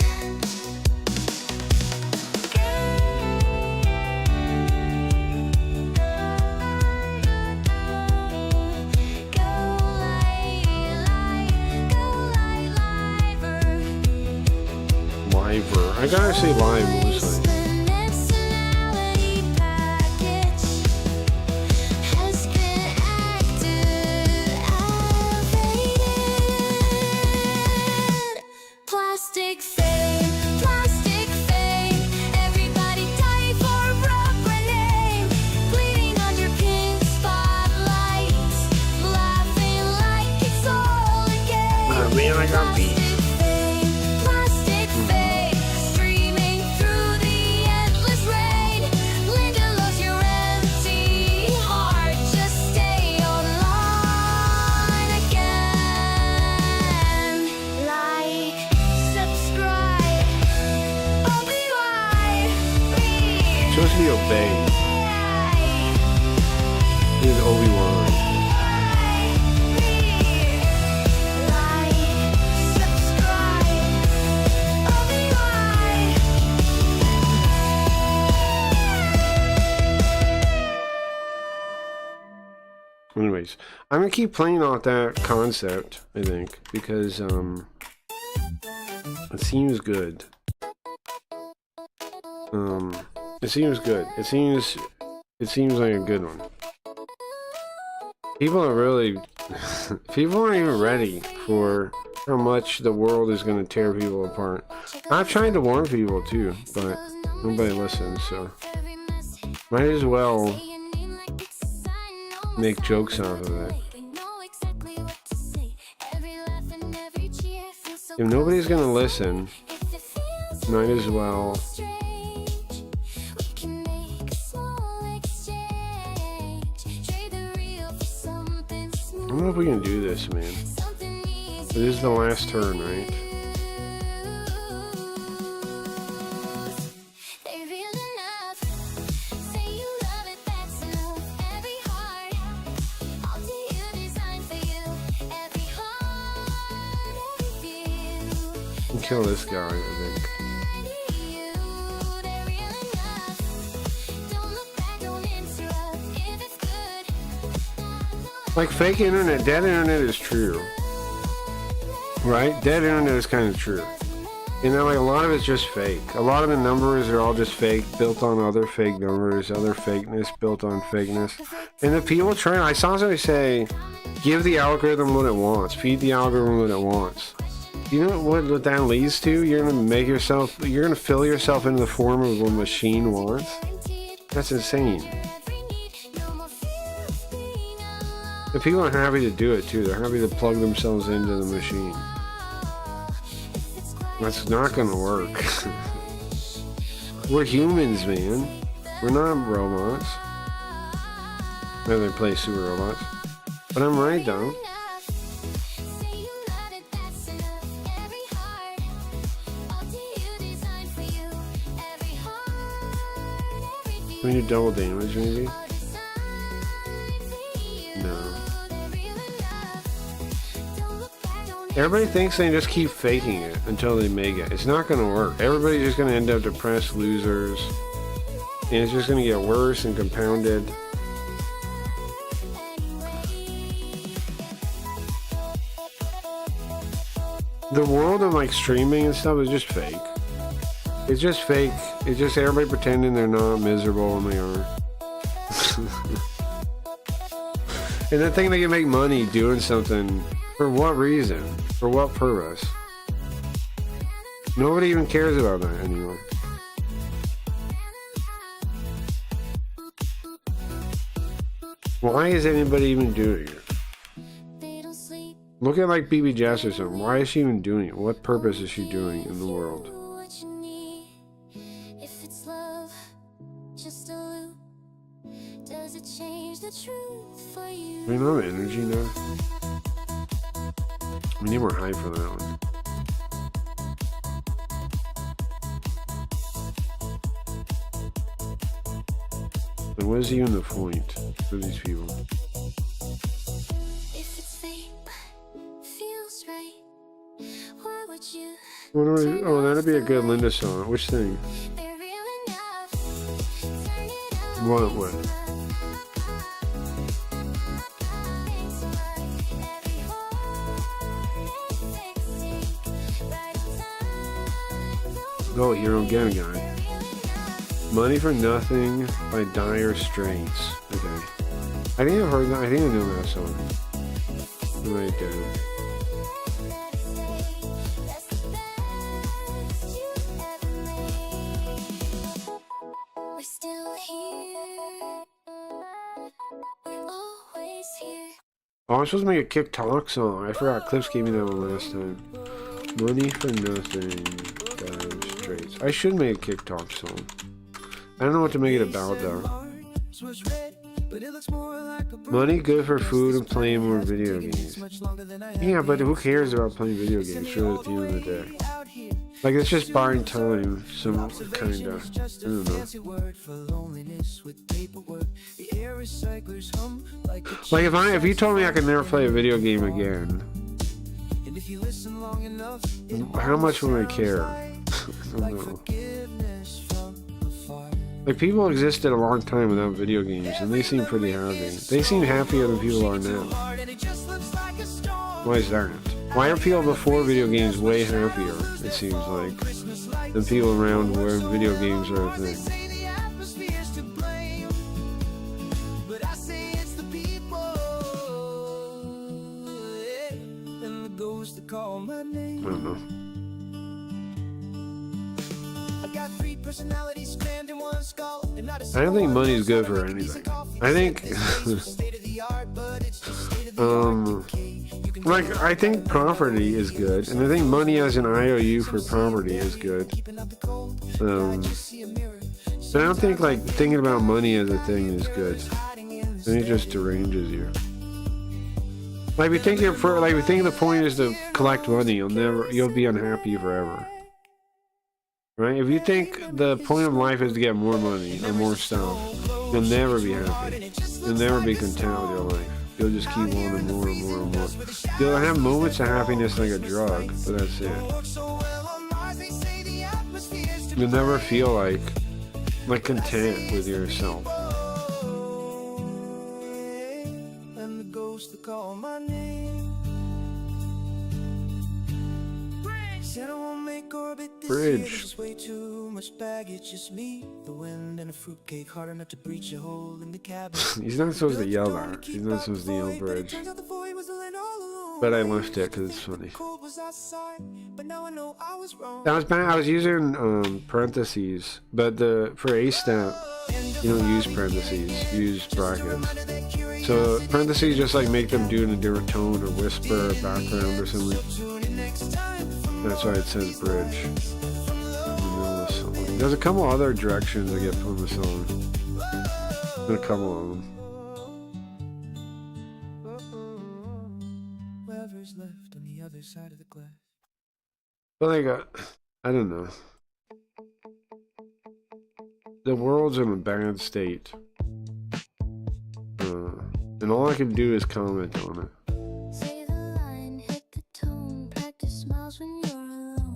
Liver. I gotta say live mostly.
Plastic fame, plastic fame. Everybody die for a brand name. Bleeding under pink spotlights, laughing like it's all a game.
Oh man, I got beat.
Plastic fame, streaming through the endless rain. Linda loves your empty heart. Just stay online again. Like, subscribe,
Supposed to be obey. He's Obi-Wan. Anyways, I'm gonna keep playing off that concept, I think, because it seems good. It seems good. It seems like a good one. People are really people aren't even ready for how much the world is gonna tear people apart. I've tried to warn people too, but nobody listens, so might as well make jokes out of it. If nobody's gonna listen, might as well. I don't know if we can do this, man. But this is the last turn, right? Kill this guy, I think. Like fake internet, dead internet is true. Right? Dead internet is kind of true. You know, like a lot of it's just fake. A lot of the numbers are all just fake, built on other fake numbers, other fakeness built on fakeness. And the people trying, I saw somebody say, give the algorithm what it wants, feed the algorithm what it wants. You know what that leads to? You're gonna fill yourself into the form of what a machine wants. That's insane. The people are happy to do it too. They're happy to plug themselves into the machine. That's not gonna work. We're humans, man. We're not robots. Maybe they play super robots. But I'm right though. We need double damage, maybe? No. Everybody thinks they just keep faking it until they make it. It's not gonna work. Everybody's just gonna end up depressed losers. And it's just gonna get worse and compounded. The world of like streaming and stuff is just fake. It's just fake. It's just everybody pretending they're not miserable when they are. And then thinking they can make money doing something. For what reason? For what purpose? Nobody even cares about that anymore. Why is anybody even doing it? Look at like BB Jess or something. Why is she even doing it? What purpose is she doing in the world? We don't have energy now. We need more hype for that one. And what is even the point for these people? Oh, that'd be a good Linda song. Which thing? What? Oh, Hero Again guy. Money for Nothing by Dire Straits. Okay. I think I've heard that. I think I know that song. Right there. Oh, I'm supposed to make a TikTok song. I forgot Clips gave me that one last time. Money for Nothing, Dire Straits. I should make a TikTok song. I don't know what to make it about though. Money good for food and playing more video games. Yeah, but who cares about playing video games really at the end of the day? Like, it's just buying time, some kinda. I don't know. Like, if you told me I could never play a video game again, how much would I care? I don't know. Like, people existed a long time without video games, and they seem pretty happy. They seem happier than people are now. Why is that? Why are people before video games way happier, it seems like, than people around where video games are a thing? I don't know. I don't think money's good for anything. I think like, I think property is good, and I think money as an IOU for property is good. But I don't think like thinking about money as a thing is good. I think it just deranges you. Like, we think the point is to collect money, you'll be unhappy forever. Right? If you think the point of life is to get more money or more stuff, you'll never be happy. You'll never be content with your life. You'll just keep wanting more and more and more. You'll have moments of happiness like a drug, but that's it. You'll never feel like content with yourself. Bridge. He's not supposed to yell that. He's not supposed to yell bridge. but I left it because it's funny. That was bad. I was using parentheses, but for a step, you don't use parentheses. You use brackets. So parentheses just like make them do it in a different tone or whisper or background or something. That's why it says bridge. There's a couple other directions I get from the song. There's a couple of them. But like, I don't know. The world's in a bad state. And all I can do is comment on it.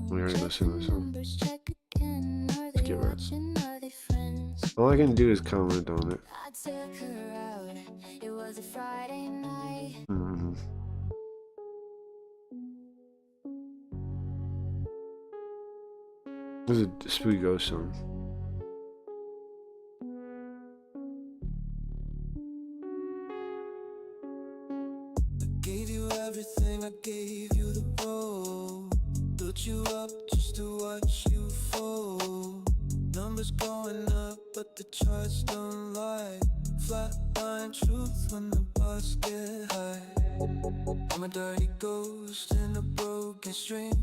We already listened to this one. Let's give it. All I can do is comment on it. Mm-hmm. This is a spooky ghost song.
Everything I gave you the road, built you up just to watch you fall. Numbers going up, but the charts don't lie. Flatline truth when the bars get high. I'm a dirty ghost in a broken stream,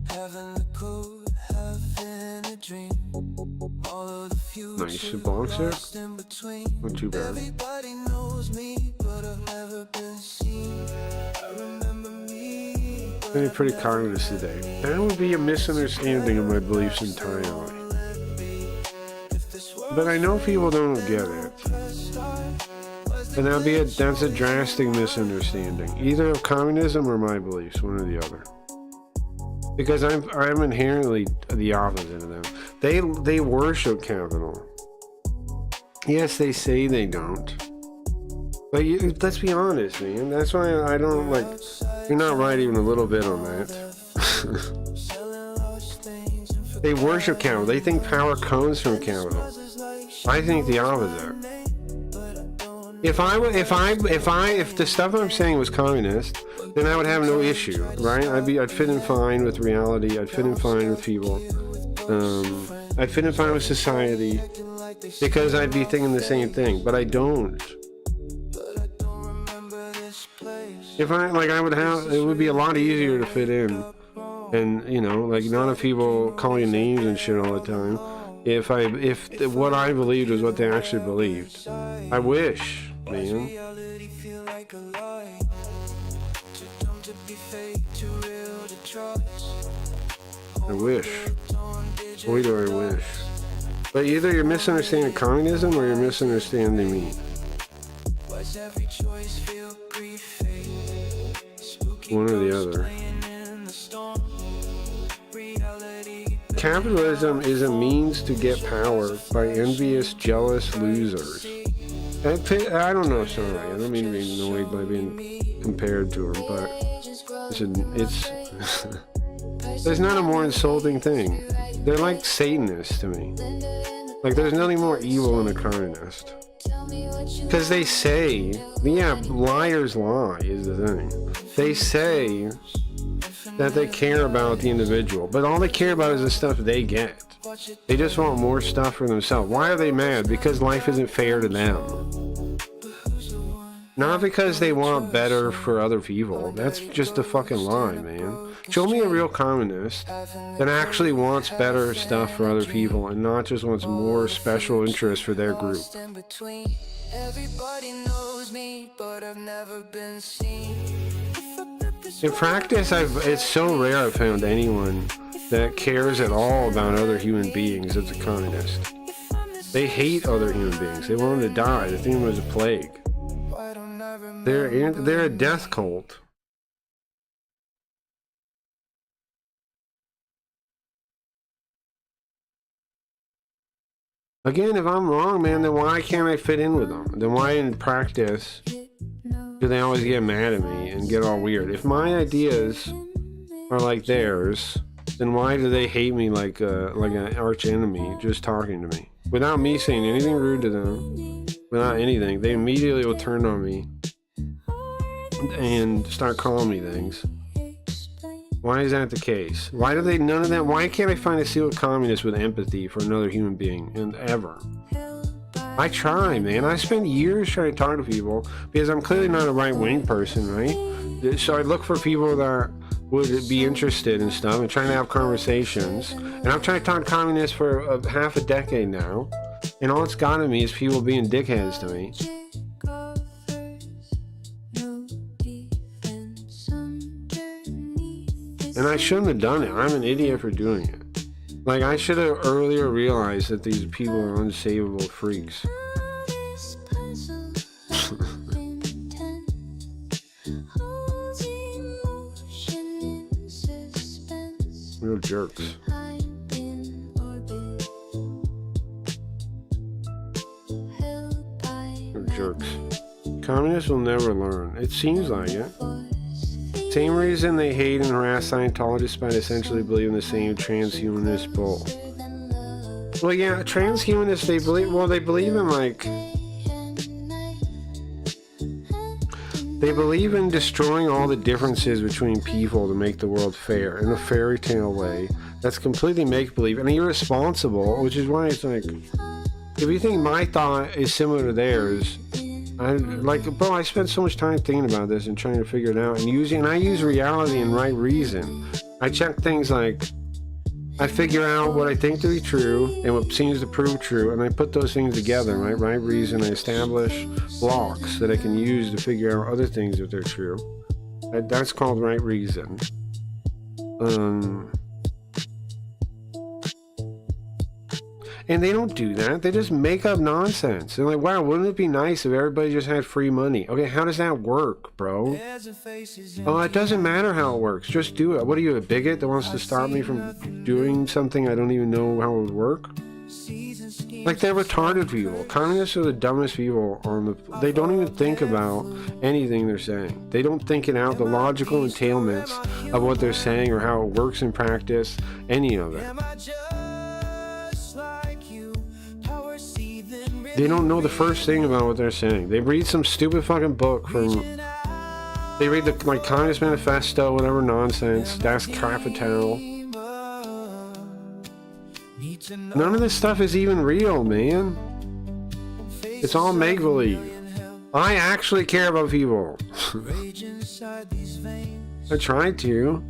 having the code, having a dream. All of the future
nice box here.
in between.
Not too bad.
Everybody knows me, but I've never been seen. I remember me.
Being pretty communist today. That would be a misunderstanding of my beliefs entirely. But I know people don't get it. And that's a drastic misunderstanding, either of communism or my beliefs, one or the other. Because I'm inherently the opposite of them. They worship capital. Yes, they say they don't. But let's be honest, man. That's why I don't like. You're not right even a little bit on that. They worship capital. They think power comes from capital. I think the opposite. If the stuff I'm saying was communist, then I would have no issue, right? I'd fit in fine with reality. I'd fit in fine with people. I'd fit in fine with society because I'd be thinking the same thing. But I don't. If I it would be a lot easier to fit in, and like not have people calling you names and shit all the time. If what I believed was what they actually believed. I wish, man. I wish. Boy, do I wish. But either you're misunderstanding communism or you're misunderstanding me. One or the other. Capitalism is a means to get power by envious, jealous losers. I don't know, sorry, I don't mean to be annoyed by being compared to them, but it's there's not a more insulting thing. They're like Satanists to me. Like there's nothing more evil than a communist. Because they say, liars lie is the thing. They say that they care about the individual, but all they care about is the stuff they get. They just want more stuff for themselves. Why are they mad? Because life isn't fair to them. Not because they want better for other people. That's just a fucking lie, man. Show me a real communist that actually wants better stuff for other people and not just wants more special interest for their group. In practice, it's so rare I've found anyone that cares at all about other human beings that's a communist. They hate other human beings. They want them to die. They think it was a plague. They're a death cult. Again, if I'm wrong, man, then why can't I fit in with them? Then why in practice do they always get mad at me and get all weird? If my ideas are like theirs, then why do they hate me like an arch enemy just talking to me? Without me saying anything rude to them, without anything, they immediately will turn on me. and start calling me things. Why is that the case? Why do they, none of that, why can't I find a single communist with empathy for another human being, and ever? I try, man. I spend years trying to talk to people, because I'm clearly not a right-wing person, right? So I look for people that would be interested in stuff and trying to have conversations. And I've tried to talk to communists for half a decade now, and all it's gotten me is people being dickheads to me. And I shouldn't have done it. I'm an idiot for doing it. Like, I should have earlier realized that these people are unsavable freaks. Real jerks. Real jerks. Communists will never learn. It seems like it. Same reason they hate and harass Scientologists by essentially believing the same transhumanist bull. Well, yeah, transhumanists, they believe in, like, they believe in destroying all the differences between people to make the world fair in a fairy tale way that's completely make-believe and irresponsible, which is why it's like, if you think my thought is similar to theirs, I spent so much time thinking about this and trying to figure it out, and I use reality and right reason. I check things like, I figure out what I think to be true and what seems to prove true, and I put those things together, right reason. I establish blocks that I can use to figure out other things if they're true. That's called right reason. And they don't do that. They just make up nonsense. They're like, wow, wouldn't it be nice if everybody just had free money? Okay, how does that work, bro? Oh, it doesn't matter how it works. Just do it. What are you, a bigot that wants to stop me from doing something I don't even know how it would work? Like, they're retarded people. Communists are the dumbest people on the... They don't even think about anything they're saying. They don't think it out, the logical entailments of what they're saying or how it works in practice, any of it. They don't know the first thing about what they're saying. They read some stupid fucking book from... They read the, like, Communist Manifesto, whatever nonsense. Das Kapital. None of this stuff is even real, man. It's all make-believe. I actually care about people. I try to.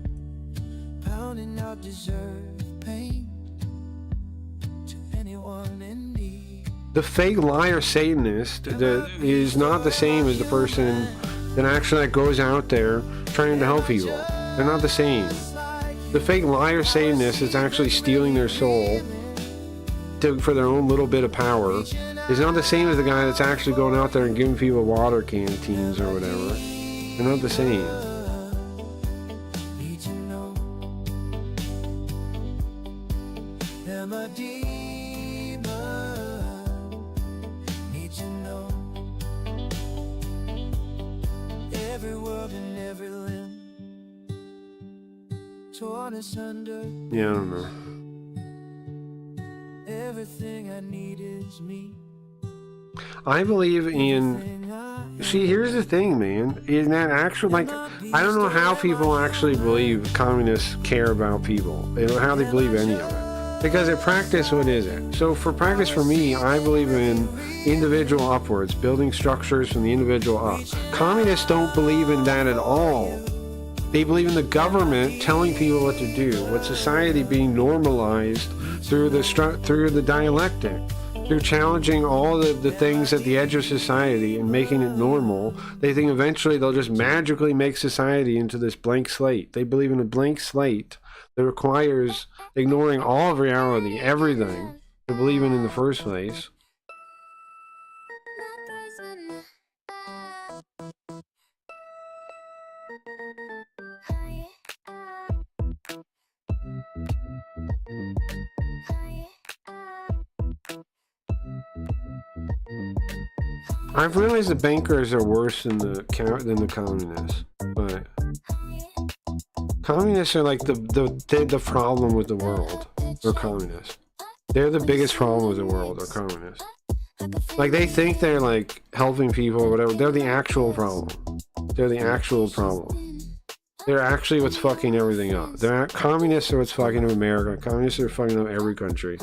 The fake liar Satanist is not the same as the person that actually goes out there trying to help people. They're not the same. The fake liar Satanist is actually stealing their soul for their own little bit of power. It's not the same as the guy that's actually going out there and giving people water canteens or whatever. They're not the same. Yeah, I don't know. Everything I need is me. I believe in... See, here's the thing, man. In that actual, like, I don't know how people actually believe communists care about people. They don't know how they believe any of it. Because in practice, what is it? So for practice, for me, I believe in individual upwards, building structures from the individual up. Communists don't believe in that at all. They believe in the government telling people what to do, with society being normalized through the dialectic, through challenging all the things at the edge of society and making it normal. They think eventually they'll just magically make society into this blank slate. They believe in a blank slate that requires ignoring all of reality, everything they believe in the first place. I've realized the bankers are worse than the communists, but communists are like the problem with the world, or communists. They're the biggest problem with the world, or communists. Like, they think they're like helping people or whatever. They're the actual problem. They're the actual problem. They're actually what's fucking everything up. Communists are what's fucking up America. Communists are fucking up every country.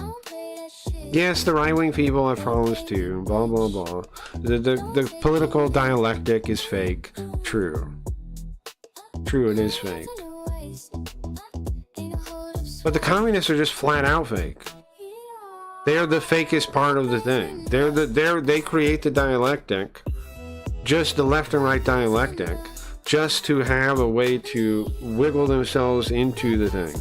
Yes, the right-wing people have problems too. Blah, blah, blah. The political dialectic is fake. True. True, it is fake. But the communists are just flat out fake. They're the fakest part of the thing. They create the dialectic, just the left and right dialectic, just to have a way to wiggle themselves into the thing.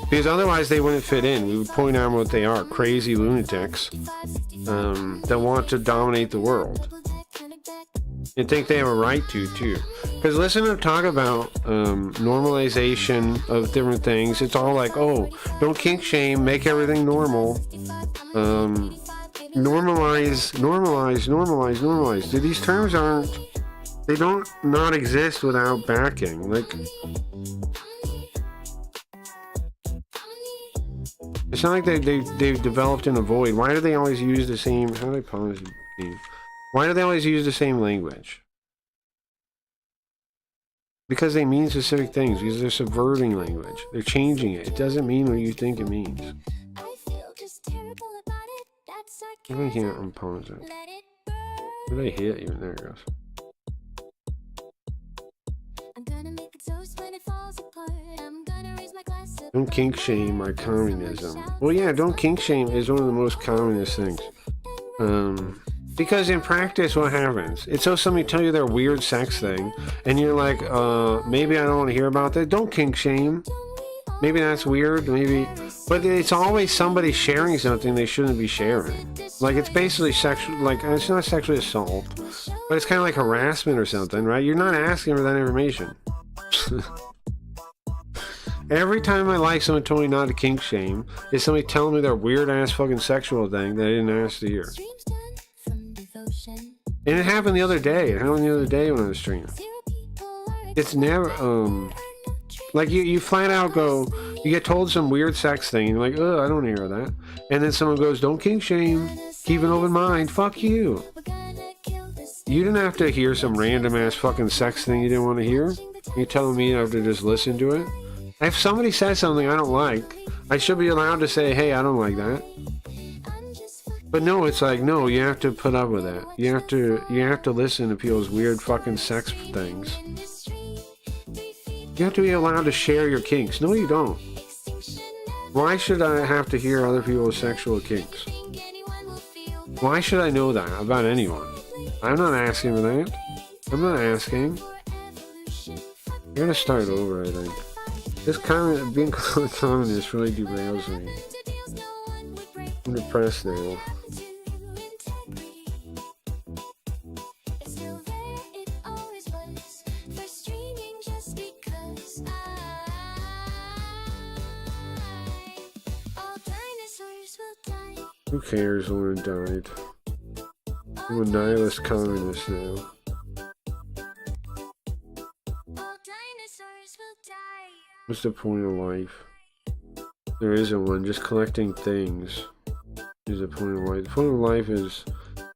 Because otherwise they wouldn't fit in. We would point out what they are, crazy lunatics that want to dominate the world. And think they have a right to, too. Because listen to them talk about normalization of different things. It's all like, oh, don't kink shame, make everything normal. Normalize. Dude, these terms they don't not exist without backing. Like, it's not like they've developed in a void. Why do they always use the same, how do I pause the game? Why do they always use the same language? Because they mean specific things. Because they're subverting language. They're changing it. It doesn't mean what you think it means. I can't unpause it. What did I hit even? There it goes. Don't kink shame my communism. Well, yeah, don't kink shame is one of the most communist things. Because in practice, what happens? It's so somebody tell you their weird sex thing, and you're like, maybe I don't want to hear about that. Don't kink shame. Maybe that's weird, maybe. But it's always somebody sharing something they shouldn't be sharing. Like, it's basically sexual, like, it's not sexual assault, but it's kind of like harassment or something, right? You're not asking for that information. Every time I like someone told me not to kink shame, is somebody telling me their weird ass fucking sexual thing that I didn't ask to hear. And it happened the other day. It happened the other day when I was streaming. It's never, like you flat out go, you get told some weird sex thing, and you're like, I don't hear that. And then someone goes, don't kink shame, keep an open mind, fuck you. You didn't have to hear some random ass fucking sex thing you didn't want to hear. You're telling me you have to just listen to it? If somebody says something I don't like, I should be allowed to say, hey, I don't like that. But no, it's like, no, you have to put up with it. You have to listen to people's weird fucking sex things. You have to be allowed to share your kinks. No, you don't. Why should I have to hear other people's sexual kinks? Why should I know that about anyone? I'm not asking for that. I'm not asking. I'm gonna start over, I think. This being called communist really derails me. I'm depressed now. Who cares when it died? I'm a nihilist communist now. What's the point of life? There isn't one, just collecting things is the point of life. The point of life is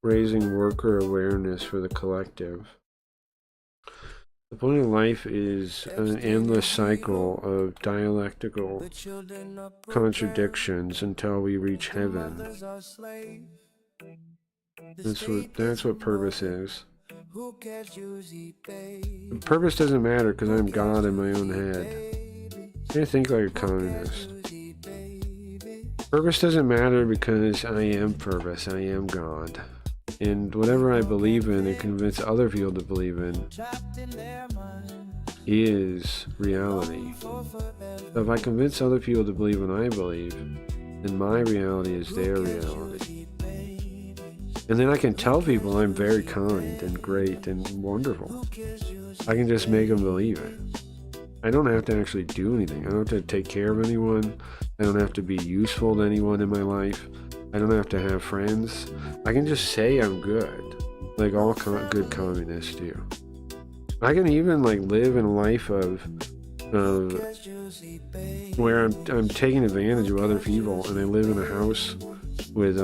raising worker awareness for the collective. The point of life is an endless cycle of dialectical contradictions until we reach heaven. That's what purpose is. Purpose doesn't matter because I'm God in my own head. I think like a communist. Purpose doesn't matter because I am purpose. I am God. And whatever I believe in and convince other people to believe in is reality. So if I convince other people to believe in what I believe, then my reality is their reality. And then I can tell people I'm very kind and great and wonderful. I can just make them believe it. I don't have to actually do anything. I don't have to take care of anyone. I don't have to be useful to anyone in my life. I don't have to have friends. I can just say I'm good, like all good communists do. I can even like live in a life of where I'm taking advantage of other people, and I live in a house with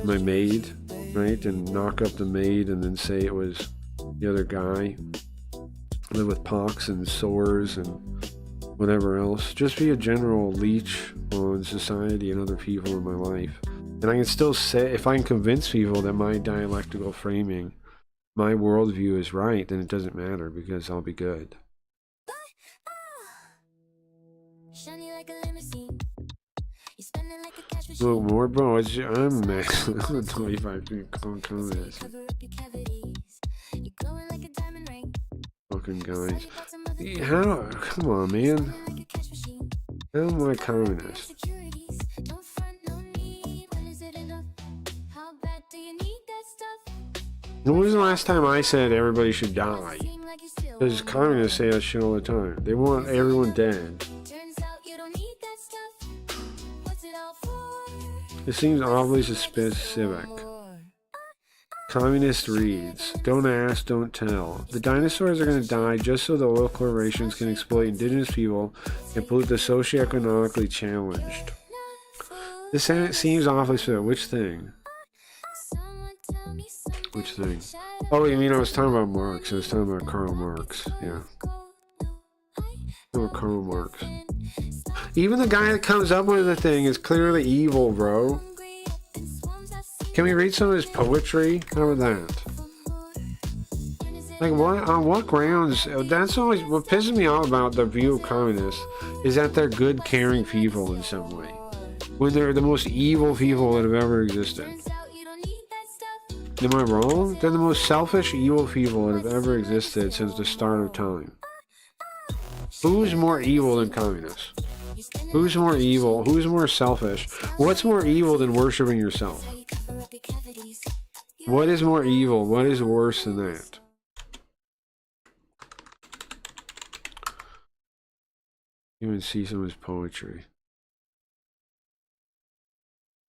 my maid, right? And knock up the maid and then say it was the other guy. Live with pox and sores and whatever else. Just be a general leech on society and other people in my life. And I can still say, if I can convince people that my dialectical framing, my worldview is right, then it doesn't matter because I'll be good. Well, more bro, I'm max. I'm 25 communist. Fucking guys. How? Come on, man. How am I communist? When was the last time I said everybody should die? Because communists say that shit all the time. They want everyone dead. It seems awfully specific. Communist reads, don't ask, don't tell. The dinosaurs are going to die just so the oil corporations can exploit indigenous people and pollute the socioeconomically challenged. This seems awfully specific. Which thing? Which thing? Oh, you mean I was talking about Marx. I was talking about Karl Marx. Yeah. Or Karl Marx. Even the guy that comes up with the thing is clearly evil, bro. Can we read some of his poetry? How about that? Like, what? On what grounds? That's always what pisses me off about the view of communists is that they're good, caring people in some way, when they're the most evil people that have ever existed. Am I wrong? They're the most selfish, evil people that have ever existed since the start of time. Who's more evil than communists? Who's more evil? Who's more selfish? What's more evil than worshiping yourself? What is more evil? What is worse than that? Even see some of his poetry.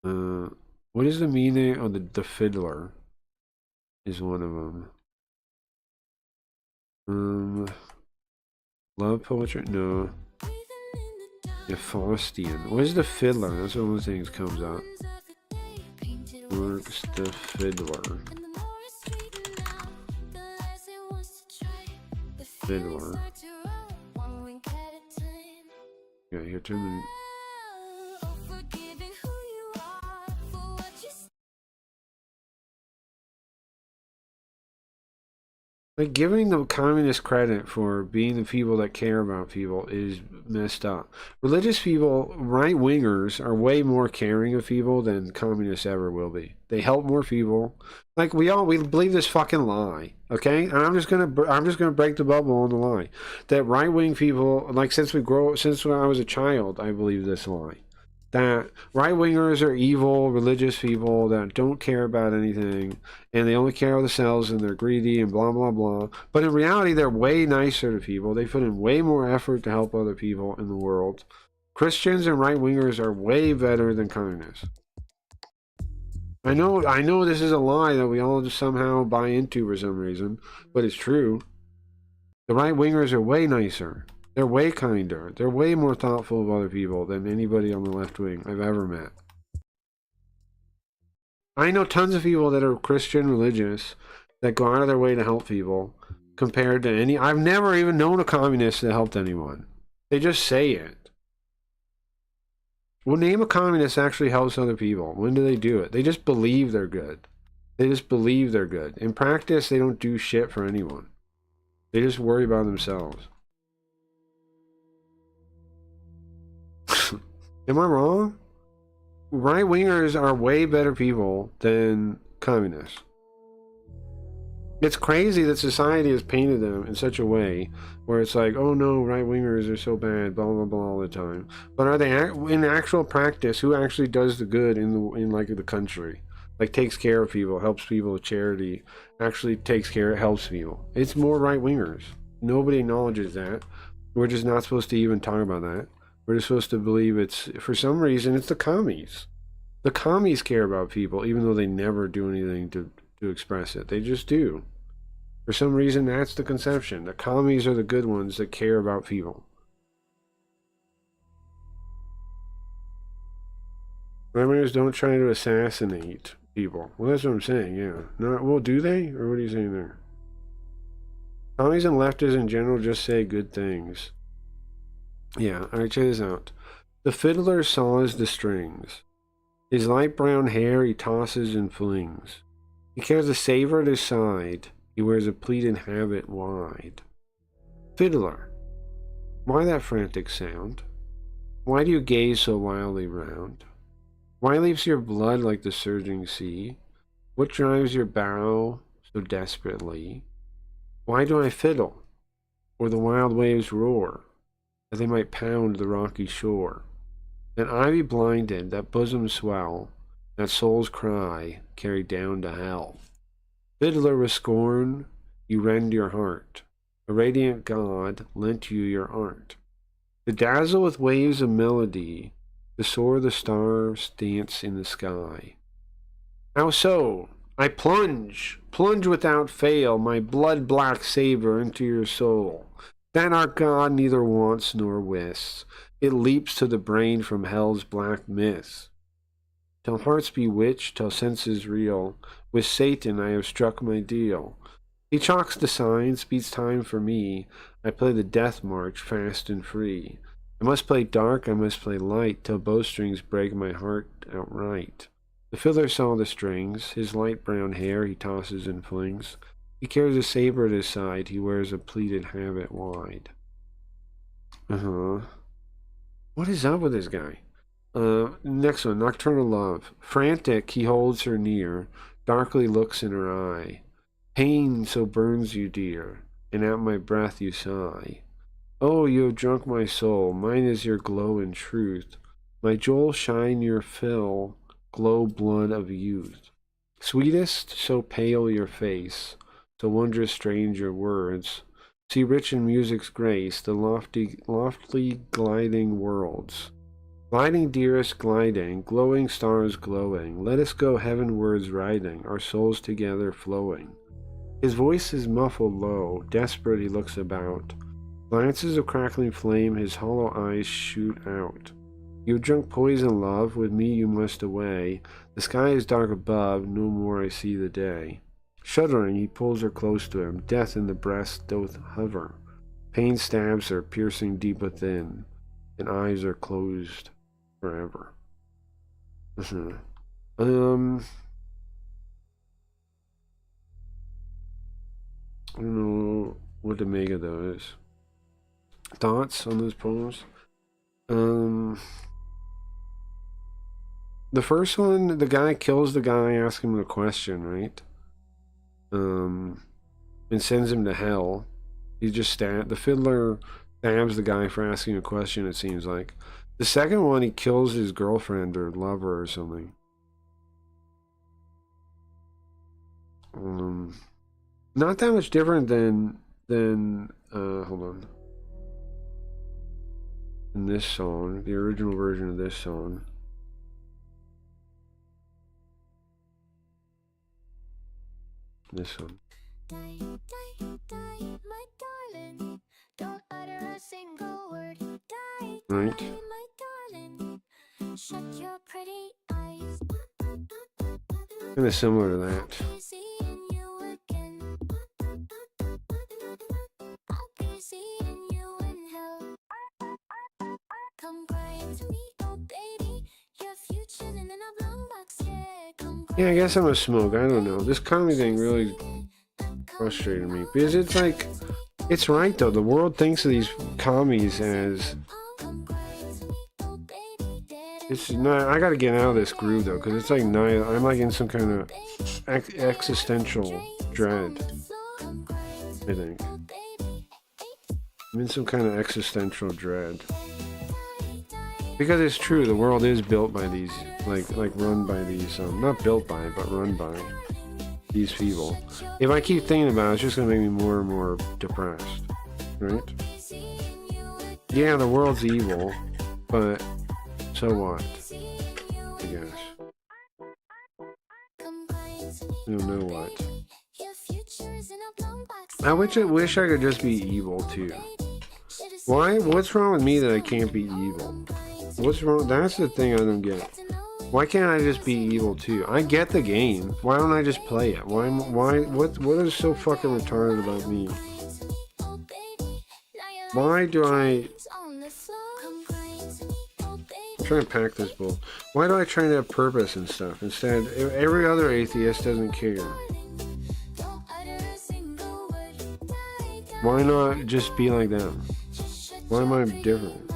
What is the meaning of the fiddler? Is one of them. Love poetry? No. Yeah, Faustian. What is the fiddler? That's one of the things comes up. Works the fiddler. Fiddler. Yeah, here to like, giving the communists credit for being the people that care about people is messed up. Religious people, right-wingers, are way more caring of people than communists ever will be. They help more people. Like, we believe this fucking lie, okay? And I'm just gonna break the bubble on the lie that right-wing people, like, since when I was a child, I believe this lie. That right-wingers are evil, religious people that don't care about anything, and they only care about themselves, and they're greedy, and blah, blah, blah. But in reality, they're way nicer to people. They put in way more effort to help other people in the world. Christians and right-wingers are way better than communists. I know this is a lie that we all just somehow buy into for some reason, but it's true. The right-wingers are way nicer. They're way kinder. They're way more thoughtful of other people than anybody on the left wing I've ever met. I know tons of people that are Christian religious that go out of their way to help people compared to any... I've never even known a communist that helped anyone. They just say it. Well, name a communist that actually helps other people. When do they do it? They just believe they're good. They just believe they're good. In practice, they don't do shit for anyone. They just worry about themselves. Am I wrong? Right-wingers are way better people than communists. It's crazy that society has painted them in such a way where it's like, oh no, right-wingers are so bad, blah, blah, blah, all the time. But are they, in actual practice, who actually does the good in the country? Like, takes care of people, helps people with charity, actually takes care, helps people. It's more right-wingers. Nobody acknowledges that. We're just not supposed to even talk about that. We're just supposed to believe it's, for some reason, it's the commies. The commies care about people, even though they never do anything to express it. They just do. For some reason, that's the conception. The commies are the good ones that care about people. Right-wingers don't try to assassinate. people. Well, that's what I'm saying, yeah. Not, well, do they? Or what are you saying there? Commies and leftists in general just say good things. Yeah, alright, check this out. The fiddler saws the strings. His light brown hair he tosses and flings. He carries a saber at his side. He wears a pleated habit wide. Fiddler, why that frantic sound? Why do you gaze so wildly round? Why leaps your blood like the surging sea? What drives your bow so desperately? Why do I fiddle, or the wild waves roar, that they might pound the rocky shore? That I be blinded, that bosom swell, that soul's cry carried down to hell. Fiddler with scorn, you rend your heart. A radiant God lent you your art. To dazzle with waves of melody, to soar the stars dance in the sky. How so? I plunge without fail my blood-black saber into your soul. That our God neither wants nor wishes. It leaps to the brain from hell's black myths. Till hearts bewitched, till senses reel, with Satan I have struck my deal. He chalks the signs, beats time for me. I play the death march fast and free. I must play dark, I must play light, till bowstrings break my heart outright. The fiddler saw the strings, his light brown hair he tosses and flings. He carries a saber at his side, he wears a pleated habit wide. What is up with this guy? Next one, Nocturnal Love. Frantic, he holds her near, darkly looks in her eye. Pain so burns you, dear, and at my breath you sigh. Oh, you have drunk my soul, mine is your glow in truth. My jewels shine your fill, glow blood of youth. Sweetest, so pale your face, so wondrous strange your words. See rich in music's grace, the loftily gliding worlds. Gliding, dearest, gliding, glowing stars glowing, let us go heavenwards riding, our souls together flowing. His voice is muffled low, desperate he looks about. Glances of crackling flame his hollow eyes shoot out. You have drunk poison, love, with me you must away. The sky is dark above, no more I see the day. Shuddering, he pulls her close to him, death in the breast doth hover. Pain stabs her, piercing deep within, and eyes are closed forever. I don't know what to make of those. Thoughts on those poems? The first one, the guy kills the guy asking him a question, right? And sends him to hell. He just the fiddler stabs the guy for asking a question, it seems like. The second one, he kills his girlfriend or lover or something. Not that much different than hold on. In this song, the original version of this song. This one.
Die, die, die, my darling. Don't utter a single word. Die,
Right.
die, my darling. Shut your pretty eyes.
Kind of similar to that.
I'll be seeing you again. I'll be seeing you in hell. Come crying to me, oh baby. Your future in a blue box, yeah. Come
Yeah, I guess I'm a smoke. I don't know. This comedy thing really frustrated me because it's like, it's right though. The world thinks of these commies as. It's not. I gotta get out of this groove though, because it's like I'm like in some kind of existential dread. I think I'm in some kind of existential dread because it's true. The world is built by these, like run by these. Not built by, but run by these people. If I keep thinking about it, it's just gonna make me more and more depressed, right? Yeah, the world's evil, but so what? I guess. I don't know what. I wish I could just be evil too. Why? What's wrong with me that I can't be evil? What's wrong? That's the thing I don't get. Why can't I just be evil too? I get the game. Why don't I just play it? What is so fucking retarded about me? Why do I... I'm trying to pack this bull. Why do I try to have purpose and stuff? Instead, every other atheist doesn't care. Why not just be like them? Why am I different?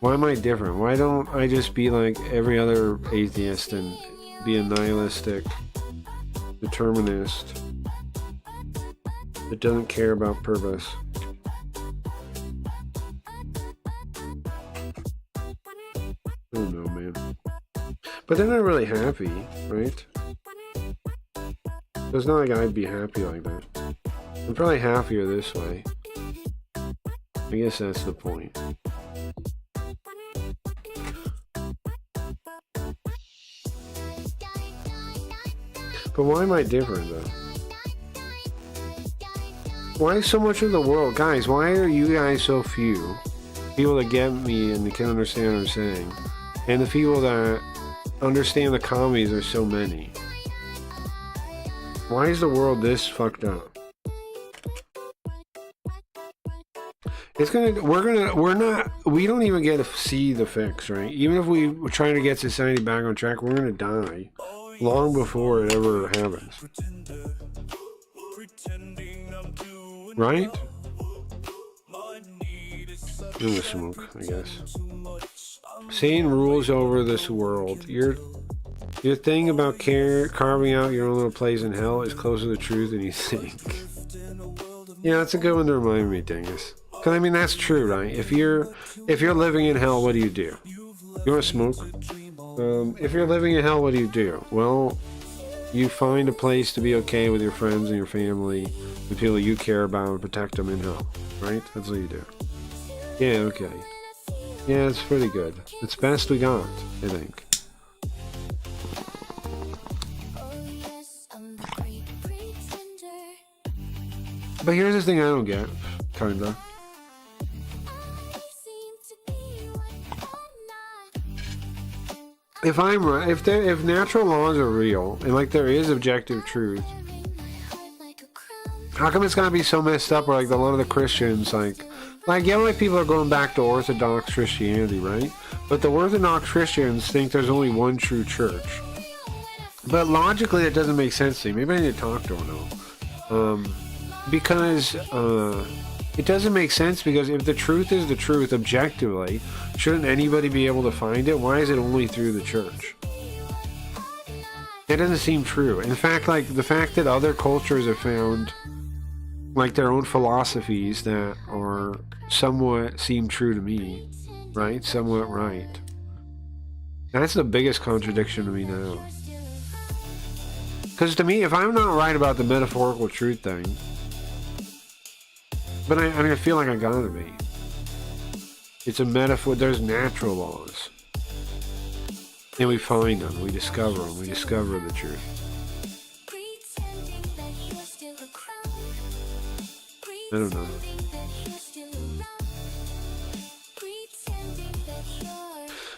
Why am I different? Why don't I just be like every other atheist and be a nihilistic determinist that doesn't care about purpose? I don't know, man. But they're not really happy, right? So it's not like I'd be happy like that. I'm probably happier this way. I guess that's the point. But why am I different, though? Why so much of the world? Guys, why are you guys so few? People that get me and can understand what I'm saying. And the people that understand the commies are so many. Why is the world this fucked up? We don't even get to see the fix, right? Even if we're trying to get society back on track, we're gonna die long before it ever happens. Right? I'm gonna smoke, I guess. Satan rules over this world. Your thing about carving out your own little place in hell is closer to the truth than you think. Yeah, that's a good one to remind me, dingus. Because I mean, that's true, right? If you're living in hell, what do? You want to smoke? If you're living in hell, what do? Well, you find a place to be okay with your friends and your family, the people you care about, and protect them in hell, right? That's what you do. Yeah, okay. Yeah, it's pretty good. It's best we got, I think. But here's the thing I don't get, kinda. If I'm right, if natural laws are real and like there is objective truth, how come it's gotta be so messed up? Where like a lot of the Christians, like yeah, like people are going back to Orthodox Christianity, right? But the Orthodox Christians think there's only one true church. But logically, it doesn't make sense to me. Maybe I need to talk to them though, because it doesn't make sense. Because if the truth is the truth objectively, shouldn't anybody be able to find it? Why is it only through the church? That doesn't seem true. In fact, like the fact that other cultures have found like their own philosophies that are somewhat seem true to me, right? Somewhat right. That's the biggest contradiction to me now. Because to me, if I'm not right about the metaphorical truth thing, but I feel like I gotta be. It's a metaphor. There's natural laws. And we find them. We discover them. We discover the truth. I don't know.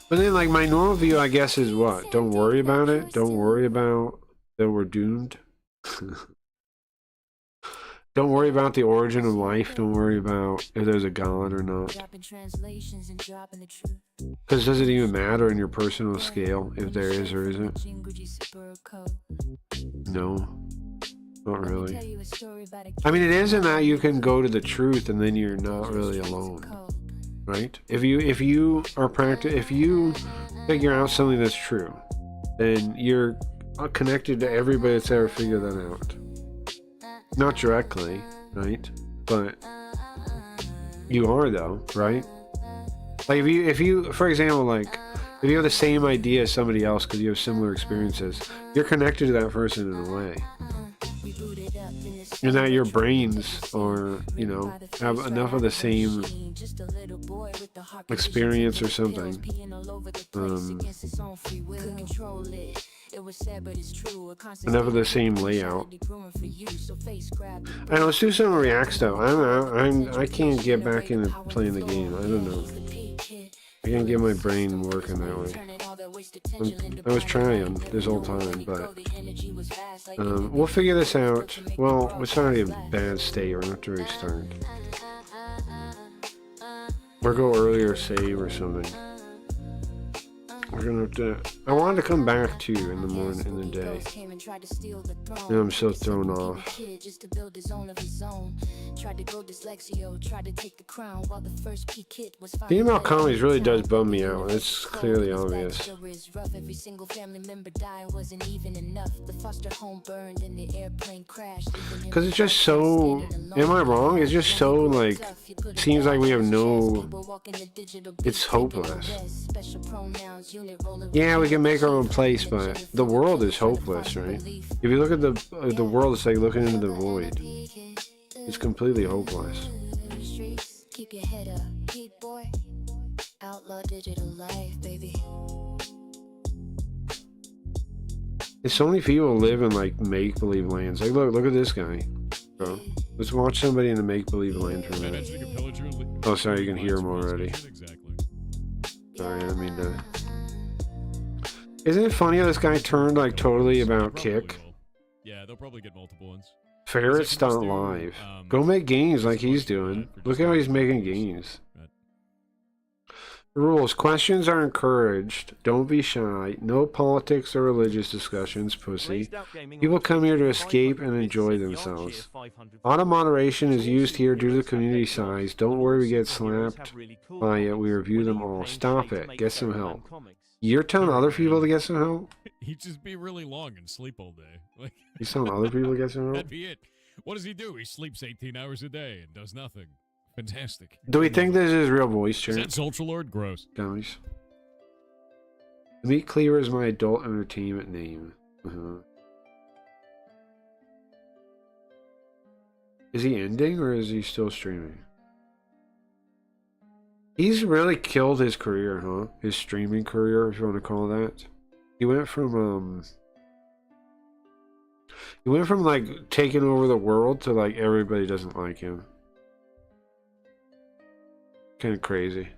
But then, like, my normal view, I guess, is what? Don't worry about it. Don't worry about that we're doomed. Don't worry about the origin of life. Don't worry about if there's a God or not. Because does it even matter in your personal scale if there is or isn't? No. Not really. I mean, it is in that you can go to the truth and then you're not really alone. Right? If you figure out something that's true, then you're connected to everybody that's ever figured that out. Not directly, right? But you are though, right? Like if you, for example, like if you have the same idea as somebody else because you have similar experiences, you're connected to that person in a way. And that your brains are, you know, have enough of the same experience or something. Enough of the same layout. I know, let's do some react stuff. I can't get back into playing the game. I don't know. can't get my brain working that way. I was trying this whole time, but we'll figure this out. Well, it's already a bad state. We're gonna have to restart. Or go earlier save or something. We're gonna have to. I wanted to come back too in the morning, in the day. Now I'm so thrown off. Female comedies really does bum me out. It's clearly obvious. Because it's just so. Am I wrong? It's just so like. Seems like we have no. It's hopeless. Yeah, we can make our own place, but the world is hopeless, right? If you look at the world, it's like looking into the void. It's completely hopeless.
Keep your head up, keep boy. Outlaw digital life, baby.
It's so many people live in like make-believe lands. Like, look at this guy, bro. Let's watch somebody in the make-believe land for a minute. Oh, sorry, you can hear him already. Sorry, I didn't mean to. Isn't it funny how this guy turned like totally about Kick?
Yeah, they'll probably get multiple ones.
Ferret's not live. Go make games like he's doing. Look how he's making games. Rules. Questions are encouraged. Don't be shy. No politics or religious discussions, pussy. People come here to escape and enjoy themselves. Auto moderation is used here due to the community size. Don't worry we get slapped by it. We review them all. Stop it. Get some help. You're telling other people to get some help?
He'd just be really long and sleep all day. Like,
he's telling other people to get some help?
That'd be it. What does he do? He sleeps 18 hours a day and does nothing. Fantastic.
Do we think this is real voice chat?
Is that Ultra Lord? Gross.
Dummies. The Meat Cleaver is my adult entertainment name. Is he ending or is he still streaming? He's really killed his career, huh? His streaming career, if you want to call that. He went from like taking over the world to like everybody doesn't like him. Kind of crazy.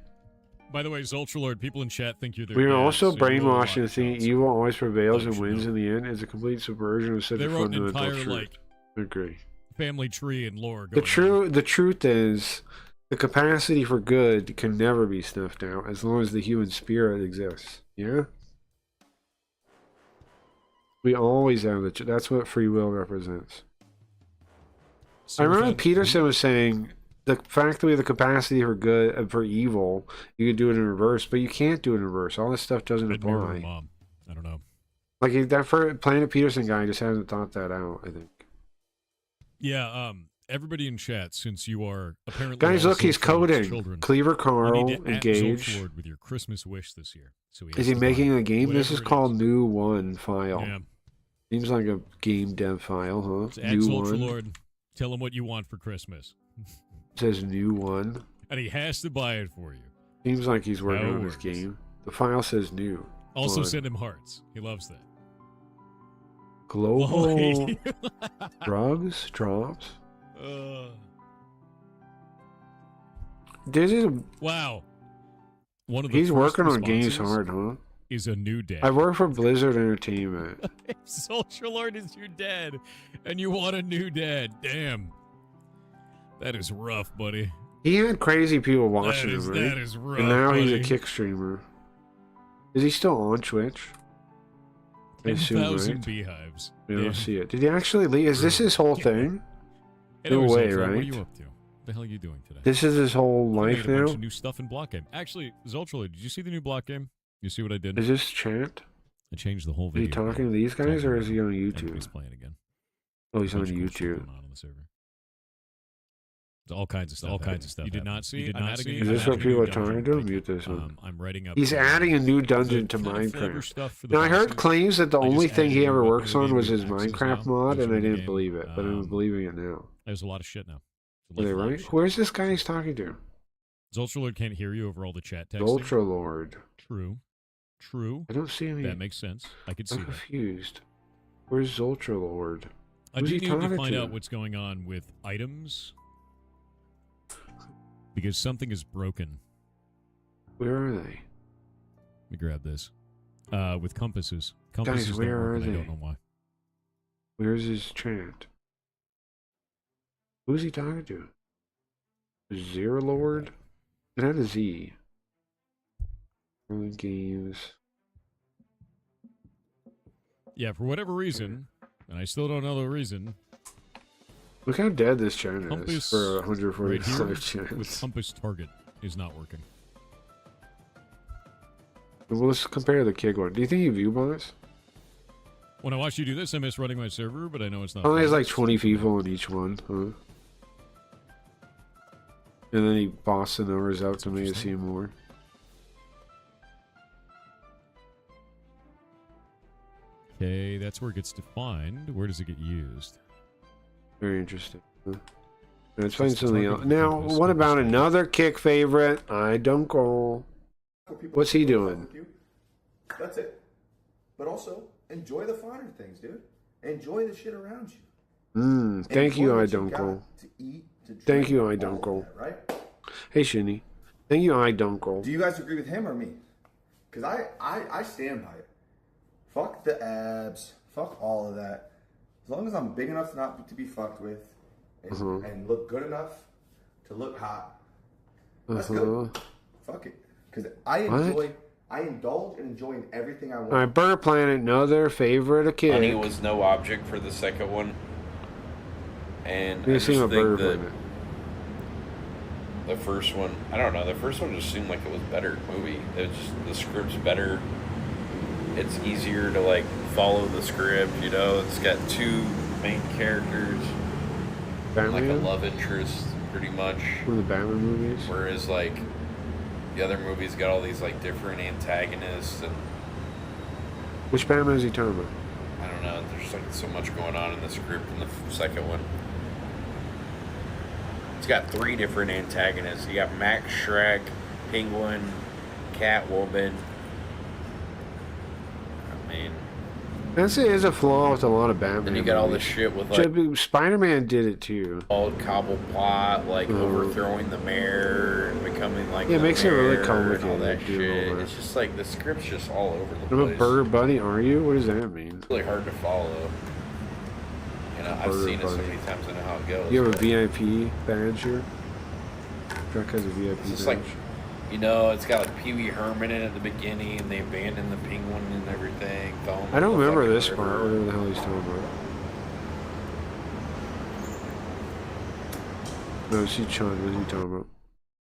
By the way, Zultralord, people in chat think you're their
We are
dad,
also
so
brainwashed into thinking evil always prevails and
you
wins
know.
in the end. It's a complete subversion of such
They
a
wrote an
fundamental
entire
truth.
like
I agree.
family tree and lore.
The
Going on.
truth is, the capacity for good can never be snuffed out as long as the human spirit exists. Yeah. We always have the. That's what free will represents.
So
I
was
remember
that-
Peterson was saying the fact that we have the capacity for good and for evil, you can do it in reverse, but you can't do it in reverse. All this stuff doesn't
I'd mirror
apply.
Mom. I don't know.
Like that for Planet Peterson guy just hasn't thought that out. I think.
Yeah. Everybody in chat, since you are apparently
Guys, look,
also
he's
Charlotte's
coding.
children,
Cleaver
you
Carl,
need to at
engage.
Zultralord with your Christmas wish this year. So
Is he
has to
making
buy
a game? This
whatever
is
it
called New One file.
Yeah.
Seems like a game dev file, huh?
So at
New One.
Zultralord, tell him what you want for Christmas.
It says New One.
And he has to buy it for you.
Seems like he's working
How it
on his
works.
game. The file says new.
Also
One.
send him hearts. He loves that.
Global drugs drops. This is
Wow. One of the
he's
first
working on games
responses
hard, huh?
Is a new dad.
I work for Blizzard Entertainment.
If Zultralord is your dad, and you want a new dad, damn. That is rough, buddy.
He had crazy people watching him, right?
That is rough,
and now he's a
buddy.
kick streamer. Is he still on Twitch? I assume,
10,000
right?
beehives.
We
Damn.
don't see it. Did he actually leave? Is this his whole thing?
Anyway,
No way,
Zultralord, What are
right?
you up to? What the hell are you doing today?
This is his whole
I
life
made a bunch
now?
of new stuff in block game. Actually, Zultralord, did you see the new block game? You see what I did?
Is this chat?
I changed the whole
Is he
video.
talking to these guys or is he on YouTube?
He's playing again.
Oh, he's on
Bunch of cool shit
YouTube.
going on the server. There's all kinds of stuff. All kinds of stuff. You did not see.
You did
I'm
not
adding
see?
a
Is
new
this what
dungeon.
people are talking to? Mute this one.
I'm writing up.
He's adding a new dungeon to
the kind of flavor
Minecraft.
stuff for the
Now, I heard
bosses.
claims that the
I just
only thing
added
he
a
ever
new
works on
ability
was
with
his
axes
Minecraft
now,
mod,
which
and I
in the
didn't
game,
believe it, but I'm believing it now.
There's a lot of shit now.
Are they right? Where's this guy he's talking to?
Zultralord can't hear you over all the chat texting.
Ultra Lord.
True. True.
I don't see any.
That makes sense. I could see
I'm
that.
confused. Where's Ultra Lord?
I
Who's
do
he
need to
talking
find
to?
out what's going on with items. Because something is broken.
Where are they?
Let me grab this. With compasses.
Guys,
Compasses
where
don't work,
are
and I
they?
don't know why.
Where's his chant? Who's he talking to? Zero Lord? It had a Z. Early games.
Yeah, for whatever reason, and I still don't know the reason,
Look how dead this chant is
compass
for
right
145
here
chance.
with compass target is not working.
Well, let's compare the kick one. Do you think you view bots?
When I watch you do this, I miss running my server, but I know it's not.
Only has
fun.
like 20 people in each one, huh? And then he bossed the numbers out to me to see more.
Okay, that's where it gets defined. Where does it get used?
Very interesting. Huh? Let's find
Just
something
target
else.
the
Now,
compass,
what about
compass.
another kick favorite? I don't call. What's he doing?
That's it. But also, enjoy the finer things, dude. Enjoy the shit around you.
Thank
Enjoy
you, I
what
don't
got
call.
to eat, to drink,
Thank you, I
all
don't
of
call.
that, right?
Hey, Shinny. Thank you, I don't call.
Do you guys agree with him or me? Because I stand by it. Fuck the abs. Fuck all of that. As long as I'm big enough not to be fucked with and look good enough to look hot, that's good. Fuck it. Because I indulge and enjoy in everything I want.
Alright, Burger Planet, another favorite of kick.
Money was no object for the second one. And I
You
just
seem a
think
Burger
that
Planet.
the first one, I don't know, the first one just seemed like it was a better movie. It was just, the script's better. It's easier to like follow the script, you know. It's got two main characters,
Batman?
like a love interest, pretty much.
One of the Batman movies.
Whereas like the other movies got all these like different antagonists, and
Which Batman is he talking about?
I don't know. There's like so much going on in the script in the second one. It's got 3 different antagonists. You got Max Shrek, Penguin, Catwoman. I mean,
That is a flaw with a lot of Batman.
then you got all this
movies.
shit with like
Spider-Man did it too.
all Cobblepot, like overthrowing the mayor and becoming like
Yeah, it
the
makes it really
mayor
complicated,
and all that
dude, all
shit.
that.
It's just like the script's just all over the
I'm a
place.
Burger Buddy, are you? What does that mean?
It's really hard to follow. You know, I've
Burger
seen it so
Buddy.
many times. I know how it goes.
You have a
but
VIP badge here? Truck has a VIP
It's just
badge.
like, you know, it's got like Pee Wee Herman in it at the beginning, and they abandoned the penguin and everything.
I don't remember this part, whatever the hell he's talking about. No, see Chun, what is he talking about?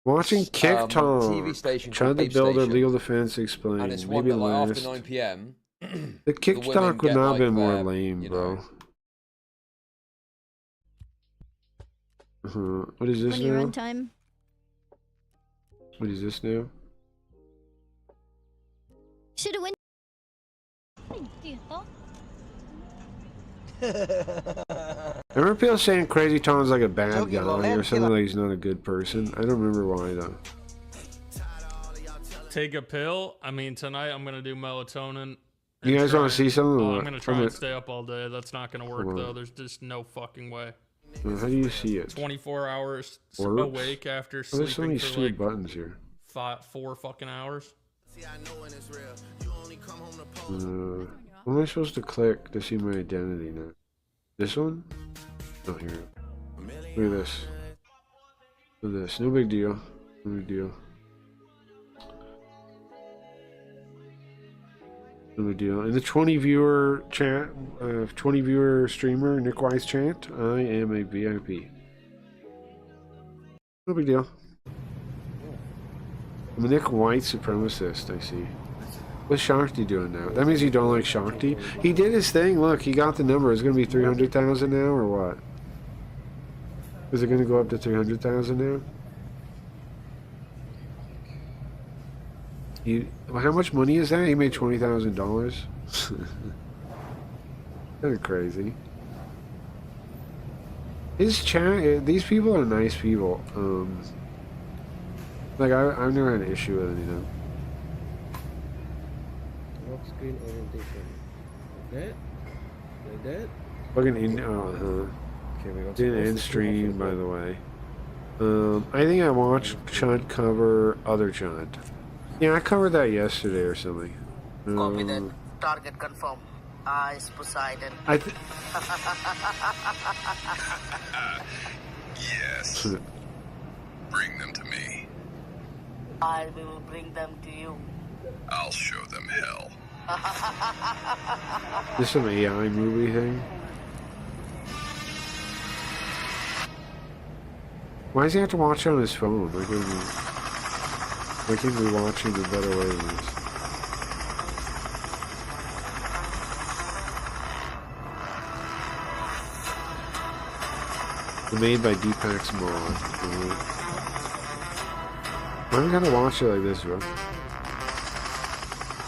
Watching Kick Tom.
TV station
Chun
called
the
Babe
Builder,
Station.
Legal Defense explained.
And it's one
Maybe
that like after
last.
9 p.m.
The Kick
women
Talk would
get,
not have
like,
been more
their,
lame,
you
bro.
know.
What is this
Funny
now?
runtime.
What is this now?
Should have went.
I remember people saying Crazy Tom's like a bad guy or something, like he's not a good person. I don't remember why though.
Take a pill. I mean, tonight I'm gonna do melatonin.
You guys want to see something?
Oh, I'm gonna try and stay up all day. That's not gonna work
Hold on.
though. There's just no fucking way.
How do you see it?
24 hours
Works?
awake after
Oh, there's so
sleeping
many
for
stupid
like
buttons here.
4 fucking hours.
What am I supposed to click to see my identity now? This one? Oh, here. Look at this. Look at this. No big deal. No big deal. No big deal. In the 20 viewer chat, 20 viewer streamer, Nick Wise chant, I am a VIP. No big deal. I'm a Nick White supremacist, I see. What's Shakti doing now? That means you don't like Shakti? He did his thing. Look, he got the number. It's going to be 300,000 now, or what? Is it going to go up to 300,000 now? How much money is that? He made $20,000. Kind of crazy. His chat. These people are nice people. Like I've never had an issue with any of them.
Lock screen orientation. Like that?
Fucking in.
Okay, we got
Didn't end stream, by the way. I think I watched Chunt cover other Chunt. Yeah, I covered that yesterday or something.
Copy that. Target confirm. Eyes Poseidon.
Yes. Bring them to me.
I will bring them to you.
I'll show them hell.
This some AI movie thing? Why does he have to watch it on his phone? Why can't we watch it in better ways? Made by Deepak's Mod. Why do we gotta watch it like this, bro?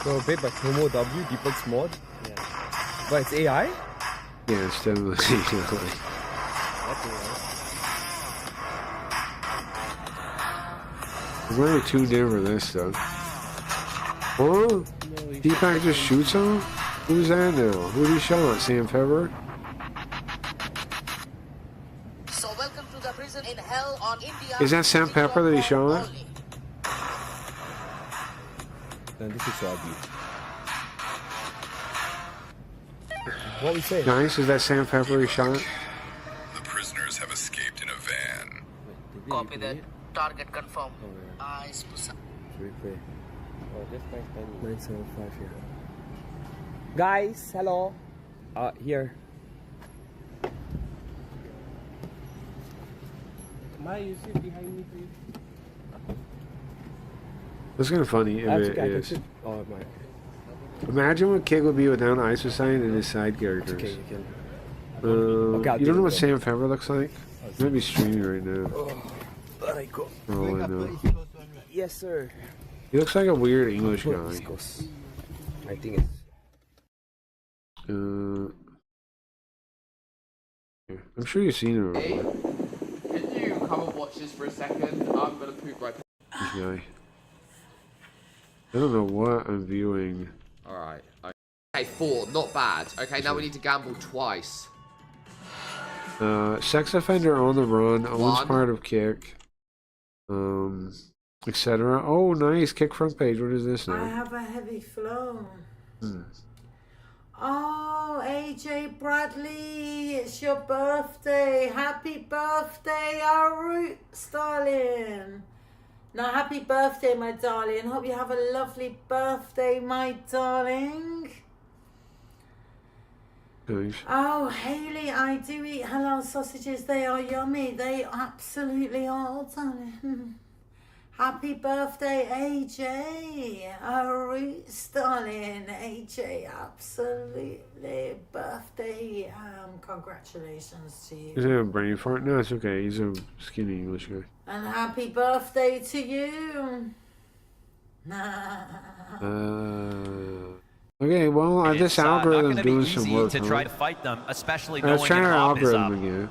So made by Tomo W, Deepak's Mod. Yeah. But it's AI?
Yeah, it's definitely AI. I'm really tuned in for this stuff. Oh, Deepak just shoots him? Who's that now? Who did he shot? Sam Pepper?
So welcome to the prison in hell on India.
Is that Sam Pepper that he shot?
Then this is Swabby. What we say?
Nice, is that Sam Pepper he shot?
The prisoners have escaped in a van.
Copy that. Target confirm. Eyes Poseidon.
Replay. Oh, that's 975 here. Guys, hello. Here. Maya, you sit behind me, please.
That's kind of funny if it is.
Oh, my.
Imagine what Kig would be without Isocyne and his side characters.
Okay, you can.
You don't know what Sam Pepper looks like? He might be streaming right now.
Alright, go.
For all I know.
Yes, sir.
He looks like a weird English guy.
I think it's.
I'm sure you've seen him
Hey,
before.
can you come and watch this for a second? I'm gonna poop right.
This guy. I don't know what I'm viewing.
Alright. Okay, 4, not bad. Okay, now we need to gamble twice.
Sex offender on the run, owns
1.
part of Kick. Etc. Oh, nice. Kick front page. What is this
I
now?
have a heavy flow.
Hmm.
Oh, AJ Bradley, it's your birthday. Happy birthday, our roots, darling. Now, happy birthday, my darling. Hope you have a lovely birthday, my darling.
Nice.
Oh, Haley, I do eat halal sausages. They are yummy. They absolutely are, darling. Happy birthday, AJ. Our roots, darling. AJ, absolutely. Birthday. Congratulations to you.
Is it a brain fart? No, it's okay. He's a skinny English guy.
And happy birthday to you.
Okay, well, this algorithm's doing some work.
To try to fight them, especially
Let's try our algorithm again.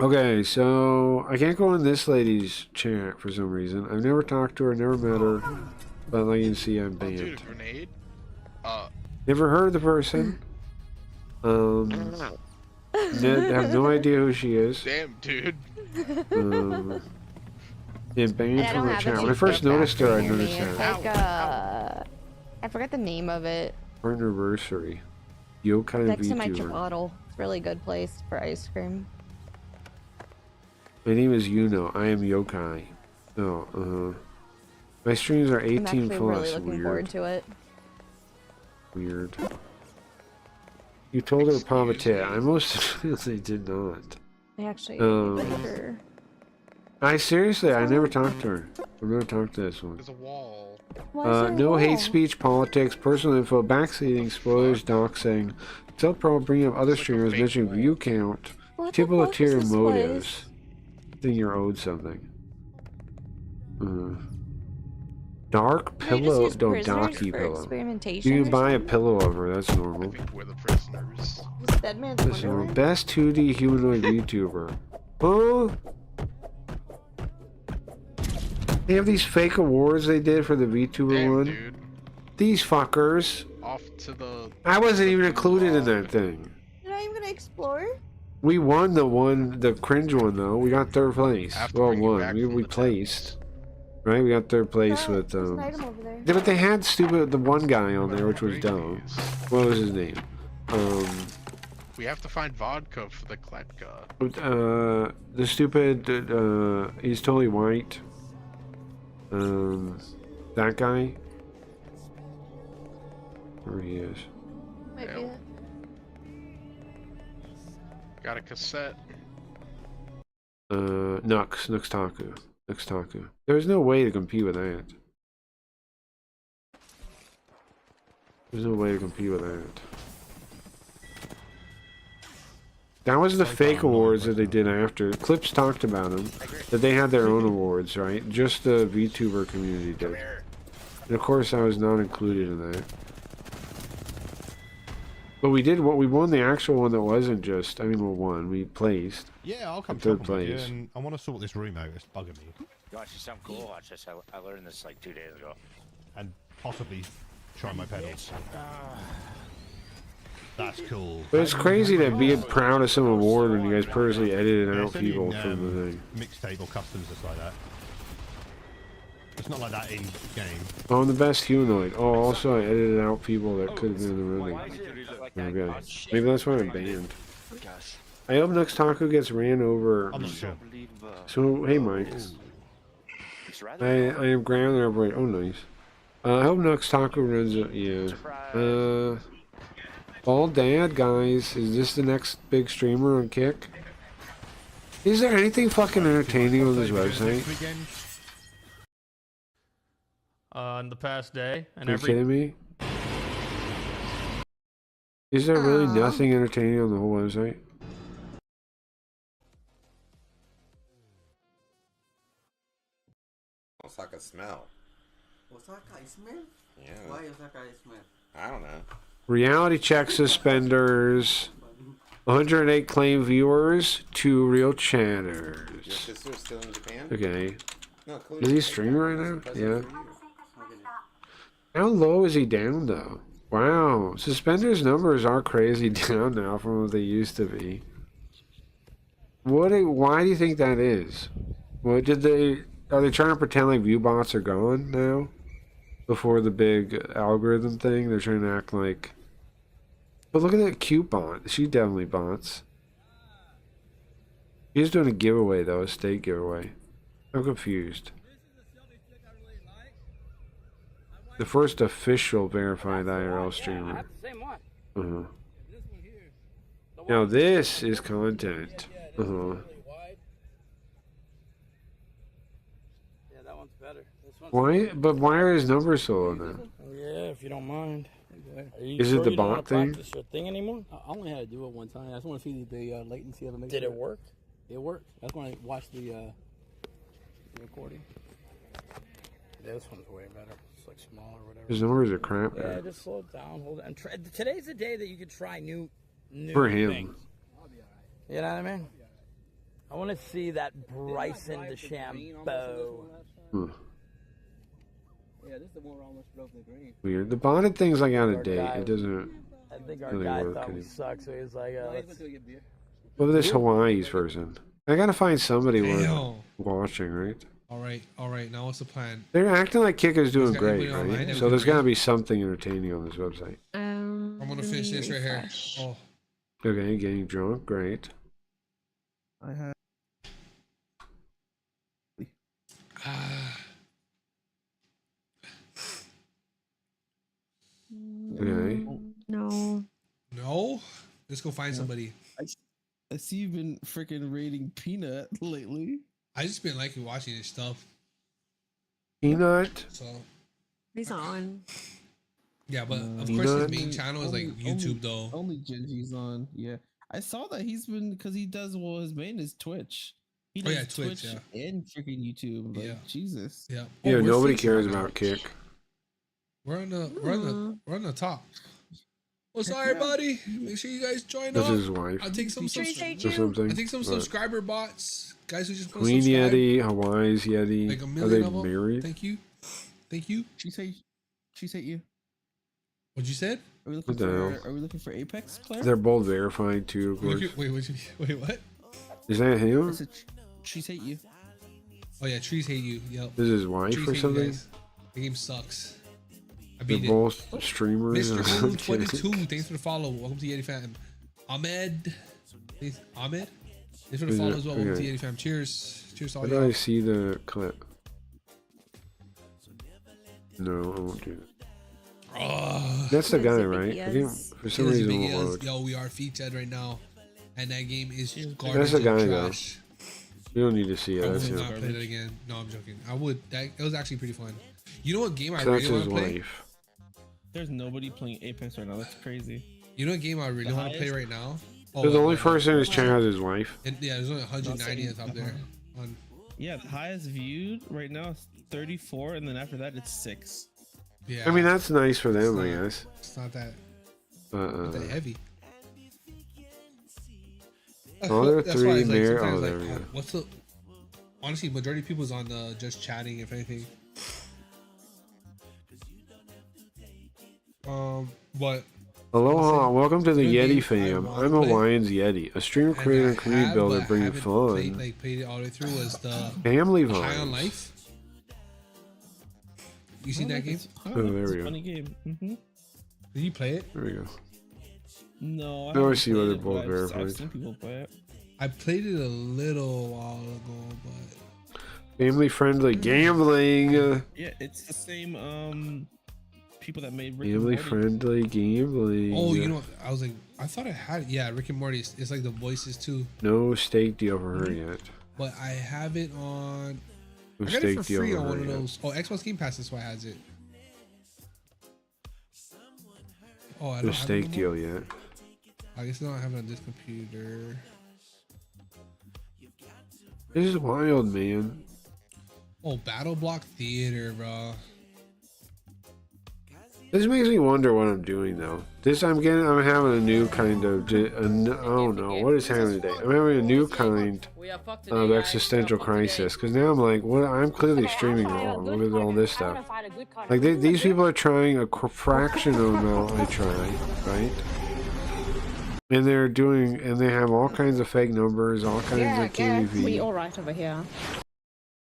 Okay, so I can't go in this lady's chat for some reason. I've never talked to her, never met her, but like you can see, I'm banned.
Dude, a grenade?
Never heard of the person. Have no idea who she is.
Damn, dude.
And banned from her chat. When I first noticed her, I noticed
it's
that.
like I forgot the name of it.
Anniversary. Yokai
Next to my
VTuber.
Chipotle. It's a really good place for ice cream.
My name is Yuno. I am Yokai. Oh, my streams are 18
I'm actually
plus.
really looking
Weird.
forward to it.
Weird. You told her Palmate. I most certainly did not.
I actually
Um,
like her.
I seriously, I never talked to her. I've never talked to this one.
There's a wall.
No hate speech, politics, personal info, backseating, spoilers, doxing. Still pro bringing up other streamers, mentioning view count, typical ulterior motives. Think you're owed something. Dark pillow, no, docky pillow. You can buy a pillow of her, that's normal.
We're the prisoners.
That's normal. Best 2D humanoid VTuber. Huh? They have these fake awards they did for the VTuber one.
Dude.
These fuckers.
Off to the...
I wasn't even included in that thing.
You're not even gonna explore?
We won the cringe one though. We got third place. Well, won. We placed. Right, we got third place with
There's an item over there.
Yeah, but they had the one guy on there, which was dumb. What was his name?
We have to find vodka for the Kletka.
The stupid. He's totally white. That guy. Where he is.
Might be it.
Got a cassette.
Nux Taku. There's no way to compete with that. There's no way to compete with that. That was the fake awards that they did after. Clips talked about them. That they had their own awards, right? Just the VTuber community did. And of course I was not included in that. But we did what we won the actual one that wasn't just. I mean, we won. We placed.
Yeah, I'll come
third
trouble with you,
place.
and I want to sort this room out. It's bugging me.
You actually sound cool. Watch this. I learned this like 2 days ago.
And possibly try my pedals. That's cool.
But it's crazy to be proud of some award when you guys personally edited out people from the thing.
Mixtape or customs, just like that. It's not like that in game.
Oh, I'm the best humanoid. Oh, also I edited out people that could have been in the running. Okay. Maybe that's why I'm banned. I hope Nux Taku gets ran over.
I'm not sure.
So, hey Mike. I am ground operator. Oh, nice. I hope Nux Taku runs it. Yeah. Bald Dad, guys. Is this the next big streamer on Kick? Is there anything fucking entertaining on this website?
In the past day, and
Are you kidding me? Is there really nothing entertaining on the whole website?
Osaka smell.
Osaka smell?
Yeah.
Why Osaka smell?
I don't know.
Reality check suspenders. 108 claim viewers, 2 real chatters.
Your sister's still in Japan?
Okay.
No,
Is he streaming right now? Yeah. How low is he down though? Wow. Suspenders numbers are crazy down now from what they used to be. Why do you think that is? What did they... Are they trying to pretend like view bots are gone now? Before the big algorithm thing? They're trying to act like... But look at that cute bot. She definitely bots. She's doing a giveaway though, a state giveaway. I'm confused. The first official verified IRL streamer. Now this is content.
Yeah, that one's better.
Why? But why are his numbers so low now?
Yeah, if you don't mind.
Is it the bot thing?
Thing anymore? I only had to do it one time. I just want to see the latency of it. Did it work? It worked. That's when I watched the recording. This one's way better. It's like small or whatever.
His numbers are crap.
Yeah, just slow it down, hold it. And today's the day that you could try new
For him.
things. You know what I mean? I want to see that Bryson DeChambeau.
Yeah, this is the one where I almost broke the green.
Weird. The botted thing's like out of date. It doesn't
I think our
really
guy
work.
thought we sucked, so he was like,
What about this Hawaii's person? I gotta find somebody
Damn.
watching, right?
All right. Now what's the plan?
They're acting like Kicker's doing
got
great,
anybody online?
right? So there's gotta be something entertaining on this website.
I'm gonna finish this right here. Oh,
Okay, getting drunk, great.
I have.
Okay.
No.
no. Let's go find somebody.
I see you've been freaking raiding Peanut lately.
I just been liking watching his stuff.
Peanut.
So
He's on.
yeah, but of
Peanut?
course his main channel is like YouTube though.
Only Genji's on. Yeah, I saw that he's been because he does his main is Twitch. He
Oh,
does
yeah, Twitch, yeah.
and freaking YouTube. Like,
Yeah.
Jesus.
Yeah.
Yeah,
we're
nobody
finishing
cares
right now.
about Kick.
We're on the top. What's up, everybody? Make sure you guys join
That's
up.
his wife.
I think some
Or something.
I think some
But
subscriber bots, guys who just want to
Queen
subscribe.
Yeti, Hawaii's Yeti.
Like a
Are
million
they
of them.
married?
Thank you.
She said you.
What'd you said?
Are we looking
What the hell?
for? Are we looking for Apex player?
They're both verified too, of course.
Wait, what?
Is that him?
She said you.
Oh yeah, trees hate you. Yep.
This is his wife
Trees
or
hate you
something?
guys. The game sucks. I
They're
beat it.
both streamers.
Mr.
I'm
Ooh,
kidding.
22, thanks for the follow. Welcome to Yeti Fam. Ahmed. Ahmed? Thanks for the
Is
follow
it?
as well. Welcome to
Okay.
Yeti Fam. Cheers. Cheers to all
Where do
y'all.
I see the clip? No, I won't do that.
Oh,
That's the guy, right? I think for some reason it
Big
won't
Ears.
load.
Yo, we are featured right now. And that game is garbage
That's the
and
guy, though.
trash.
You don't need to see it.
I
That's
would
him.
not play that again. No, I'm joking. I would. It was actually pretty fun. You know what game I
So that's
really want
his
to play?
wife.
There's nobody playing Apex right now. That's crazy.
You know what game I really
The
want to play
highest?
right now?
So the only person in his channel has his wife.
And yeah, there's only 190th up there. On
Yeah, the highest viewed right now is 34, and then after that it's 6.
yeah.
I mean, that's nice for them, I
not-
guess.
It's not that,
But,
not that heavy.
Oh, there are
That's why
three
it's like
there.
sometimes
Oh, there
like,
we go.
what's the? Honestly, majority of people's on just chatting, if anything. But
Aloha, welcome to the
good
Yeti
game.
fam.
I wanna
I'm a
play.
Lions Yeti, a stream creator and community builder bringing fun.
Played it all the way through was the
Family
High on
vibes.
Life. You seen that game?
Oh, there we go.
Funny game. Mm-hmm.
Did you play it?
There we go.
No,
Now I
haven't
see why
played
they're
it,
both
but I've
verified.
seen people play it.
I played it a little while ago, but
Family friendly gambling.
Yeah, it's the same people that made Rick and
Family
Morty.
friendly gambling.
oh, you know, I was like, I thought I had it. Yeah, Rick and Morty. It's like the voices too,
No steak deal for her yet.
but I have it on.
No
I got it for
steak deal
free
for
on
her
one of
yet.
those. Oh, Xbox Game Pass. That's why it has it. Oh, I
No
don't have
steak
it no more?
deal yet.
I guess I don't have it on this computer.
This is wild, man.
Oh, Battle Block Theater, bro.
This makes me wonder what I'm doing though. I'm having a new kind of, oh no, what is happening today? I'm having a new kind of existential crisis because now I'm like, what? I'm clearly streaming wrong. Look at all this stuff. Like these people are trying a fraction of the amount I try, right? And they have all kinds of fake numbers, all kinds of KV.
We all right over here.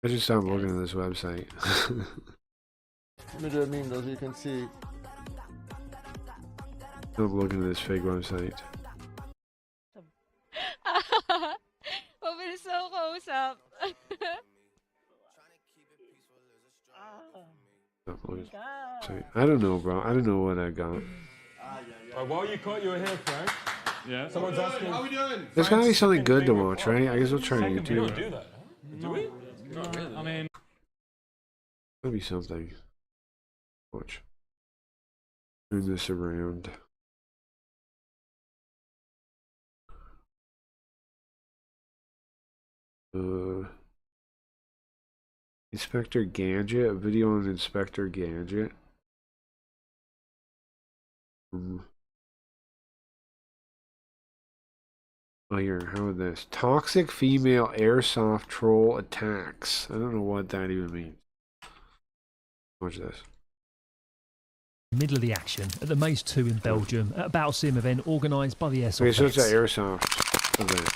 I should stop looking at this website.
Let me do a meme though, so you can see.
Stop looking at this fake website.
Mabilis ako kausap.
Stop looking at this website. I don't know, bro. I don't know what I got.
While you cut your hair, Frank. Yeah. Someone's asking.
How we doing?
There's gotta be something good to watch, right? I guess we'll try
We don't do
YouTube.
that, huh? Do we? Not really. I mean,
Gotta be something. Watch. Turn this around. Inspector Gadget, a video on Inspector Gadget. Oh, here, how about this? Toxic female airsoft troll attacks. I don't know what that even means. Watch this.
Middle of the action at the Maze 2 in Belgium at a battle sim event organised by the Airsoft
Okay, so it's
Vets.
an airsoft event.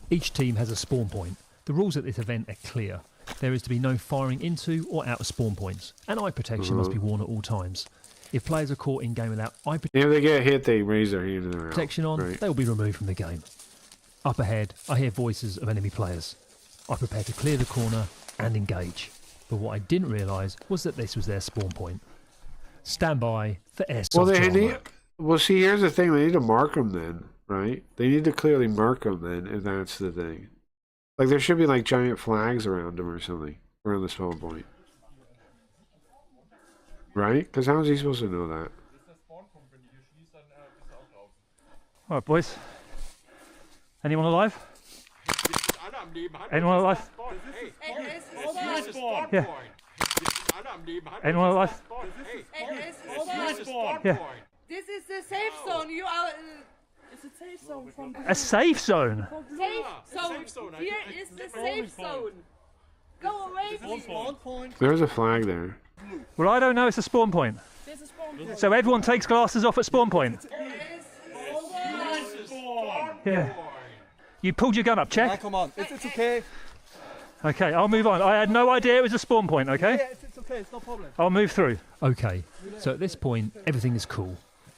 Each team has a spawn point. The rules at this event are clear. There is to be no firing into or out of spawn points, and eye protection must be worn at all times. If players are caught in game without eye
If they get hit, they raise their hand and they're out.
protection on,
Right.
they will be removed from the game. Up ahead, I hear voices of enemy players. I prepare to clear the corner and engage. But what I didn't realise was that this was their spawn point. Stand by for airsoft
Well, they
drama.
need. Well, see, here's the thing. They need to mark them then, right? They need to clearly mark them then, if that's the thing. Like there should be like giant flags around them or something around the spawn point, right? Because how is he supposed to know that?
All right, boys. Anyone alive? Anyone alive? Yeah. Anyone alive? Yeah.
This is the safe zone. You are. It's a safe zone from the.
A safe zone?
Safe zone. Here is the safe zone. Go away, please.
There's a flag there.
Well, I don't know. It's a spawn point.
There's a spawn point.
So everyone takes glasses off at spawn point.
Spawn
Yeah. You pulled your gun up, check?
Come on, it's okay.
Okay, I'll move on. I had no idea it was a spawn point, okay?
Yeah, it's okay, it's no problem.
I'll move through. Okay, so at this point, everything is cool.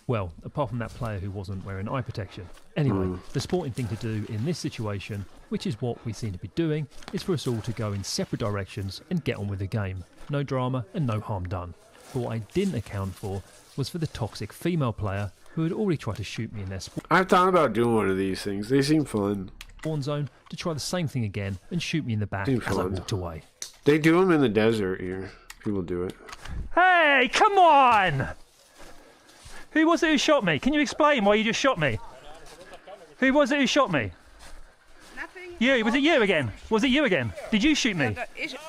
Well, apart from that player who wasn't wearing eye protection. Anyway, the sporting thing to do in this situation, which is what we seem to be doing, is for us all to go in separate directions and get on with the game. No drama and no harm done. But what I didn't account for was for the toxic female player who had already tried to shoot me in their
I've thought about doing one of these things. They seem fun.
spawn zone to try the same thing again and shoot me in the back
Seem
as I
fun.
walked away.
They do them in the desert here. People do it.
Hey, come on! Who was it who shot me? Can you explain why you just shot me? Who was it who shot me? You, was it you again? Was it you again? Did you shoot me?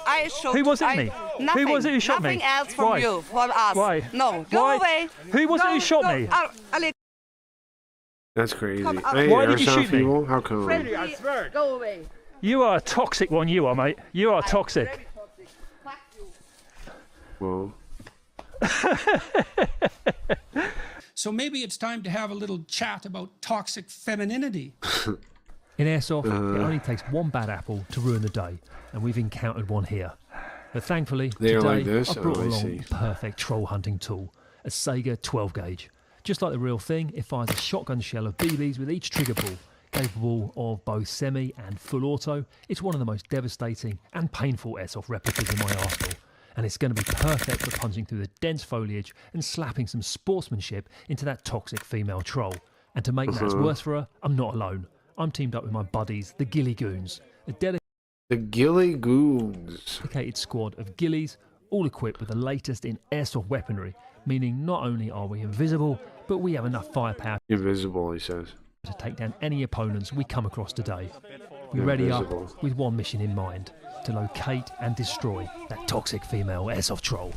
I shot.
Who was it me?
Nothing,
Who was it who shot
nothing
me?
else from
Why?
you, from us.
Why?
No, go
Why?
away.
Who was it
No,
who shot
go.
me?
Alex,
That's crazy.
Come up.
Hey,
Why did you
airsoft
shoot me?
people? How come?
friendly, go away.
You are a toxic one, you are, mate. You are toxic.
Well,
So maybe it's time to have a little chat about toxic femininity.
In Airsoft, it only takes one bad apple to ruin the day, and we've encountered one here. But thankfully,
They are
today
like this?
I've brought
Oh, I
along
see.
the perfect troll hunting tool, a Sega 12 gauge. Just like the real thing, it fires a shotgun shell of BBs with each trigger pull, capable of both semi and full auto. It's one of the most devastating and painful Airsoft replicas in my arsenal, and it's going to be perfect for punching through the dense foliage and slapping some sportsmanship into that toxic female troll. And to make matters worse for her, I'm not alone. I'm teamed up with my buddies, the Ghillie Goons, a
the Ghillie Goons.
dedicated squad of ghillies, all equipped with the latest in airsoft weaponry, meaning not only are we invisible, but we have enough firepower
Invisible, he says.
to take down any opponents we come across today. We ready up
Invisible.
with one mission in mind, to locate and destroy that toxic female airsoft troll.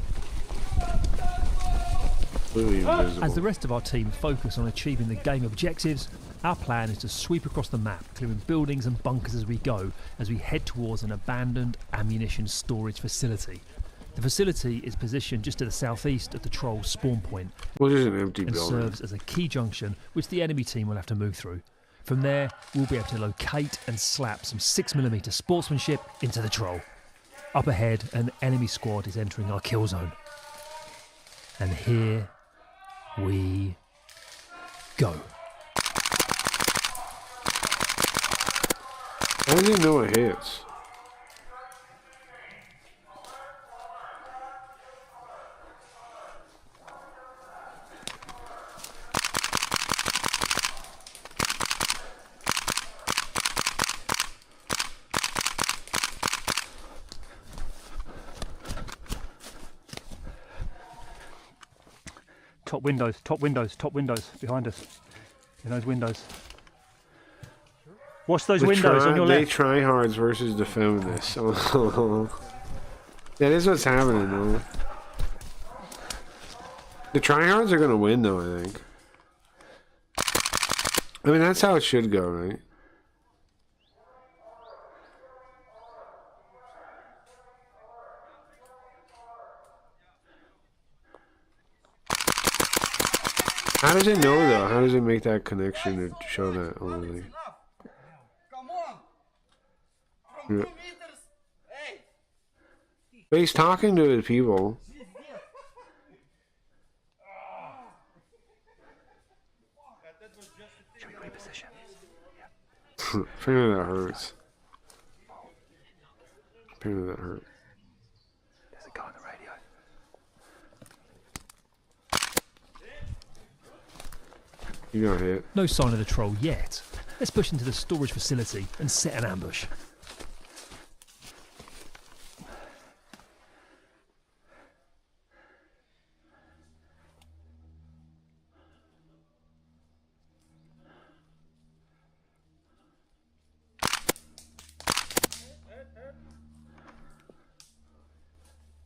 Completely invisible.
As the rest of our team focus on achieving the game objectives, our plan is to sweep across the map, clearing buildings and bunkers as we go, as we head towards an abandoned ammunition storage facility. The facility is positioned just to the southeast of the troll spawn point,
Well, just an empty
and
building.
serves as a key junction which the enemy team will have to move through. From there, we'll be able to locate and slap some 6mm sportsmanship into the troll. Up ahead, an enemy squad is entering our kill zone. And here we go.
How does he know it hits?
Top windows, top windows, top windows behind us. In those windows. Watch those windows on your
They
left.
tryhards versus the feminists. Oh. That is what's happening, though. The tryhards are gonna win, though, I think. I mean, that's how it should go, right? How does it know, though? How does it make that connection to show that only? Yeah. But he's talking to his people.
Should we reposition?
Apparently that hurts. Apparently that hurt.
There's a guy on the radio.
You got hit.
No sign of the troll yet. Let's push into the storage facility and set an ambush.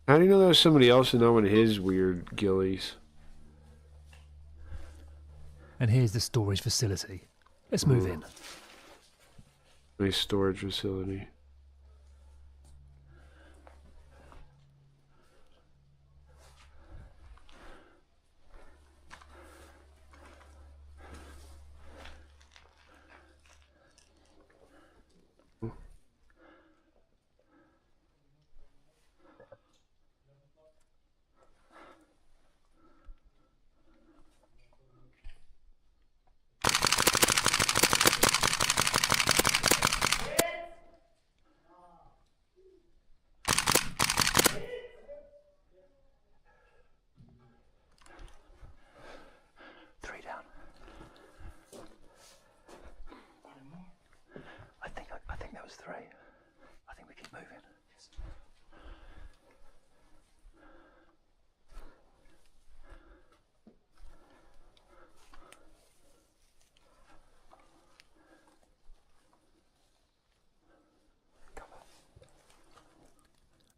How do you know there was somebody else in one of his weird ghillies?
And here's the storage facility. Let's move in.
Nice storage facility.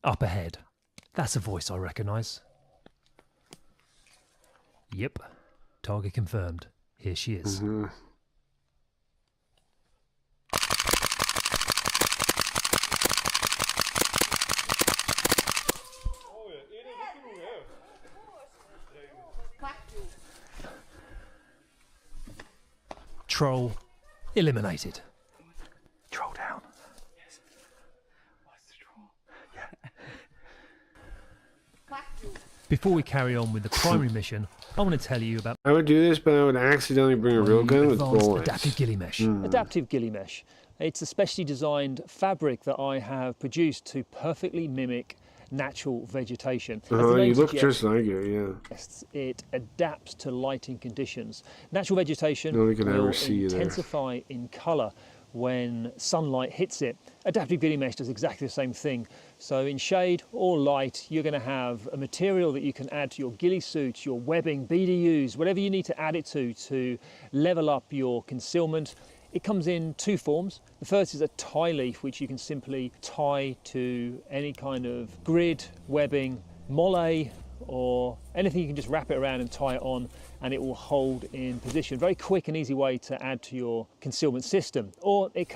Up ahead. That's a voice I recognise. Yep. Target confirmed. Here she is. Troll eliminated. Troll down. Before we carry on with the primary mission, I want to tell you about
I would do this, but I would accidentally bring a real gun with
advanced
bullets.
adaptive ghillie mesh. Adaptive ghillie mesh. It's a specially designed fabric that I have produced to perfectly mimic natural vegetation. As the name
You look
suggests,
just like it, yeah.
it adapts to lighting conditions. Natural vegetation
Nobody can
will
ever see you there.
intensify in colour when sunlight hits it. Adaptive ghillie mesh does exactly the same thing. So in shade or light, you're going to have a material that you can add to your ghillie suits, your webbing, BDUs, whatever you need to add it to level up your concealment. It comes in two forms. The first is a tie leaf, which you can simply tie to any kind of grid, webbing, molle, or anything. You can just wrap it around and tie it on, and it will hold in position. Very quick and easy way to add to your concealment system. Or it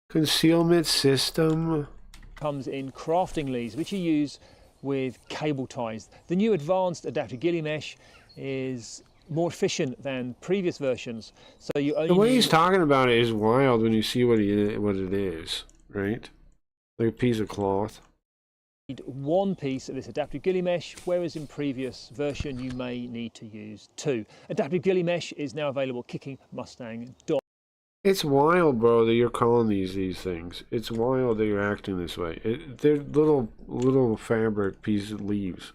Concealment system.
comes in crafting leads, which you use with cable ties. The new advanced adaptive ghillie mesh is more efficient than previous versions. So you only
The way
need
he's talking about it is wild when you see what it is, right? Like a piece of cloth.
one piece of this adaptive ghillie mesh, whereas in previous version you may need to use two. Adaptive ghillie mesh is now available at kickingmustang.com.
It's wild, bro, that you're calling these things. It's wild that you're acting this way. They're little fabric piece of leaves.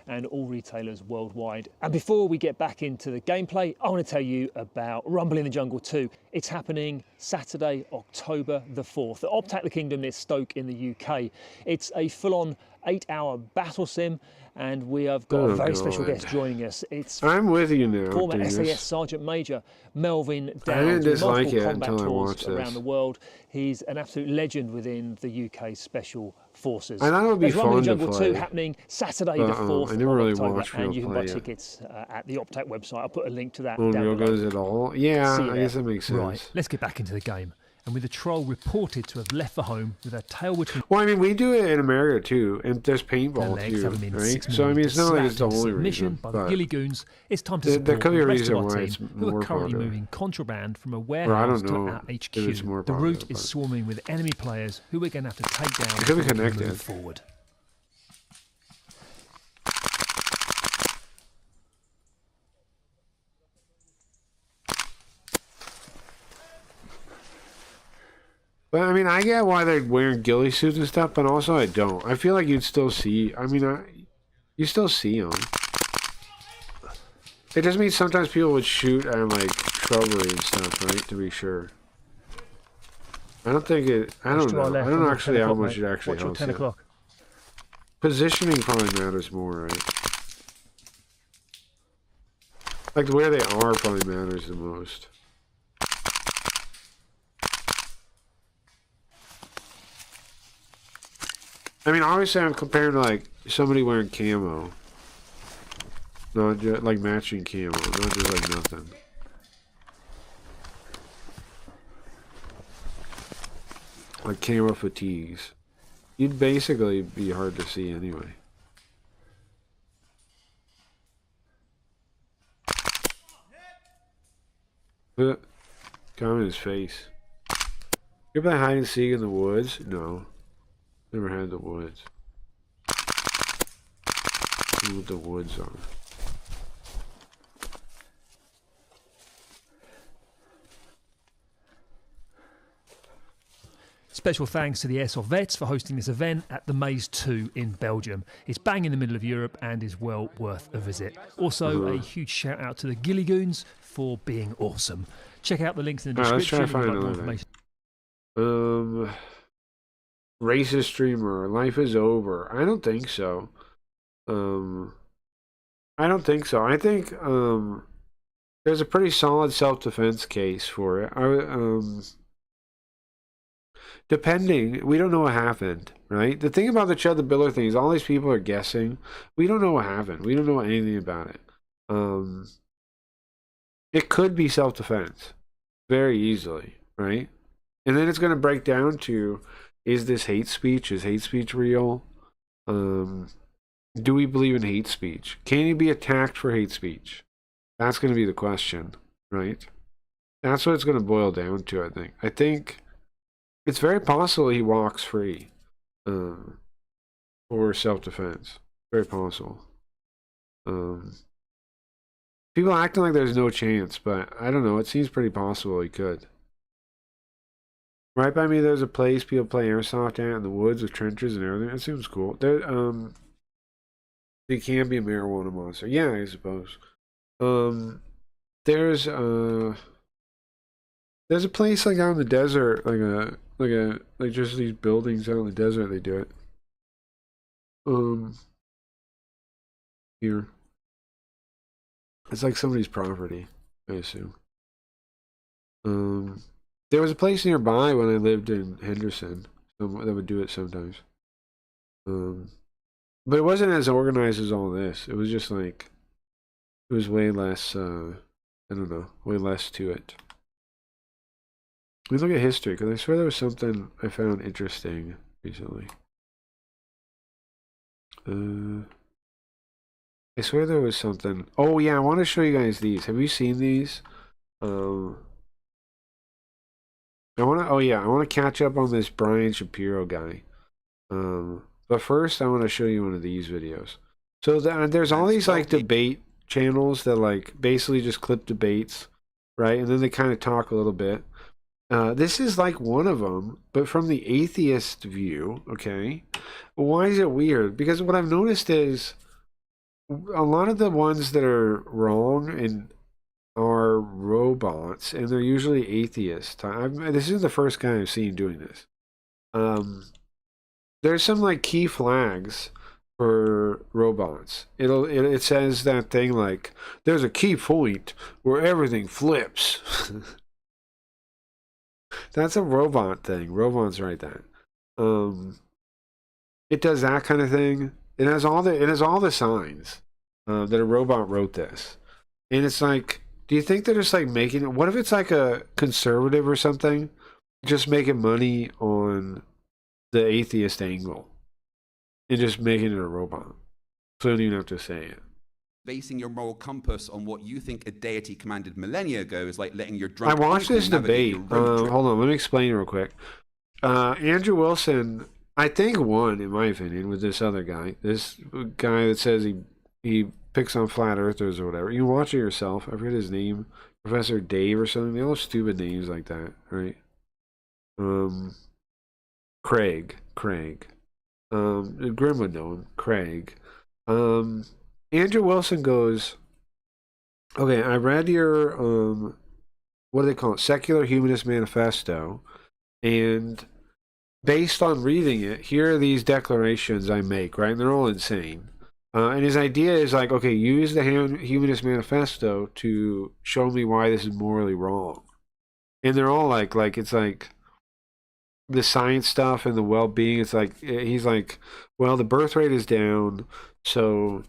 And all retailers worldwide. And before we get back into the gameplay, I want to tell you about Rumble in the Jungle 2. It's happening Saturday, October the 4th at Optac Kingdom near Stoke in the UK. It's a full-on 8-hour battle sim, and we have got a very special guest joining us. It's
I'm with you now.
former
Dingus.
SAS Sergeant Major Melvin Downs.
I didn't
with
dislike
multiple
it
combat
until I
tours
watched
around
this.
the world. He's an absolute legend within the UK Special Forces.
I thought it would be
There's Rumble in
fun
the
to
Jungle
play.
2 happening Saturday the 4th
I never
of
really
October,
watched real
and you can buy
play, yeah.
tickets at the Optac website. I'll put a link to that
Oh,
down
real
below.
guns at all? Yeah,
See you
I
there.
guess that makes sense.
Right, let's get back into the game. And with the troll reported to have left for home with her tail between
Well, I mean, we do it in America too, and there's paintball
legs,
too,
having been
right?
6
So I mean, it's not like it's the
slapped in
only
submission
reason.
by the
But
Ghillie Goons. It's time to
there
support
could be a
the rest
reason
of our
why
team
it's
who are
more
currently
popular.
moving contraband from a
Or I
warehouse
don't
to
know
our
if
HQ.
it's more
The
popular,
route
but-
is swarming with enemy players who we're going to have to take down
It could be
before we
connected.
move forward.
But I mean, I get why they're wearing ghillie suits and stuff, but also I don't. I feel like you'd still see. I mean, you still see them. It just means sometimes people would shoot at like shrubbery and stuff, right? To be sure. I don't think it. I don't know. I don't know actually how much it actually
Watch your
helps.
10
you.
o'clock.
Positioning probably matters more, right? Like where they are probably matters the most. I mean, obviously I'm comparing to like somebody wearing camo. Not just like matching camo, not just like nothing. Like camo fatigues. You'd basically be hard to see anyway. Got him in his face. You ever play hide and seek in the woods? No. Never had the woods. See what the woods are.
Special thanks to the Airsoft Vets for hosting this event at the Maze 2 in Belgium. It's bang in the middle of Europe and is well worth a visit. Also, a huge shout out to the Ghillie Goons for being awesome. Check out the links in the
Alright, let's try
description
to
if you'd
find
like more
another
information.
Racist streamer, life is over. I don't think so. I don't think so. I think there's a pretty solid self-defense case for it. depending, we don't know what happened, right? The thing about the Chud the Biller thing is all these people are guessing. We don't know what happened. We don't know anything about it. It could be self-defense very easily, right? And then it's going to break down to, is this hate speech? Is hate speech real? Do we believe in hate speech? Can you be attacked for hate speech? That's going to be the question, right? That's what it's going to boil down to, I think. I think it's very possible he walks free for self-defense. Very possible. People acting like there's no chance, but I don't know. It seems pretty possible he could. Right by me, there's a place people play airsoft at in the woods with trenches and everything. That seems cool. There, they can be a marijuana monster. Yeah, I suppose. There's a place like out in the desert, like just these buildings out in the desert. They do it. Here. It's like somebody's property, I assume. There was a place nearby when I lived in Henderson that would do it sometimes. But it wasn't as organized as all this. It was just like, it was way less, I don't know, way less to it. Let me look at history, because I swear there was something I found interesting recently. I swear there was something. Oh yeah, I want to show you guys these. Have you seen these? I want to catch up on this Brian Shapiro guy. But first I want to show you one of these videos. So there's all these like debate channels that like basically just clip debates, right? And then they kind of talk a little bit. This is like one of them, but from the atheist view, okay? Why is it weird? Because what I've noticed is a lot of the ones that are wrong and are robots, and they're usually atheists. This is the first guy I've seen doing this. There's some like key flags for robots. It says that thing like, there's a key point where everything flips. That's a robot thing. Robots write that. It does that kind of thing. It has all the signs that a robot wrote this. And it's like, do you think they're just like making it? What if it's like a conservative or something, just making money on the atheist angle and just making it a robot, so you don't even have to say it?
Basing your moral compass on what you think a deity commanded millennia ago is like letting your drunk
I watched
uncle
this
navigate
debate.
your road trip.
Hold on, let me explain real quick. Andrew Wilson, I think, won, in my opinion, with this other guy. This guy that says he picks on flat earthers or whatever. You can watch it yourself. I forget his name. Professor Dave or something. They all have stupid names like that, right? Craig. Grim would know him. Craig. Andrew Wilson goes, okay, I read your, what do they call it? Secular Humanist Manifesto. And based on reading it, here are these declarations I make, right? And they're all insane. And his idea is like, okay, use the Humanist Manifesto to show me why this is morally wrong. And they're all like it's like the science stuff and the well-being. It's like, he's like, well, the birth rate is down, so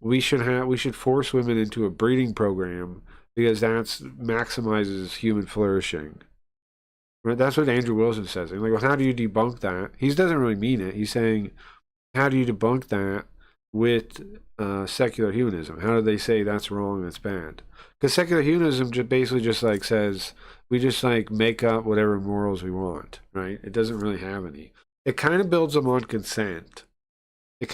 we should force women into a breeding program because that's maximizes human flourishing. Right? That's what Andrew Wilson says. And like, well, how do you debunk that? He doesn't really mean it. He's saying, how do you debunk that with secular humanism? How do they say that's wrong and it's bad? Because secular humanism basically just like says we just like make up whatever morals we want, right? It doesn't really have any. It kind of builds them on consent. But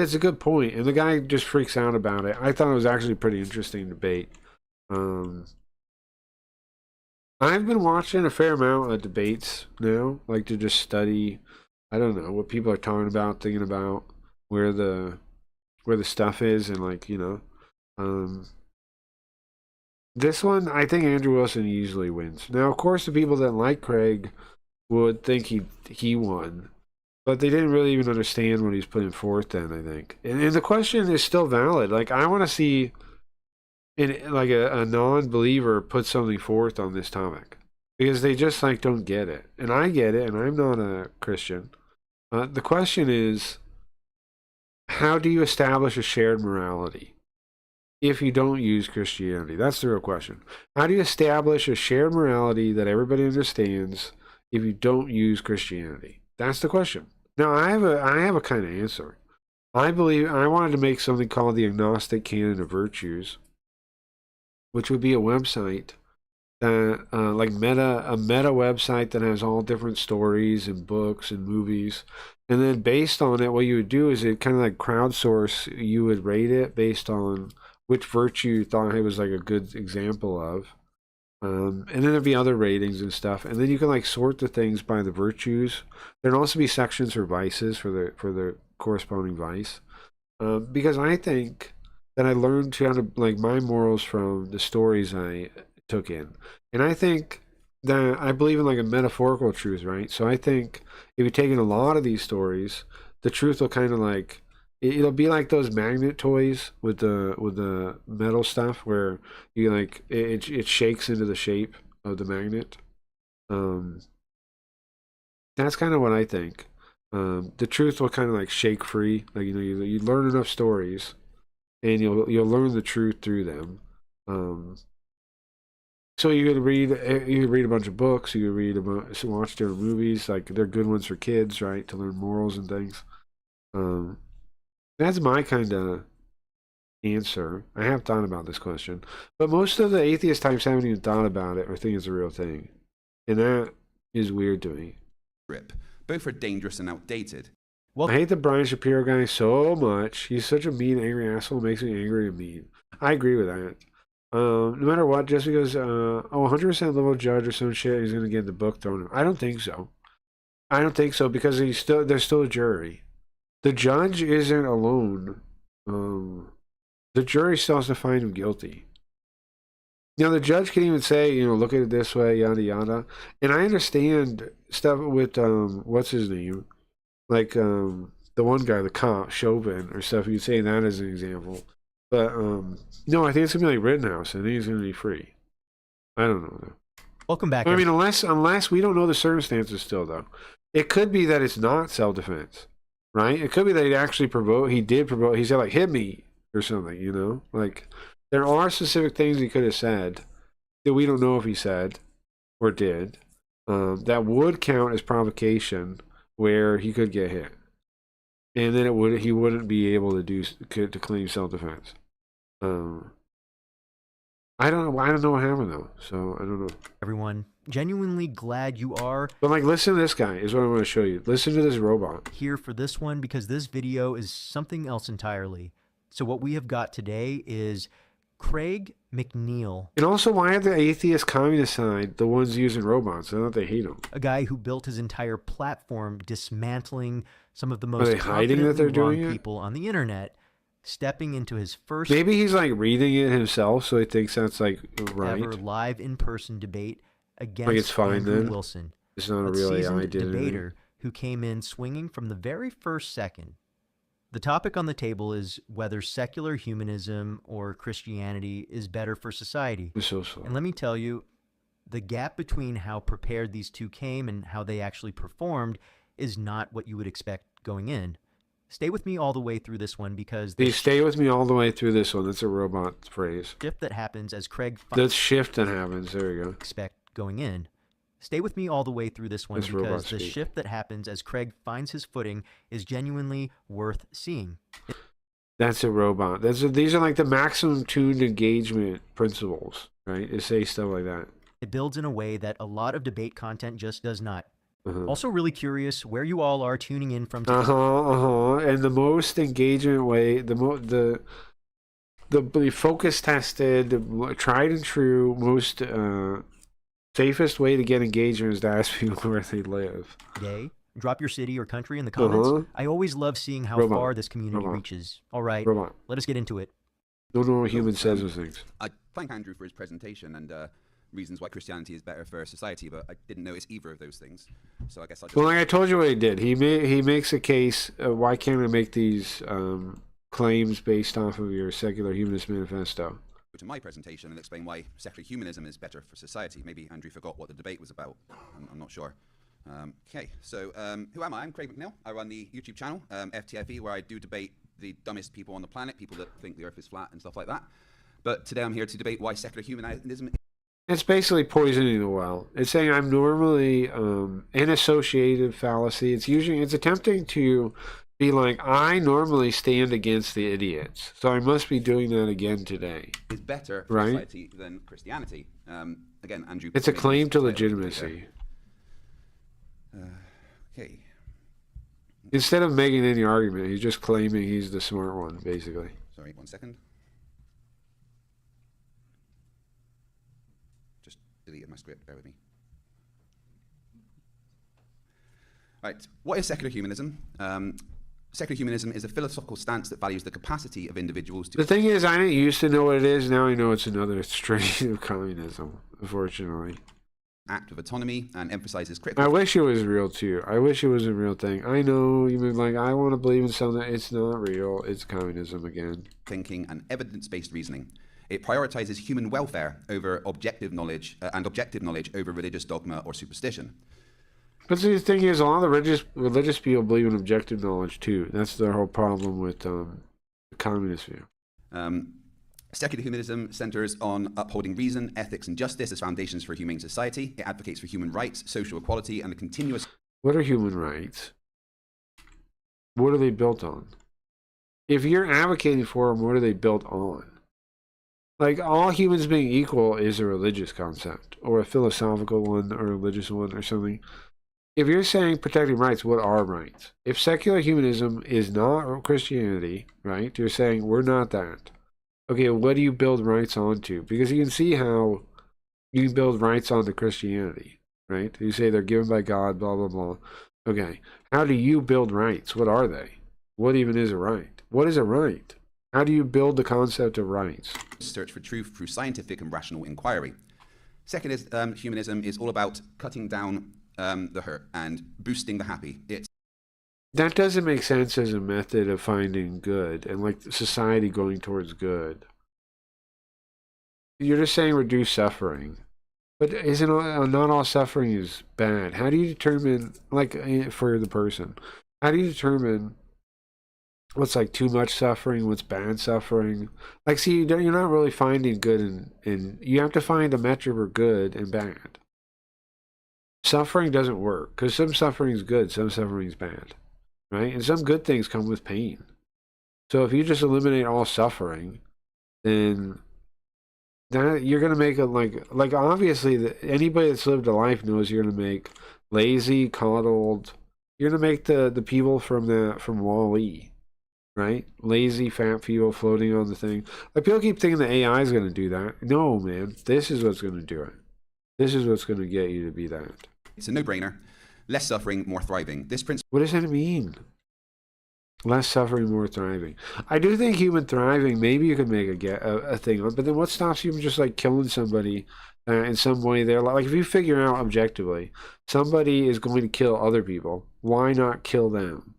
it's a good point, and the guy just freaks out about it. I thought it was actually a pretty interesting debate. I've been watching a fair amount of debates now, like to just study, I don't know, what people are talking about, thinking about, where the stuff is, and like, you know. This one, I think Andrew Wilson easily wins. Now, of course, the people that like Craig would think he won, but they didn't really even understand what he's putting forth then, I think. And the question is still valid. Like, I want to see like a non-believer put something forth on this topic. because they just like don't get it. And I get it, and I'm not a Christian. The question is, how do you establish a shared morality if you don't use Christianity? That's the real question. How do you establish a shared morality that everybody understands if you don't use Christianity? That's the question. Now, I have a kind of answer. I believe I wanted to make something called the Agnostic Canon of Virtues, which would be a website that, like a meta website that has all different stories and books and movies. And then based on it, what you would do is it kind of like crowdsource. You would rate it based on which virtue you thought it was like a good example of. And then there'd be other ratings and stuff. And then you can like sort the things by the virtues. There'd also be sections for vices for the corresponding vice. Because I think that I learned kind of like my morals from the stories I took in. And I think that I believe in like a metaphorical truth, right? So I think if you take in a lot of these stories, the truth will kind of like, it'll be like those magnet toys with the metal stuff where you like it shakes into the shape of the magnet. That's kind of what I think. The truth will kind of like shake free. Like, you know, you learn enough stories, and you'll learn the truth through them. So you could read a bunch of books. You could watch different movies. Like, they're good ones for kids, right, to learn morals and things. That's my kind of answer. I have thought about this question, but most of the atheist types haven't even thought about it or think it's a real thing, and that is weird to me.
Both are dangerous and outdated.
I hate the Brian Shapiro guy so much. He's such a mean, angry asshole. Makes me angry and mean. I agree with that. No matter what, just because 100% liberal judge or some shit, he's gonna get the book thrown. I don't think so. I don't think so, because there's still a jury. The judge isn't alone. The jury still has to find him guilty. You know, the judge can even say, you know, look at it this way, yada yada. And I understand stuff with what's his name, like the one guy, the cop, Chauvin or stuff. You could say that as an example. But no, I think it's gonna be like Rittenhouse. I think he's gonna be free. I don't know though.
Welcome back.
I mean, unless we don't know the circumstances still though. It could be that it's not self-defense, right? It could be that he did provoke. He said like, hit me or something, you know? Like, there are specific things he could have said that we don't know if he said or did, that would count as provocation, where he could get hit, and then he wouldn't be able to claim self-defense. I don't know what happened though, so I don't know.
Everyone, genuinely glad you are.
But like, listen to this guy is what I want to show you. Listen to this robot
here for this one, because this video is something else entirely. So what we have got today is Craig McNeil.
And also, why are the atheist communist side the ones using robots? I don't know if they hate them.
A guy who built his entire platform dismantling some of the most
Are they hiding that they're doing it?
People on the internet, stepping into his first
Maybe he's like reading it himself, so he thinks that's like right.
ever live in-person debate against
Like, it's fine
Andrew
then?
Wilson.
It's not a real AI
seasoned
did anything.
debater who came in swinging from the very first second. The topic on the table is whether secular humanism or Christianity is better for society. And let me tell you, the gap between how prepared these two came and how they actually performed is not what you would expect going in. Stay with me all the way through this one, because
Stay with me all the way through this one. That's a robot phrase.
shift that happens as Craig
The shift that happens. There you go.
expect going in. Stay with me all the way through this one,
This robot
because the
speak.
shift that happens as Craig finds his footing is genuinely worth seeing.
That's a robot. These are like the maximum tuned engagement principles, right? They say stuff like that.
It builds in a way that a lot of debate content just does not. Also really curious where you all are tuning in from today.
And the most engagement way, the focus tested, tried and true, most safest way to get engagement is to ask people where they live.
Today, drop your city or country in the comments. I always love seeing how far this community reaches. All right, let us get into it.
Don't know what human says those things.
I thank Andrew for his presentation and reasons why Christianity is better for society, but I didn't notice either of those things. So I guess I'll just...
Well, like I told you what he did. He makes a case. Why can't I make these claims based off of your secular humanist manifesto?
to my presentation and explain why secular humanism is better for society. Maybe Andrew forgot what the debate was about. I'm not sure. Okay, so who am I? I'm Craig McNeil. I run the YouTube channel, FTFE, where I do debate the dumbest people on the planet, people that think the earth is flat and stuff like that. But today I'm here to debate why secular humanism...
It's basically poisoning the well. It's saying I'm normally an associative fallacy. It's attempting to be like, I normally stand against the idiots, so I must be doing that again today.
...is better for
right?
society than Christianity. Again, Andrew...
It's a claim to legitimacy.
Okay.
Instead of making any argument, he's just claiming he's the smart one, basically.
Sorry, 1 second. Just deleted my script, bear with me. Right, what is secular humanism? Secular humanism is a philosophical stance that values the capacity of individuals to...
The thing is, I didn't used to know what it is, now I know it's another strain of communism, unfortunately.
...act with autonomy and emphasizes critical...
I wish it was real too. I wish it was a real thing. I know you mean like I want to believe in something. It's not real. It's communism again.
...thinking and evidence-based reasoning. It prioritizes human welfare over objective knowledge and objective knowledge over religious dogma or superstition.
But see, the thing is, a lot of the religious people believe in objective knowledge too. That's the whole problem with the communist view.
Secular humanism centers on upholding reason, ethics, and justice as foundations for a humane society. It advocates for human rights, social equality, and a continuous...
What are human rights? What are they built on? If you're advocating for them, what are they built on? Like, all humans being equal is a religious concept, or a philosophical one, or a religious one, or something. If you're saying protecting rights, what are rights? If secular humanism is not Christianity, right, you're saying we're not that. Okay, what do you build rights onto? Because you can see how you can build rights onto Christianity, right? You say they're given by God, blah, blah, blah. Okay, how do you build rights? What are they? What even is a right? What is a right? How do you build the concept of rights?
Search for truth through scientific and rational inquiry. Second, humanism is all about cutting down the hurt and boosting the happy.
That doesn't make sense as a method of finding good and like society going towards good. You're just saying reduce suffering. But isn't not all suffering is bad? How do you determine, like for the person, how do you determine what's like too much suffering, what's bad suffering? Like, see, you're not really finding good and you have to find a metric for good and bad. Suffering doesn't work because some suffering is good, some suffering is bad. Right? And some good things come with pain. So if you just eliminate all suffering, then that you're going to make a like obviously anybody that's lived a life knows you're going to make lazy, coddled. You're going to make the people from Wall-E, right? Lazy, fat people floating on the thing. Like, people keep thinking the AI is going to do that. No, man. This is what's going to do it. This is what's going to get you to be that.
It's a no-brainer. Less suffering, more thriving. This principle...
What does that mean? Less suffering, more thriving. I do think human thriving, maybe you could make a thing on, but then what stops you from just like killing somebody in some way? They're like, if you figure out objectively, somebody is going to kill other people, why not kill them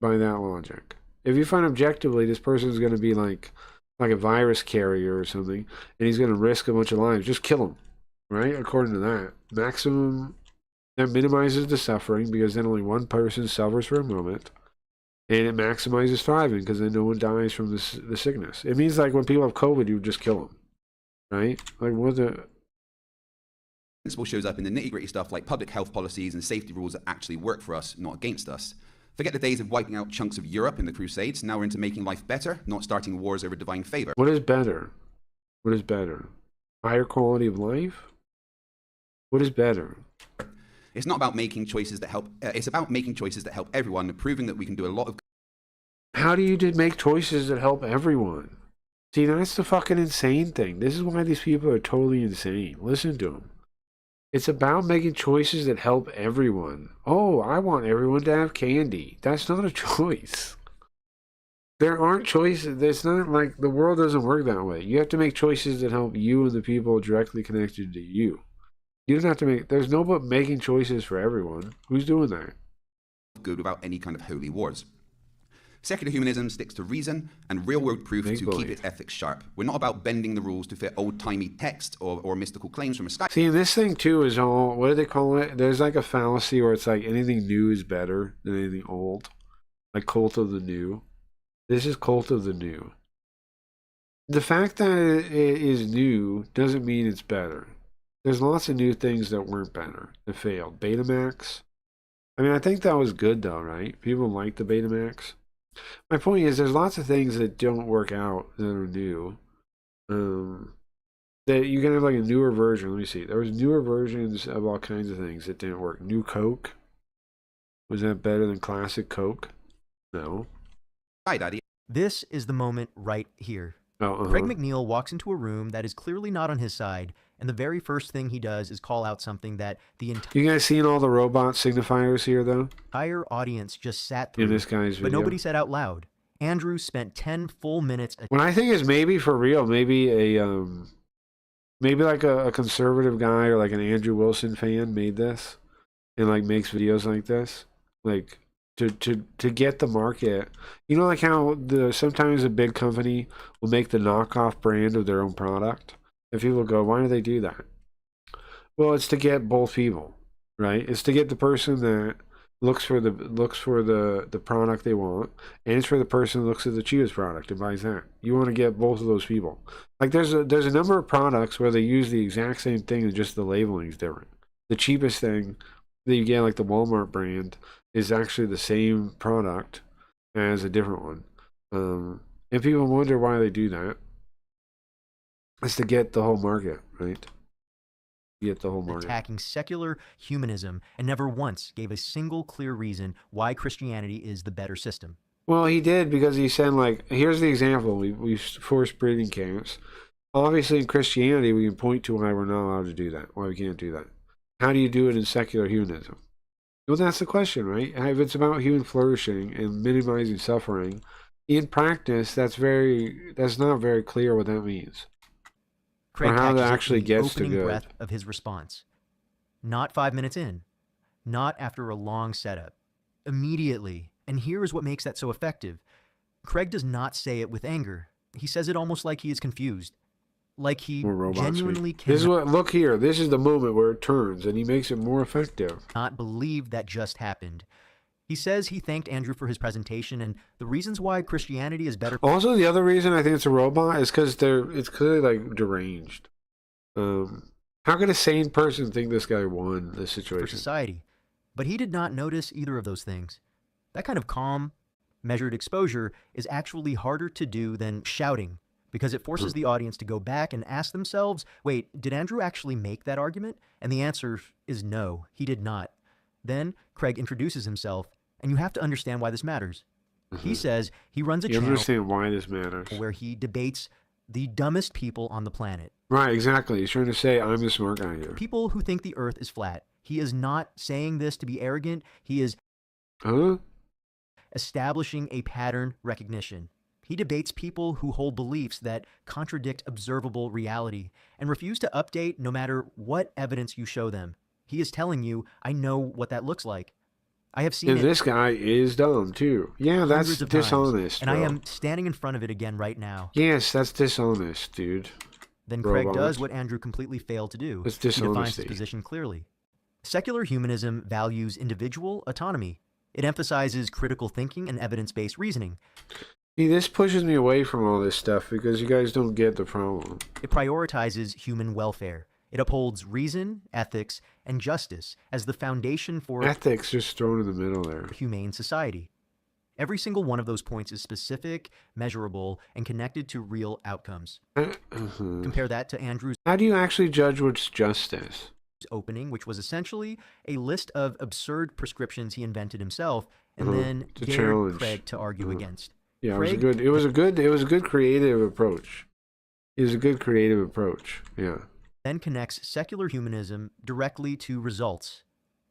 by that logic? If you find objectively this person is going to be like a virus carrier or something, and he's going to risk a bunch of lives, just kill him, right? According to that. Maximum... That minimizes the suffering because then only one person suffers for a moment, and it maximizes thriving because then no one dies from the sickness. It means like when people have COVID, you just kill them, right? Like what the
principle shows up in the nitty-gritty stuff like public health policies and safety rules that actually work for us, not against us. Forget the days of wiping out chunks of Europe in the Crusades. Now we're into making life better, not starting wars over divine favor.
What is better? What is better? Higher quality of life? What is better?
It's not about making choices that help. It's about making choices that help everyone, proving that we can do a lot of...
How do you make choices that help everyone? See, that's the fucking insane thing. This is why these people are totally insane. Listen to them. It's about making choices that help everyone. Oh, I want everyone to have candy. That's not a choice. There aren't choices. It's not like the world doesn't work that way. You have to make choices that help you and the people directly connected to you. You don't have to make... There's no but making choices for everyone. Who's doing that?
Good without any kind of holy wars. Secular humanism sticks to reason and real-world proof to
believe.
keep its ethics sharp. We're not about bending the rules to fit old-timey text or mystical claims from a sky.
See, this thing too is all, what do they call it? There's like a fallacy where it's like anything new is better than anything old. Like cult of the new. This is cult of the new. The fact that it is new doesn't mean it's better. There's lots of new things that weren't better, that failed. Betamax. I mean, I think that was good though, right? People like the Betamax. My point is, there's lots of things that don't work out that are new. That you can have like a newer version. Let me see. There was newer versions of all kinds of things that didn't work. New Coke. Was that better than classic Coke? No.
Hi, Daddy.
This is the moment right here. Craig McNeil walks into a room that is clearly not on his side, and the very first thing he does is call out something that the
You guys seen all the robot signifiers here, though?
entire audience just sat through,
In this guy's
but
video?
nobody said out loud. Andrew spent 10 full minutes.
What I think is maybe for real, maybe maybe like a conservative guy or like an Andrew Wilson fan made this and like makes videos like this, like to get the market. You know, like how sometimes a big company will make the knockoff brand of their own product, and people go, why do they do that? Well, it's to get both people, right? It's to get the person that looks for the product they want, and it's for the person who looks at the cheapest product and buys that. You want to get both of those people. Like there's a number of products where they use the exact same thing and just the labeling is different. The cheapest thing that you get, like the Walmart brand, is actually the same product as a different one. And people wonder why they do that. It's to get the whole market, right? Get the whole market.
Attacking secular humanism and never once gave a single clear reason why Christianity is the better system.
Well, he did, because he said, like, here's the example. We forced breeding camps. Obviously, in Christianity, we can point to why we're not allowed to do that, why we can't do that. How do you do it in secular humanism? Well, that's the question, right? If it's about human flourishing and minimizing suffering, in practice, that's not very clear what that means.
Craig
or how
catches
that
it
actually
in the
gets to
opening
good.
breath of his response. Not 5 minutes in. Not after a long setup. Immediately. And here is what makes that so effective. Craig does not say it with anger. He says it almost like he is confused. Like he genuinely
This is what, look here, this is the moment where it turns, and he makes it more effective.
Not believe that just happened. He says he thanked Andrew for his presentation, and the reasons why Christianity is better.
Also, the other reason I think it's a robot is because it's clearly like deranged. How could a sane person think this guy won this situation?
For society. But he did not notice either of those things. That kind of calm, measured exposure is actually harder to do than shouting, because it forces the audience to go back and ask themselves, wait, did Andrew actually make that argument? And the answer is no, he did not. Then Craig introduces himself, and you have to understand why this matters. He says he runs a
You
channel
understand why this matters.
where he debates the dumbest people on the planet.
Right, exactly. He's trying to say, I'm the smart guy here.
People who think the earth is flat. He is not saying this to be arrogant. He is establishing a pattern recognition. He debates people who hold beliefs that contradict observable reality and refuse to update no matter what evidence you show them. He is telling you, I know what that looks like. I have seen
And
it
this guy is dumb, too. Yeah, that's
hundreds of times,
dishonest,
and I
bro.
am standing in front of it again right now.
Yes, that's dishonest, dude.
Then Craig
Robot.
does what Andrew completely failed to do.
It's
He defines
dishonesty.
his position clearly. Secular humanism values individual autonomy. It emphasizes critical thinking and evidence-based reasoning.
See, this pushes me away from all this stuff because you guys don't get the problem.
It prioritizes human welfare. It upholds reason, ethics, and justice as the foundation for
Ethics just thrown in the middle there.
a humane society. Every single one of those points is specific, measurable, and connected to real outcomes. Compare that to Andrew's
How do you actually judge what's justice?
opening, which was essentially a list of absurd prescriptions he invented himself, and then
To
dared
challenge.
Craig to argue against.
Yeah,
Craig,
it was a good creative approach. It was a good creative approach. Yeah.
then connects secular humanism directly to results.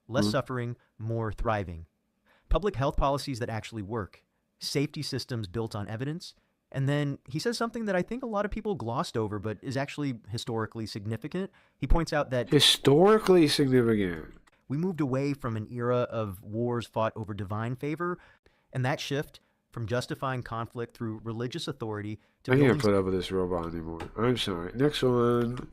Less suffering, more thriving. Public health policies that actually work. Safety systems built on evidence. And then he says something that I think a lot of people glossed over, but is actually historically significant. He points out that
Historically significant.
we moved away from an era of wars fought over divine favor, and that shift from justifying conflict through religious authority to
I can't
building...
put up with this robot anymore. I'm sorry. Next one.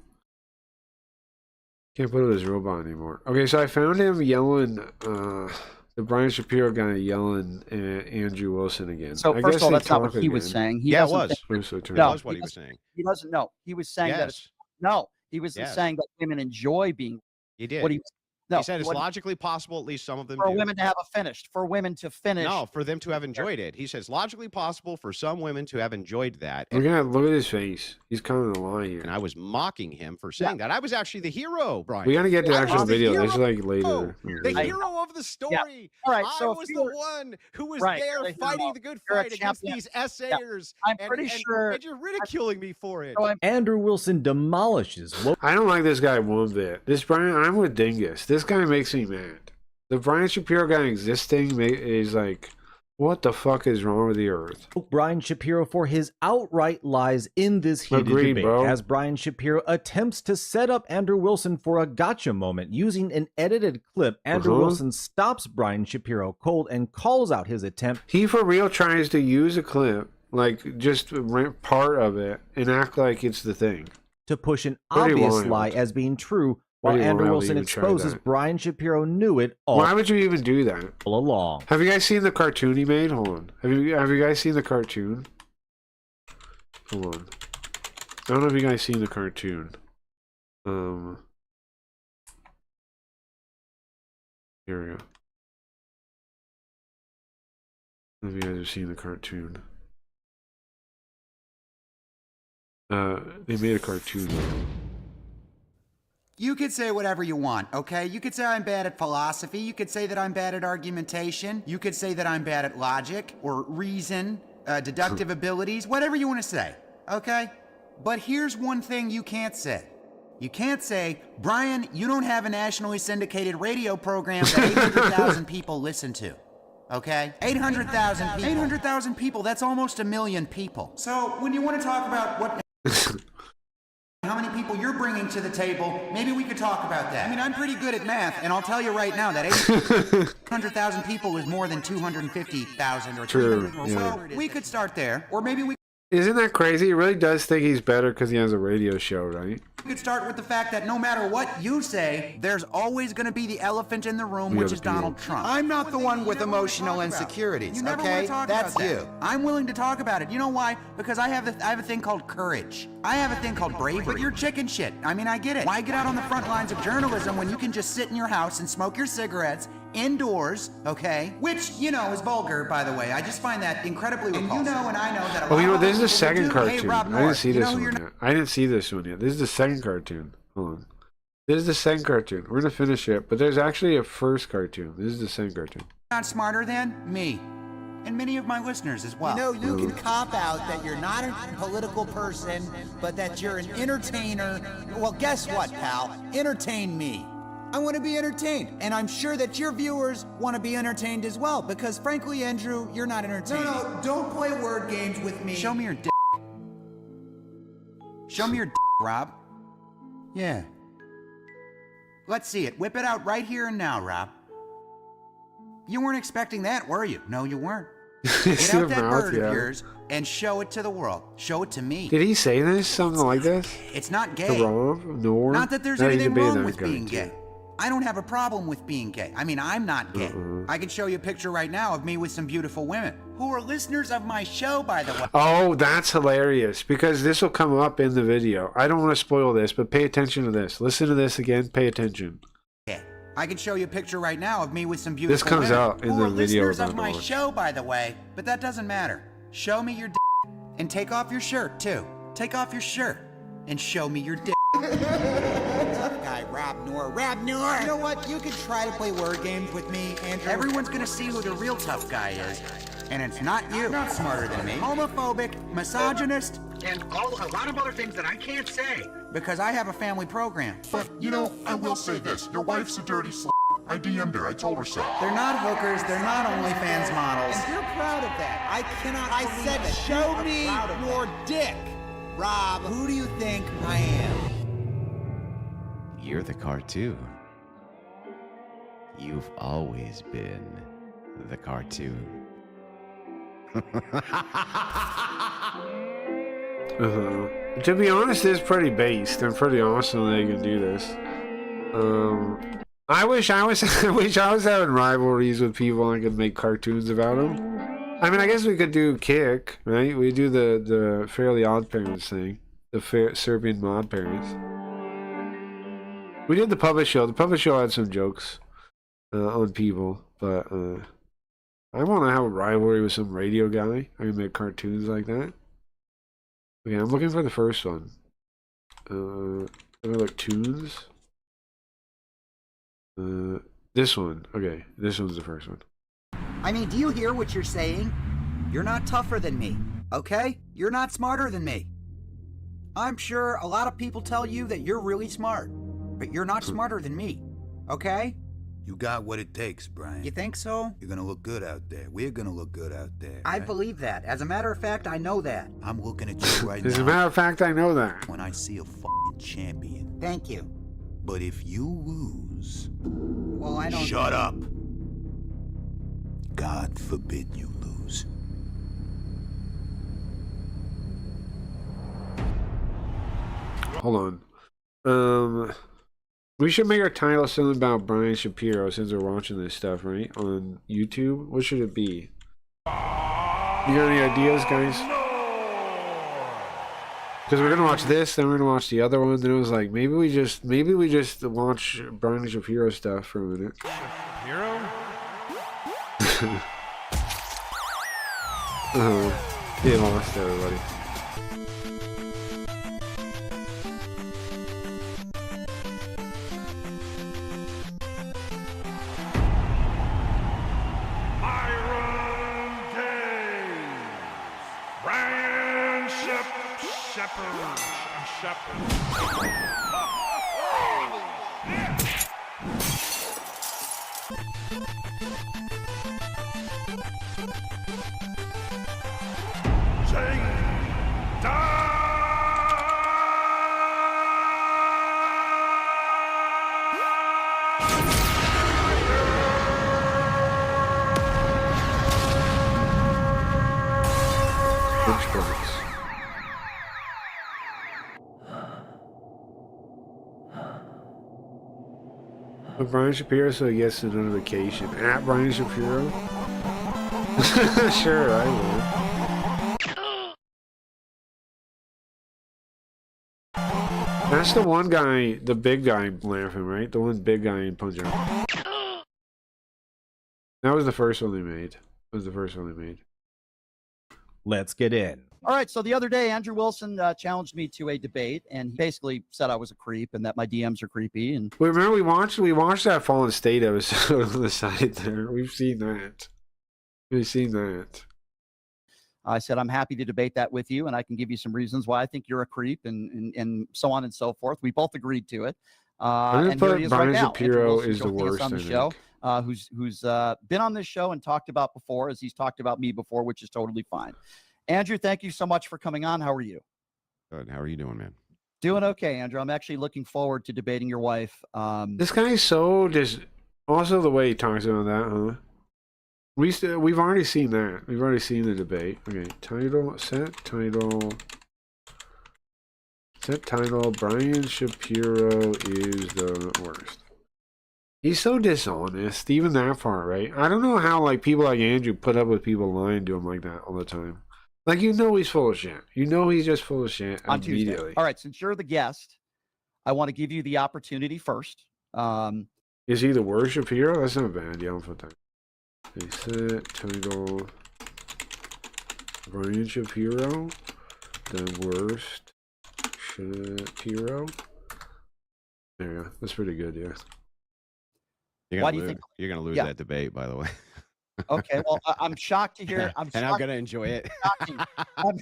Can't put up with this robot anymore. Okay, so I found him yelling, the Brian Shapiro guy yelling at Andrew Wilson again.
So
I
first
guess
of all,
they
that's not what
talk
he was
again.
saying. He
Yeah, it
doesn't
was.
think-
That
No,
was what he was
doesn't-
saying.
He doesn't know. He was saying that
Yes.
it's, no, he was
Yes.
saying that women enjoy being
He did.
what no,
he said it's
what-
logically possible, at least some of them
for
do.
women to have a finished, for women to finish.
No, for them to have enjoyed it. He says logically possible for some women to have enjoyed that. And,
Look at his face. He's kind of the lie here.
and I was mocking him for saying that. I was actually the hero, Brian.
We gotta get the
I
actual
was the
video.
hero.
This is like later.
The hero of the story.
All right,
I
so if
was
you
the
were-
one who was
Right,
there
the
fighting
hero.
the good
You're a
fight against
champion.
these essayers.
I'm pretty sure.
And you're ridiculing me for it.
Andrew Wilson demolishes.
I don't like this guy one bit. This Brian, I'm with Dingus. This guy makes me mad. The Brian Shapiro guy existing is like, what the fuck is wrong with the earth?
Brian Shapiro for his outright lies in this heated
Agreed,
debate
bro.
as Brian Shapiro attempts to set up Andrew Wilson for a gotcha moment using an edited clip. Andrew Wilson stops Brian Shapiro cold and calls out his attempt.
He for real tries to use a clip, like just part of it, and act like it's the thing.
To push an
Pretty
obvious
wild.
lie as being true, while
Pretty
Andrew
wild to
Wilson
even try
exposes
that.
Brian Shapiro knew it all,
Why would you even do that?
all along.
Have you guys seen the cartoon he made? Hold on. Have you guys seen the cartoon? Hold on. I don't know if you guys seen the cartoon. Here we go. I don't know if you guys have seen the cartoon. They made a cartoon.
You could say whatever you want, okay? You could say I'm bad at philosophy. You could say that I'm bad at argumentation. You could say that I'm bad at logic or reason, deductive abilities, whatever you want to say, okay? But here's one thing you can't say. You can't say, Brian, you don't have a nationally syndicated radio program that 800,000 people listen to. Okay? 800,000 people. 800,000 people, that's almost 1 million people. So when you want to talk about what... how many people you're bringing to the table, maybe we could talk about that. I mean, I'm pretty good at math, and I'll tell you right now that 800,000 people is more than 250,000 or 300.
True, yeah.
So we could start there, or maybe we
Isn't that crazy? He really does think he's better because he has a radio show, right?
could start with the fact that no matter what you say, there's always going to be the elephant in the room,
We
which
gotta
is Donald
pee.
Trump. I'm not the one with emotional insecurities, okay? That's you. I'm willing to talk about it. You know why? Because I have a thing called courage. I have a thing called bravery. But you're chicken shit. I mean, I get it. Why get out on the front lines of journalism when you can just sit in your house and smoke your cigarettes indoors, okay? Which, you know, is vulgar, by the way. I just find that incredibly repulsive. And you know and I know that a
Oh,
lot
you know,
of
this is the
people
second
do.
cartoon.
Hey, Rob
I didn't
North,
see
you
this
know who
one
you're
yet. I didn't see this one yet. This is the second cartoon. Hold on. This is the second cartoon. We're gonna finish it, but there's actually a first cartoon. This is the second cartoon.
not smarter than me. And many of my listeners as well. You know, you can cop out that you're not a political person, but that you're an entertainer. Well, guess what, pal? Entertain me. I want to be entertained. And I'm sure that your viewers want to be entertained as well, because frankly, Andrew, you're not entertained. No, don't play word games with me. Show me your dick. Show me your dick, Rob. Yeah. Let's see it. Whip it out right here and now, Rob. You weren't expecting that, were you? No, you weren't. Get out that bird of yours and show it to the world. Show it to me.
Did he say this? Something like this?
It's not gay.
To Rob? Nor?
Not that there's
No, he's
anything
a bit
wrong
that
with
guy,
being
too.
gay. I don't have a problem with being gay. I mean, I'm not gay. I can show you a picture right now of me with some beautiful women who are listeners of my show, by the way.
Oh, that's hilarious because this will come up in the video. I don't want to spoil this, but pay attention to this. Listen to this again. Pay attention.
I can show you a picture right now of me with some beautiful
This comes
women
out in
who
the
are
video
listeners
about
of my
Noah.
show, by the way, but that doesn't matter. Show me your and take off your shirt, too. Take off your shirt and show me your dick. Tough guy, Rob Noor. Rob Noor! You know what? You could try to play word games with me, Andrew. Everyone's gonna see who the real tough guy is. And it's not you. Not smarter than me. Homophobic, misogynist, and a lot of other things that I can't say. Because I have a family program.
But, you know, I will say this. Your wife's a dirty slut. I DM'd her. I told her so.
They're not hookers. They're not OnlyFans models. And you're proud of that. I cannot I said that. Show me your dick. Rob, who do you think I am?
You're the cartoon. You've always been the cartoon.
To be honest, it's pretty based and pretty awesome that they can do this. I wish I was I wish I was having rivalries with people and I could make cartoons about them. I mean, I guess we could do Kick, right? We do the Fairly Odd Parents thing, the Serbian Odd Parents. We did the Puppet Show. The Puppet Show had some jokes on people, but I want to have a rivalry with some radio guy. I can make cartoons like that. Okay, I'm looking for the first one. Like tunes. This one. Okay, this one's the first one.
I mean, do you hear what you're saying? You're not tougher than me, okay? You're not smarter than me. I'm sure a lot of people tell you that you're really smart, but you're not smarter than me, okay?
You got what it takes, Brian.
You think so?
You're gonna look good out there. We're gonna look good out there.
I
right?
believe that. As a matter of fact, I know that.
I'm looking at you right now.
As a matter of fact, I know that.
When I see a fucking champion.
Thank you.
But if you lose...
Well, I don't...
Shut up! God forbid you lose.
Hold on. We should make our title something about Brian Shapiro since we're watching this stuff, right? On YouTube. What should it be? You got any ideas, guys? Because we're gonna watch this, then we're gonna watch the other one. Then it was like maybe we just watch Brian Shapiro stuff for a minute.
Shapiro?
He lost everybody. But Brian Shapiro, so he gets the notification. At Brian Shapiro? Sure, I will. That's the one guy, the big guy laughing, right? The one big guy in Punch Out. That was the first one they made.
Let's get in.
All right, so the other day, Andrew Wilson challenged me to a debate, and he basically said I was a creep and that my DMs are creepy. And
Wait, remember we watched that Fallen State episode on the side there. We've seen that.
I said I'm happy to debate that with you, and I can give you some reasons why I think you're a creep, and so on and so forth. We both agreed to it. And here he is
Brian
right now.
Shapiro
Andrew Wilson
is the
joining us
worst,
on the
I
show. Who's been on this show and talked about before, as he's talked about me before, which is totally fine. Andrew, thank you so much for coming on. How are you?
Good. How are you doing, man?
Doing okay, Andrew. I'm actually looking forward to debating your wife.
This guy's so just. Also, the way he talks about that, huh? We've already seen that. We've already seen the debate. Okay, set title. Brian Shapiro is the worst. He's so dishonest, even that part, right? I don't know how like people like Andrew put up with people lying to him like that all the time. Like, you know he's full of shit. You know he's just full of shit
On Tuesday.
immediately.
All right, since you're the guest, I want to give you the opportunity first.
Is he the worst Shapiro? That's not bad. Yeah, I'll put that. They set title Brian Shapiro, the worst Shapiro. There you go. That's pretty good, yeah.
Why do you think
you're gonna lose
Yeah.
that debate? By the way.
Okay, well, I'm shocked to hear. I'm
gonna enjoy it.
I'm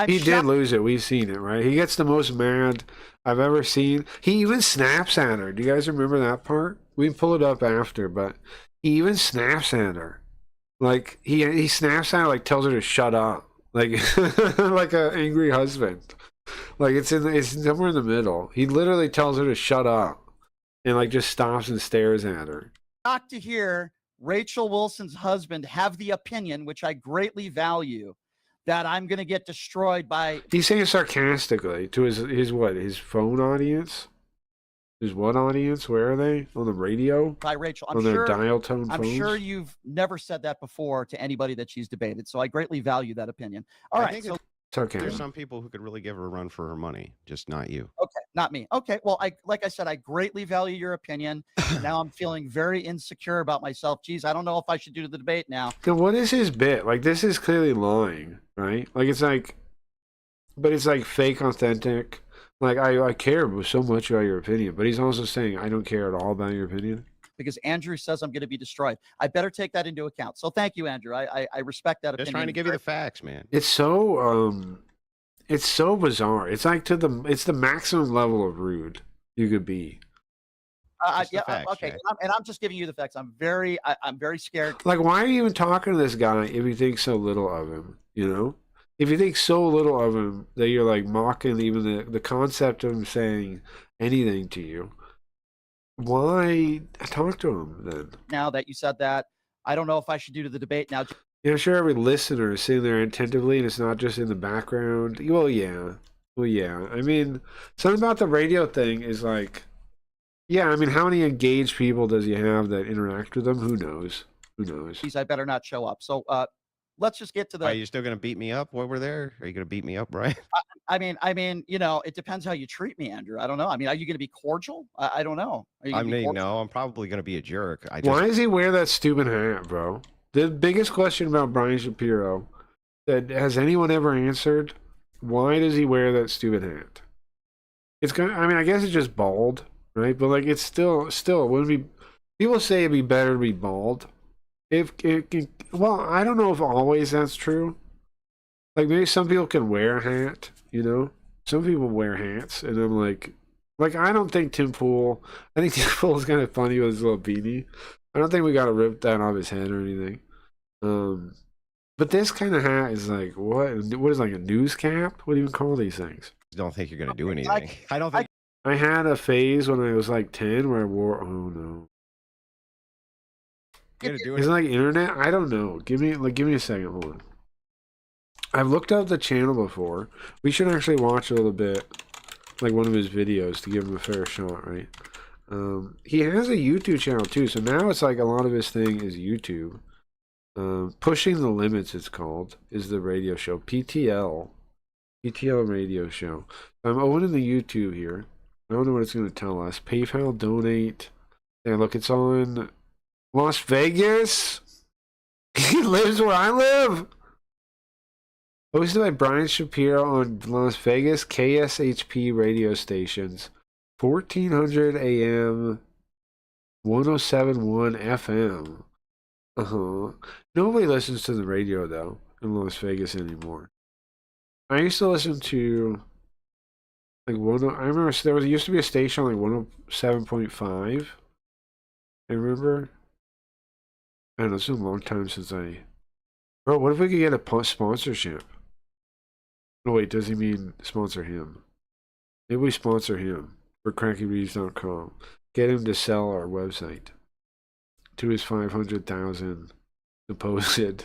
He did
shocked-
lose it. We've seen it, right? He gets the most mad I've ever seen. He even snaps at her. Do you guys remember that part? We can pull it up after, but he even snaps at her. Like he snaps at her, like tells her to shut up, like like an angry husband. Like it's somewhere in the middle. He literally tells her to shut up, and like just stops and stares at her.
shocked to hear Rachel Wilson's husband have the opinion, which I greatly value, that I'm going to get destroyed by.
He's saying sarcastically to his what? His phone audience? His what audience? Where are they? On the radio?
By Rachel.
On their dial tone
I'm
phones?
sure you've never said that before to anybody that she's debated. So I greatly value that opinion. All right. So
It's okay.
There's some people who could really give her a run for her money, just not you.
okay, not me. Okay, well, like I said, I greatly value your opinion. Now I'm feeling very insecure about myself. Geez, I don't know if I should do the debate now.
Now, what is his bit? Like, this is clearly lying, right? Like, it's like, but it's like fake authentic. Like, I care so much about your opinion, but he's also saying, I don't care at all about your opinion.
Because Andrew says I'm going to be destroyed. I better take that into account. So thank you, Andrew. I respect that opinion.
Just trying to give you the facts, man.
It's so bizarre. It's like it's the maximum level of rude you could be.
Yeah,
facts,
okay.
Jay.
And I'm just giving you the facts. I'm very scared.
Like, why are you even talking to this guy if you think so little of him? You know, if you think so little of him that you're like mocking even the concept of him saying anything to you, why talk to him then?
Now that you said that, I don't know if I should do the debate now.
You know, I'm sure every listener is sitting there attentively, and it's not just in the background. Well, yeah. I mean, something about the radio thing is like, yeah. I mean, how many engaged people does he have that interact with him? Who knows?
Geez, I better not show up. So let's just get to the.
Are you still going to beat me up while we're there? Are you going to beat me up, Brian?
I mean, you know, it depends how you treat me, Andrew. I don't know. I mean, are you going to be cordial? I don't know. Are you
I
gonna be
mean,
cordial?
no, I'm probably going to be a jerk.
Why does he wear that stupid hat, bro? The biggest question about Brian Shapiro that has anyone ever answered: why does he wear that stupid hat? It's gonna. I mean, I guess it's just bald, right? But like, it's still it wouldn't be. People say it'd be better to be bald. Well, I don't know if always that's true. Like, maybe some people can wear a hat, you know? Some people wear hats, and I'm like, I don't think Tim Pool, I think Tim Pool is kind of funny with his little beanie. I don't think we got to rip that off his head or anything. But this kind of hat is like, what is like a news cap? What do you even call these things?
I don't think you're going to do anything. I don't think.
I had a phase when I was like 10 where I wore, oh no.
You're going to do
Is it like internet? I don't know. Give me a second, hold on. I've looked up the channel before. We should actually watch a little bit, like one of his videos to give him a fair shot, right? He has a YouTube channel too, so now it's like a lot of his thing is YouTube. Pushing the Limits, it's called, is the radio show. PTL radio show. I'm opening the YouTube here. I don't know what it's going to tell us. PayPal, donate. Yeah, look, it's on Las Vegas. He lives where I live. Hosted by Brian Shapiro on Las Vegas KSHP radio stations, 1400 AM, 1071 FM. Nobody listens to the radio though in Las Vegas anymore. I used to listen to like I remember there used to be a station on like 107.5. I remember. I don't know, it's been a long time since Bro, what if we could get a sponsorship? No, wait, does he mean sponsor him? Maybe we sponsor him for crackyreads.com. Get him to sell our website to his 500,000 supposed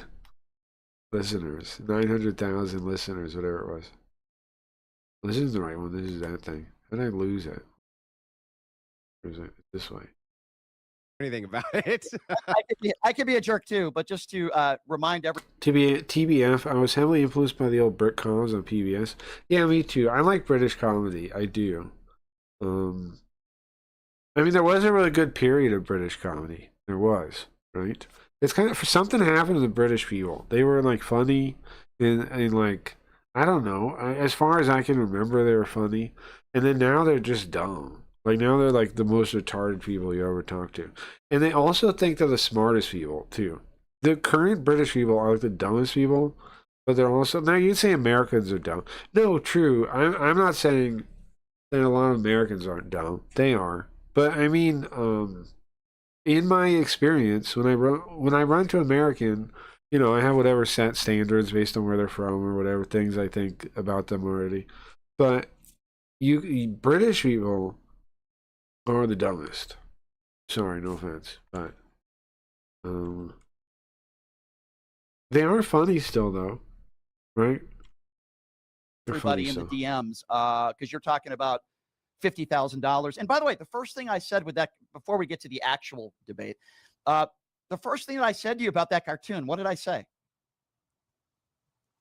listeners. 900,000 listeners, whatever it was. This is the right one. This is that thing. How did I lose it? Or is it this way?
Anything about it.
I could be a jerk too, but just to remind everyone.
TBF, I was heavily influenced by the old Brit coms on PBS. Yeah, me too. I like British comedy. I do. I mean, there was a really good period of British comedy. There was, right? It's kind of something happened to the British people. They were like funny and like, I don't know. As far as I can remember, they were funny. And then now they're just dumb. Like, now they're like the most retarded people you ever talk to. And they also think they're the smartest people, too. The current British people are like the dumbest people, but they're also... Now, you'd say Americans are dumb. No, true. I'm not saying that a lot of Americans aren't dumb. They are. But, I mean, in my experience, when I run to American, you know, I have whatever set standards based on where they're from or whatever things I think about them already. But you British people... are the dumbest. Sorry, no offense, but They are funny still, though, right? They're
Everybody
funny
in the
still.
DMs, because you're talking about $50,000. And by the way, the first thing I said with that, before we get to the actual debate, the first thing that I said to you about that cartoon, what did I say?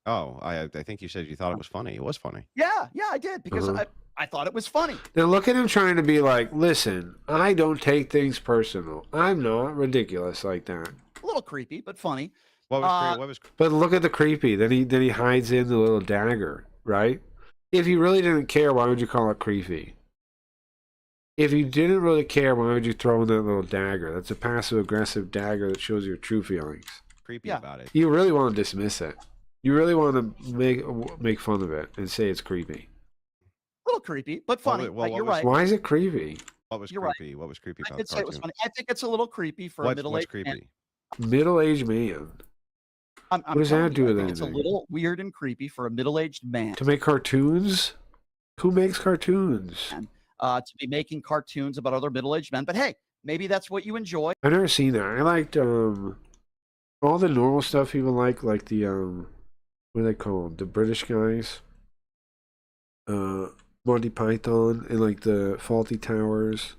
Oh, I think you said you thought it was funny. It was funny.
Yeah, I did, because I thought it was funny.
Now look at him trying to be like, listen, I don't take things personal. I'm not ridiculous like that.
A little creepy, but funny.
What was
But look at the creepy. Then he hides in the little dagger, right? If you really didn't care, why would you call it creepy? If you didn't really care, why would you throw in that little dagger? That's a passive-aggressive dagger that shows your true feelings.
creepy about it?
You really want to dismiss it. You really want to make fun of it and say it's creepy.
A little creepy, but funny. You're right.
Why is it creepy?
What was
You're right.
creepy? What was creepy
I
about
did
the
say it was
cartoon?
funny. I think it's a little creepy for a
What's
middle-aged
creepy?
Middle-aged man.
I'm
What does
telling
that do
you, I
with
think it's a
anything?
little weird and creepy for a middle-aged man
To make cartoons? Who makes cartoons?
to be making cartoons about other middle-aged men. But hey, maybe that's what you enjoy.
I've never seen that. I liked all the normal stuff people like the what are they called? The British guys. Monty Python and like the Faulty Towers.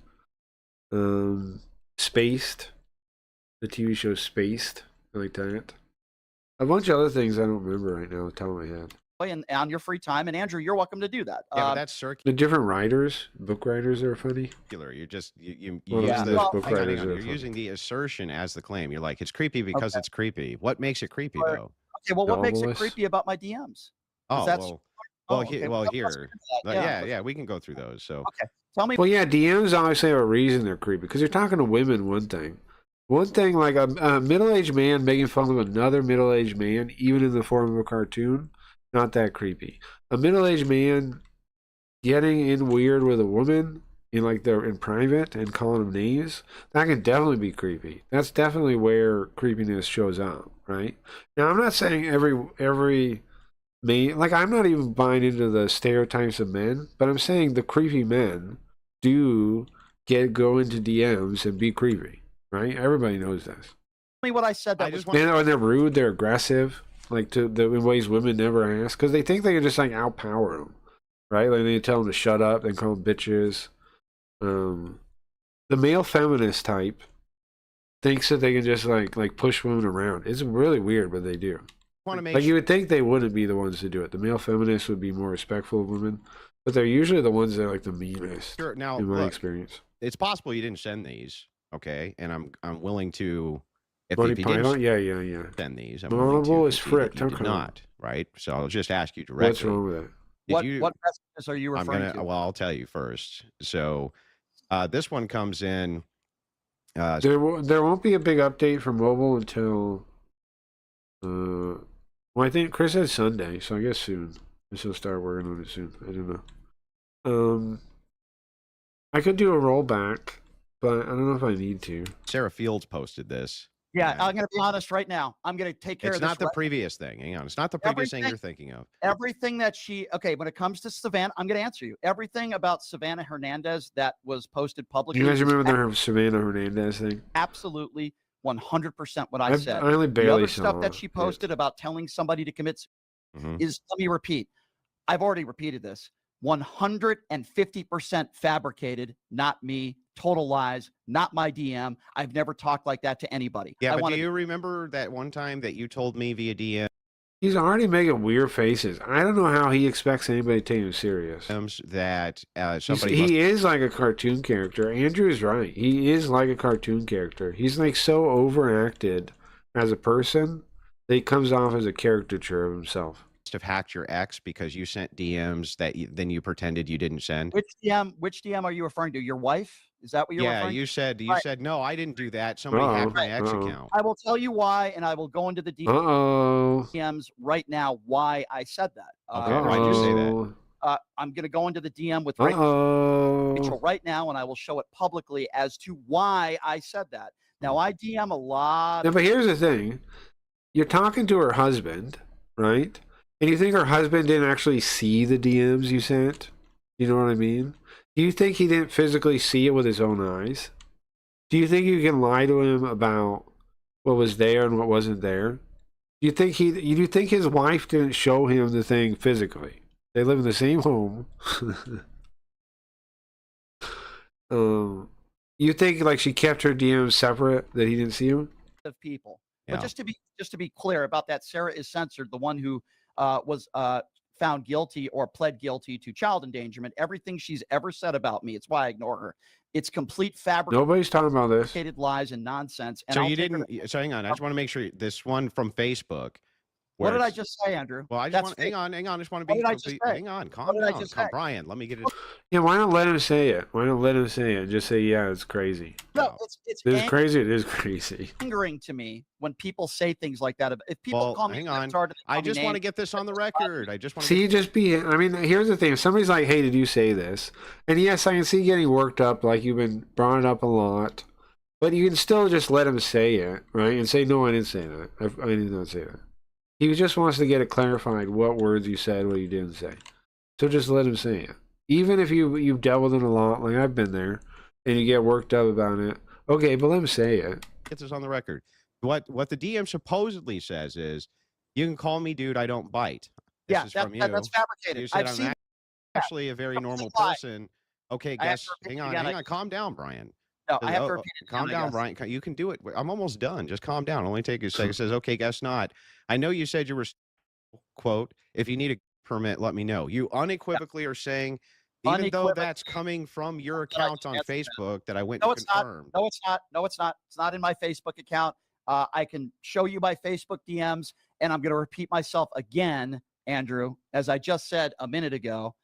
Spaced. The TV show Spaced. I like that. A bunch of other things I don't remember right now off the top of my head.
And on your free time, and Andrew, you're welcome to do that.
Yeah, but that's circular.
The different writers, book writers are funny.
You're just you
Well,
use
yeah.
the
Well, book
hang on,
writers
hang on.
are
You're
funny.
using the assertion as the claim. You're like, it's creepy because
Okay.
it's creepy. What makes it creepy
Right.
though?
Okay, well, what makes it
Novelist.
creepy about my DMs?
Oh,
that's
well,
okay, well, let's
here.
get into that.
Yeah, we can go through those. So
Okay, tell me.
Well, yeah, DMs obviously have a reason they're creepy because you're talking to women. One thing, like a middle-aged man making fun of another middle-aged man, even in the form of a cartoon, not that creepy. A middle-aged man getting in weird with a woman in like they're in private and calling them names, that can definitely be creepy. That's definitely where creepiness shows up, right? Now, I'm not saying every man, like I'm not even buying into the stereotypes of men, but I'm saying the creepy men do go into DMs and be creepy, right? Everybody knows this.
Tell me what I said. That was
And they're rude, they're aggressive, like in ways women never ask, because they think they can just like outpower them, right? Like they tell them to shut up, they call them bitches. The male feminist type thinks that they can just like push women around. It's really weird, but they do. Like you would think they wouldn't be the ones to do it. The male feminists would be more respectful of women, but they're usually the ones that are like the meanest.
Sure. Now,
in my
look,
experience,
it's possible you didn't send these, okay? And I'm willing to. If
Monty
you didn't
Python, yeah.
send these, I'm
Vulnerable
willing to
is
concede that
fricked,
you
okay.
did not, right? So I'll just ask you directly.
What's wrong with that?
What messages are you referring to?
Well, I'll tell you first. So this one comes in.
There won't be a big update for mobile until. Well, I think Chris said Sunday, so I guess soon. He'll start working on it soon. I don't know. I could do a rollback, but I don't know if I need to.
Sarah Fields posted this.
Yeah, I'm going to be honest right now. I'm going to take care
It's
of this.
not the
right-
previous thing. Hang on. It's not the previous thing
Everything-
you're thinking of.
Everything that okay, when it comes to Savannah, I'm going to answer you. Everything about Savannah Hernandez that was posted
Do
publicly.
you guys
is
remember the Savannah Hernandez thing?
absolutely 100% what I said.
I only
The
barely
other
saw
stuff that she
it.
posted about telling somebody to commit
Mhm.
is, let me repeat. I've already repeated this. 150% fabricated, not me. Total lies, not my DM. I've never talked like that to anybody.
Yeah,
I
but
wanna-
do you remember that one time that you told me via DM
He's already making weird faces. I don't know how he expects anybody to take him serious.
that
He's-
somebody
he is like a cartoon character. Andrew is right. He is like a cartoon character. He's like so overacted as a person that he comes off as a caricature of himself.
must have hacked your ex because you sent DMs that then you pretended you didn't send?
Which DM are you referring to? Your wife? Is that what you're
Yeah,
referring
you
to?
said
Right.
no, I didn't do that. Somebody hacked my ex account.
I will tell you why, and I will go into the
Uh-oh.
DMs right now why I said that.
Okay, why'd you say that?
I'm going to go into the DM with
Uh-oh.
Rachel right now, and I will show it publicly as to why I said that. Now, I DM a lot.
Yeah, but here's the thing. You're talking to her husband, right? And you think her husband didn't actually see the DMs you sent? You know what I mean? Do you think he didn't physically see it with his own eyes? Do you think you can lie to him about what was there and what wasn't there? Do you think his wife didn't show him the thing physically? They live in the same home. You think like she kept her DMs separate that he didn't see them?
Of people.
Yeah.
But just to be clear about that, Sarah is censored, the one who was found guilty or pled guilty to child endangerment. Everything she's ever said about me, it's why I ignore her. It's complete fabricated.
Nobody's talking about this.
Lies and nonsense. And
So
I'll
you
take her-
didn't. So hang on. I just want to make sure this one from Facebook.
What
where
did I
it's-
just say, Andrew?
Well, I just
That's
want.
fake.
Hang on. I just want to
What
be.
did I just say?
Hang on.
What
Calm
did I
down.
just
Calm,
say?
Brian, let me get it.
Yeah, why not let him say it? Why not let him say it? Just say, yeah, it's crazy.
No, it's
It is crazy. It is crazy.
angering to me when people say things like that. If people
Well,
call me
hang on.
retarded, they
I
call me
just want to
names.
get this on the record. I just want to.
See, just be. I mean, here's the thing. If somebody's like, "Hey, did you say this?" And yes, I can see you getting worked up, like you've been brought it up a lot. But you can still just let him say it, right? And say, "No, I didn't say that. I did not say that." He just wants to get it clarified what words you said, what you didn't say. So just let him say it. Even if you've dealt with it a lot, like I've been there, and you get worked up about it. Okay, but let him say it.
Get this on the record. What the DM supposedly says is, you can call me dude. I don't bite. This
Yeah,
is from you.
that's fabricated.
You said
I've
I'm
seen
actually a very normal
lie.
person. Okay,
I have
guess.
to repeat
Hang
it
on.
again,
Hang
I-
on. Calm down, Brian.
No, I have to repeat it
Calm
again, I
down,
guess.
Brian. You can do it. I'm almost done. Just calm down. Only take a second. It says, okay, guess not. I know you said you were, quote, if you need a permit, let me know. You unequivocally are saying, even though that's coming from your account on Facebook that I went
No,
to
it's not.
confirm.
No, it's not. No, it's not. It's not in my Facebook account. I can show you my Facebook DMs, and I'm going to repeat myself again, Andrew, as I just said a minute ago.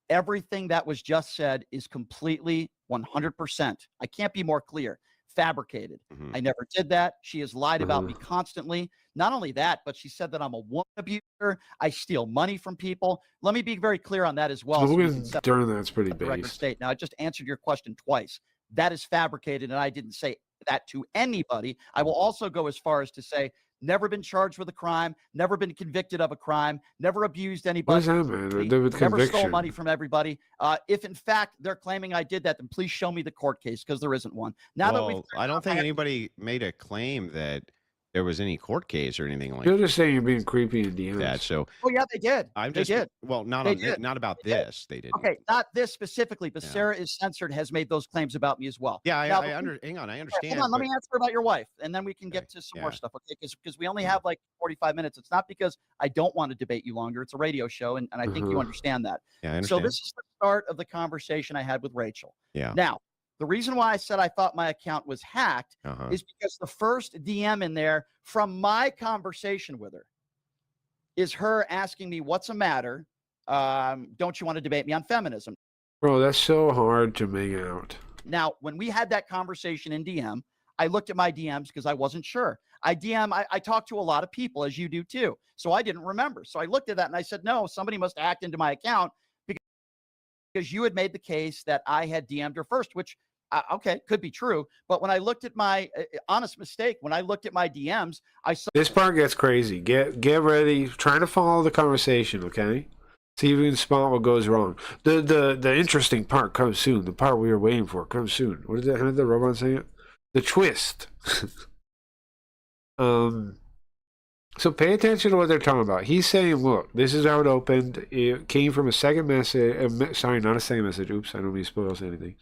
Everything that was just said is completely 100%. I can't be more clear. Fabricated. I never did that. She has lied about me constantly. Not only that, but she said that I'm a woman abuser. I steal money from people. Let me be very clear on that as well.
So
you can set
during that's pretty
the record
based.
state. Now, I just answered your question twice. That is fabricated, and I didn't say that to anybody. I will also go as far as to say, never been charged with a crime, never been convicted of a crime, never abused anybody.
What does that matter? With
Never stole
conviction.
money from everybody. If in fact they're claiming I did that, then please show me the court case because there isn't one. Now that we've
Well, I don't think anybody made a claim that there was any court case or anything like
You're just saying you're being creepy in DMs.
that. So
Oh yeah, they did.
I'm
They
just
did.
well, not
They
on
did.
not about
They did.
this. They didn't.
Okay, not this specifically, but
Yeah.
Sarah is censored has made those claims about me as well.
Yeah,
Now,
hang on, I understand.
Hold on, let
but-
me answer about your wife, and then we can get to some more
yeah.
stuff, okay? Because we only have like 45 minutes. It's not because I don't want to debate you longer. It's a radio show, and I think you understand that.
Yeah, I
So
understand.
this is the start of the conversation I had with Rachel.
Yeah.
Now, the reason why I said I thought my account was hacked
Uh-huh.
is because the first DM in there from my conversation with her is her asking me, "What's the matter? Don't you want to debate me on feminism?"
Bro, that's so hard to make out.
Now, when we had that conversation in DM, I looked at my DMs because I wasn't sure. I talk to a lot of people, as you do too. So I didn't remember. So I looked at that and I said, no, somebody must hacked into my account because you had made the case that I had DM'd her first, which, okay, could be true. But when I looked at my honest mistake, when I looked at my DMs, I saw
This part gets crazy. Get ready. Try to follow the conversation, okay? See if you can spot what goes wrong. The interesting part comes soon. The part we were waiting for comes soon. What is that? How did the robot say it? The twist. So pay attention to what they're talking about. He's saying, look, this is how it opened. It came from a second message. Sorry, not a second message. Oops, I don't mean to spoil anything.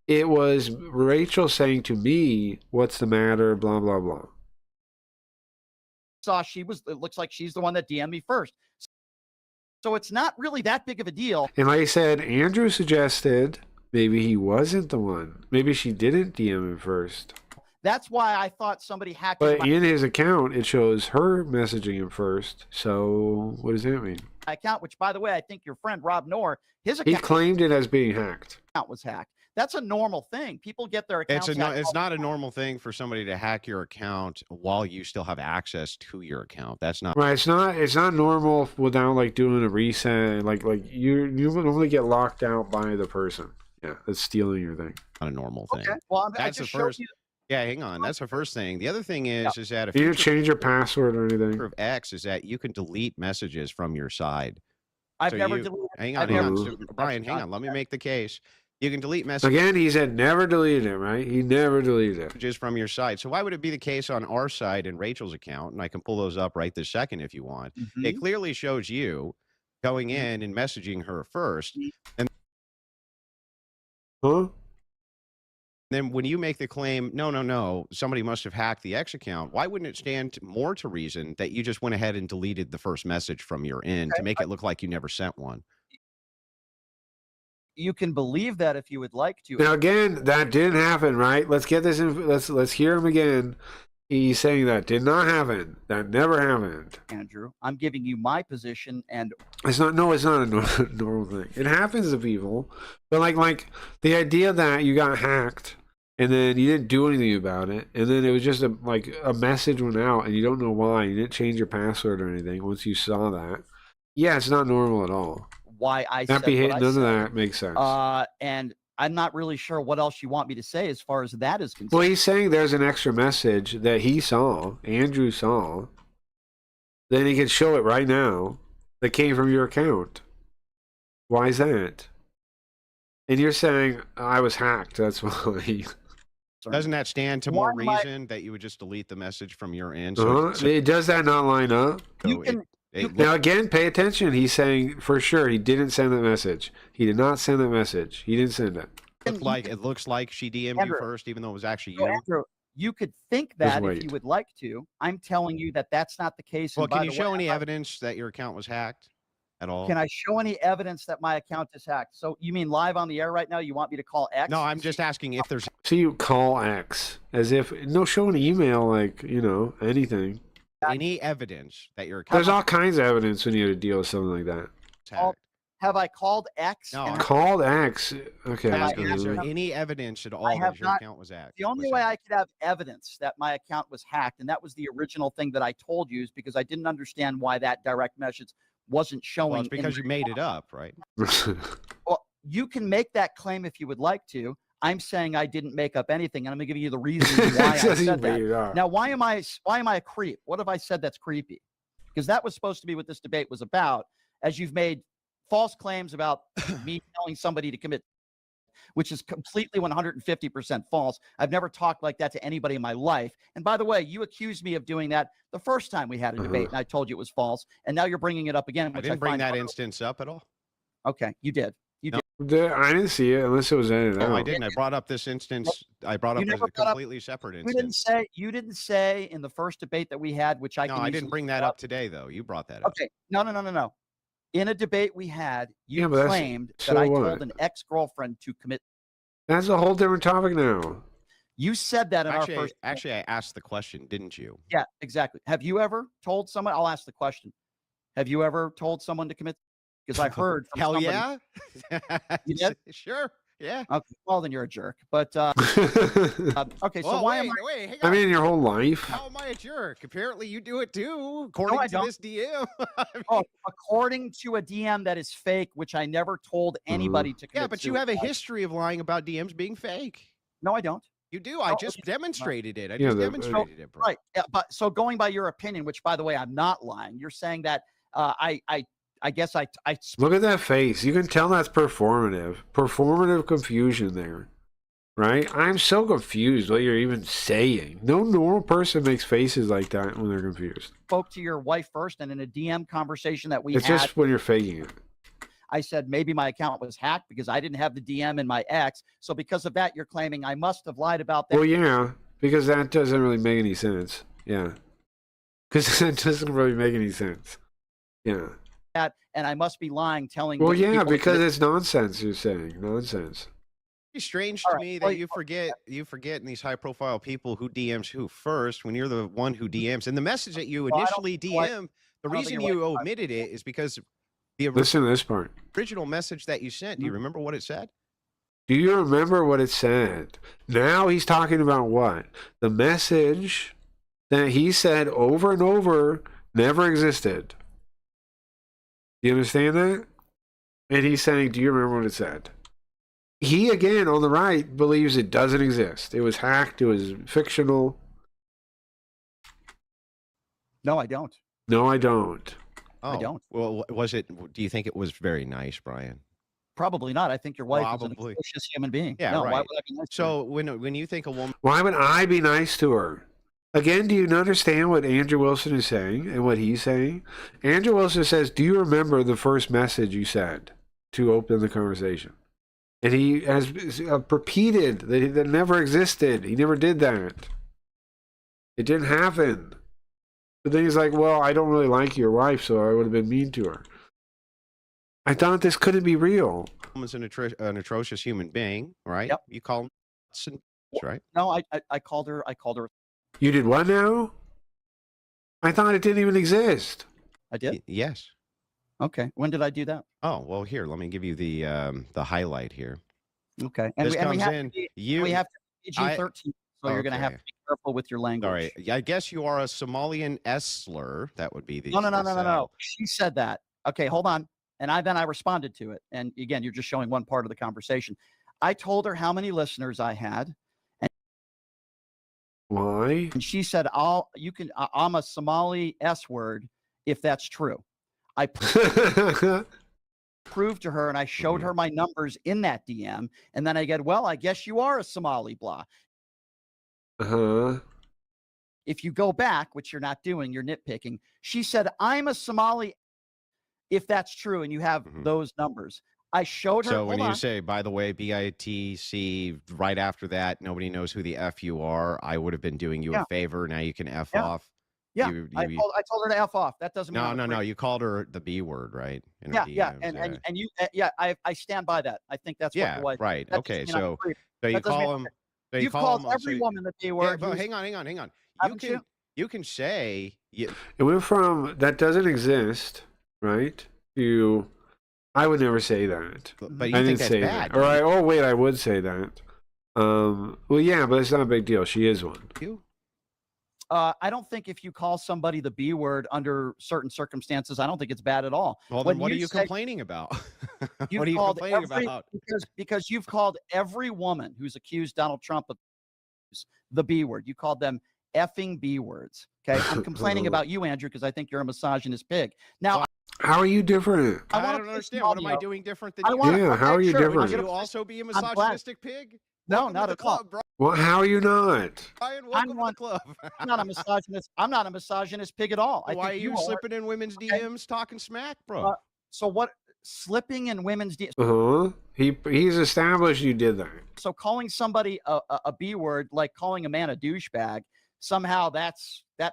It was Rachel saying to me, what's the matter, blah, blah, blah.
it looks like she's the one that DM'd me first. So it's not really that big of a deal.
And like I said, Andrew suggested maybe he wasn't the one. Maybe she didn't DM him first.
That's why I thought somebody hacked
But
into
in his account, it shows her messaging him first. So what does that mean?
my account, which, by the way, I think your friend Rob Knorr, his
He
account
claimed it as being hacked.
was hacked. That's a normal thing. People get their accounts hacked.
It's not a normal thing for somebody to hack your account while you still have access to your account. That's not
Right, it's not normal without like doing a reset. Like you normally get locked out by the person. Yeah, that's stealing your thing.
not a normal thing.
Okay. Well, I
That's the
just showed
first.
you.
Yeah, hang on. That's the first thing. The other thing is that if
You didn't change your password or anything.
of X is that you can delete messages from your side.
I've
So
never
you-
deleted.
Hang
I've
on,
never
hang on.
deleted
So, Brian, hang
messages.
on. Let me make the case. You can delete messages.
Again, he said never deleted it, right? He never deleted it.
Just from your side. So why would it be the case on our side and Rachel's account? And I can pull those up right this second if you want. It clearly shows you going in and messaging her first. And then when you make the claim, no, somebody must have hacked the X account, why wouldn't it stand more to reason that you just went ahead and deleted the first message from your end to make it look like you never sent one?
You can believe that if you would like to.
Now again, that didn't happen, right? Let's get this in. Let's hear him again. He's saying that did not happen. That never happened.
Andrew, I'm giving you my position, and
it's not. No, it's not a normal thing. It happens to people, but like the idea that you got hacked and then you didn't do anything about it, and then it was just a message went out and you don't know why. You didn't change your password or anything once you saw that. Yeah, it's not normal at all.
Why I
said
what I
none of
said.
that makes sense.
And I'm not really sure what else you want me to say as far as that is concerned.
Well, he's saying there's an extra message that he saw, Andrew saw. Then he can show it right now that came from your account. Why is that? And you're saying I was hacked. That's why.
Doesn't that stand to more reason that you would just delete the message from your end? So
Does that not line up?
Now
again, pay attention. He's saying for sure he didn't send that message. He did not send that message. He didn't send it.
It looks like she DM'd
Andrew,
you first, even though it was actually
So,
you.
Andrew, you could think that if you would like to. I'm telling you that that's not the case.
Well,
And by
can you
the
show
way,
any evidence that your account was hacked at all?
Can I show any evidence that my account is hacked? So you mean live on the air right now? You want me to call X?
No, I'm just asking if there's.
So you call X as if show an email like anything.
Any evidence that your account.
There's all kinds of evidence when you have to deal with something like that.
Have I called X?
No,
Called X. Okay.
Is there any evidence at all that your account was hacked?
The only way I could have evidence that my account was hacked, and that was the original thing that I told you, is because I didn't understand why that direct message wasn't showing.
Well, it's because you made it up, right?
Well, you can make that claim if you would like to. I'm saying I didn't make up anything, and I'm going to give you the reason why I said that. Now, why am I a creep? What have I said that's creepy? Because that was supposed to be what this debate was about. As you've made false claims about me telling somebody to commit, which is completely 150% false. I've never talked like that to anybody in my life. And by the way, you accused me of doing that the first time we had a debate, and I told you it was false. And now you're bringing it up again. Which
I didn't bring that instance up at all.
Okay, you did. You did.
I didn't see it unless it was edited out.
No, I didn't. I brought up this instance. I brought up a completely separate instance.
You didn't say in the first debate that we had, which I
No, I didn't bring that up today, though. You brought that up.
Okay. No. In a debate we had, you claimed that I told an ex-girlfriend to commit.
That's a whole different topic now.
You said that in our first.
Actually, I asked the question, didn't you?
Yeah, exactly. Have you ever told someone? I'll ask the question. Have you ever told someone to commit? Because I heard from
Hell
somebody.
Yeah.
You did?
Sure. Yeah.
Okay. Well, then you're a jerk. But okay. So why am I?
Wait, hang
I
on.
mean, your whole life.
How am I a jerk? Apparently, you do it too, according to this DM.
According to a DM that is fake, which I never told anybody to commit.
Yeah, but you have a history of lying about DMs being fake.
No, I don't.
You do. I just demonstrated it. I just demonstrated it, bro.
Right. Yeah, but so going by your opinion, which by the way, I'm not lying. You're saying that I guess I
look at that face. You can tell that's performative confusion there, right? I'm so confused what you're even saying. No normal person makes faces like that when they're confused.
Spoke to your wife first, and in a DM conversation that we had,
it's just when you're faking it.
I said maybe my account was hacked because I didn't have the DM in my ex. So because of that, you're claiming I must have lied about that.
Well, yeah, because that doesn't really make any sense. Yeah, because that doesn't really make any sense. Yeah.
That, and I must be lying, telling.
Well, yeah, because it's nonsense. You're saying nonsense.
It's strange to me that you forget in these high-profile people who DMs who first when you're the one who DMs. And the message that you initially DM, the reason you omitted it is because the
listen to this part.
Original message that you sent. Do you remember what it said?
Do you remember what it said? Now he's talking about what? The message that he said over and over never existed. You understand that? And he's saying, do you remember what it said? He, again, on the right, believes it doesn't exist. It was hacked. It was fictional.
No, I don't.
No, I don't.
Oh,
I don't.
Well, was it? Do you think it was very nice, Brian?
Probably not. I think your wife is an
Probably.
atrocious human being.
Yeah,
no,
right.
why would I be nice to her?
So when you think a woman,
Why would I be nice to her? Again, do you understand what Andrew Wilson is saying and what he's saying? Andrew Wilson says, do you remember the first message you sent to open the conversation? And he has repeated that never existed. He never did that. It didn't happen. But then he's like, well, I don't really like your wife, so I would have been mean to her. I thought this couldn't be real.
woman's an atrocious human being, right?
Yep.
You call them, right?
No, I called her.
You did what now? I thought it didn't even exist.
I did.
Yes.
Okay. When did I do that?
Oh well, here. Let me give you the highlight here.
Okay.
This
we
comes
have
in.
to be,
You.
we have to be
I-
PG-13, so you're going to have
Okay.
to be careful with your language.
All right. I guess you are a Somalian S slur. That would be the.
No. She said that. Okay, hold on. And I responded to it. And again, you're just showing one part of the conversation. I told her how many listeners I had.
Why?
And she said, I'm a Somali S word if that's true. I proved to her and I showed her my numbers in that DM. And then I get, well, I guess you are a Somali blah.
Uh-huh.
If you go back, which you're not doing, you're nitpicking. She said, I'm a Somali if that's true. And you have those numbers. I showed her.
So when
hold
you
on.
say, by the way, BITC, right after that, nobody knows who the F you are, I would have been doing you
Yeah.
a favor. Now you can F
Yeah.
off.
Yeah,
You-
I told her to F off. That doesn't mean
No,
I'm a
no.
creep.
You called her the B word, right? In her
Yeah,
DMs,
and you, I stand by that. I think that's
Yeah,
what the wife.
right.
that
Okay,
doesn't mean I'm a
so
creep.
so you
That doesn't mean
call
I'm a
him.
creep.
So you
You've
call
called
him.
every woman the B
Yeah,
word.
but
who's-
hang on. You
Haven't
can you can say
It went from that doesn't exist, right, to I would never say that.
But you
I
think
didn't
that's
say
bad,
that. Or oh wait, I would say that. Well, yeah, but it's not a big deal. She is one.
I don't think if you call somebody the B word under certain circumstances, I don't think it's bad at all.
Well,
When
then what are you
say-
complaining about?
You've
What are you
called
complaining
every-
about?
Because you've called every woman who's accused Donald Trump of the B word. You called them effing B words. Okay, I'm complaining about you, Andrew, because I think you're a misogynist pig. Now,
How are you different?
I
I
wanna
don't
play
understand.
some
What am I
audio.
doing different than
I
you?
wanna-
Yeah, how
okay,
are you
sure,
different?
Would you also be a
glad.
misogynistic pig?
No,
Welcome
not
to the
at all.
club, bro.
Well, how are you not?
Brian, welcome to the club.
I'm not a misogynist. I'm not a misogynist pig at all. I
Why are
think
you
are.
slipping in women's DMs talking smack, bro?
So what? Slipping in women's DMs.
Uh-huh. He's established you did that.
So calling somebody a B word, like calling a man a douchebag, somehow that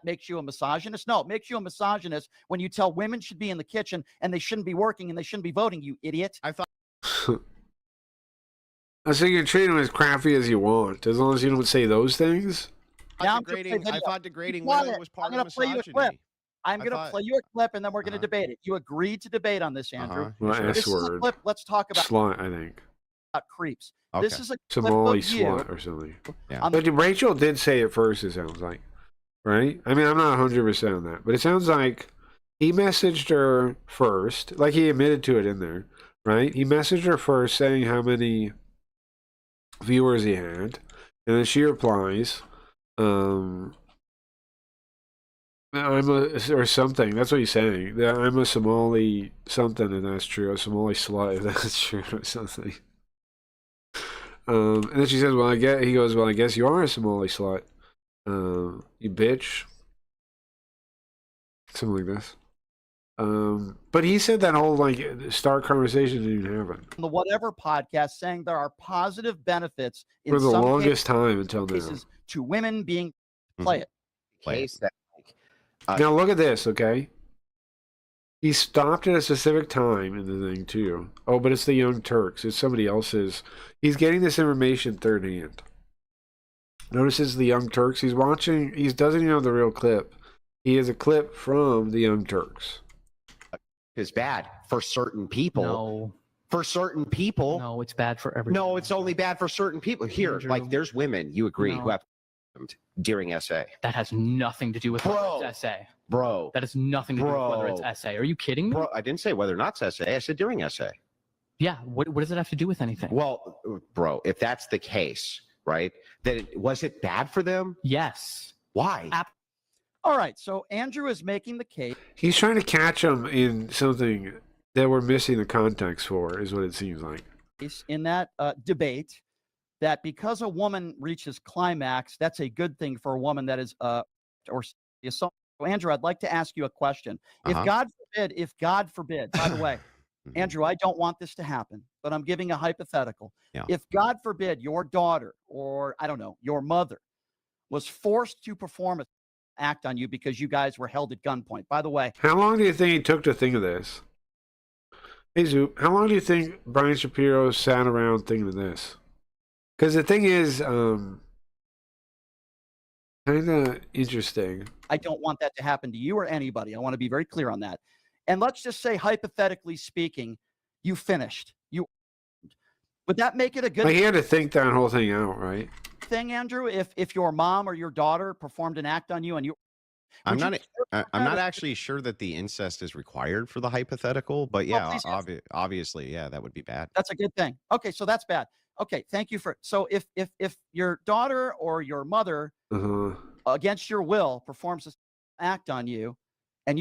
makes you a misogynist? No, it makes you a misogynist when you tell women should be in the kitchen and they shouldn't be working and they shouldn't be voting, you idiot.
I thought.
I think you can treat him as crappy as you want, as long as you don't say those things.
Now
I thought degrading
want
women
it.
was part
I'm gonna
of
play you a
misogyny.
clip. I'm
I
going to
thought-
play you a clip and then we're going to debate it. You agreed to debate on this, Andrew.
Well,
This is a
S-word.
clip. Let's talk about
Slut, I think.
creeps.
Okay.
This is a clip
Somali
of you.
slut or something.
Yeah.
on
But Rachel did say it first, it sounds like. Right? I mean, I'm not 100% on that. But it sounds like he messaged her first. Like he admitted to it in there. Right? He messaged her first saying how many viewers he had. And then she replies, or something. That's what he's saying. That I'm a Somali something, and that's true. A Somali slut, if that's true, or something. And then she says, "Well, he goes, well, I guess you are a Somali slut, you bitch." Something like this. But he said that whole start conversation didn't even happen
the Whatever podcast saying there are positive benefits in
for the
some
longest time until now.
cases to women being play it.
Play it.
Now look at this, okay? He stopped at a specific time in the thing too. Oh, but it's the Young Turks. It's somebody else's. He's getting this information third hand. Notice it's the Young Turks. He's watching. He doesn't even have the real clip. He has a clip from the Young Turks.
Is bad for certain people.
No.
For certain people.
No, it's bad for everyone.
No, it's only bad for certain people. Here,
Andrew.
like there's women, you agree,
No.
who have during SA.
That has nothing to do with whether it's essay.
Bro.
That has nothing to do with whether it's
Bro.
essay. Are you kidding me?
Bro, I didn't say whether or not it's SA. I said during SA.
Yeah. What does it have to do with anything?
Well, bro, if that's the case, right, then was it bad for them?
Yes.
Why?
All right. So Andrew is making the case.
He's trying to catch him in something that we're missing the context for, is what it seems like.
In that debate, that because a woman reaches climax, that's a good thing for a woman that is or so. Andrew, I'd like to ask you a question. If God forbid, by the way, Andrew, I don't want this to happen, but I'm giving a hypothetical.
Yeah.
If God forbid your daughter, or I don't know, your mother was forced to perform an act on you because you guys were held at gunpoint. By the way,
how long do you think it took to think of this? Hey, Zoop, how long do you think Brian Shapiro sat around thinking of this? Because the thing is, kind of interesting.
I don't want that to happen to you or anybody. I want to be very clear on that. And let's just say, hypothetically speaking, you finished. Would that make it a good
He had to think that whole thing out, right?
thing, Andrew? If your mom or your daughter performed an act on you and you,
I'm not actually sure that the incest is required for the hypothetical, but yeah, obviously, yeah, that would be bad.
That's a good thing. Okay, so that's bad. Okay, thank you for. So if your daughter or your mother, against your will, performs an act on you, and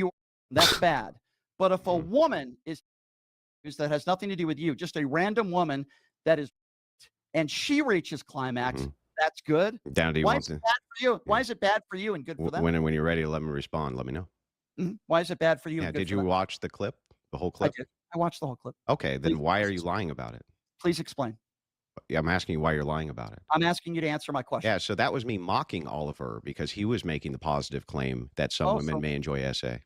that's bad. But if a woman that has nothing to do with you, just a random woman that is, and she reaches climax, that's good.
Down to you.
Why is it bad for you? Why is it bad for you and good for them?
When you're ready to let me respond, let me know.
Why is it bad for you?
Yeah,
and good
did
for
you
them?
watch the clip? The whole clip?
I did. I watched the whole clip.
Okay, then why are you lying about it?
Please explain.
Yeah, I'm asking you why you're lying about it.
I'm asking you to answer my question.
Yeah, so that was me mocking Oliver because he was making the positive claim that some women may enjoy SA.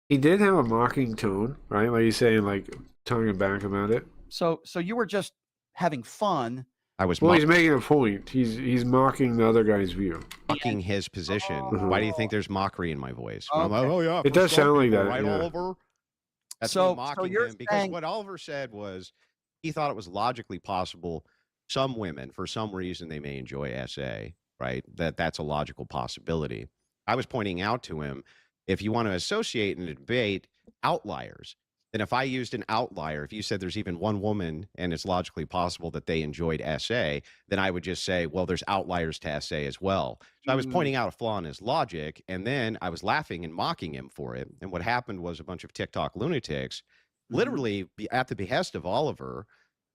He did have a mocking tone, right? Like he's saying, like tongue back about it.
So you were just having fun.
I was.
Well, he's making a point. He's mocking the other guy's view.
Mocking his position. Why do you think there's mockery in my voice?
Okay.
I'm like, oh yeah,
it does sound like that,
right,
yeah.
Oliver? That's
So
me mocking
you're
him because
saying-
what Oliver said was he thought it was logically possible some women, for some reason, they may enjoy SA, right? That's a logical possibility. I was pointing out to him, if you want to associate in a debate outliers, then if I used an outlier, if you said there's even one woman and it's logically possible that they enjoyed SA, then I would just say, well, there's outliers to SA as well. So I was pointing out a flaw in his logic, and then I was laughing and mocking him for it. And what happened was a bunch of TikTok lunatics, literally at the behest of Oliver,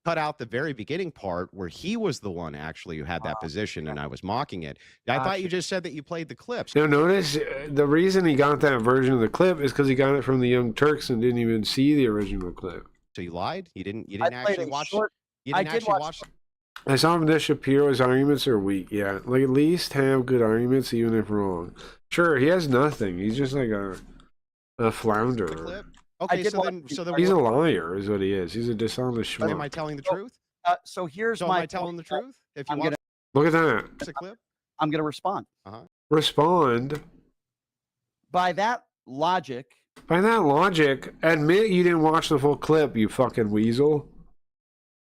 cut out the very beginning part where he was the one actually who had that position and I was mocking it. I thought you just said that you played the clips.
Now notice the reason he got that version of the clip is because he got it from the Young Turks and didn't even see the original clip.
So you lied? You didn't actually watch you didn't actually watch
I saw him this Shapiro's arguments are weak, yeah. Like at least have good arguments even if wrong. Sure, he has nothing. He's just like a flounder.
Okay, so then
he's a liar, is what he is. He's a dishonest schmuck.
am I telling the truth?
So here's
Am
my.
I telling the truth? If you
I'm
watch
Look at that.
the clip,
I'm going to respond.
Respond.
By that logic,
By that logic, admit you didn't watch the full clip, you fucking weasel.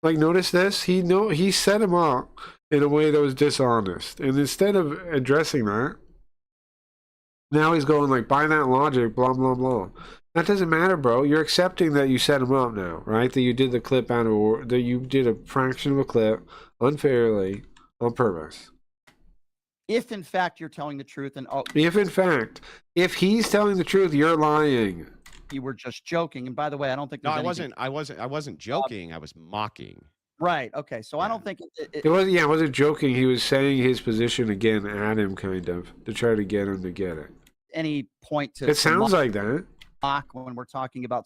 Like, notice this? He set him up in a way that was dishonest. And instead of addressing that, now he's going like, by that logic, blah, blah, blah. That doesn't matter, bro. You're accepting that you set him up now, right? That you did the clip out of that you did a fraction of a clip unfairly on purpose.
if in fact you're telling the truth, and
if he's telling the truth, you're lying.
You were just joking. And by the way, I don't think
No,
there's
I wasn't joking. I was mocking.
Right. Okay. So I don't think
It wasn't joking. He was saying his position again at him, kind of, to try to get him to get it.
any point to.
It sounds like that.
When we're talking about,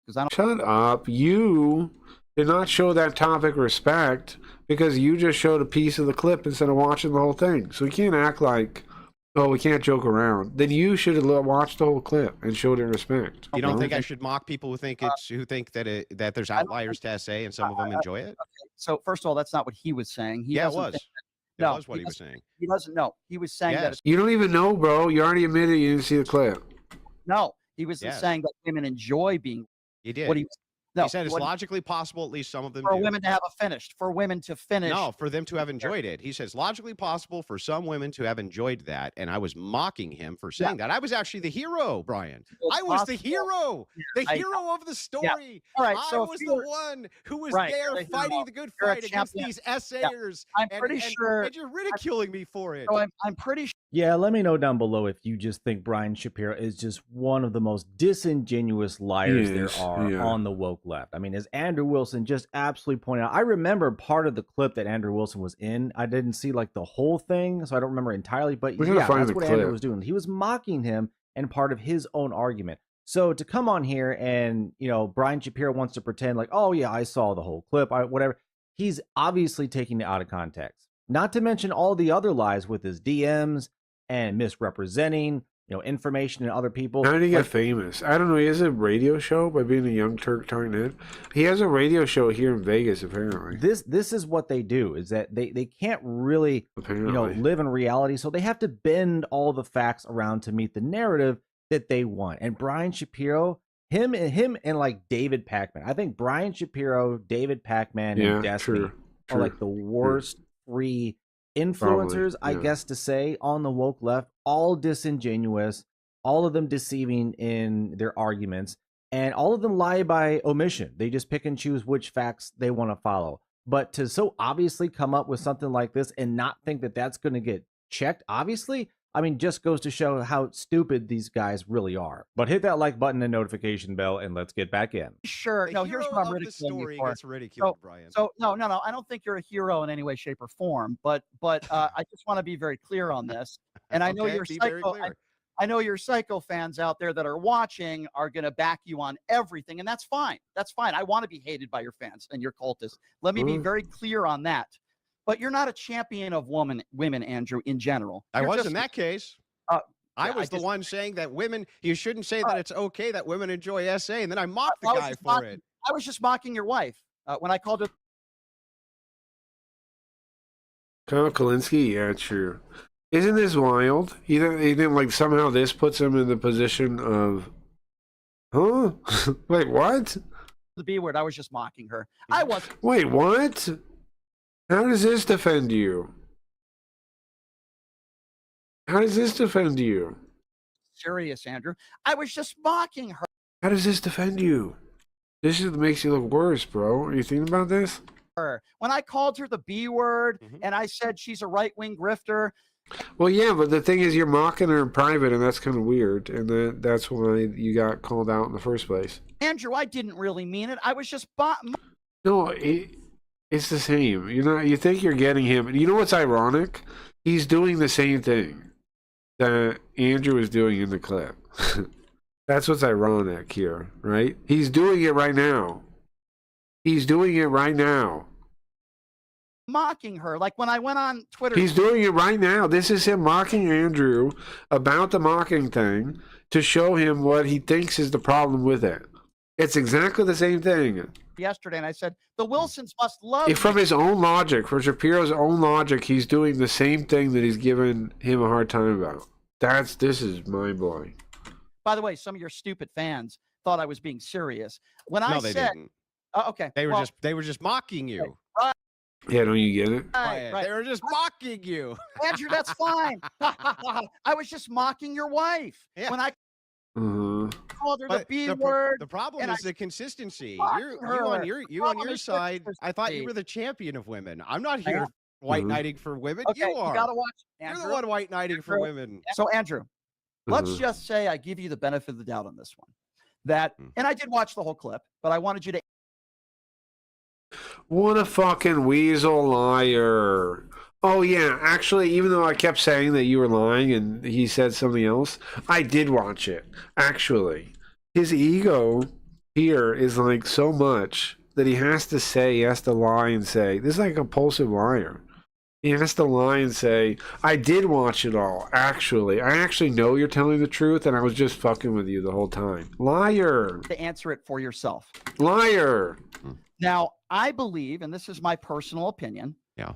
because I don't.
Shut up! You did not show that topic respect because you just showed a piece of the clip instead of watching the whole thing. So we can't act like, oh, we can't joke around. Then you should have watched the whole clip and showed it respect.
You don't think I should mock people who think that there's outliers to SA and some of them enjoy it?
Okay. So first of all, that's not what he was saying. He
Yeah, it
doesn't
was.
think
It
no,
was what he was saying.
He doesn't know. He was saying that. It's,
You don't even know, bro. You already admitted you didn't see the clip.
no, he was
Yes.
saying that women enjoy being.
He did.
What he No,
he said it's
what-
logically possible, at least some of them
for
do.
women to have a finished, for women to finish.
No, for them to have enjoyed it. He says logically possible for some women to have enjoyed that. And I was mocking him for saying that. I was actually the hero, Brian. I was the hero, the hero of the story.
All right,
I
so if
was the
you're-
one who was
Right,
there
you're the
fighting
hero.
the good
You're a
fight against
champion.
these
Yeah.
essayers.
I'm pretty sure.
And you're ridiculing me for it.
So I'm pretty sure.
Yeah, let me know down below if you just think Brian Shapiro is just one of the most disingenuous liars
He
there
is,
are
yeah.
on the woke left. I mean, as Andrew Wilson just absolutely pointed out, I remember part of the clip that Andrew Wilson was in. I didn't see like the whole thing, so I don't remember entirely, but
We gotta
yeah,
find
that's
the
what
clip.
Andrew was doing. He was mocking him and part of his own argument. So to come on here and, Brian Shapiro wants to pretend like, oh yeah, I saw the whole clip, whatever. He's obviously taking it out of context. Not to mention all the other lies with his DMs and misrepresenting, information and other people.
How did he get
Like,
famous? I don't know. He has a radio show by being a young Turk talking head. He has a radio show here in Vegas, apparently.
This is what they do, is that they can't really live in reality, so they have to bend all the facts around to meet the narrative that they want. And Brian Shapiro, him and like David Pakman, I think Brian Shapiro, David Pakman,
Yeah,
and Destiny
true,
are like the worst three influencers, I
yeah.
guess to say, on the woke left. All disingenuous, all of them deceiving in their arguments, and all of them lie by omission. They just pick and choose which facts they want to follow. But to so obviously come up with something like this and not think that that's going to get checked, obviously, I mean, just goes to show how stupid these guys really are. But hit that like button and notification bell, and let's get back in.
Sure.
The
No, here's
hero
what I'm
of the
ridiculing you
story
for.
gets ridiculed, Brian.
So no. I don't think you're a hero in any way, shape, or form. But I just want to be very clear on this. And I know
Okay,
you're
be very
psycho.
clear.
I know your psycho fans out there that are watching are going to back you on everything, and that's fine. That's fine. I want to be hated by your fans and your cultists. Let me be very clear on that. But you're not a champion of women, Andrew, in general.
I
You're
was
just-
in that case. I
yeah,
was the one saying that women, you shouldn't say that it's okay that women enjoy SA, and then I mocked the
I was
guy
just
for
mocking-
it.
I was just mocking your wife when I called her.
Kyle Kalinske, yeah, true. Isn't this wild? You think like somehow this puts him in the position of, huh? Wait, what?
The B word. I was just mocking her. I wasn't.
Wait, what? How does this defend you? How does this defend you?
Serious, Andrew. I was just mocking her.
How does this defend you? This is makes you look worse, bro. Are you thinking about this?
When I called her the B word and I said she's a right-wing grifter.
Well, yeah, but the thing is, you're mocking her in private, and that's kind of weird, and that's why you got called out in the first place.
Andrew, I didn't really mean it. I was just
No, it's the same. You think you're getting him, and you know what's ironic? He's doing the same thing that Andrew is doing in the clip. That's what's ironic here, right? He's doing it right now. He's doing it right now.
mocking her. Like when I went on Twitter.
He's doing it right now. This is him mocking Andrew about the mocking thing to show him what he thinks is the problem with it. It's exactly the same thing.
Yesterday, and I said, the Wilsons must love
From
me.
his own logic, from Shapiro's own logic, he's doing the same thing that he's giving him a hard time about. This is mind-blowing.
By the way, some of your stupid fans thought I was being serious. When I
No, they
said,
didn't.
Okay.
They were
well,
they were just mocking you.
Yeah, don't you get it?
Right, right.
They were just mocking you.
Andrew, that's fine. I was just mocking your wife.
Yeah.
When I called her the
But
B word.
The problem
and
is
I
the consistency.
mocked
You
her.
on
The
your
problem is
side. I thought you
consistency.
were the champion of women. I'm not here white knighting for women.
Okay,
you are.
gotta watch.
You're
Andrew.
the one white knighting for
Andrew.
women.
So Andrew, let's just say I give you the benefit of the doubt on this one. That, and I did watch the whole clip, but I wanted you to.
What a fucking weasel liar. Oh, yeah. Actually, even though I kept saying that you were lying and he said something else, I did watch it. Actually, his ego here is like so much that he has to lie and say, this is like a compulsive liar. He has to lie and say, I did watch it all. Actually, I actually know you're telling the truth and I was just fucking with you the whole time. Liar.
To answer it for yourself.
Liar.
Now, I believe, and this is my personal opinion.
Yeah.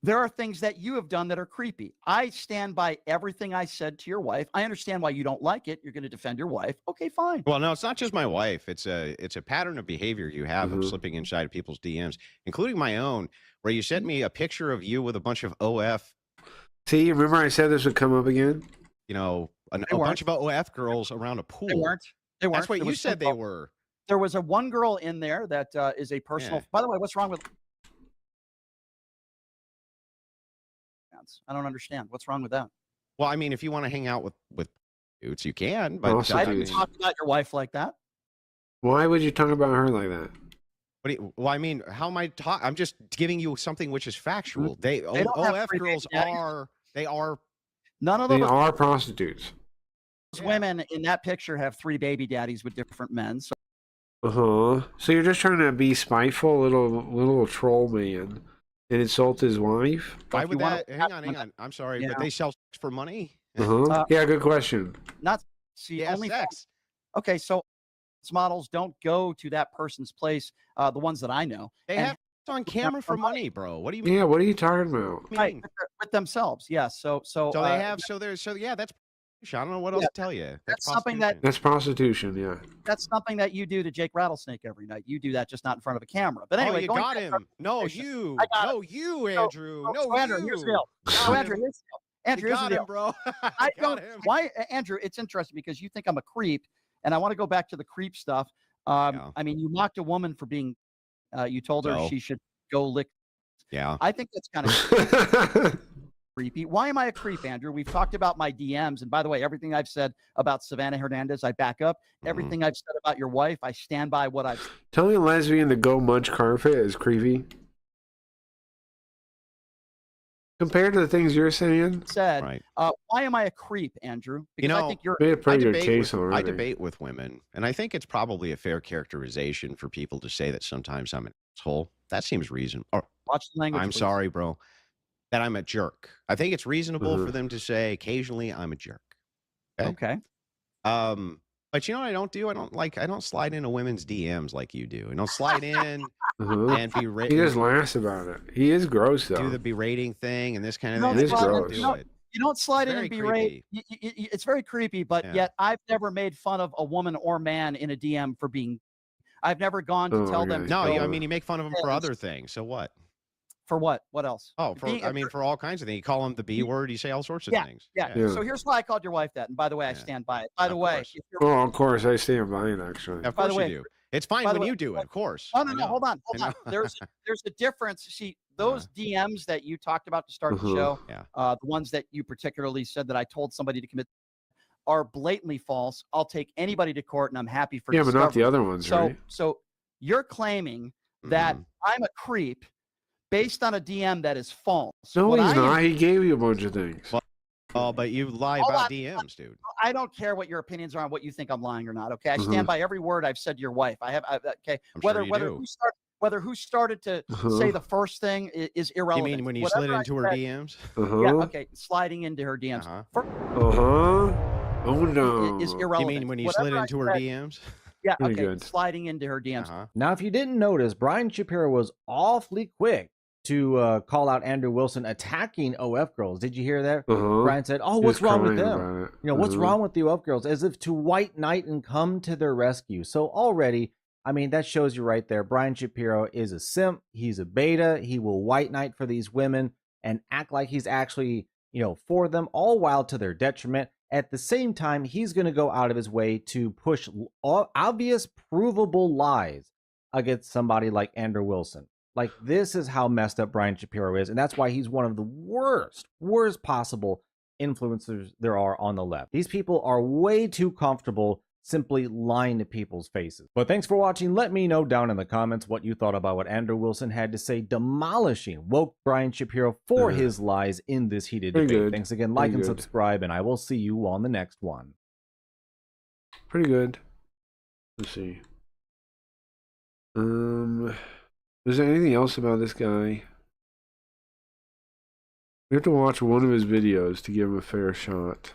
There are things that you have done that are creepy. I stand by everything I said to your wife. I understand why you don't like it. You're going to defend your wife. Okay, fine.
Well, no, it's not just my wife. It's a pattern of behavior you have of slipping inside of people's DMs, including my own, where you sent me a picture of you with a bunch of OF.
See, remember I said this would come up again?
You know, a bunch of OF girls around a pool.
They weren't. They weren't.
That's what you said they were.
There was a one girl in there that is a personal.
Yeah.
By the way, what's wrong with? I don't understand. What's wrong with that?
Well, I mean, if you want to hang out with dudes, you can. But
Also,
I didn't talk about your wife like that.
Why would you talk about her like that?
Well, I mean, how am I talking? I'm just giving you something which is factual.
They don't have
OF
free
girls
baby daddies.
are.
None of
They
those
are prostitutes.
women in that picture have 3 baby daddies with different men. So
So you're just trying to be spiteful, little troll man, and insult his wife?
Why would that? Hang on. I'm sorry, but they sell sex for money.
Yeah, good question.
Not see
Yeah,
only
sex.
Okay, so models don't go to that person's place. The ones that I know,
They
and
have sex on camera for money, bro. What do you mean?
Yeah, what are you talking about?
right, with themselves. Yes. So
they have. Yeah, that's. I don't know what else to tell you.
That's something that
That's prostitution, yeah.
that's something that you do to Jake Rattlesnake every night. You do that, just not in front of a camera. But anyway,
you
going
got
back to
him.
our
No,
conversation,
you.
I got
No,
him.
you, Andrew. No,
so Andrew, here's the
you.
deal. So Andrew, here's the deal. Andrew,
You
here's the
got
deal.
him, bro.
I
Got
don't.
him.
Why, Andrew? It's interesting because you think I'm a creep, and I want to go back to the creep stuff. I mean, you mocked a woman for being. You told her
So?
she should go lick.
Yeah.
I think that's kind of creepy. Why am I a creep, Andrew? We've talked about my DMs, and by the way, everything I've said about Savannah Hernandez, I back up. Everything I've said about your wife, I stand by what I've.
Telling a lesbian to go munch carpet is creepy. Compared to the things you're saying,
said.
Right.
Why am I a creep, Andrew? Because I think you're.
made a pretty good
debate
case
with, I
already.
debate with women, and I think it's probably a fair characterization for people to say that sometimes I'm an asshole. That seems reasonable.
Watch the language.
I'm
please.
sorry, bro. That I'm a jerk. I think it's reasonable for them to say occasionally I'm a jerk.
Okay.
But you know what I don't do? I don't slide into women's DMs like you do. I don't slide in and
He just laughs about it. He is gross though.
do the berating thing and this kind of
You
thing.
don't
It is
slide-
gross.
You don't, you don't slide in
Very
and berate. It's very creepy, but
Yeah.
yet I've never made fun of a woman or man in a DM for being. I've never gone to
Oh,
tell
okay.
them. to
No,
go-
I mean you make fun of them for other things. So what?
For what? What else?
Oh,
Being a-
for all kinds of things. You call them the B word. You say all sorts of
Yeah,
things.
yeah. So here's why I called your wife that. And by the way, I stand by it. By the way, if you're-
Oh, of course, I stand by it actually.
Of
By the
course
way,
you do. It's fine
by the
when
way-
you do it, of course.
No,
I
no, no.
know.
Hold on,
I
hold on.
know.
There's a difference. See, those DMs that you talked about to start the show,
Yeah.
the ones that you particularly said that I told somebody to commit, are blatantly false. I'll take anybody to court, and I'm happy for.
Yeah, but not the
discovery.
other ones, right?
So you're claiming that I'm a creep based on a DM that is false.
No,
What
he's
I am-
not. He gave you a bunch of things.
Oh, but you lie
Hold
about
on.
DMs, dude.
I don't care what your opinions are on what you think I'm lying or not. Okay, I
Mhm.
stand by every word I've said to your wife. Okay,
I'm sure you do.
whether who started to say the first thing is
You
irrelevant.
mean when you
Whatever
slid
I
into her
said-
DMs?
Yeah, okay, sliding into her DMs
Oh no.
is irrelevant.
You mean when you
Whatever
slid
I
into her
said-
DMs?
Yeah,
Pretty
okay,
good.
sliding into her DMs.
Now, if you didn't notice, Brian Shapiro was awfully quick to call out Andrew Wilson attacking OF girls. Did you hear that? Brian said, "Oh,
He
what's
was
wrong with
crying
them?
about it.
You know, what's wrong with the OF girls?" As if to white knight and come to their rescue. So already, I mean, that shows you right there. Brian Shapiro is a simp. He's a beta. He will white knight for these women and act like he's actually, for them, all while to their detriment. At the same time, he's going to go out of his way to push obvious, provable lies against somebody like Andrew Wilson. Like, this is how messed up Brian Shapiro is, and that's why he's one of the worst possible influencers there are on the left. These people are way too comfortable simply lying to people's faces. But thanks for watching. Let me know down in the comments what you thought about what Andrew Wilson had to say, demolishing woke Brian Shapiro for his lies in this heated
Pretty
debate.
good.
Thanks again. Like
Pretty
and
good.
subscribe, and I will see you on the next one.
Pretty good. Let's see. Is there anything else about this guy? We have to watch one of his videos to give him a fair shot.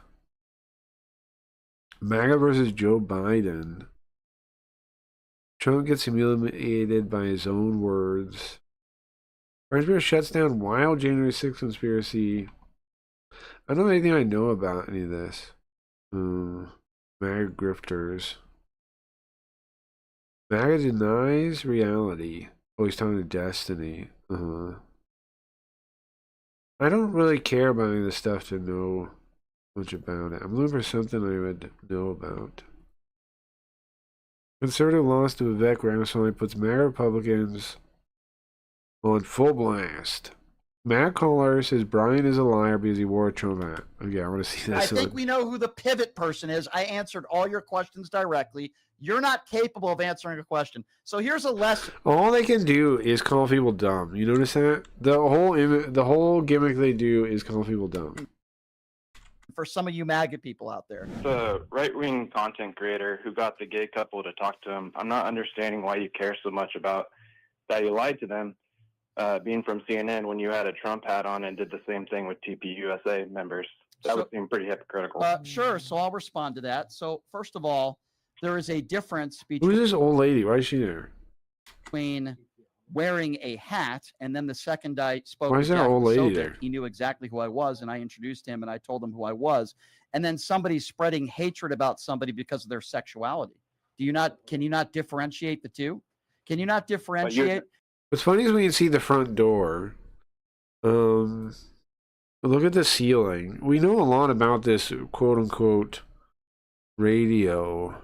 MAGA versus Joe Biden. Trump gets humiliated by his own words. Riceboro shuts down wild January 6th conspiracy. I don't know anything I know about any of this. MAGA grifters. MAGA denies reality. Oh, he's talking to Destiny. I don't really care about any of this stuff to know much about it. I'm looking for something I would know about. Conservative loss to Vivek Ramaswamy puts MAGA Republicans on full blast. Matt Caller says Brian is a liar because he wore a Trump hat. Okay, I want to see that.
I think we know who the pivot person is. I answered all your questions directly. You're not capable of answering a question. So here's a lesson.
All they can do is call people dumb. You notice that? The whole gimmick they do is call people dumb.
For some of you MAGA people out there.
The right-wing content creator who got the gay couple to talk to him, I'm not understanding why you care so much about that you lied to them, being from CNN when you had a Trump hat on and did the same thing with TPUSA members. That would seem pretty hypocritical.
Sure, so I'll respond to that. So first of all, there is a difference
Who's this old lady? Why is she there?
between wearing a hat and then the second I spoke
Why
to
is that
Jack
old lady
Posobiec,
there?
he knew exactly who I was and I introduced him and I told him who I was. And then somebody spreading hatred about somebody because of their sexuality. Can you not differentiate the two? Can you not differentiate?
What's funny is when you see the front door. Look at the ceiling. We know a lot about this quote unquote radio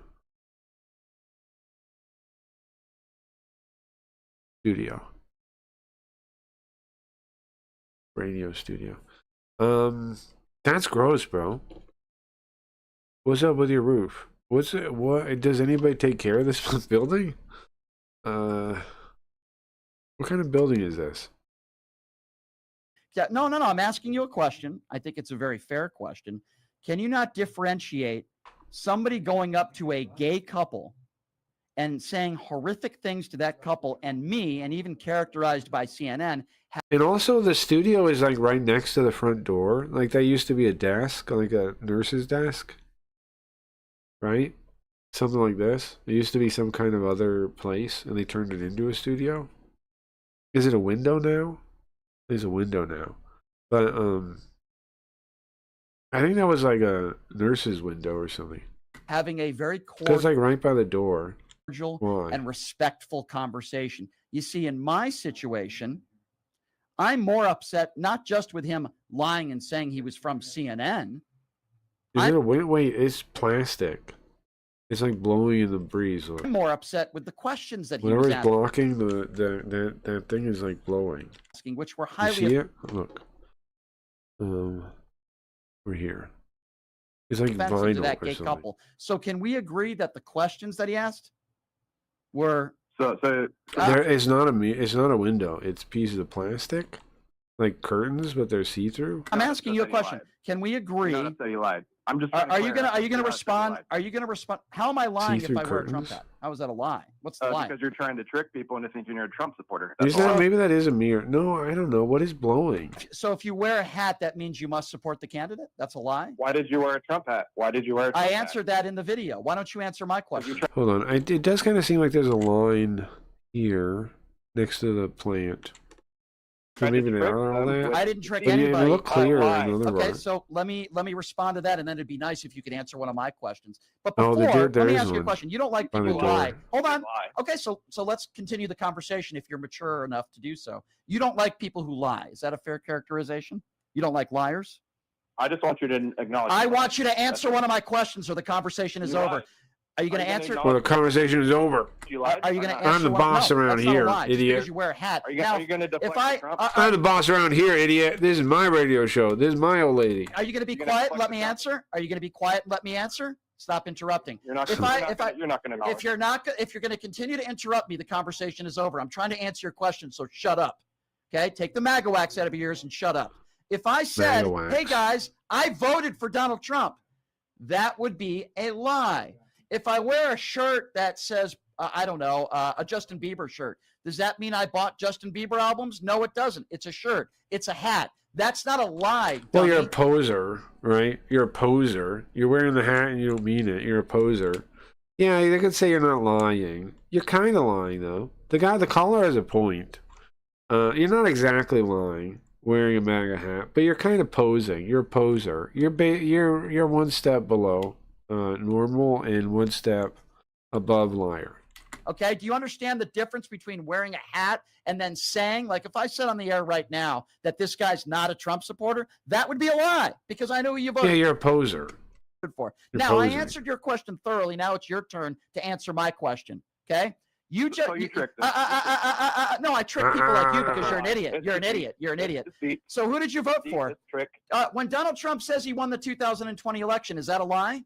studio. Radio studio. That's gross, bro. What's up with your roof? What does anybody take care of this building? What kind of building is this?
Yeah, no. I'm asking you a question. I think it's a very fair question. Can you not differentiate somebody going up to a gay couple and saying horrific things to that couple and me, and even characterized by CNN?
And also the studio is like right next to the front door. Like that used to be a desk, like a nurse's desk. Right? Something like this. It used to be some kind of other place and they turned it into a studio. Is it a window now? There's a window now. But I think that was like a nurse's window or something.
Having a very
That's like right by the door.
cordial
Why?
and respectful conversation. You see, in my situation, I'm more upset not just with him lying and saying he was from CNN.
Is it a wait, it's plastic. It's like blowing in the breeze. Look.
I'm more upset with the questions that he
Whatever
was
is blocking that thing is like blowing.
asking, which were
You
highly
see it? Look. We're here. It's like
offensive to
vinyl
that
or
gay
something.
couple. So can we agree that the questions that he asked were
It's not a window. It's pieces of plastic, like curtains, but they're see-through.
I'm asking you a question. Can we agree?
Not that you lied. I'm just.
Are you gonna respond? Are you gonna respond? How am I lying if
See-through
I wear a Trump
curtains?
hat? How is that a lie? What's the lie?
Because you're trying to trick people into thinking you're a Trump supporter.
Is that maybe that is a mirror? No, I don't know. What is blowing?
So if you wear a hat, that means you must support the candidate? That's a lie?
Why did you wear a Trump hat? Why did you wear a Trump
I
hat?
answered that in the video. Why don't you answer my question?
Hold on. It does kind of seem like there's a line here next to the plant. So maybe they are all that.
I didn't trick
But yeah,
anybody.
they look clear. I know they're
Okay,
right.
so let me respond to that, and then it'd be nice if you could answer one of my questions. But
Oh,
before,
there
let me
is
ask you a
one
question. You don't like
by
people
the
who lie.
door.
Hold on. Okay, so let's continue the conversation if you're mature enough to do so. You don't like people who lie. Is that a fair characterization? You don't like liars?
I just want you to acknowledge.
I want you to answer one of my questions, or the conversation is
You
over.
lied.
Are you going to answer?
Well, the conversation is over.
Are you going to answer?
I'm the boss around
that's not a
here,
lie. Just
idiot.
because you wear a hat.
Are you
Now,
going to deflect
if I,
Trump?
I'm the boss around here, idiot. This is my radio show. This is my old lady.
Are you going to be quiet and let me answer? Are you going to be quiet and let me answer? Stop interrupting.
You're not.
If
You're
I,
not
if
gonna-
I,
you're not going to.
if you're not, if you're going to continue to interrupt me, the conversation is over. I'm trying to answer your question, so shut up. Okay, take the MAGA wax out of your ears and shut up. If I said,
MAGA wax.
"Hey guys, I voted for Donald Trump," that would be a lie. If I wear a shirt that says, I don't know, a Justin Bieber shirt, does that mean I bought Justin Bieber albums? No, it doesn't. It's a shirt. It's a hat. That's not a lie.
Well, you're a
dummy.
poser, right? You're a poser. You're wearing the hat and you don't mean it. You're a poser. Yeah, they could say you're not lying. You're kind of lying, though. The caller has a point. You're not exactly lying, wearing a MAGA hat, but you're kind of posing. You're a poser. You're one step below normal and one step above liar.
Okay, do you understand the difference between wearing a hat and then saying, like, if I said on the air right now that this guy's not a Trump supporter, that would be a lie because I know who you voted
Yeah, you're a poser.
for.
You're
Now,
posing.
I answered your question thoroughly. Now it's your turn to answer my question. Okay? You just
So you tricked us.
no, I trick people like you because you're an idiot. You're an idiot. You're an idiot. So who did you vote for?
Trick.
When Donald Trump says he won the 2020 election, is that a lie?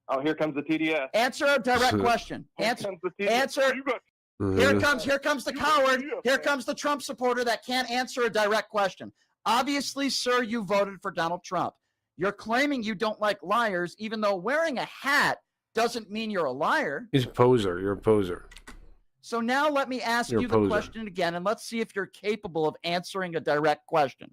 Oh, here comes the TDS.
Answer a direct question. Answer. Here comes the coward. Here comes the Trump supporter that can't answer a direct question. Obviously, sir, you voted for Donald Trump. You're claiming you don't like liars, even though wearing a hat doesn't mean you're a liar.
He's a poser. You're a poser.
So now let me ask
You're a
you the
poser.
question again, and let's see if you're capable of answering a direct question.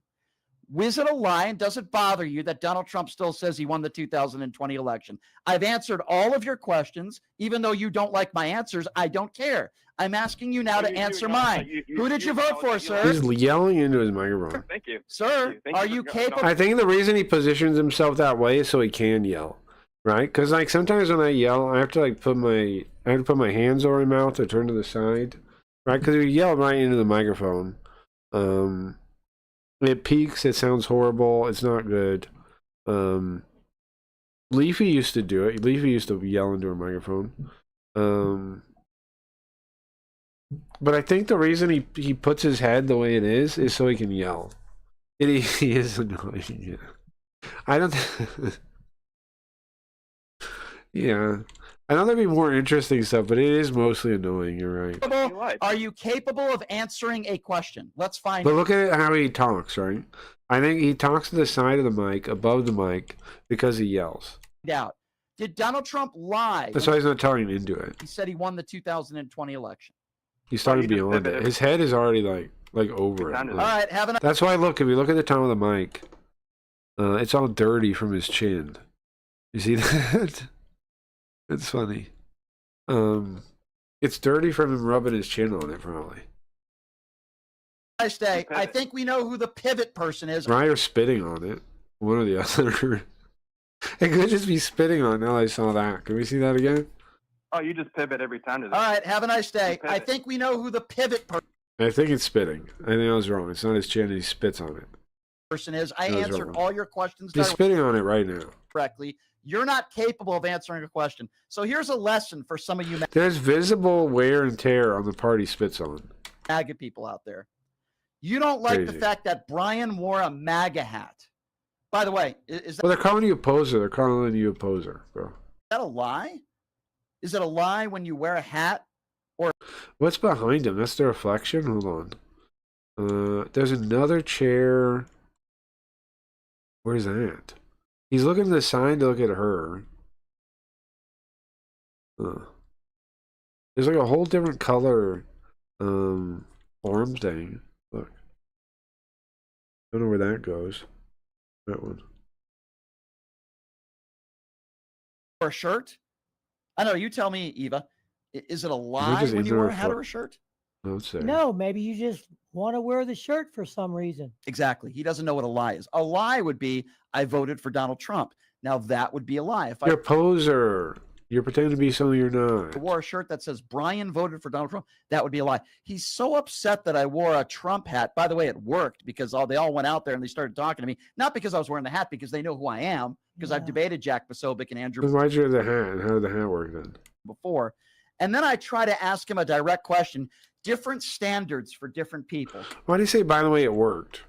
Was it a lie, and does it bother you that Donald Trump still says he won the 2020 election? I've answered all of your questions. Even though you don't like my answers, I don't care. I'm asking you now to answer mine. Who did you vote for, sir?
He's yelling into his microphone.
Thank you.
Sir, are you capable?
I think the reason he positions himself that way is so he can yell, right? Because like sometimes when I yell, I have to like put my hands over my mouth or turn to the side, right? Because if you yell right into the microphone, it peaks. It sounds horrible. It's not good. Leafy used to do it. Leafy used to yell into a microphone. But I think the reason he puts his head the way it is so he can yell. He is annoying. Yeah. I don't. Yeah. I know there'd be more interesting stuff, but it is mostly annoying. You're right.
Are you capable of answering a question? Let's find
But
out.
look at how he talks, right? I think he talks to the side of the mic, above the mic, because he yells.
Out. Did Donald Trump lie?
That's why he's not telling him into it.
He said he won the 2020 election.
He started beyond it. His head is already like over it.
All right, have an.
That's why, look, if you look at the top of the mic, it's all dirty from his chin. You see that? It's funny. It's dirty from him rubbing his chin on it, probably.
Nice day. I think we know who the pivot person is.
Right, or spitting on it. One or the other. It could just be spitting on it. Now I saw that. Can we see that again?
Oh, you just pivot every time to that.
All right, have a nice day. I think we know who the pivot
I think it's spitting. I think I was wrong. It's not his chin. He spits on it.
person is. I
That was
answered
wrong.
all your questions
He's spitting on it right now.
correctly. You're not capable of answering a question. So here's a lesson for some of you
There's visible wear and tear on the part he spits on.
MAGA people out there. You don't like the
Crazy.
fact that Brian wore a MAGA hat. By the way, is
Well, they're calling you a poser. They're calling you a poser, bro.
that a lie? Is it a lie when you wear a hat? Or
What's behind him? That's the reflection? Hold on. There's another chair. Where's that? He's looking to the side to look at her. There's like a whole different color arm thing. Look. Don't know where that goes. That one.
a shirt? I know. You tell me, Eva. Is it a lie
just
when you
into
wear
her
a hat or
foot.
a shirt?
I would say.
No, maybe you just want to wear the shirt for some reason.
Exactly. He doesn't know what a lie is. A lie would be, I voted for Donald Trump. Now that would be a lie. If
You're
I
a poser. You're pretending to be something you're not.
wore a shirt that says Brian voted for Donald Trump, that would be a lie. He's so upset that I wore a Trump hat. By the way, it worked because they all went out there and they started talking to me. Not because I was wearing the hat, because they know who I am, because I've debated Jack Posobiec and Andrew
Then why'd you have the hat? How did the hat work then?
before. And then I try to ask him a direct question, different standards for different people.
Why do you say, by the way, it worked?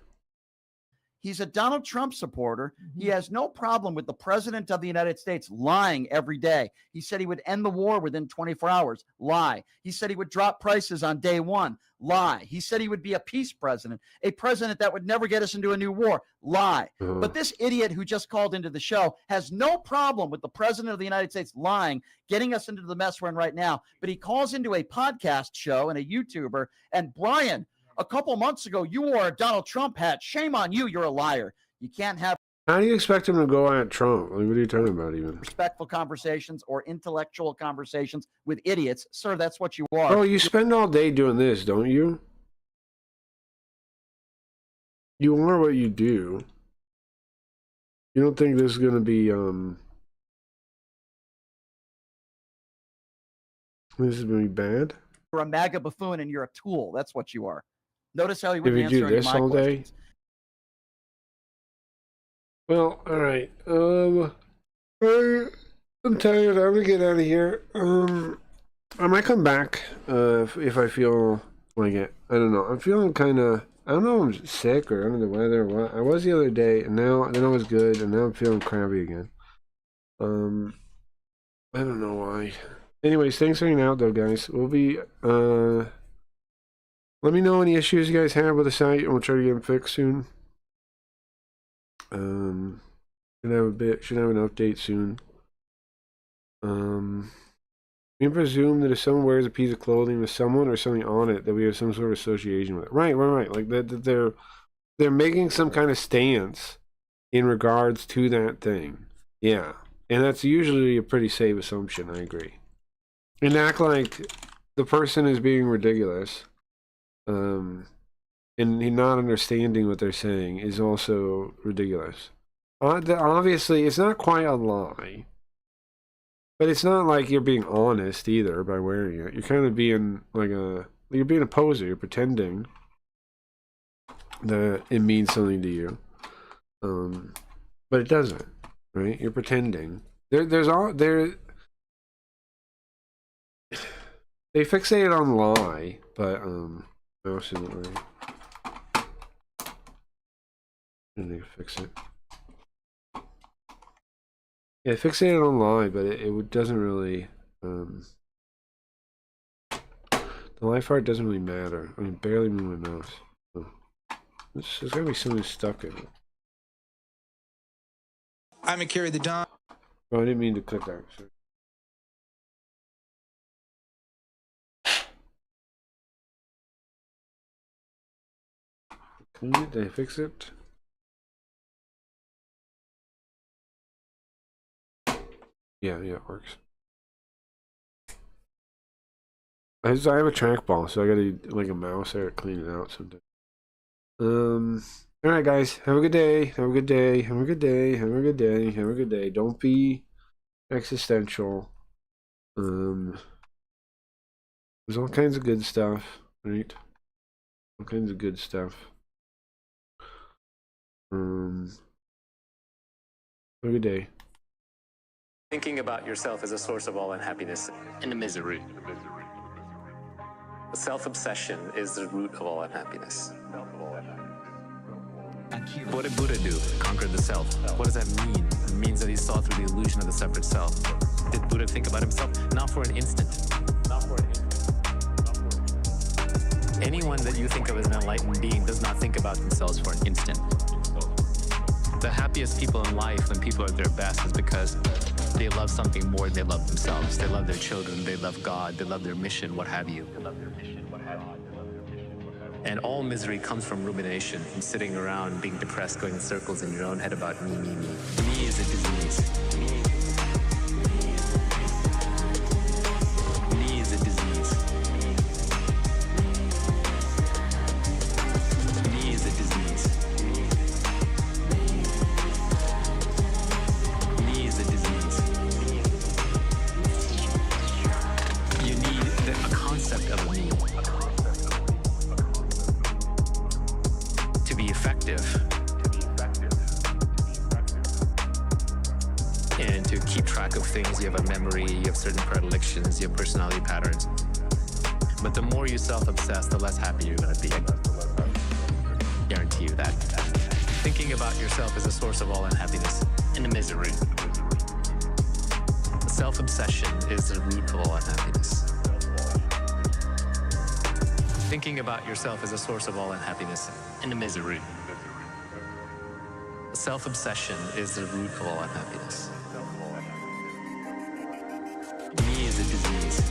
He's a Donald Trump supporter. He has no problem with the president of the United States lying every day. He said he would end the war within 24 hours. Lie. He said he would drop prices on day one. Lie. He said he would be a peace president, a president that would never get us into a new war. Lie. But this idiot who just called into the show has no problem with the president of the United States lying, getting us into the mess we're in right now. But he calls into a podcast show and a YouTuber, and Brian, a couple months ago, you wore a Donald Trump hat. Shame on you. You're a liar. You can't have
How do you expect him to go at Trump? Like, what are you talking about even?
respectful conversations or intellectual conversations with idiots. Sir, that's what you are.
Oh, you spend all day doing this, don't you? You are what you do. You don't think this is gonna be this is gonna be bad?
You're a MAGA buffoon and you're a tool. That's what you are. Notice how he
If
wouldn't
you
answer
do
any of
this
my
all day?
questions.
Well, alright. I'm tired. I'm gonna get out of here. I might come back if I feel like it. I don't know. I'm feeling kind of. I don't know if I'm sick or under the weather or what. I was the other day, and then I was good, and now I'm feeling crabby again. I don't know why. Anyways, thanks for hanging out, though, guys. We'll be. Let me know any issues you guys have with the site, and we'll try to get them fixed soon. Should have an update soon. We presume that if someone wears a piece of clothing with someone or something on it, that we have some sort of association with it. Right. Like that they're making some kind of stance in regards to that thing. Yeah. And that's usually a pretty safe assumption, I agree. And act like the person is being ridiculous. And not understanding what they're saying is also ridiculous. Obviously, it's not quite a lie. But it's not like you're being honest either by wearing it. You're kind of being like you're being a poser. You're pretending that it means something to you. But it doesn't, right? You're pretending. They fixate on lie, but mouse isn't right. And they fix it. Yeah, fixated on lie, but it doesn't really. The life art doesn't really matter. I mean, barely move my mouse. Oh. There's gotta be something stuck in it.
I'm a carry the Don.
Oh, I didn't mean to click that. Sorry. Clean it? Did I fix it? Yeah, it works. I have a trackball, so I gotta like a mouse there to clean it out sometime. Alright guys, have a good day. Have a good day. Have a good day. Have a good day. Have a good day. Don't be existential. There's all kinds of good stuff, right? All kinds of good stuff. Have a good day.
Thinking about yourself as a source of all unhappiness and misery. Self-obsession is the root of all unhappiness. What did Buddha do? Conquer the self. What does that mean? It means that he saw through the illusion of the separate self. Did Buddha think about himself? Not for an instant. Anyone that you think of as an enlightened being does not think about themselves for an instant. The happiest people in life, when people are at their best, is because they love something more than they love themselves. They love their children, they love God, they love their mission, what have you. And all misery comes from rumination, from sitting around being depressed, going in circles in your own head about me, me, me. Me is a disease. Me is a disease. Me is a disease. Me is a disease. You need a concept of a me to be effective and to keep track of things. You have a memory, you have certain predilections, you have personality patterns. But the more you self-obsess, the less happy you're going to be. I guarantee you that. Thinking about yourself as a source of all unhappiness and misery. Self-obsession is the root of all unhappiness. Thinking about yourself as a source of all unhappiness and misery. Self-obsession is the root of all unhappiness. Me is a disease.